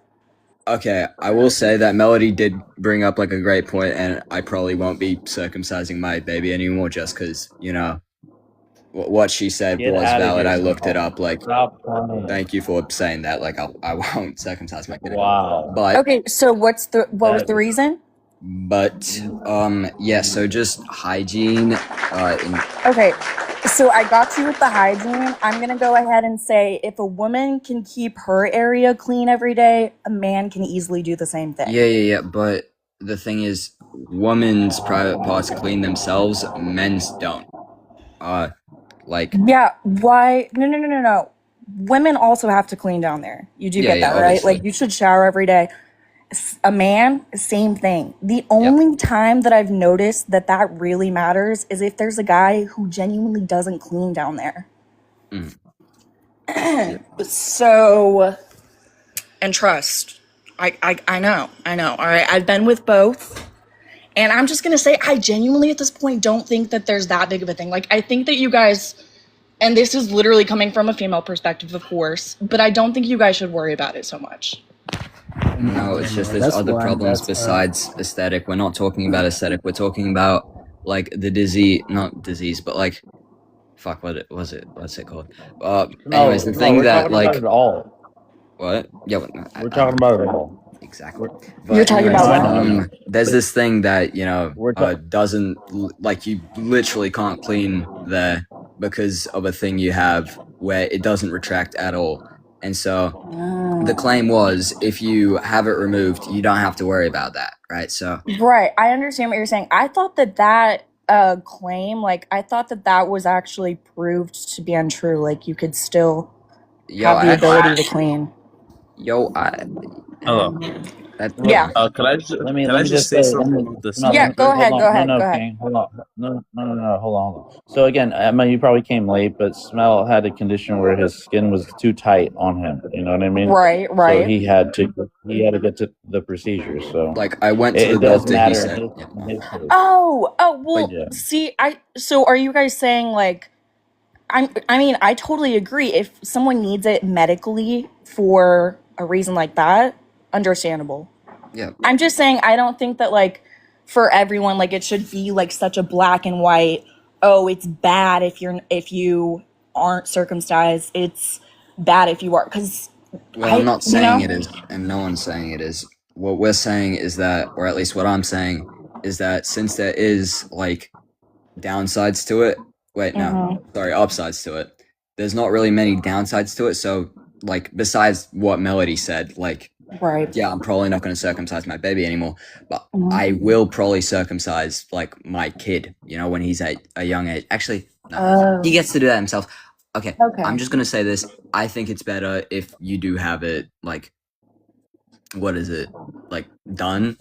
Okay, I will say that Melody did bring up, like, a great point, and I probably won't be circumcising my baby anymore just because, you know, what she said Get was outta valid. here, I looked it Jamal. up, like, Stop playing. thank you for saying that, like, I won't circumcise my kid. Wow. But... Okay, so what was the reason? But, yeah, so just hygiene, Okay, so I got you with the hygiene. I'm gonna go ahead and say if a woman can keep her area clean every day, a man can easily do the same thing. Yeah, but the thing is, women's private parts clean themselves, men's don't. Like... Yeah, why? No. Women also have to clean down there. You do Yeah, get that, right? obviously. Like, you should shower every day. A man, same thing. The only time that I've noticed that that really matters is if there's a guy who genuinely doesn't clean down there. Mm. So, and trust. I know. All right. I've been with both. And I'm just going to say, I genuinely at this point don't think that there's that big of a thing. Like, I think that you guys, and this is literally coming from a female perspective, of course, but I don't think you guys should worry about it so much. No, it's just there's That's other why problems that's besides aesthetic. We're not talking about aesthetic. We're talking about like the disease, not disease, but like, fuck, what was it? What's it called? Anyways, the thing we're that talking like, about it all. what? Yeah, We're talking about it all. exactly. You're But talking anyways, about there's this thing that We're doesn't like you literally can't clean there because of a thing you have where it doesn't retract at all, and so the claim was if you have it removed, you don't have to worry about that, right? So Right. I understand what you're saying. I thought that claim, like, I thought that that was actually proved to be untrue. Like, you could still have the ability to clean. Hello. Yeah. Can I just Let me say just say. something with this? No, Yeah, go ahead, hold go on. ahead, No, go ahead. King, hold on. No, hold on. So again, Emma, you probably came late, but Smell had a condition where his skin was too tight on him. You know what I mean? Right. So he had to get to the procedure. So like I went to it the does doctor. matter. He said, in his case. Oh, well, Yeah. see, so are you guys saying, like, I mean, I totally agree. If someone needs it medically for a reason like that, understandable. yeah. I'm just saying, I don't think that, like, for everyone, like, it should be like such a black and white, oh, it's bad if you aren't circumcised, it's bad if you are, because Well, I'm not saying it is, and no one's saying it is. What we're saying is that, or at least what I'm saying, is that since there is, like, downsides to it, upsides to it, there's not really many downsides to it, so, like, besides what Melody said, like, right. yeah, I'm probably not going to circumcise my baby anymore, but I will probably circumcise, like, my kid, you know, when he's at a young age. Actually, no, he gets to do that himself. Okay, I'm just gonna say this. I think it's better if you do have it, like, what is it, like, done,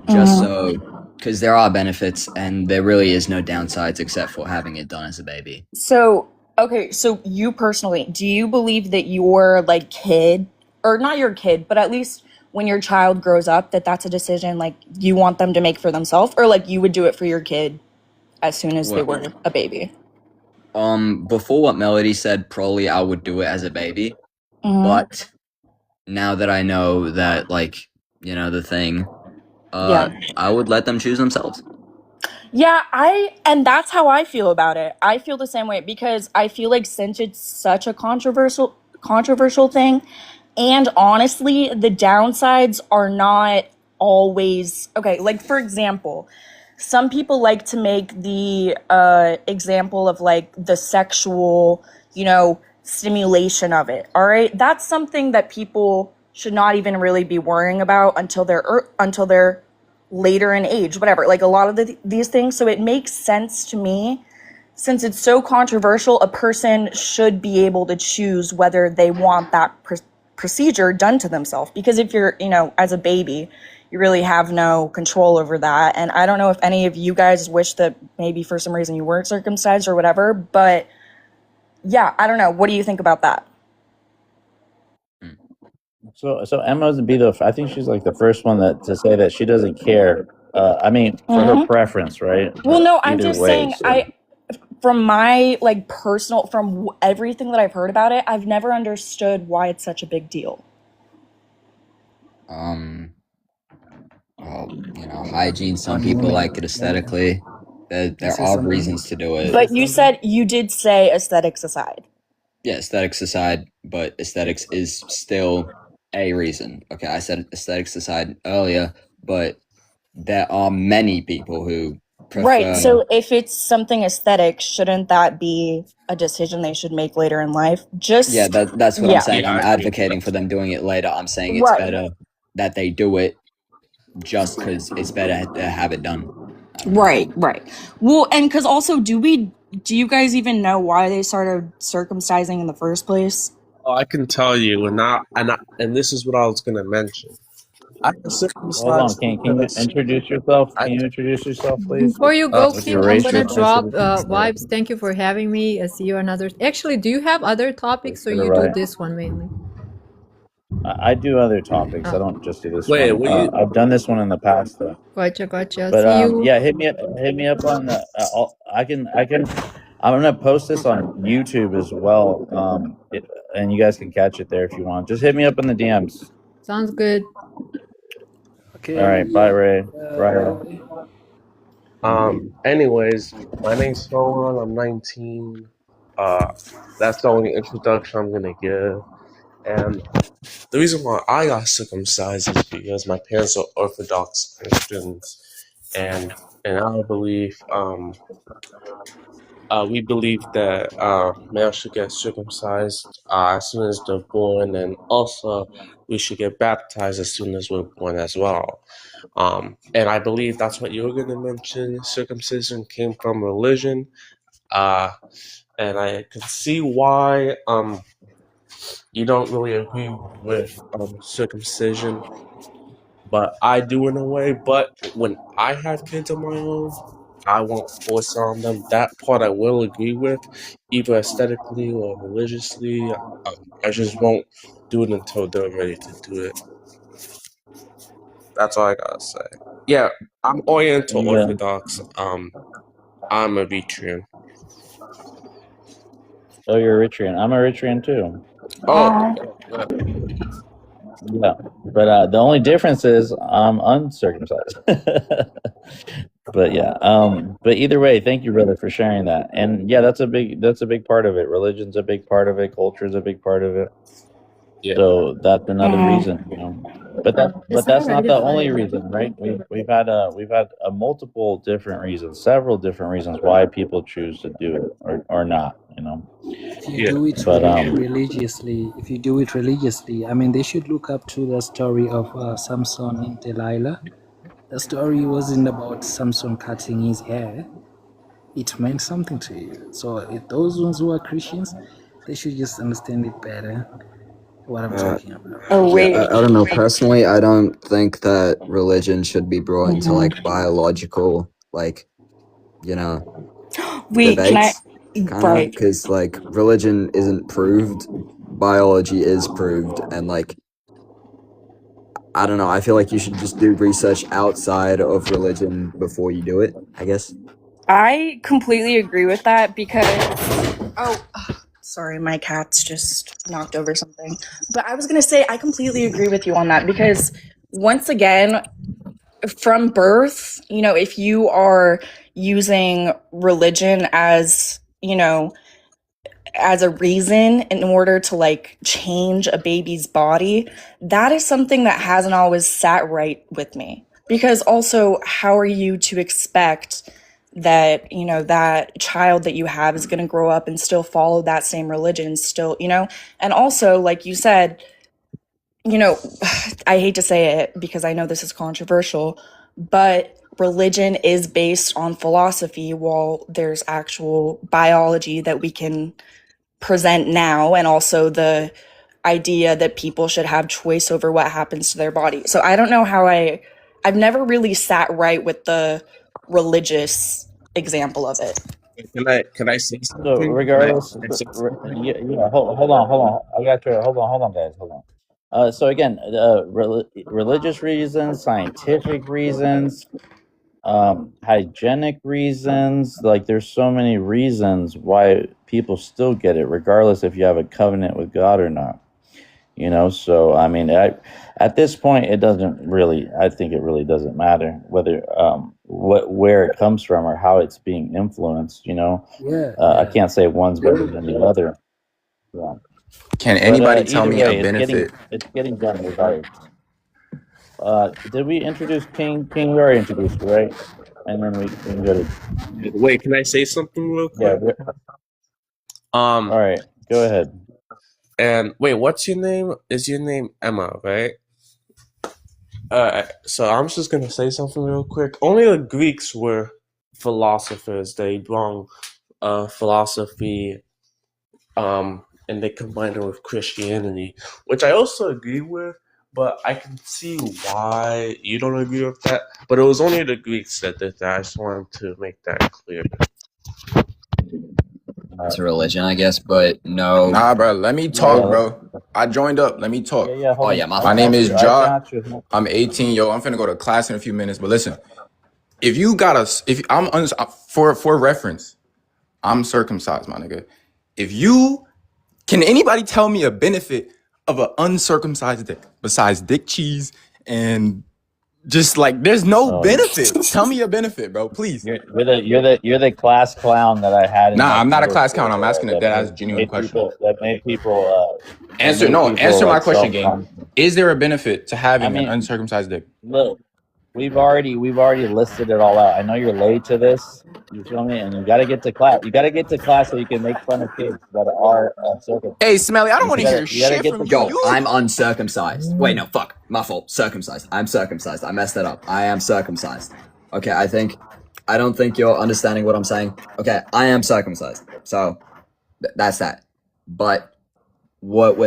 just so, because there are benefits and there really is no downsides except for having it done as a baby. So, okay, so you personally, do you believe that your, like, kid, or not your kid, but at least when your child grows up, that that's a decision, like, you want them to make for themselves, or, like, you would do it for your kid as soon as they were a baby? Before what Melody said, probably I would do it as a baby, but now that I know that, like, you know, the thing, I would let them choose themselves. Yeah, and that's how I feel about it. I feel the same way because I feel like since it's such a controversial thing, and honestly, the downsides are not always okay. Like, for example, some people like to make the example of, like, the sexual, stimulation of it. All right, that's something that people should not even really be worrying about until they're later in age, whatever, like a lot of these things. So it makes sense to me, since it's so controversial, a person should be able to choose whether they want that procedure done to themselves. Because if you're, as a baby, you really have no control over that. And I don't know if any of you guys wish that maybe for some reason you weren't circumcised or whatever, but yeah, I don't know. What do you think about that? So Emma would be I think she's like the first one to say that she doesn't care. I mean, for her preference, right? Well, no, I'm Either just way, saying, from my, like, personal, from everything that I've heard about it, I've never understood why it's such a big deal. Well, hygiene. Some people like it aesthetically. There are reasons to do it. But you did say aesthetics aside. Yeah, aesthetics aside, but aesthetics is still a reason. Okay, I said aesthetics aside earlier, but there are many people who prefer... Right, so if it's something aesthetic, shouldn't that be a decision they should make later in life? Yeah, that's what I'm saying. I'm advocating for them doing it later. I'm saying it's better that they do it just because it's better to have it done. Right. Well, and because also, do you guys even know why they started circumcising in the first place? Oh, I can tell you, and this is what I was going to mention. I got Hold on, circumcised can you because introduce yourself? I Can you introduce yourself, please? Before you go, With King, your I'm race, gonna your drop ethnicity. vibes. Thank you for having me. I see you another. Actually, do you have other topics or To the you do right. this one mainly? I do other topics. I Oh, don't just do this wait. one. Will you? I've done this one in the past though. gotcha. But See you. yeah, hit me up on the. I can. I'm gonna post this on YouTube as well. And you guys can catch it there if you want. Just hit me up in the DMs. Sounds good. Okay, All right. Bye, yeah. Ray. Bye. Anyways, my name's Solon. I'm 19. That's the only introduction I'm gonna give. And the reason why I got circumcised is because my parents are Orthodox Christians, and in our belief, we believe that males should get circumcised as soon as they're born, and also we should get baptized as soon as we're born as well. And I believe that's what you were going to mention. Circumcision came from religion, and I can see why you don't really agree with circumcision, but I do in a way. But when I have kids of my own, I won't force it on them. That part I will agree with, either aesthetically or religiously. I just won't do it until they're ready to do it. That's all I gotta say. Yeah, I'm Oriental Yeah. Orthodox. I'm Eritrean. Oh, you're Eritrean. I'm Eritrean too. Oh, Yeah, but the only difference is I'm uncircumcised. But yeah, but either way, thank you, brother, for sharing that. And yeah, that's a big part of it. Religion's a big part of it. Culture's a big part of it. yeah. So that's another reason, you know. But that's not the only reason, right? We've had a multiple different reasons, several different reasons why people choose to do it or not, you know. If you Yeah. do it But religiously, I mean, they should look up to the story of Samson and Delilah. The story wasn't about Samson cutting his hair. It meant something to you. So if those ones who are Christians, they should just understand it better, what I'm talking about. Yeah, I don't know. Personally, I don't think that religion should be brought into like biological, like, you know, Wait, can I? debates, kind of, Right. because like religion isn't proved, biology is proved, and like, I don't know. I feel like you should just do research outside of religion before you do it, I guess. I completely agree with that because sorry, my cat's just knocked over something. But I was going to say I completely agree with you on that because once again, from birth, you know, if you are using religion as, you know, as a reason in order to like change a baby's body, that is something that hasn't always sat right with me. Because also, how are you to expect that, you know, that child that you have is going to grow up and still follow that same religion, still, you know? And also, like you said, you know, I hate to say it because I know this is controversial, but religion is based on philosophy while there's actual biology that we can present now, and also the idea that people should have choice over what happens to their body. So I don't know how I've never really sat right with the religious example of it. Can I say so something? regardless, Can I say something? yeah. Hold on. I got you. Hold on, guys. Hold on. So again, religious reasons, scientific reasons, hygienic reasons. Like, there's so many reasons why people still get it, regardless if you have a covenant with God or not. You know, so I mean, at this point, it doesn't really. I think it really doesn't matter whether where it comes from or how it's being influenced. You know, Yeah, I can't say one's better than the other. Yeah. Can But anybody tell either me a way, benefit? it's getting done regardless. Did we introduce King? King, we already introduced you, right? And then we can go to Wait, can I say something real yeah. quick? All right, go ahead. And wait, what's your name? Is your name Emma, right? So I'm just gonna say something real quick. Only the Greeks were philosophers. They brought philosophy, and they combined it with Christianity, which I also agree with. but I can see why you don't agree with that. But it was only the Greeks that did that. I just wanted to make that clear. It's a religion, I guess, but no. Nah, bro. Let me Yeah, talk, bro. I joined up. Let me talk. yeah, Oh hold yeah, on. my My fault. name is I Ja. got you. I'm 18. Yo, I'm finna go to class in a few minutes. But listen, if you got us, if I'm for reference, I'm circumcised, my nigga. If you can, anybody tell me a benefit of an uncircumcised dick besides dick cheese and just like there's no Oh, benefit. Tell me a benefit, bro, please. you're the class clown that I had in Nah, my I'm not a middle class school count. I'm asking a that dead ass genuine made question. people that made Answer my like question, self gang. conscious. Is there a benefit to I having an mean, uncircumcised dick? look, we've already listed it all out. I know you're late to this. You feel me? And you got to get to class. You got to get to class so you can make fun of kids that are circumcised. Hey, Smelly, I don't want to hear You gotta shit get from to you. Yo, I'm uncircumcised. Wait, no, fuck. My fault. Circumcised. I'm circumcised. I messed that up. I am circumcised. Okay, I don't think you're understanding what I'm saying. Okay, I am circumcised. So, that's that. But what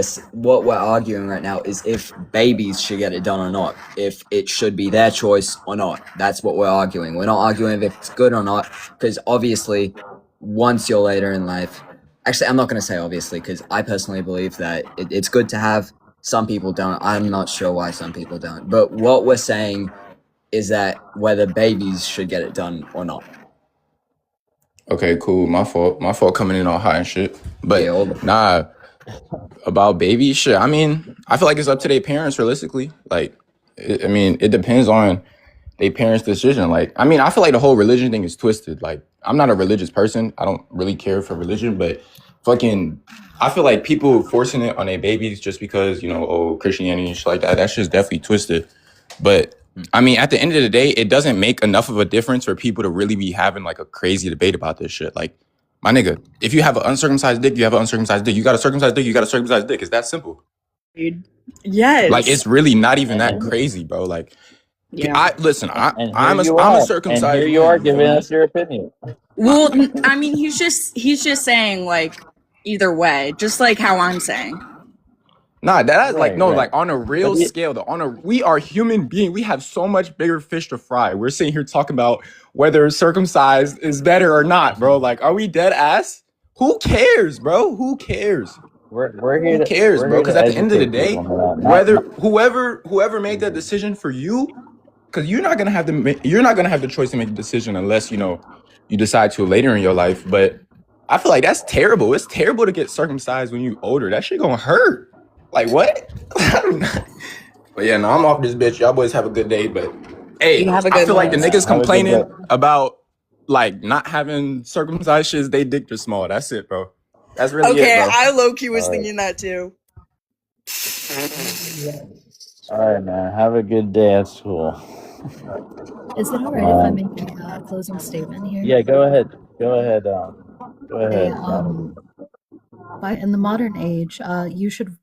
we're arguing right now is if babies should get it done or not. If it should be their choice or not. That's what we're arguing. We're not arguing if it's good or not, because obviously, once you're later in life, actually, I'm not going to say obviously, because I personally believe that it's good to have. Some people don't. I'm not sure why some people don't. But what we're saying is that whether babies should get it done or not. Okay, cool. My fault. My fault coming in all hot and shit. But Yeah, nah, about baby shit. I mean, I feel like it's up to their parents realistically. Like, I mean, it depends on their parents' decision. Like, I mean, I feel like the whole religion thing is twisted. Like, I'm not a religious person. I don't really care for religion, but fucking, I feel like people forcing it on their babies just because, you know, oh, Christianity and shit like that, that's just definitely twisted. But I mean, at the end of the day, it doesn't make enough of a difference for people to really be having like a crazy debate about this shit. Like, my nigga, if you have an uncircumcised dick, you have an uncircumcised dick. You got a circumcised dick, you got a circumcised dick. It's that simple. Dude. Yes. Like, it's really not even that crazy, bro. Like, Yeah. I'm a circumcised and here you man, are you feel giving me? us your opinion. Well, I mean, he's just saying like either way, just like how I'm saying. Nah, that's like Right, no, right. like on a real But scale, we are human beings. We have so much bigger fish to fry. We're sitting here talking about whether circumcised is better or not, bro. Like, are we dead ass? Who cares, bro? Who cares? we're Who here to cares, bro? Because at the end of the educate day, people, man. whether whoever made that decision for you, because you're not gonna have the choice to make a decision unless you decide to later in your life. But I feel like that's terrible. It's terrible to get circumcised when you older. That shit gonna hurt. Like what? But yeah, no, I'm off this bitch. Y'all boys have a good day. But hey, You have a I good feel like the one. niggas Have a good complaining day. about like not having circumcised shit, they dick just small. That's it, bro. That's really it, Okay, bro. I low-key was All right. thinking that too. All right, man. Have a good day at school. Is it all right if I Um, make a closing statement here? yeah, go ahead. Go ahead. Go Okay, ahead. in the modern age, you should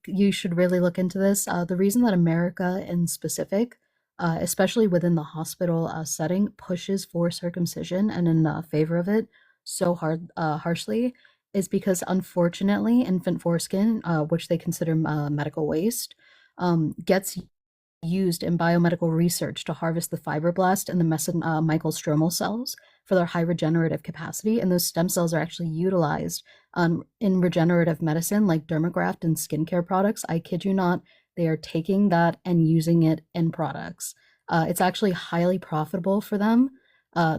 really look into this. The reason that America in specific, especially within the hospital setting, pushes for circumcision and in favor of it so harshly is because unfortunately infant foreskin, which they consider medical waste, gets used in biomedical research to harvest the fibroblast and the mesenchymal stromal cells for their high regenerative capacity, and those stem cells are actually utilized in regenerative medicine like dermagraft and skincare products. I kid you not, they are taking that and using it in products. It's actually highly profitable for them.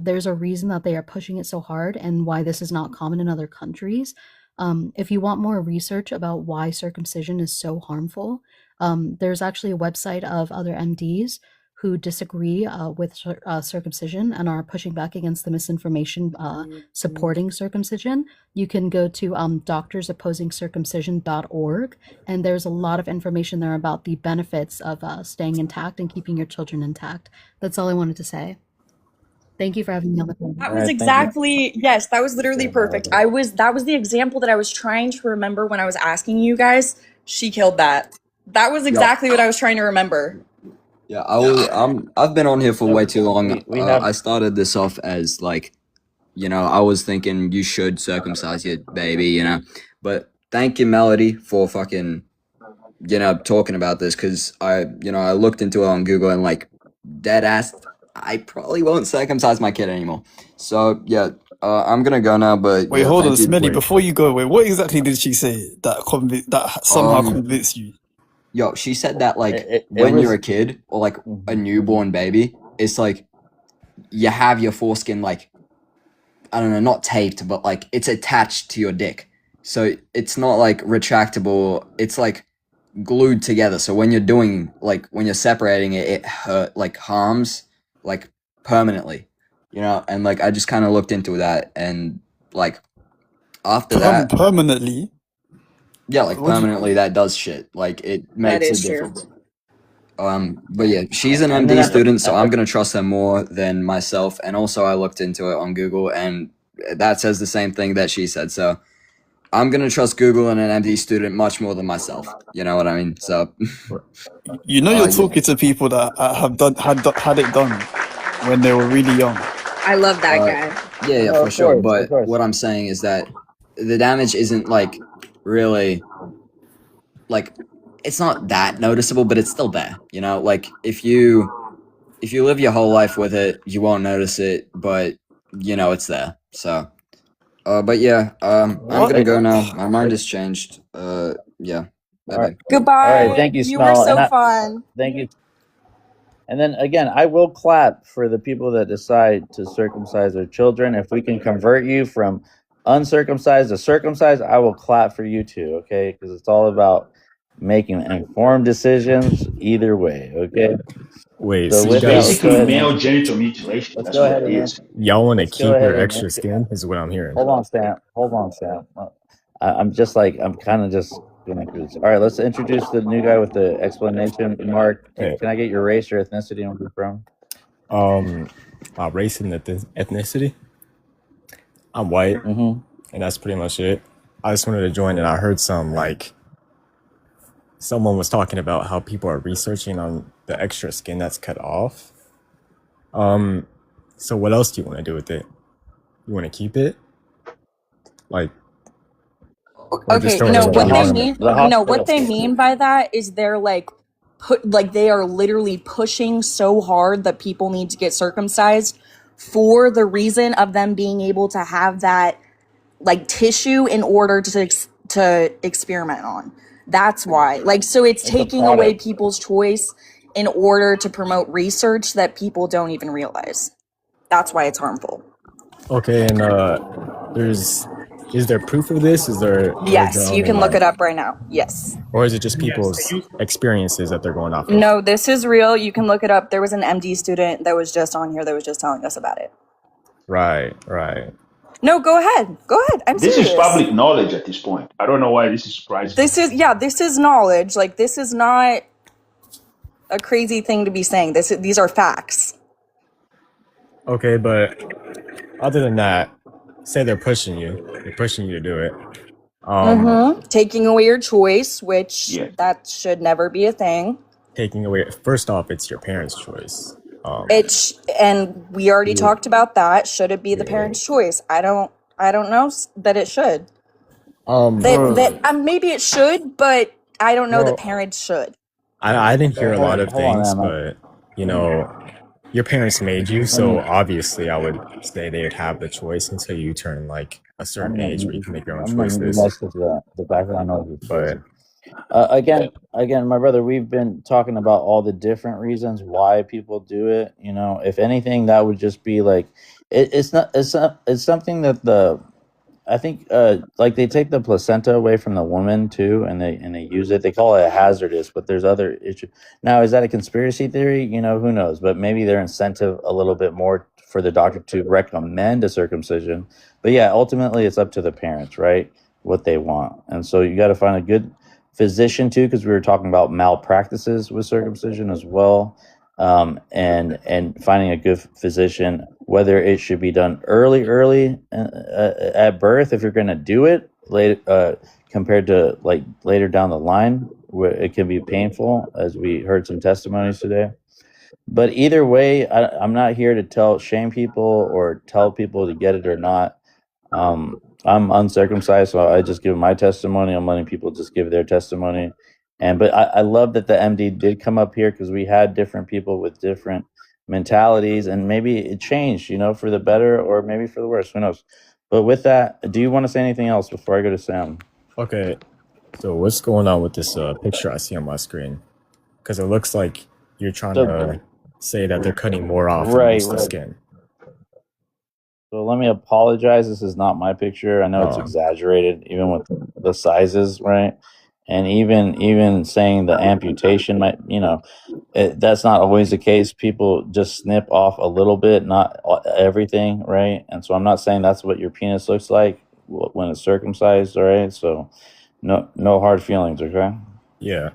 There's a reason that they are pushing it so hard and why this is not common in other countries. If you want more research about why circumcision is so harmful, there's actually a website of other MDs who disagree with circumcision and are pushing back against the misinformation supporting circumcision. You can go to doctorsopposingcircumcision.org, and there's a lot of information there about the benefits of staying intact and keeping your children intact. That's all I wanted to say. Thank you for having me on the phone. That was exactly, yes, that was literally perfect. That was the example that I was trying to remember when I was asking you guys. She killed that. That was exactly what I was trying to remember. Yeah, I've been on here for way too long. I started this off as like, I was thinking you should circumcise your baby, but thank you, Melody, for fucking talking about this because I looked into it on Google and like dead ass, I probably won't circumcise my kid anymore. So yeah, I'm gonna go now. But Wait, yeah, hold on, thank you. Smelly. Before you go, wait, what exactly did she say that somehow convinced you? Yo, she said that like It when you're was a kid or like a newborn baby, it's like you have your foreskin like, I don't know, not taped, but like it's attached to your dick. So it's not like retractable. It's like glued together. So when you're doing like when you're separating it, it harms like permanently. And like I just kind of looked into that and like after that, Permanently? yeah, like What do you- permanently that does shit. Like it makes a is true. difference. But yeah, she's an And MD then student, so I'm gonna trust her more than myself. And also, I looked into it on Google, and that says the same thing that she said. So I'm gonna trust Google and an MD student much more than myself. You know what I mean? So you're yeah. talking to people that have had it done when they were really young. I love that guy. Yeah, No, for of sure. course, But of course. what I'm saying is that the damage isn't like really like it's not that noticeable, but it's still there. Like if you live your whole life with it, you won't notice it, but it's there. So but yeah, I'm gonna go now. My mind has changed. Yeah. Bye bye. Goodbye. All right, thank you, You were Smell. so fun. Thank you. And then again, I will clap for the people that decide to circumcise their children. If we can convert you from uncircumcised to circumcised, I will clap for you too, okay? Because it's all about making informed decisions either way, okay? Wait, So so you with that, let's guys, go ahead Male and genital mutilation. let's That's go what ahead it and is. y'all want to let's go keep ahead your and extra skin? Is what I'm hearing. hold on, Sam. Hold on, Sam. I'm kind of just going through this. All right, let's introduce the new guy with the explanation. Mark, Hey. can I get your race, your ethnicity, and where you're from? Race and ethnicity. I'm white, and that's pretty much it. I just wanted to join, and I heard someone was talking about how people are researching on the extra skin that's cut off. So what else do you want to do with it? You want to keep it? Like, or just Okay, throw it no, in the what they hospital? mean, no, what they mean by that is they're like they are literally pushing so hard that people need to get circumcised for the reason of them being able to have that like tissue in order to experiment on. That's why. Like, so it's It's a taking away product. people's choice in order to promote research that people don't even realize. That's why it's harmful. Okay, and is there proof of this? Is there Yes, you can look it up right now. Yes. or is it just people's experiences that they're going off of? No, this is real. You can look it up. There was an MD student that was just on here that was just telling us about it. Right. No, go ahead. Go ahead. I'm This serious. is public knowledge at this point. I don't know why this is surprising. This is knowledge. Like, this is not a crazy thing to be saying. These are facts. Okay, but other than that, say they're pushing you to do it. Taking away your choice, which that should never be a thing. Taking away, first off, it's your parents' choice. And we already talked about that. Should it be the parent's choice? I don't know that it should. Maybe it should, but I don't know that parents should. I didn't hear a lot of Hold on, things, Emma. but your parents made you, so obviously I would say they would have the choice until you turn like a certain age where you can make your own I'm gonna choices. mess with the background noise. But Again, my brother, we've been talking about all the different reasons why people do it. If anything, that would just be like, it's something that I think like they take the placenta away from the woman too, and they use it. They call it hazardous, but there's other issues. Now, is that a conspiracy theory? Who knows? But maybe their incentive a little bit more for the doctor to recommend a circumcision. But yeah, ultimately it's up to the parents, right? What they want, and so you got to find a good physician too, because we were talking about malpractices with circumcision as well, and finding a good physician, whether it should be done early at birth if you're going to do it late, compared to like later down the line where it can be painful, as we heard some testimonies today. But either way, I'm not here to shame people or tell people to get it or not. I'm uncircumcised, so I just give my testimony. I'm letting people just give their testimony. And but I love that the MD did come up here because we had different people with different mentalities, and maybe it changed, for the better or maybe for the worse. Who knows? But with that, do you want to say anything else before I go to Sam? Okay, so what's going on with this picture I see on my screen? Because it looks like you're trying to say that they're cutting more off than Right, just the right. skin. So let me apologize. This is not my picture. I know it's exaggerated, even with the sizes, right? And even saying the amputation might, that's not always the case. People just snip off a little bit, not everything, right? And so I'm not saying that's what your penis looks like when it's circumcised, all right? So no hard feelings, okay? Yeah,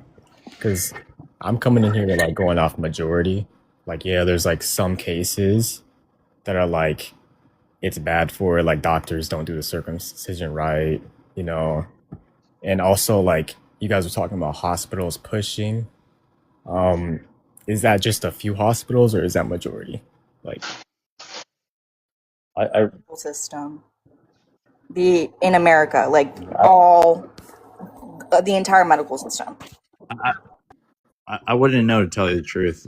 because I'm coming in here to like going off majority. Like, yeah, there's like some cases that are like it's bad for like doctors don't do the circumcision right, and also like you guys were talking about hospitals pushing. Is that just a few hospitals or is that majority? Like, I System. In America, like all the entire medical system. I wouldn't know, to tell you the truth.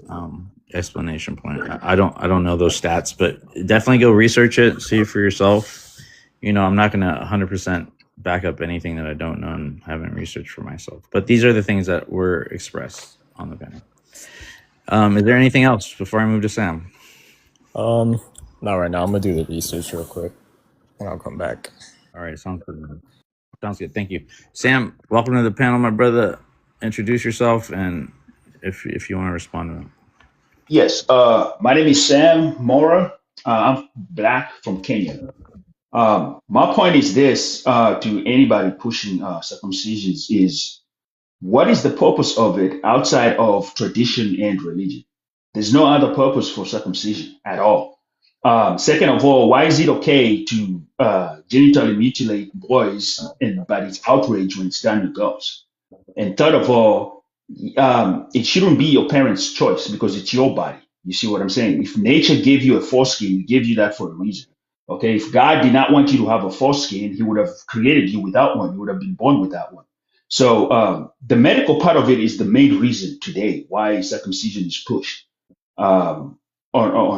Explanation point. I don't know those stats, but definitely go research it, see for yourself. I'm not gonna 100% back up anything that I don't know and haven't researched for myself. But these are the things that were expressed on the panel. Is there anything else before I move to Sam? Not right now. I'm gonna do the research real quick, and I'll come back. All right, sounds good. Sounds good. Thank you, Sam. Welcome to the panel, my brother. Introduce yourself, and if you want to respond to them. Yes, my name is Sam Mora. I'm black from Kenya. My point is this to anybody pushing circumcisions is what is the purpose of it outside of tradition and religion? There's no other purpose for circumcision at all. Second of all, why is it okay to genitally mutilate boys, but it's outrage when it's done to girls? And third of all, it shouldn't be your parents' choice because it's your body. You see what I'm saying? If nature gave you a foreskin, it gave you that for a reason. Okay, if God did not want you to have a foreskin, He would have created you without one. You would have been born without one. So the medical part of it is the main reason today why circumcision is pushed on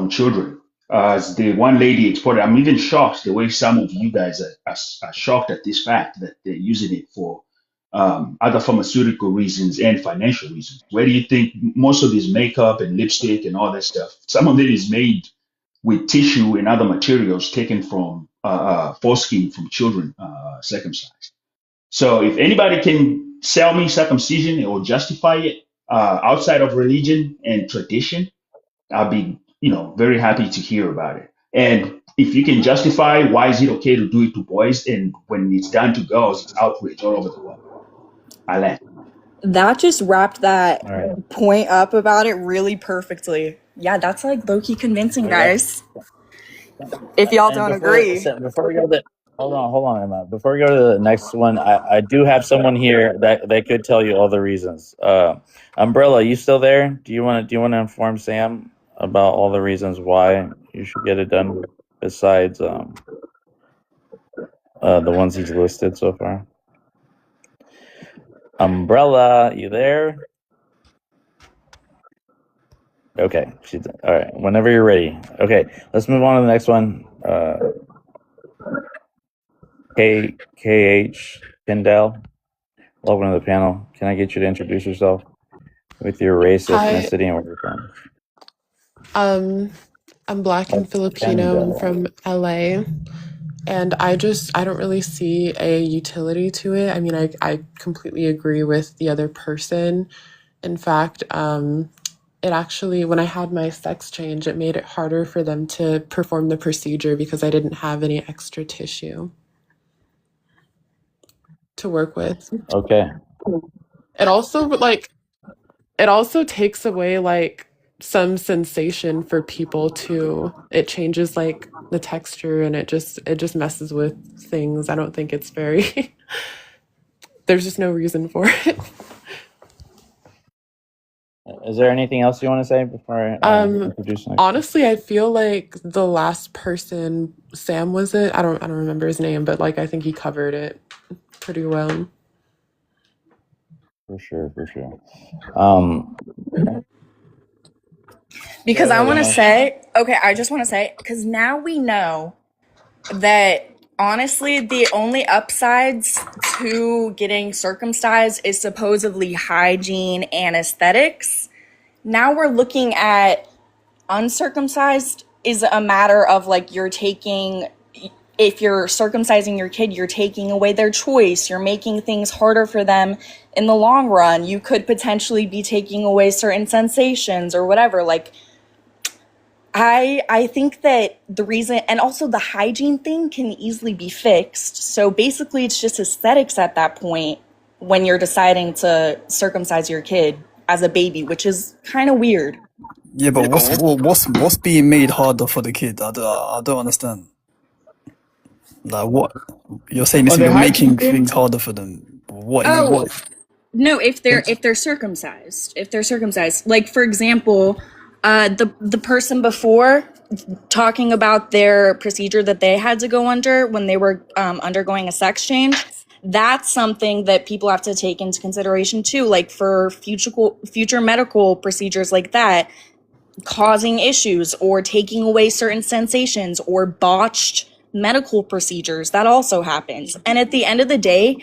children. As the one lady exported, I'm even shocked the way some of you guys are shocked at this fact that they're using it for other pharmaceutical reasons and financial reasons. Where do you think most of this makeup and lipstick and all that stuff? Some of it is made with tissue and other materials taken from foreskin from children circumcised. So if anybody can sell me circumcision or justify it outside of religion and tradition, I'll be, very happy to hear about it. And if you can justify why is it okay to do it to boys and when it's done to girls, it's outrage all over the world. I land. That just wrapped that point up about it really perfectly. Yeah, that's like low-key convincing, guys. If y'all don't agree. Before we go to hold on, Emma. Before we go to the next one, I do have someone here that could tell you all the reasons. Umbrella, you still there? Do you want to inform Sam about all the reasons why you should get it done besides the ones he's listed so far? Umbrella, you there? Okay, she's all right. Whenever you're ready. Okay, let's move on to the next one. KH Kendall, welcome to the panel. Can I get you to introduce yourself with your race, ethnicity, and where you're from? I'm black and Filipino. I'm from LA. And I don't really see a utility to it. I mean, I completely agree with the other person. In fact, it actually, when I had my sex change, it made it harder for them to perform the procedure because I didn't have any extra tissue to work with. Okay. It also takes away like some sensation for people too. It changes like the texture and it just messes with things. I don't think it's very there's just no reason for it. Is there anything else you want to say before I introduce next? Honestly, I feel like the last person, Sam, was it? I don't remember his name, but like I think he covered it pretty well. For sure, for sure. Um, Because go I ahead, want to Ash. say, okay, I just want to say, because now we know that honestly, the only upsides to getting circumcised is supposedly hygiene and aesthetics. Now we're looking at uncircumcised is a matter of like you're taking, if you're circumcising your kid, you're taking away their choice. You're making things harder for them in the long run. You could potentially be taking away certain sensations or whatever. Like, I think that the reason, and also the hygiene thing can easily be fixed. So basically, it's just aesthetics at that point when you're deciding to circumcise your kid as a baby, which is kind of weird. Yeah, but what's being made harder for the kid? I don't understand. Like what you're saying is On the you're hygiene making thing, things harder for them. What? Oh, What? no, if they're circumcised. Like for example, the person before talking about their procedure that they had to go under when they were undergoing a sex change, that's something that people have to take into consideration too, like for future medical procedures like that, causing issues or taking away certain sensations or botched medical procedures. That also happens. And at the end of the day,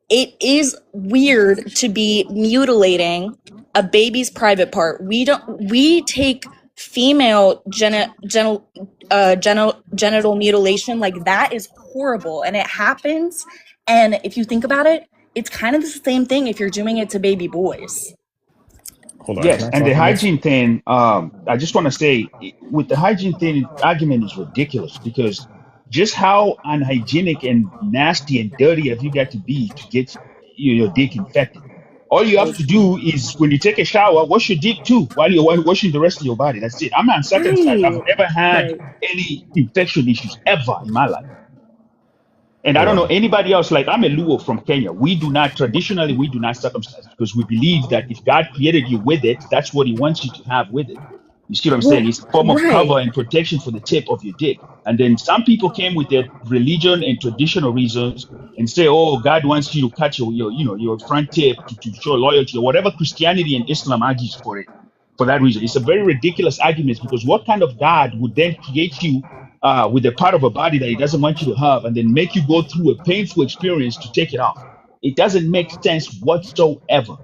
it is weird to be mutilating a baby's private part. We take female genital mutilation, like that is horrible and it happens. And if you think about it, it's kind of the same thing if you're doing it to baby boys. Hold on, yes, can I and the talk on this? hygiene thing. I just want to say, with the hygiene thing, argument is ridiculous because just how unhygienic and nasty and dirty have you got to be to get your dick infected? All you have to do is when you take a shower, wash your dick too while you're washing the rest of your body. That's it. I'm not circumcised. I've Right. never had Right. any infection issues ever in my life. And I Hold don't know on. anybody else. Like I'm a Luo from Kenya. We do not circumcise because we believe that if God created you with it, that's what He wants you to have with it. You see what I'm saying? Well, It's a form of right. cover and protection for the tip of your dick. And then some people came with their religion and traditional reasons and say, "Oh, God wants you to cut your front tip to show loyalty," or whatever Christianity and Islam argues for it. For that reason, it's a very ridiculous argument because what kind of God would then create you with a part of a body that He doesn't want you to have, and then make you go through a painful experience to take it off? It doesn't make sense whatsoever.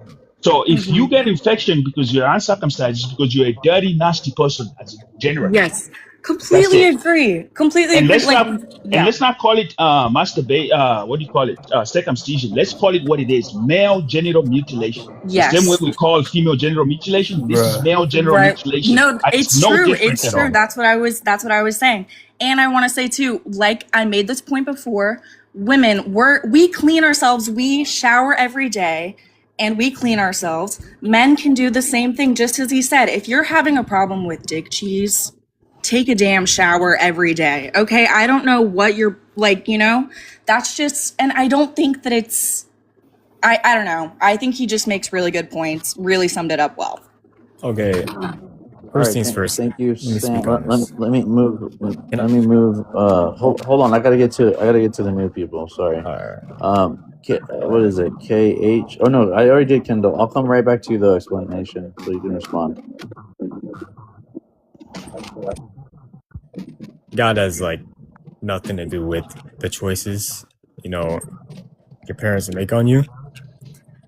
So if you get infection because you're uncircumcised, it's because you're a dirty, nasty person, as generally. Yes. That's Completely it. agree. Completely And agree. let's Like, not yeah. call it masturbate. What do you call it? Circumcision. Let's call it what it is: male genital mutilation. The same way Yes. we call female genital mutilation. This is Bruh. male genital Right. mutilation. No, It's it's no true. different It's at true. all. That's what I was saying. And I want to say too, like I made this point before, women, we clean ourselves, we shower every day and we clean ourselves. Men can do the same thing, just as he said. If you're having a problem with dick cheese, take a damn shower every day. Okay? I don't know what you're like, that's just, and I don't think that it's, I don't know. I think he just makes really good points, really summed it up well. Okay, All first right, things first. thank you, Let me Sam. speak on this. Let me move. Can I? Let me move. Hold on. I gotta get to the new people. Sorry. Alright. What is it? KH. Oh no, I already did Kendall. I'll come right back to you the explanation so you can respond. God has like nothing to do with the choices, your parents make on you.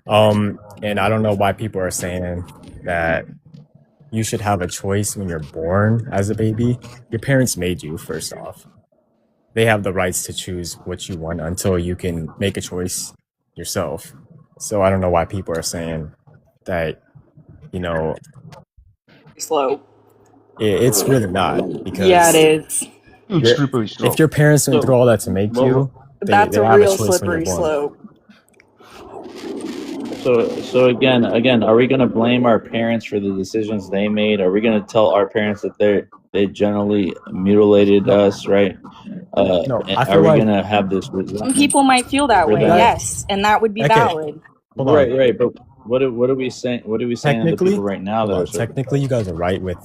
And I don't know why people are saying that you should have a choice when you're born as a baby. Your parents made you, first off. They have the rights to choose what you want until you can make a choice yourself. So I don't know why people are saying that, Slow. it's really not, because Yeah, it is. It's slippery slope. if your parents went through all that to make you, That's they a have a real choice when you're slippery born. slope. So again, are we gonna blame our parents for the decisions they made? Are we gonna tell our parents that they generally mutilated us, right? No, And I are feel we like gonna have this Some resentment people might feel that for way, that? yes, and that would be okay, valid. hold on. Right. But what are we saying? What are we saying to the people right now that are Technically, you guys are right with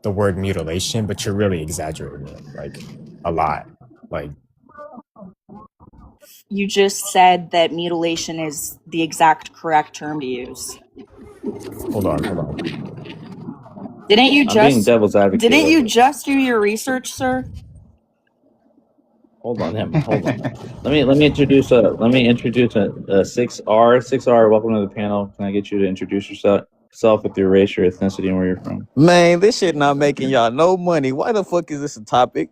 the word mutilation, but you're really exaggerating it, like a lot. Like you just said that mutilation is the exact correct term to use. Hold on. Didn't you I'm being just devil's advocate. didn't you Like, just do your research, sir? hold on, Emma. Hold on. Let me introduce a 6R. 6R, welcome to the panel. Can I get you to introduce yourself with your race, your ethnicity, and where you're from? Man, this shit not making y'all no money. Why the fuck is this a topic?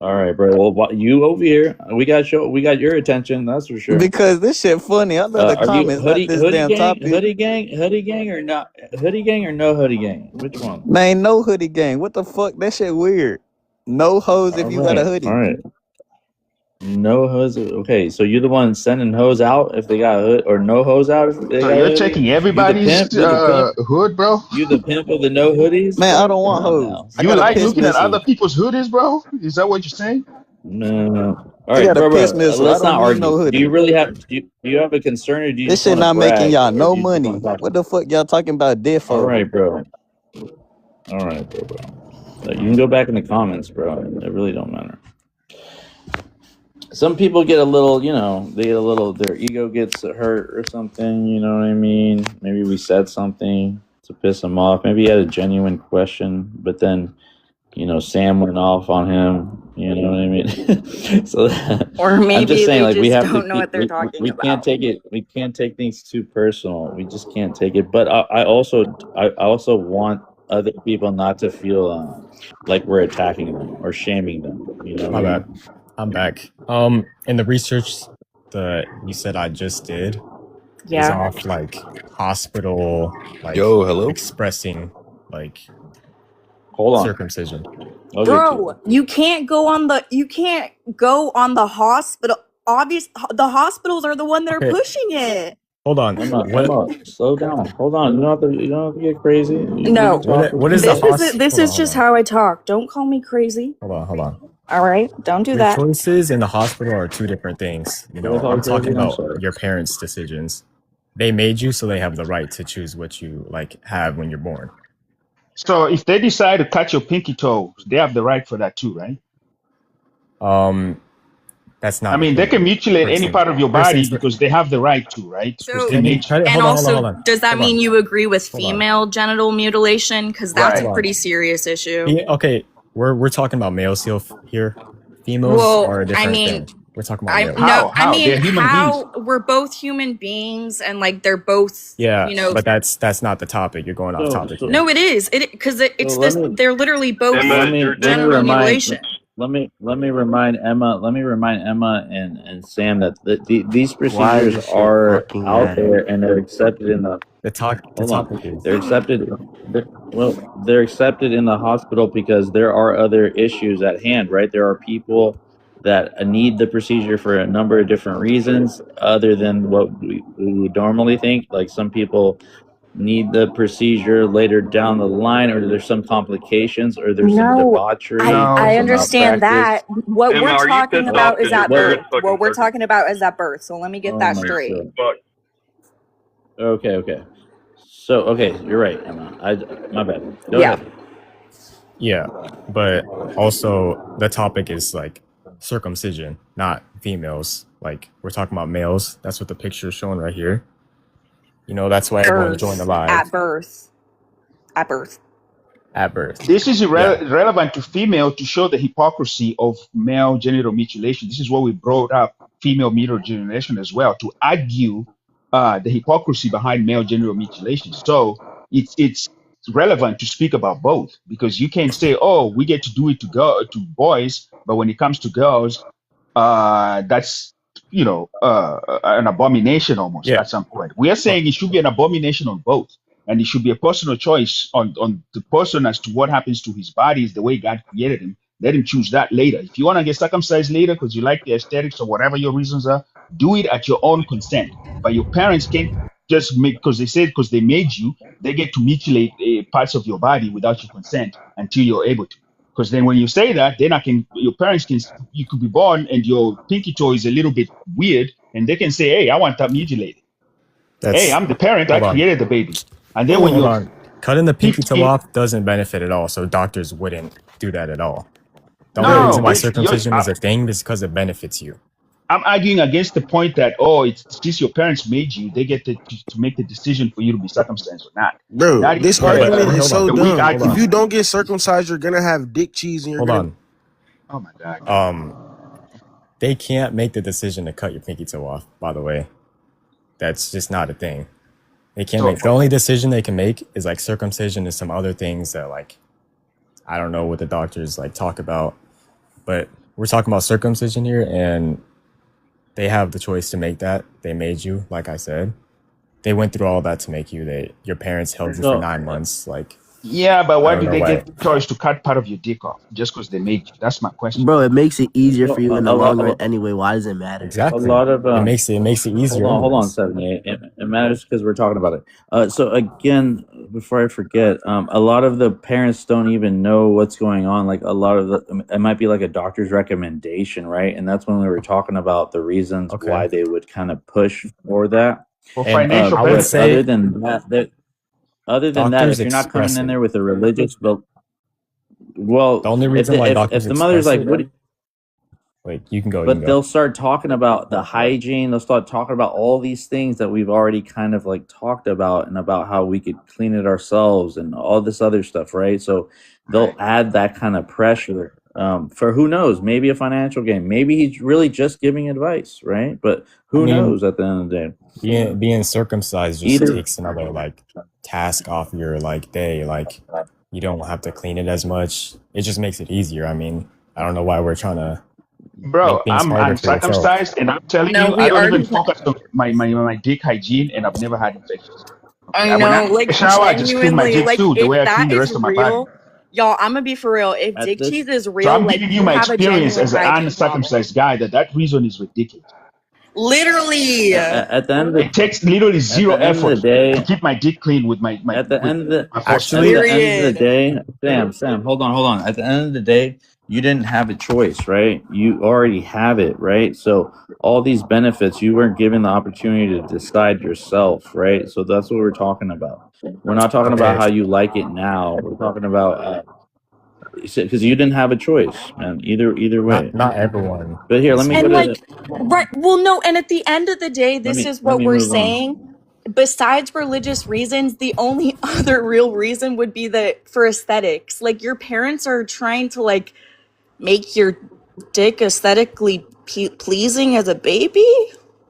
All right, bro. Well, you over here, we got your attention. That's for sure. Because this shit funny. I know the Are you comments, not this damn topic. hoodie gang, or not? Hoodie gang or no hoodie gang? Which one? Man, no hoodie gang. What the fuck? That shit weird. No hoes if you got a hoodie. All right. No hose. Okay, so you're the one sending hose out if they got a hood, or no hose out if they So got a you're hoodie? checking everybody's hood, bro? You the pimp of the no hoodies? Man, I don't want Come on hoes. now. You like looking at other people's hoodies, bro? Is that what you're saying? No. All I right, got a bro. piss missile. Let's I don't not need argue. no hoodie. Do you really have? Do you have a concern, or do you This just shit want to not making brag, y'all or no do you just money. wanna talk? What the fuck y'all talking about dead for? All right, bro. So you can go back in the comments, bro. It really don't matter. Some people get a little, their ego gets hurt or something, you know what I mean? Maybe we said something to piss them off. Maybe he had a genuine question, but then, Sam went off on him, you know what I mean? So Or I'm maybe just saying, they like, just we have don't to know what they're talking we about. can't take it, we can't take things too personal. We just can't take it. But I also want other people not to feel like we're attacking them or shaming them, you know My what I bad. mean? I'm back. In the research that you said I just did is Yeah. off like hospital, like Yo, hello? expressing like Hold on. circumcision. Bro, you can't go on the hospital. The hospitals are the one that are Okay, pushing it. hold on. Emma, slow down. Hold on. You don't have to get crazy. We No. can talk. What is the hospital? This is just how I talk. Don't call me crazy. Hold on. All right? Don't do Your that. choices in the hospital are two different things. Did I talk I'm talking crazy? I'm about sorry. your parents' decisions. They made you, so they have the right to choose what you have when you're born. So if they decide to cut your pinky toe, they have the right for that too, right? That's not. I mean, they can mutilate any part of your First body things first. because they have the right to, right? Because So, they made you. and also, does that Hold mean on. you agree with Hold on. female genital mutilation? Because that's Right. a pretty serious issue. Yeah, okay, we're talking about males here. Females Well, are a I different mean, thing. We're talking about I males. no, I mean, They're human how we're both human beings, and like they're both, Yeah, you know. but that's not the topic. You're going off topic here. No, it is. Because it's So this. let me- They're literally both let me genital remind mutilation. let me remind Emma and Sam that these Why is procedures this so are fucking out bad? there and they're accepted in the hold on. topic is They're accepted. They're accepted in the hospital because there are other issues at hand, right? There are people that need the procedure for a number of different reasons other than what we would normally think. Like some people need the procedure later down the line, or there's some complications, or there's some No, debauchery, I some understand malpractice. that. What Emma, we're are you talking pissed about off is 'cause at your birth. parents fucking What we're circumcised? talking about is at birth. So let me get that my straight. God. Okay. So you're right, Emma. My bad. Go Yeah. ahead. Yeah, but also the topic is like circumcision, not females. Like we're talking about males. That's what the picture is showing right here. That's why everyone joined the live At birth. At birth. at birth. This is relevant to female to show the hypocrisy of male genital mutilation. This is what we brought up female genital mutilation as well, to argue the hypocrisy behind male genital mutilation. So it's relevant to speak about both, because you can't say, oh, we get to do it to boys, but when it comes to girls, that's an abomination almost Yeah. at some point. We are saying it should be an abomination on both. And it should be a personal choice on the person as to what happens to his body, is the way God created him. Let him choose that later. If you want to get circumcised later because you like the aesthetics or whatever your reasons are, do it at your own consent. But your parents can't just because they made you, they get to mutilate parts of your body without your consent until you're able to. Because then when you say that, then your parents you could be born and your pinky toe is a little bit weird, and they can say, hey, I want that mutilated. Hey, I'm the parent, I Hold on. created the baby. And then when Hold you're on. Cutting the pinky toe 15 off doesn't benefit at all, so doctors wouldn't do that at all. The No, only reason why but circumcision is a thing is because it benefits you. I'm arguing against the point that, oh, it's since your parents made you, they get to make the decision for you to be circumcised or not. Bro, That is this Yeah, but argument is hold so on, a weak dumb. If argument. you don't get circumcised, you're gonna have dick cheese and you're hold gonna on. Oh my God. They can't make the decision to cut your pinky toe off. By the way, that's just not a thing. They can't So make. The only decision they can make is like circumcision and some other things that like I don't know what the doctors like talk about, but we're talking about circumcision here, and they have the choice to make that. They made you, like I said. They went through all that to make you. Your parents held you for So 9 months. Like yeah, but I why don't do know they why. get the choice to cut part of your dick off just because they made you? That's my question. Bro, it makes it easier for so you in the a long run lot. anyway. Why does it matter? A Exactly. lot of It makes it easier. hold on, Anyways. 78. It matters because we're talking about it. So again, before I forget, a lot of the parents don't even know what's going on. Like a lot of it might be like a doctor's recommendation, right? And that's when we were talking about the reasons Okay. why they would kind of push for that. For And financial I would benefit. say Other than that, doctors if you're not coming express in it. there with a religious, well, The only if reason why if doctors the mother's express like, it. what? Wait, you can go. You But can go. they'll start talking about the hygiene. They'll start talking about all these things that we've already kind of like talked about, and about how we could clean it ourselves and all this other stuff, right? So they'll add that kind of pressure for who knows, maybe a financial gain. Maybe he's really just giving advice, right? But I who mean, knows at the end of the day? being circumcised just Either takes another like task off your like day. Like you don't have to clean it as much. It just makes it easier. I mean, I don't know why we're trying to make Bro, things I'm harder for yourself. uncircumcised and I'm telling No, you, we I don't already. even focus on my dick hygiene and I've never had infections. I When I know, take like a shower, I just clean my genuinely, dick like too, the if way I clean that the is rest of my body. real, y'all, I'm gonna be for real. If at dick this cheese is So real, I'm like giving you you my have a experience genuine as an hygiene problem. uncircumcised guy that reason is ridiculous. Literally. at the end of the It takes literally at zero the end of the effort to day, keep my dick clean with my at the end of the my at forceps. the end of the Period. day, Sam, hold on. At the end of the day, you didn't have a choice, right? You already have it, right? So all these benefits, you weren't given the opportunity to decide yourself, right? So that's what we're talking about. We're not talking about Okay. how you like it now. We're talking about because you didn't have a choice, man. Either way. Not everyone But here, let is me go And to like, right, well, no, and at the end of the day, this is let what me we're move on. saying. Besides religious reasons, the only other real reason would be that for aesthetics. Like your parents are trying to like make your dick aesthetically pleasing as a baby.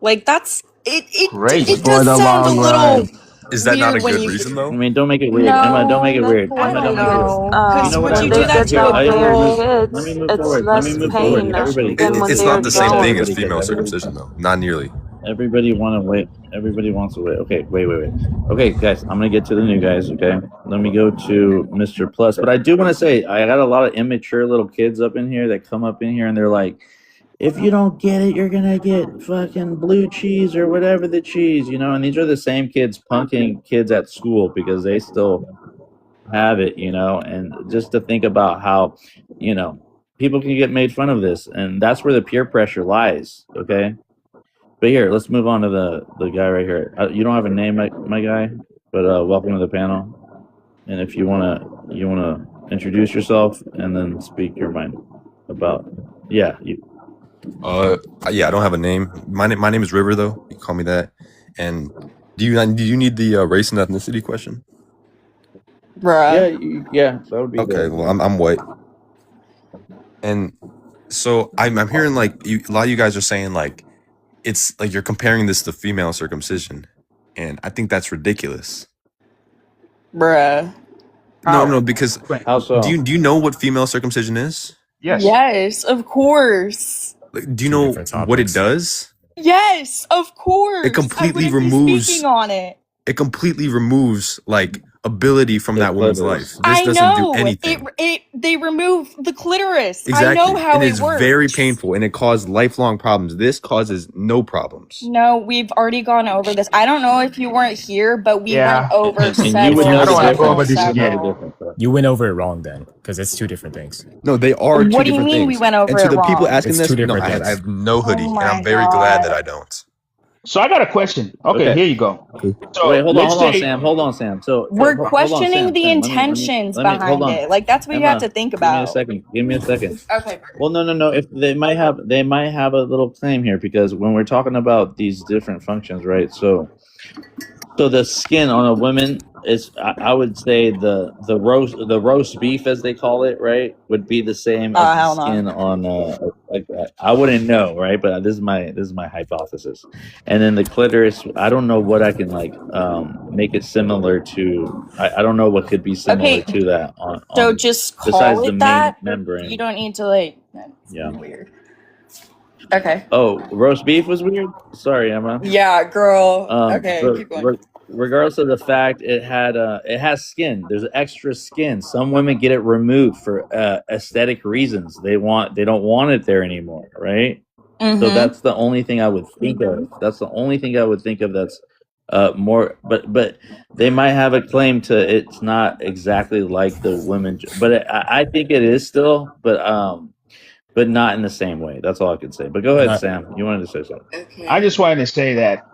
Like that's it. Crazy. It For does the sound a long little run. Is that not a weird when good you. reason I though? mean, don't make it weird, Emma. Don't make it No, weird. that's I Emma, not don't don't make it weird. it. know. You Because know what? would I'm you gonna do do? that Here, to a I agree girl? with. Let me move forward. Let me move forward. Everybody, It's not the same thing as everybody, female because circumcision though. Not nearly. everybody want to wait. Everybody wants to wait. Okay, wait. Okay, guys, I'm gonna get to the new guys. Okay, let me go to Mr. Plus. But I do want to say I got a lot of immature little kids up in here that come up in here and they're like, if you don't get it, you're gonna get fucking blue cheese or whatever the cheese, you know. And these are the same kids punking kids at school because they still have it, you know. And just to think about how, you know, people can get made fun of this, and that's where the peer pressure lies. Okay. But here, let's move on to the guy right here. You don't have a name, my guy, but welcome to the panel. And if you wanna introduce yourself and then speak your mind about, yeah, you. Yeah, I don't have a name. My name is River though. You can call me that. And do you need the race and ethnicity question? Bruh. Yeah, that would be Okay, good. well I'm white. And so I'm hearing like a lot of you guys are saying like it's like you're comparing this to female circumcision, and I think that's ridiculous. Bruh. No, because How so? do you know what female circumcision is? Yes. Yes, of course. Like, do you know what it does? Yes, of course. It completely I wouldn't be speaking on it. It completely removes like ability from that woman's life. This I doesn't know. do anything. They remove the clitoris. Exactly. I know how and it it's works. very painful and it causes lifelong problems. This causes no problems. No, we've already gone over this. I don't know if you weren't here, but we went over And you several. would know the I don't wanna go difference. over this You know again. the difference, though. You went over it wrong then, because it's two different things. No, they are two What do you different mean things. we went over and to it the people wrong? asking It's this, two no, different I things. have no hoodie, Oh and my I'm very glad God. that I don't. So I got a question. Okay, Okay. here you go. So Wait, hold let's on, say Sam. Hold on, Sam. So We're hold on, questioning Sam. the Sam, intentions let me hold behind on. it. Like that's what you have to Emma, think give me a about. second. Give me a second. Okay. Well, no. If they might have a little claim here because when we're talking about these different functions, right? So the skin on a woman is, I would say the roast beef as they call it, right, would be the same as the Hell skin no. on I wouldn't know, right, but this is my hypothesis. And then the clitoris, I don't know what I can like make it similar to. I don't know what could be similar Okay. to that So on just besides call the it main that. You membrane. don't need to like. That's Yeah. weird. Okay. Oh, roast beef was weird. Sorry, Emma. Yeah, girl. Okay, keep going. Regardless of the fact it has skin. There's extra skin. Some women get it removed for aesthetic reasons. They don't want it there anymore, right? So Mm-hmm. that's the only thing I would think of. That's the only thing I would think of that's more. But they might have a claim to it's not exactly like the women. But I think it is still. But not in the same way. That's all I can say. But go ahead, Sam. You wanted to say something. Okay. I just wanted to say that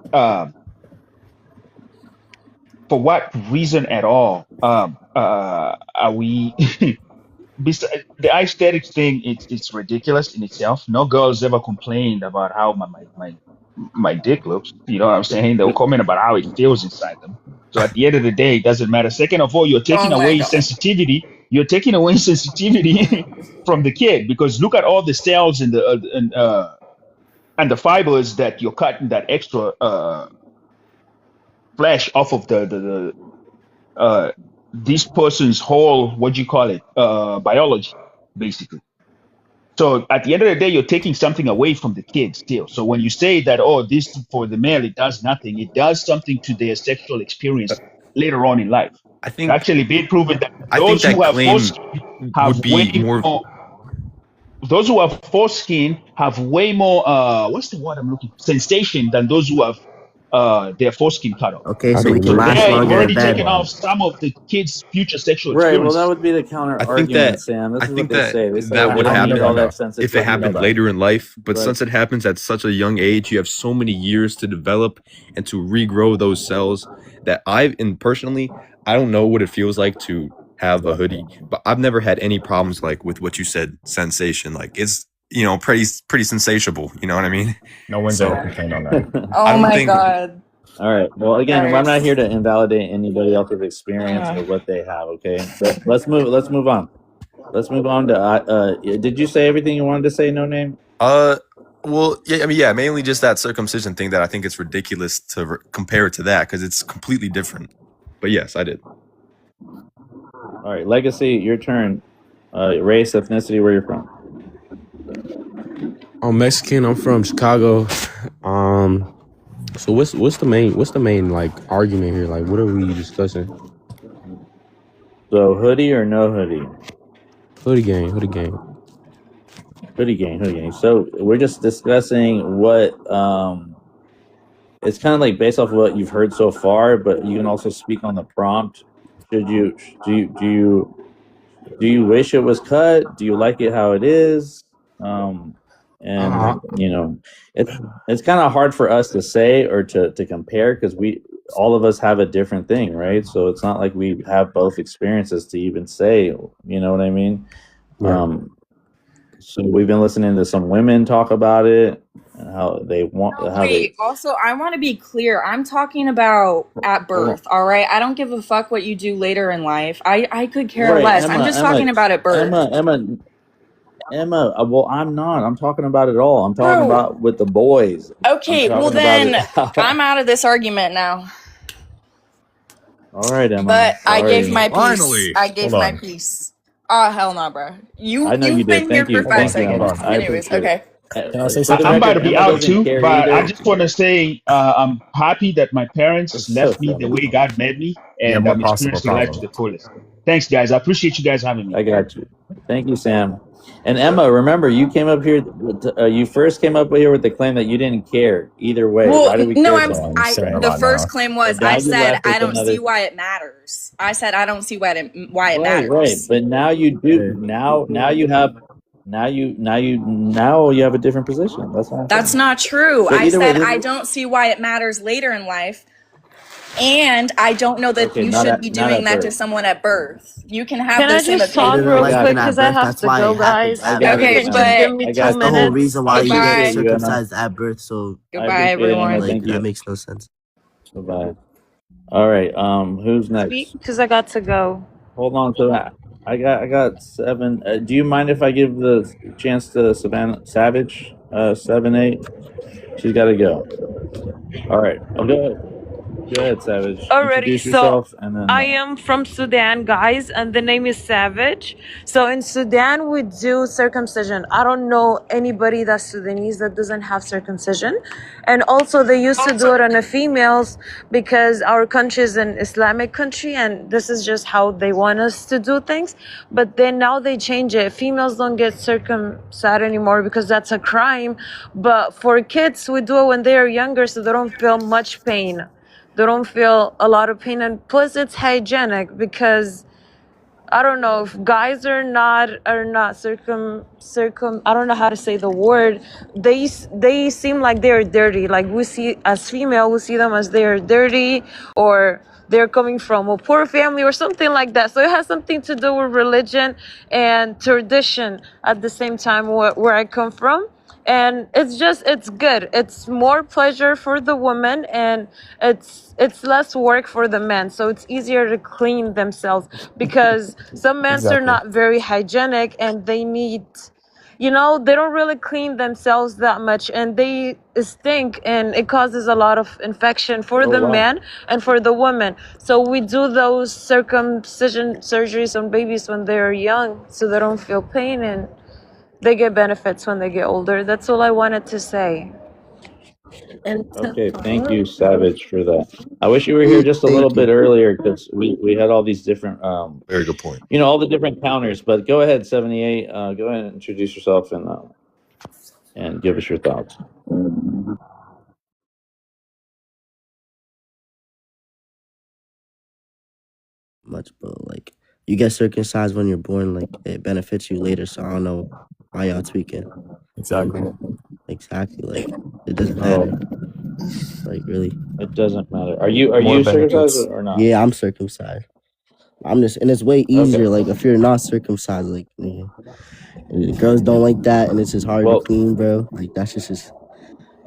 for what reason at all are we the aesthetics thing, it's ridiculous in itself. No girl's ever complained about how my dick looks. You know what I'm saying? They'll comment about how it feels inside them. So at the end of the day, it doesn't matter. Second of all, you're taking Oh my away God. sensitivity. You're taking away sensitivity from the kid because look at all the cells and the fibers that you're cutting that extra flesh off of the this person's whole, what do you call it, biology, basically. So at the end of the day, you're taking something away from the kid still. So when you say that, oh, this for the male, it does nothing, it does something to their sexual experience later on in life. I It's think actually been proven that I think those that who have claim foreskin would have be way more. more. Those who have foreskin have way more. What's the word I'm looking for? Sensation than those who have their foreskin cut off. Okay, I so we think can So last there, you've longer already at that. taken off some of the kids' future sexual Right. Well, that experiences. would be the counter I think that argument, Sam. This I is what think they that say. They say that I would don't need all happen that if it sensitivity. happened later in life. But But since it happens at such a young age, you have so many years to develop and to regrow those cells that personally, I don't know what it feels like to have a hoodie, but I've never had any problems like with what you said, sensation. Like it's pretty sensational. You know what I mean? No one's So ever complained on that. Oh I don't my think. God. all right. Well, again, All I'm not right. here to invalidate anybody else's experience or what they have. Okay. But let's move on. Let's move on to. Did you say everything you wanted to say? No name. Well, yeah, I mean, yeah, mainly just that circumcision thing that I think it's ridiculous to compare it to that because it's completely different. But yes, I did. All right, Legacy, your turn. Race, ethnicity, where you're from. I'm Mexican. I'm from Chicago. So what's the main like argument here? Like, what are we discussing? So hoodie or no hoodie? Hoodie gang, hoodie gang. Hoodie gang. So we're just discussing what it's kind of like based off of what you've heard so far, but you can also speak on the prompt. Do you wish it was cut? Do you like it how it is? And you know, it's kind of hard for us to say or to compare because all of us have a different thing, right? So it's not like we have both experiences to even say, you know what I mean? Right. So we've been listening to some women talk about it and how they want Wait, also, I want to be clear. I'm talking about at birth, all right? I don't give a fuck what you do later in life. I could care Right, less. I'm just talking about at birth. Emma, well, I'm not. I'm talking about it all. I'm talking Bro. about with the boys. Okay, well then, I'm out of this argument now. All right, Emma. But I Sorry. gave my piece. Finally. I gave Hold my on. piece. Oh, hell no, bro. I know You've you been did. here Thank you. for 5 Thank you, seconds. Emma. I Anyways, appreciate okay. it. Can I say For something? the I'm about to record, be Emma out doesn't too, care but I either. just want to say I'm happy that my parents It's so left me the funny. way God made me, Yeah, and more I'm possible experiencing life to problem. the fullest. Thanks, guys. I appreciate you guys having me. I got you. Thank you, Sam. And Emma, remember, you came up here. You first came up here with the claim that you didn't care either way. Well, Why do we no, care? So I'm saying a the lot first now. claim was Now I you said left I with don't see another. why it matters. I said I don't see why it Right. matters. But now you do. Now you have. Now you have a different position. That's what I'm That's saying. not true. So I either way, said I don't see why it matters later in life. And I don't know that okay, you not should at be not doing at that to birth. someone at birth. You can have Can I the same just opinion. talk Later real in life got quick? and you. Because at I birth, have that's to why go, it happens guys. I at If got you you, Okay, can birth. just Anna. give but me I two That's got the you. whole minutes. reason I why you get goodbye. appreciate you, Anna. circumcised at birth. So I Goodbye, appreciate it, Anna. everyone. Thank you. that makes no sense. Bye. All right. Who's Speak next? because I got to go. Hold on to that. I got 7. Do you mind if I give the chance to Savannah Savage? 7-8. She's got to go. All right. Oh, go ahead. Go ahead, Savage. Alrighty, Introduce so yourself and then. I am from Sudan, guys, and the name is Savage. So in Sudan, we do circumcision. I don't know anybody that's Sudanese that doesn't have circumcision. And also, they used to do it on the females because our country is an Islamic country, and this is just how they want us to do things. But then now they change it. Females don't get circumcised anymore because that's a crime. But for kids, we do it when they are younger so they don't feel much pain. They don't feel a lot of pain, and plus it's hygienic because I don't know if guys are not circum I don't know how to say the word. They seem like they're dirty. Like we see as female, we see them as they're dirty or they're coming from a poor family or something like that. So it has something to do with religion and tradition at the same time where I come from. And it's good. It's more pleasure for the woman, and it's less work for the men, so it's easier to clean themselves because some men are Exactly. not very hygienic and they need, they don't really clean themselves that much and they stink, and it causes a lot of infection for Oh the wow. man and for the woman. So we do those circumcision surgeries on babies when they're young so they don't feel pain, and they get benefits when they get older. That's all I wanted to say. And to Okay, thank follow you, Savage, for that. I wish you were here just a little Thank you. bit earlier because we had all these different Very good point. all the different counters. But go ahead, 78. Go ahead and introduce yourself and give us your thoughts. Much, but like you get circumcised when you're born, like it benefits you later. So I don't know why y'all tweaking. Exactly. Exactly, like it doesn't Oh, matter. Like really. it doesn't matter. Are More you circumcised benefits. or not? Yeah, I'm circumcised. I'm just, and it's way Okay. easier. Like if you're not circumcised, like and the girls don't like that, and it's just hard to Well, clean, bro. Like that's just.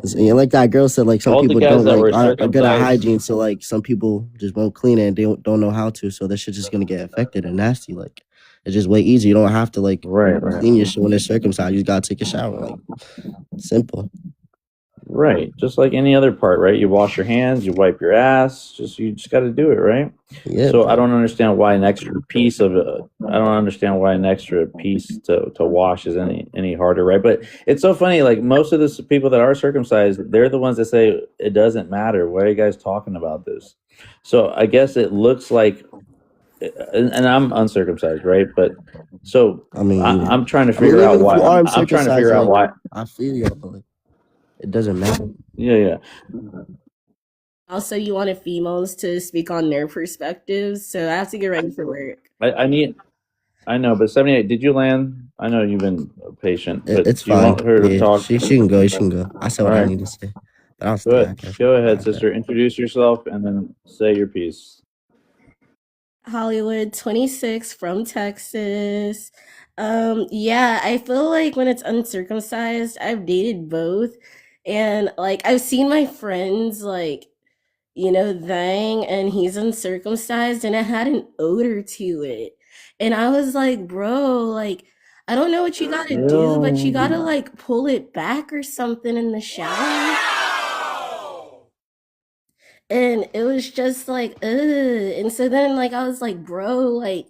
And like that girl said, like some all the people guys don't that were aren't good at circumcised. hygiene, so like some people just won't clean it and they don't know how to, so that shit's just gonna get affected and nasty. Like it's just way easier. You don't have to like Right. clean your shit when it's circumcised. You just gotta take a shower. Like simple. Right. Just like any other part, right? You wash your hands, you wipe your ass. You just got to do it, right? Yeah, So bro. I don't understand why an extra piece of to wash is any harder, right? But it's so funny. Like most of the people that are circumcised, they're the ones that say it doesn't matter. Why are you guys talking about this? So I guess it looks like, and I'm uncircumcised, right? But so I mean, I'm trying to I mean, figure out even if why. you are I'm trying to uncircumcised, figure out like why. I feel you, but like it doesn't matter. Yeah. Also, you wanted females to speak on their perspectives, so I have to get ready for work. I know, but 78, did you land? I know you've been patient, but It's do you fine. want her to Yeah, talk? she can go. She can go. I said All what I right. need to say. But I'll Go stay. I ahead. guess. Go ahead, sister. Introduce yourself and then say your piece. Hollywood 26 from Texas. Yeah, I feel like when it's uncircumcised, I've dated both. And like I've seen my friends like, thing, and he's uncircumcised and it had an odor to it. And I was like, bro, like I don't know what you gotta do, but you gotta like pull it back or something in the shower. And it was just like, ugh. And so then like I was like, bro, like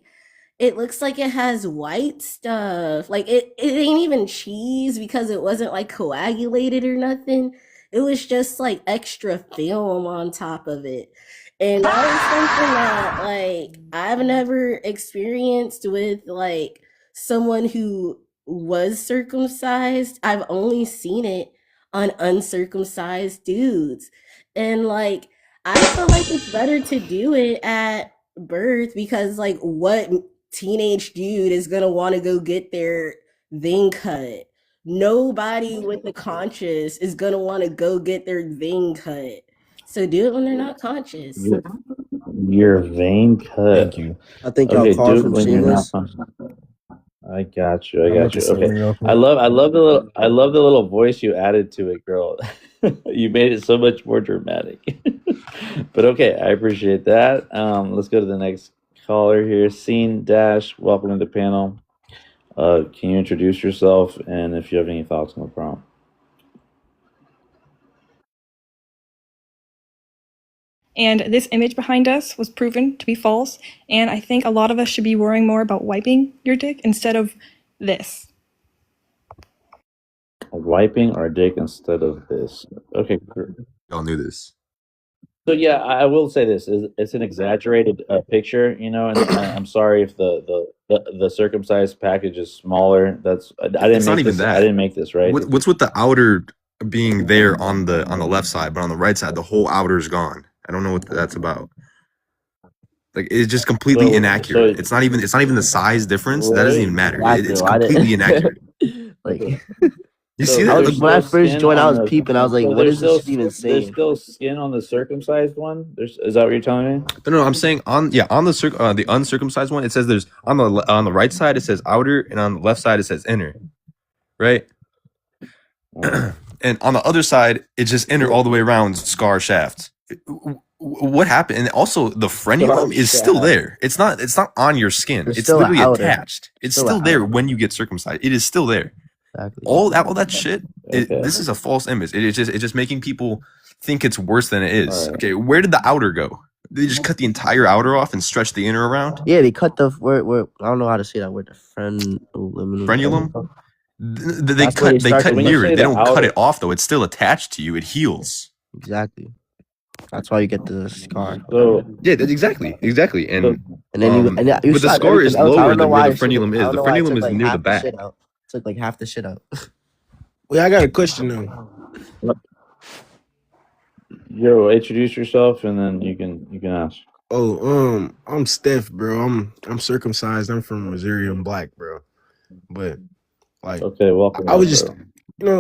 it looks like it has white stuff. Like it ain't even cheese because it wasn't like coagulated or nothing. It was just like extra film on top of it. And that was something that like I've never experienced with like someone who was circumcised. I've only seen it on uncircumcised dudes. And like I feel like it's better to do it at birth because like what teenage dude is gonna want to go get their vein cut. Nobody with the conscious is gonna want to go get their vein cut. So do it when they're not conscious. Your vein cut. Thank you. I think y'all Okay, called do it from when you're not Seamless. conscious. I got you. I I'm got about to you. say it Okay. real I quick. love the little voice you added to it, girl. You made it so much more dramatic. But okay, I appreciate that. Let's go to the next caller here. Scene Dash, welcome to the panel. Can you introduce yourself and if you have any thoughts on the prompt? And this image behind us was proven to be false. And I think a lot of us should be worrying more about wiping your dick instead of this. Wiping our dick instead of this. Okay. Y'all knew this. So yeah, I will say this: it's an exaggerated picture, you know, and I'm sorry if the circumcised package is smaller. That's I didn't It's not make even this. that. I didn't make this, right? What's with the outer being there on the left side, but on the right side, the whole outer is gone. I don't know what that's about. Like it's just completely inaccurate. It's not even the size difference. That doesn't even matter. Exactly. It's Why completely did inaccurate. like You So see that? I was there's when I still first skin joined, I on was the. peeping. I was like, So what there's is this still shit even there's saying? still skin on the circumcised one. Is that what you're telling me? No, I'm saying on the uncircumcised one, it says there's on the right side it says outer, and on the left side it says inner, right? And on the other side it's just inner all the way around, scar shaft. What happened? And also the frenulum is still there. It's not on your skin. There's It's still an literally outer. attached. It's Still still an there outer. when you get circumcised. It is still there. Exactly. All that shit. Okay. This is a false image. It's just making people think it's worse than it is. All right. Okay, where did the outer go? They just cut the entire outer off and stretch the inner around. Yeah, they cut the where I don't know how to say that word. The Frenulum. They That's where cut start to When you near say it. They the don't cut outer, it off though. It's still attached to you. It heals. Exactly. That's why you get the scar. so Yeah, exactly. And And then you but the shot scar is everything else. I lower don't know than where why the frenulum I is. don't The know why it frenulum took is like near the half the back. shit out. Took like half the shit out. Well, I got a question though. yo, introduce yourself and then you can ask. Oh, I'm Steph, bro. I'm circumcised. I'm from Missouri. I'm black, bro. But like, Okay, welcome I was up, just, bro.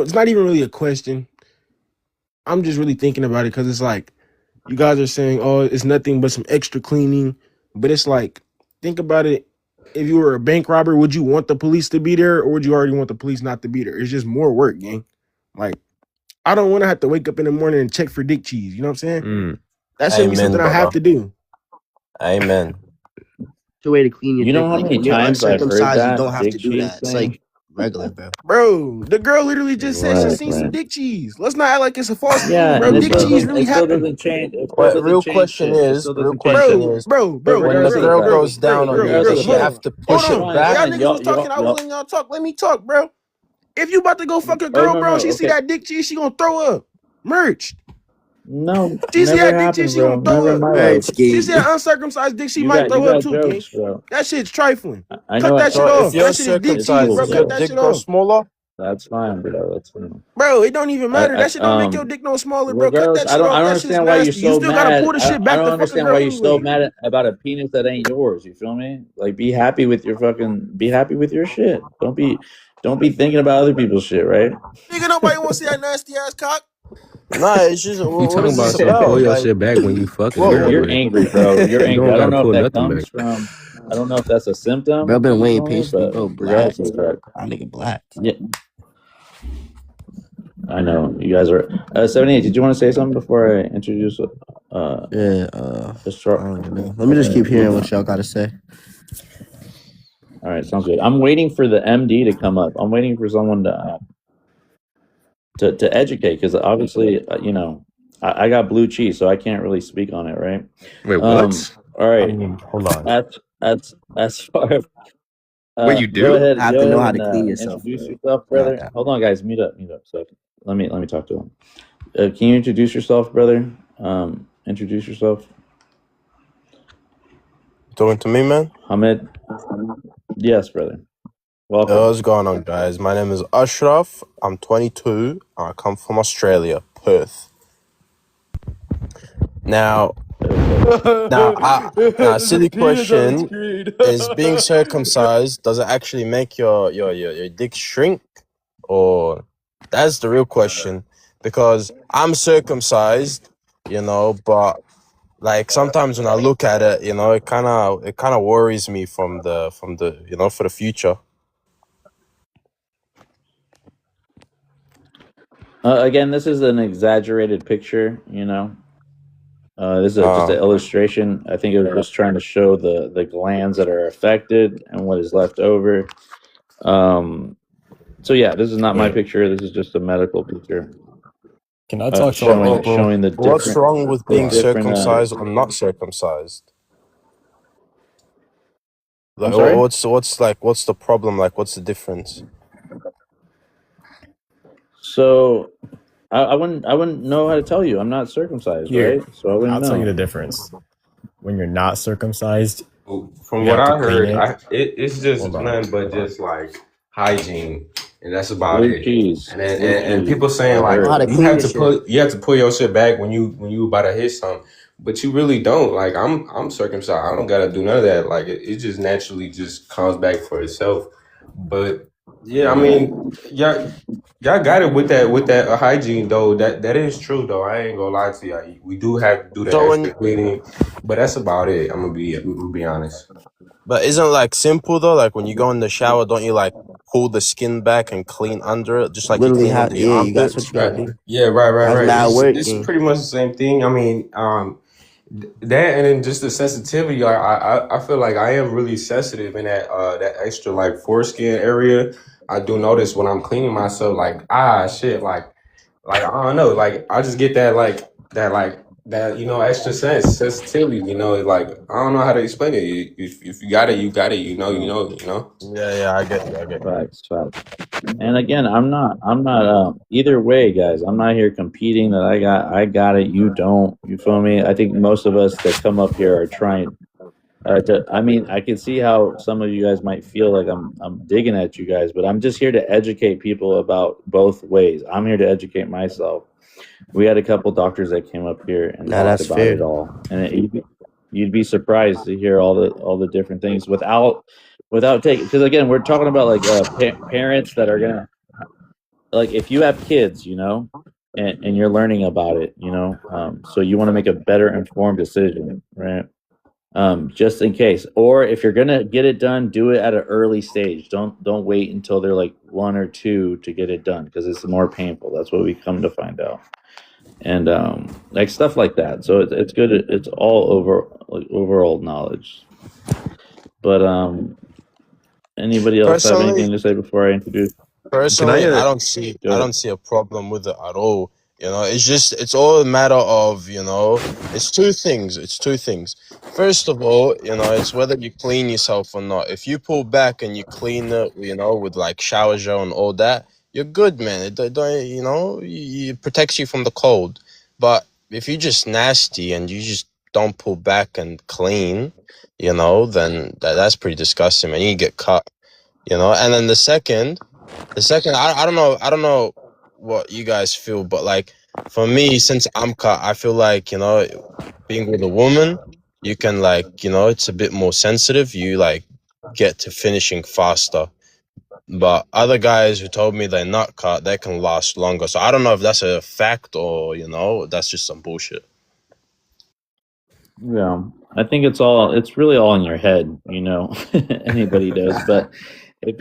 it's not even really a question. I'm just really thinking about it because it's like, you guys are saying, oh, it's nothing but some extra cleaning, but it's like, think about it. If you were a bank robber, would you want the police to be there, or would you already want the police not to be there? It's just more work, gang. Like, I don't want to have to wake up in the morning and check for dick cheese. You know what I'm saying? That should be Amen, something I have brother. to do. Amen. It's a way to clean your You know dick. how Like many when you're times I've heard uncircumcised, you that don't have dick to do cheese that. It's thing? like regular, bro. Bro, the girl literally just said she Right, seen some right. dick cheese. Let's not act like it's a false thing, Yeah, bro. and Dick cheese really it still happened. doesn't change. It still But doesn't real change question shit. It is, still real doesn't change question shit. is, Bro, But when the regardless of the girl fact, goes down on you, regardless of does the she fact, have to Hold push it on. back? Y'all fine, niggas was talking. I was letting y'all talk. Let me talk, bro. If you about to go fuck a Oh girl, no, bro, no, she see okay. that dick cheese, she gonna throw up. Merch. No, She see never that dick cheese, happened, she bro. gonna throw Never in up. my Right, life. She ski. see that uncircumcised dick, she You might got throw up too, gang. jokes, bro. That shit's trifling. I Cut know. that shit So if off. you're That shit is dick It's cheese, circumcised, cool, bro. does your Cut bro. that dick shit grow off. smaller? That's fine, bro. That's fine. Bro, it don't even matter. That shit don't make your Um, dick no smaller, bro. Cut regardless, that shit I off. don't That shit is understand why you're nasty. You so still gotta mad. pull the shit I back don't to fuck a understand girl why you're so anyway. mad about a penis that ain't yours. You feel me? Like, be happy with your shit. Don't be thinking about other people's shit, right? Nigga, nobody wanna see that nasty ass cock. Nah, it's just You what talking is this about something? Pull about? your Like, shit back when you fucking what? girl, You're but angry, bro. You're you angry. don't I don't gotta know if pull that nothing comes back. from. I don't know if that's a symptom. Bro been You waiting feel me? patiently, But bro. Black. regardless of the fact, That nigga black. yeah, I know you guys are. 78. Did you want to say something before I introduce? Yeah, The short. I don't even know. Let me just keep hearing what y'all gotta say. All right, sounds good. I'm waiting for the MD to come up. I'm waiting for someone to educate because obviously, I got blue cheese, so I can't really speak on it, right? Wait, what? All right. Hold on. As far as Wait, you go do? ahead, Have to know how to clean yourself, introduce bro. yourself, Not brother. that. Hold on, guys, mute up. So let me talk to him. Can you introduce yourself, brother? Introduce yourself, Talking to me, man? Hamid. Yes, brother. Yo, Welcome. what's going on, guys? My name is Ashraf. I'm 22. I come from Australia, Perth. Now, Now, silly Penis on the question: screen. is being circumcised, does it actually make your dick shrink, or that's the real question? Because I'm circumcised, but like sometimes when I look at it, it kind of worries me from the for the future. Again, this is an exaggerated picture, you know. This is just an illustration. I think it was just trying to show the glands that are affected and what is left over. So yeah, this is not my picture. This is just a medical picture. Can I talk showing the different? What's wrong with the being different, circumcised or not circumcised? I'm Like, sorry? what's the problem? Like, what's the difference? So I wouldn't know how to tell you. I'm not circumcised, Here, right? So I wouldn't I'll tell you know. the difference. When you're not circumcised, From you what have to I clean heard, it. it's just Hold on. nothing but just like hygiene, and that's about Blue it. cheese. And then, Blue and cheese. people saying I like heard. you have to pull your shit back when you about to hit something, but you really don't. Like I'm circumcised. I don't gotta do none of that. Like it just naturally just comes back for itself. But yeah, I mean, y'all got it with that hygiene though. That is true though. I ain't gonna lie to y'all. We do have to do the So extra cleaning, but that's about it. I'm gonna be honest. But isn't it like simple though? Like when you go in the shower, don't you like pull the skin back and clean under it, just like you Literally, clean under your yeah, that's what armpits? you gotta do. Yeah, right. That's mad work, It's gang. pretty much the same thing. I mean, that and then just the sensitivity. I feel like I am really sensitive in that extra like foreskin area. I do notice when I'm cleaning myself, like shit, like I don't know, like I just get that extra sensitivity. Like I don't know how to explain it. If you got it, you got it. You know. Yeah, I get you. Facts. And again, I'm not either way, guys. I'm not here competing that I got it, you don't. You feel me? I think most of us that come up here are trying I mean, I can see how some of you guys might feel like I'm digging at you guys, but I'm just here to educate people about both ways. I'm here to educate myself. We had a couple doctors that came up here and Nah, talked that's about fair. it all, and you'd be surprised to hear all the different things without taking. Because again, we're talking about like parents that are gonna, like, if you have kids, you know, and you're learning about it, you know, so you want to make a better informed decision, right? Just in case, or if you're gonna get it done, do it at an early stage. Don't wait until they're like 1 or 2 to get it done, because it's more painful. That's what we come to find out. And like stuff like that. So it's good. It's all overall knowledge. But anybody else have anything to say before I introduce? Personally, Go I ahead. don't see a problem with it at all. It's all a matter of, it's two things. First of all, it's whether you clean yourself or not. If you pull back and you clean it, with like shower gel and all that, you're good, man. It protects you from the cold. But if you're just nasty and you just don't pull back and clean, then that's pretty disgusting, man. You get cut, And then the second, I don't know what you guys feel, but like for me, since I'm cut, I feel like, being with a woman, you can like, it's a bit more sensitive. You like get to finishing faster. But other guys who told me they're not cut, they can last longer. So I don't know if that's a fact or, that's just some bullshit. Yeah, I think it's really all in your head, you know. Anybody does, but if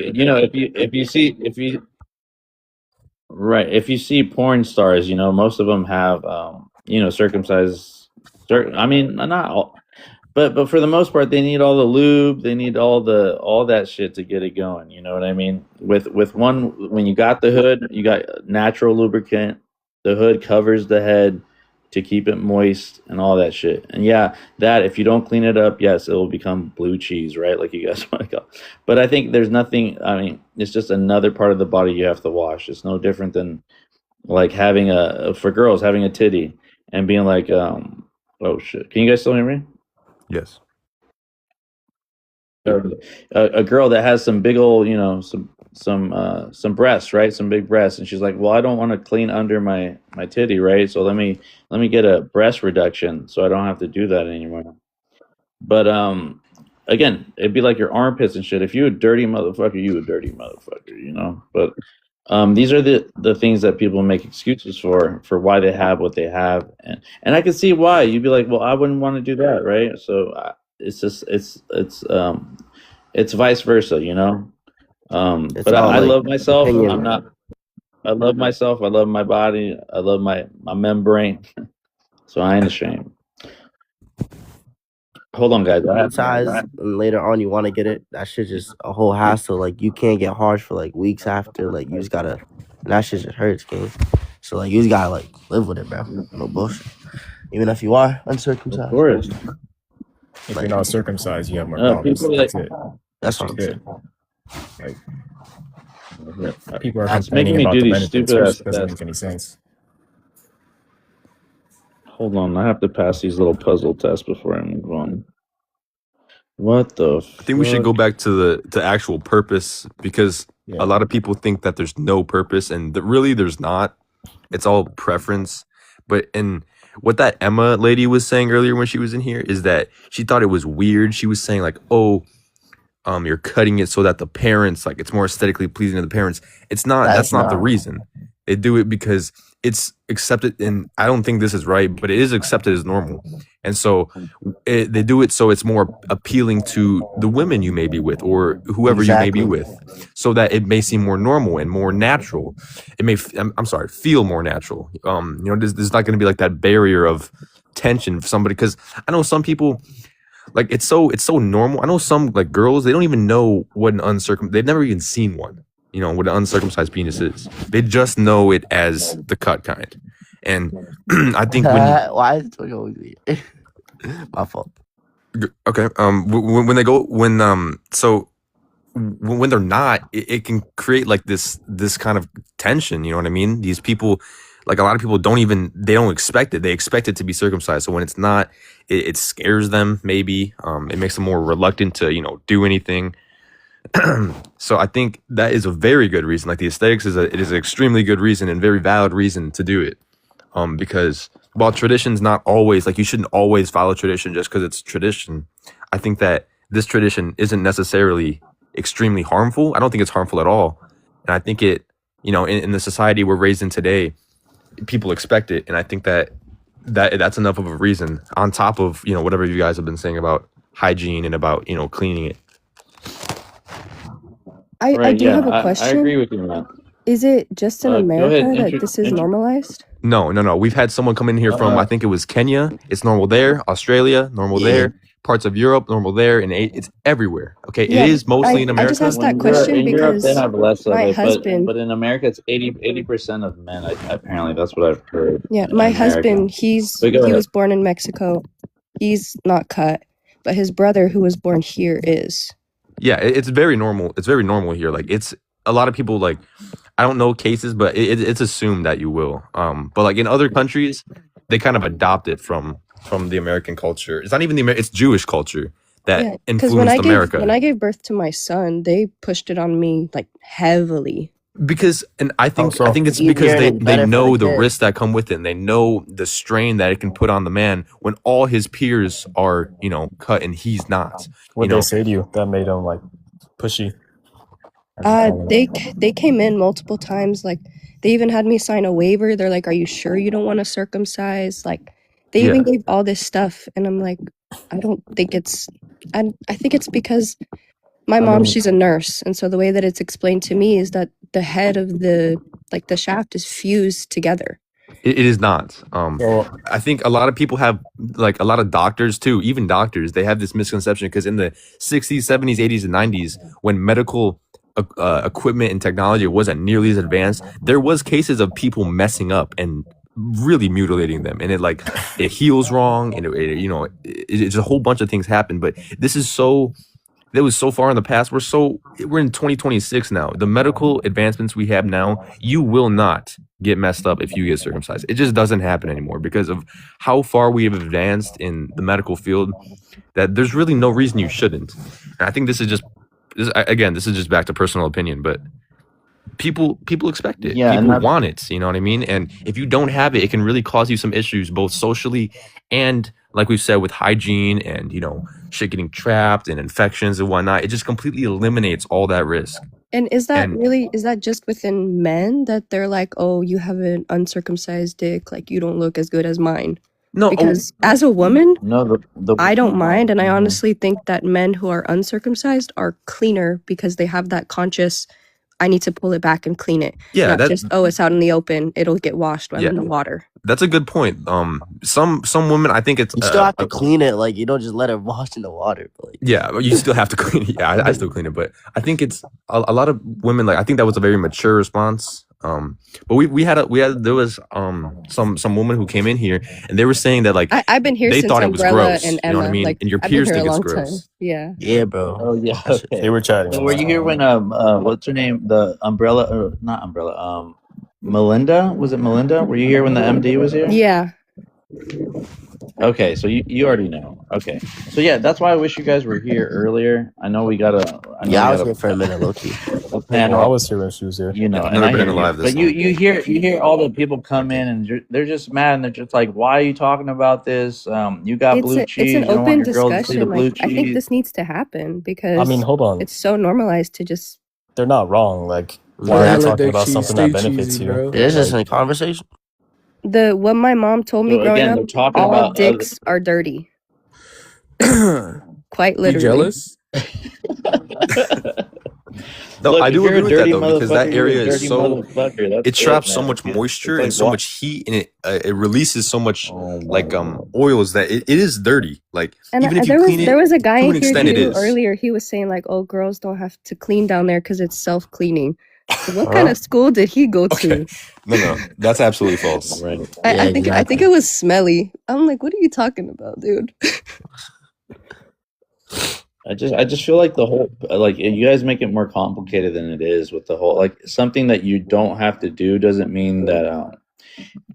you see porn stars, most of them have circumcised. I mean, not all, but for the most part, they need all the lube, they need all that shit to get it going. You know what I mean? With one, when you got the hood, you got natural lubricant. The hood covers the head to keep it moist and all that shit. And yeah, that if you don't clean it up, yes, it will become blue cheese, right? Like you guys want to go. But I think there's nothing. I mean, it's just another part of the body you have to wash. It's no different than like having for girls having a titty and being like, oh shit, can you guys still hear me? Yes. A girl that has some big old, some breasts, right? Some big breasts, and she's like, "Well, I don't want to clean under my titty, right? So let me get a breast reduction, so I don't have to do that anymore." But again, it'd be like your armpits and shit. If you a dirty motherfucker, you a dirty motherfucker, you know. But these are the things that people make excuses for why they have what they have, and I can see why. You'd be like, "Well, I wouldn't want to do that, right?" So it's just it's vice versa, you know. It's But all I like love myself. I'm opinion. not. I love myself. I love my body. I love my membrane. So I ain't ashamed. Hold on, guys. Size, and later on you want to get it. That shit just a whole hassle. Like you can't get hard for like weeks after. Like you just gotta. And that shit just hurts, gang. So like you just gotta like live with it, bro. No bullshit. Even if you are Of uncircumcised. course. If Like you're not circumcised, you have more problems. People like That's it. that's That's what just I'm saying. it. Like people are it's making complaining me about do the these benefits, stupid which ass doesn't tests. make any sense. Hold on, I have to pass these little puzzle tests before I move on. What the I think we should go fuck? back to the actual purpose, because Yeah. a lot of people think that there's no purpose, and really there's not. It's all preference. But and what that Emma lady was saying earlier when she was in here is that she thought it was weird. She was saying like, "Oh, you're cutting it so that the parents, like, it's more aesthetically pleasing to the parents." It's not. That's That's not the not. reason. They do it because it's accepted, and I don't think this is right, but it is accepted as normal. And so they do it so it's more appealing to the women you may be with, or whoever you may be Exactly. with, so that it may seem more normal and more natural. It may, I'm sorry, feel more natural. You know, there's not going to be like that barrier of tension for somebody, because I know some people, like, it's so normal. I know some like girls, they don't even know what an they've never even seen one. You know what an uncircumcised penis is. They just know it as the cut kind. And I think Why is it always me? My fault. okay, when they go when they're not, it can create like this kind of tension. You know what I mean? These people, like a lot of people, they don't expect it. They expect it to be circumcised. So when it's not, it scares them. Maybe it makes them more reluctant to do anything. So I think that is a very good reason. Like the aesthetics it is an extremely good reason and very valid reason to do it. Because while tradition's not always, like, you shouldn't always follow tradition just because it's tradition, I think that this tradition isn't necessarily extremely harmful. I don't think it's harmful at all. And I think it, in the society we're raised in today, people expect it. And I think that's enough of a reason, on top of, whatever you guys have been saying about hygiene and about, cleaning it. I Right? do Yeah, have a I question. agree with you, man. Is it just in Go ahead. America that this is normalized? No. We've had someone come in here from, I think it was Kenya. It's normal there. Australia, normal there. Parts of Europe, normal there. And it's everywhere. Okay, Yeah, it is mostly in I just America. asked that In question Europe, they because have less of my it, husband, but in America, it's 80% of men. Apparently, that's what I've heard. yeah, In my America. husband, But go he ahead. was born in Mexico. He's not cut, but his brother who was born here is. Yeah, it's very normal. It's very normal here. Like, it's a lot of people, like, I don't know cases, but it's assumed that you will. But like in other countries, they kind of adopt it from the American culture. It's not even it's Jewish culture that Yeah, because when influenced America. I gave birth to my son, they pushed it on me like heavily. Because, and I think so it's easier because and they better for know the the kid. risks that come with it, and they know the strain that it can put on the man when all his peers are, cut and he's not. What they say to you that made them like pushy? They came in multiple times. Like they even had me sign a waiver. They're like, "Are you sure you don't want to circumcise?" Like they even Yeah. gave all this stuff, and I'm like, I don't think it's. I think it's because my mom, she's a nurse, and so the way that it's explained to me is that the head of the shaft is fused together. It is not. I think a lot of people have, like, a lot of doctors too, even doctors, they have this misconception because in the 60s, 70s, 80s, and 90s, when medical equipment and technology wasn't nearly as advanced, there was cases of people messing up and really mutilating them, and it heals wrong, and it's a whole bunch of things happen. But that was so far in the past. We're in 2026 now. The medical advancements we have now, you will not get messed up if you get circumcised. It just doesn't happen anymore because of how far we have advanced in the medical field, that there's really no reason you shouldn't. And I think this is just back to personal opinion, but people expect it. Yeah, and People that's want it. You know what I mean? And if you don't have it, it can really cause you some issues, both socially and, like we've said, with hygiene and shit getting trapped and infections and whatnot. It just completely eliminates all that risk. And is that And really, is that just within men that they're like, oh, you have an uncircumcised dick, like you don't look as good as mine? no, Because as a woman, no the I don't mind. And I Mhm. honestly think that men who are uncircumcised are cleaner because they have that conscious, I need to pull it back and clean it. yeah, Not that just, oh, it's out in the open, it'll get washed when I'm yeah, in the water. that's a good point. Some women, I think it's You still have to clean it. Like, you don't just let it wash in the water. But like, yeah, but you still have to clean it. Yeah, I still clean it, but I think it's a lot of women. Like, I think that was a very mature response. But there was some woman who came in here and they were saying that, like, I've been here they since thought it was Umbrella gross. and You know what I Emma. mean? Like, And your I've been peers here a think it's long time. gross. Yeah. yeah, bro. Oh yeah, They okay. were chatting So on were that. you here when what's her name? The Umbrella, or not Umbrella, Melinda? Was it Melinda? Were you here when the MD was here? Yeah. Okay, so you already know. Okay, so yeah, that's why I wish you guys were here earlier. I know we got Yeah, I was here for a minute, low key. a Well, I panel, was here when she was here. and I've I never been hear in you. live this But you long. you hear all the people come in and they're just mad and they're just like, why are you talking about this? You got blue It's cheese. an You don't want open your girl to see the discussion. blue Like, I think cheese. this needs to happen I mean, because hold on. it's so normalized to just They're not wrong. Like, why Bro, are you let talking that about cheese something stay that benefits cheesy, you? bro. It's just Like, a conversation. what my mom told me So growing again, up, they're talking all about other. dicks are dirty. Quite You literally. jealous? No, Look, I if do you're a agree with that dirty though, because that motherfucker, you're a area is dirty so motherfucker. That's it it, traps so man. much moisture It's and like so what? much heat, and it releases so much Oh my like god. oils that it is dirty. Like, And even if you there clean was it a guy to in an here extent, it too is. earlier. He was saying like, "Oh, girls don't have to clean down there because it's self-cleaning." So what kind Huh? of school did he go Okay, to? no, that's absolutely false. Right. Yeah, I think exactly. it was smelly. I'm like, what are you talking about, dude? I just feel like the whole, like, you guys make it more complicated than it is with the whole, like, something that you don't have to do doesn't mean that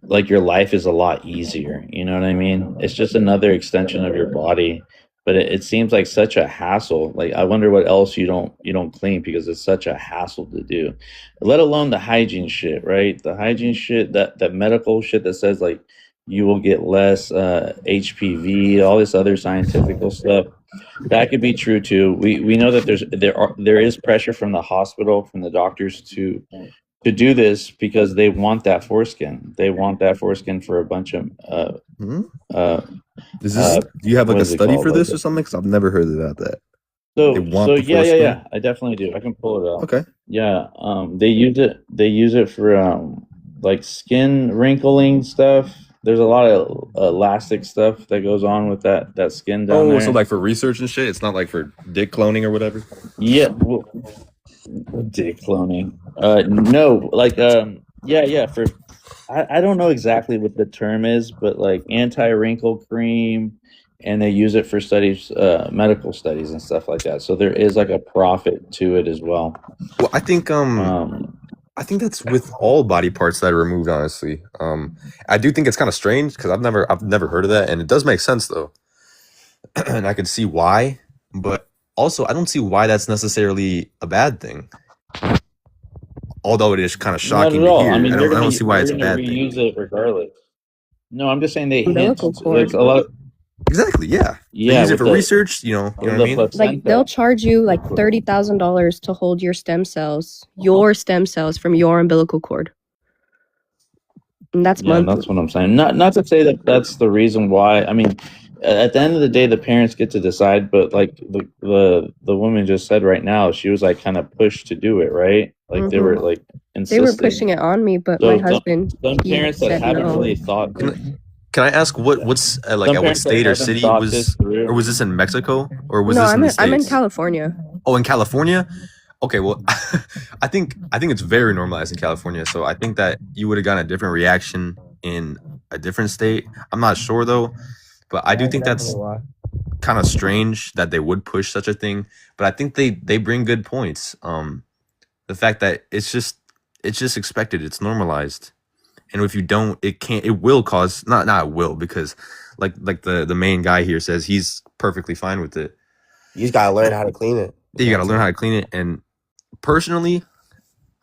like your life is a lot easier. You know what I mean? It's just another extension of your body, but it seems like such a hassle. Like, I wonder what else you don't clean because it's such a hassle to do. Let alone the hygiene shit, right? The hygiene shit, that medical shit that says like you will get less HPV, all this other scientific stuff. That could be true too. We know that there is pressure from the hospital, from the doctors to do this because they want that foreskin. They want that foreskin for a bunch of Hmm? uh Is this? Do you have like what a is it study called? for Like, this or something? Because I've never heard about that. so They want so the yeah, foreskin. I definitely do. I can pull it up. Okay. Yeah, they use it for like skin wrinkling stuff. There's a lot of elastic stuff that goes on with that skin down Oh, so there. like for research and shit, it's not like for dick cloning or whatever. Yeah, well, dick cloning. No, like yeah, for I don't know exactly what the term is, but like anti-wrinkle cream, and they use it for studies, medical studies and stuff like that. So there is like a profit to it as well. Well, I think that's with all body parts that are removed. Honestly, I do think it's kind of strange because I've never heard of that, and it does make sense though, and I can see why. But also, I don't see why that's necessarily a bad thing. Although it is kind of Not shocking at to all. hear, I mean, I don't see why they're it's a gonna bad thing. reuse it regardless. No, I'm just saying they hint. Umbilical There's cord. a lot. Exactly. Yeah. They Yeah, use it with for research. You know with what I the mean? Like they'll placenta. charge you like $30,000 to hold your stem cells from your umbilical cord, and that's Yeah, monthly. that's what I'm saying. Not to say that that's the reason why. I mean, at the end of the day, the parents get to decide. But like the woman just said right now, she was like kind of pushed to do it, right? Like they were Hmm like They were insisting. pushing it on me, but my So husband, some he parents that said haven't no. really thought. Can I ask what's like Some at what parents that state or haven't city thought this or through. was this in Mexico or was No, this in the I'm in States? California. Oh, in California? Okay, well, I think it's very normalized in California. So I think that you would have gotten a different reaction in a different state. I'm not sure though, but I do think that's kind of strange that they would push such a thing. But I think they bring good points. The fact that it's just expected, it's normalized. And if you don't, it will cause not it will, because like the main guy here says he's perfectly fine with it. You just gotta learn how to clean it. You gotta learn how to clean it. And personally,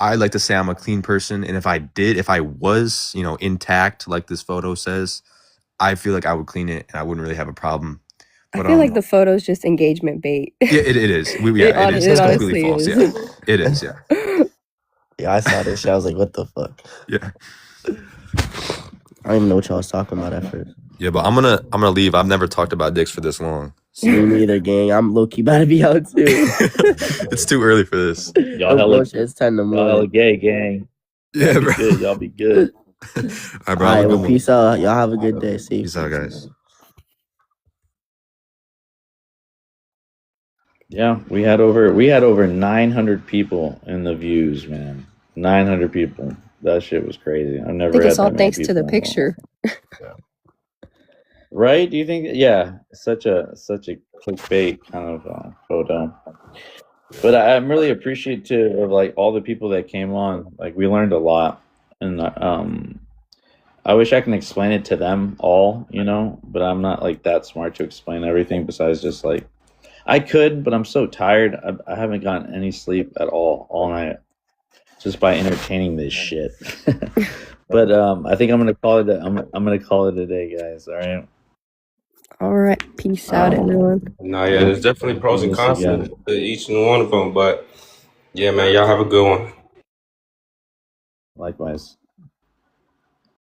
I like to say I'm a clean person, and if I was, intact like this photo says, I feel like I would clean it and I wouldn't really have a problem. I But feel like the photo's just engagement bait. yeah, it is. It It is. It's completely honestly false. is. Yeah, it is. Yeah, Yeah, I saw this shit. I was like, what the fuck? yeah, I don't even know what y'all was talking about at first. yeah. But I'm gonna leave. I've never talked about dicks for this long. Me neither, gang. I'm low key about to be out too. It's too early for this. Y'all No hella, bullshit. It's 10 in the y'all hella morning. gay, gang. Yeah, Y'all be bro. good. Y'all be good. All right, All bro. right, Have a well, good one. peace out. Y'all have a good day. See you. Peace out, guys. Yeah, we had over 900 people in the views, man. 900 people. That shit was crazy. I've I never think had it's all that many thanks to the people in a picture. Right? Do you think? Yeah, such a clickbait kind of photo. But I'm really appreciative of like all the people that came on. Like we learned a lot, and I wish I can explain it to them all, but I'm not like that smart to explain everything. Besides just like I could, but I'm so tired. I haven't gotten any sleep at all night, just by entertaining this shit. But I think I'm gonna call it. I'm gonna call it a day, guys. All right. All right, peace out, everyone. No, yeah, there's definitely pros and Yes, cons again. to each and one of them. But yeah, man, y'all have a good one. Likewise.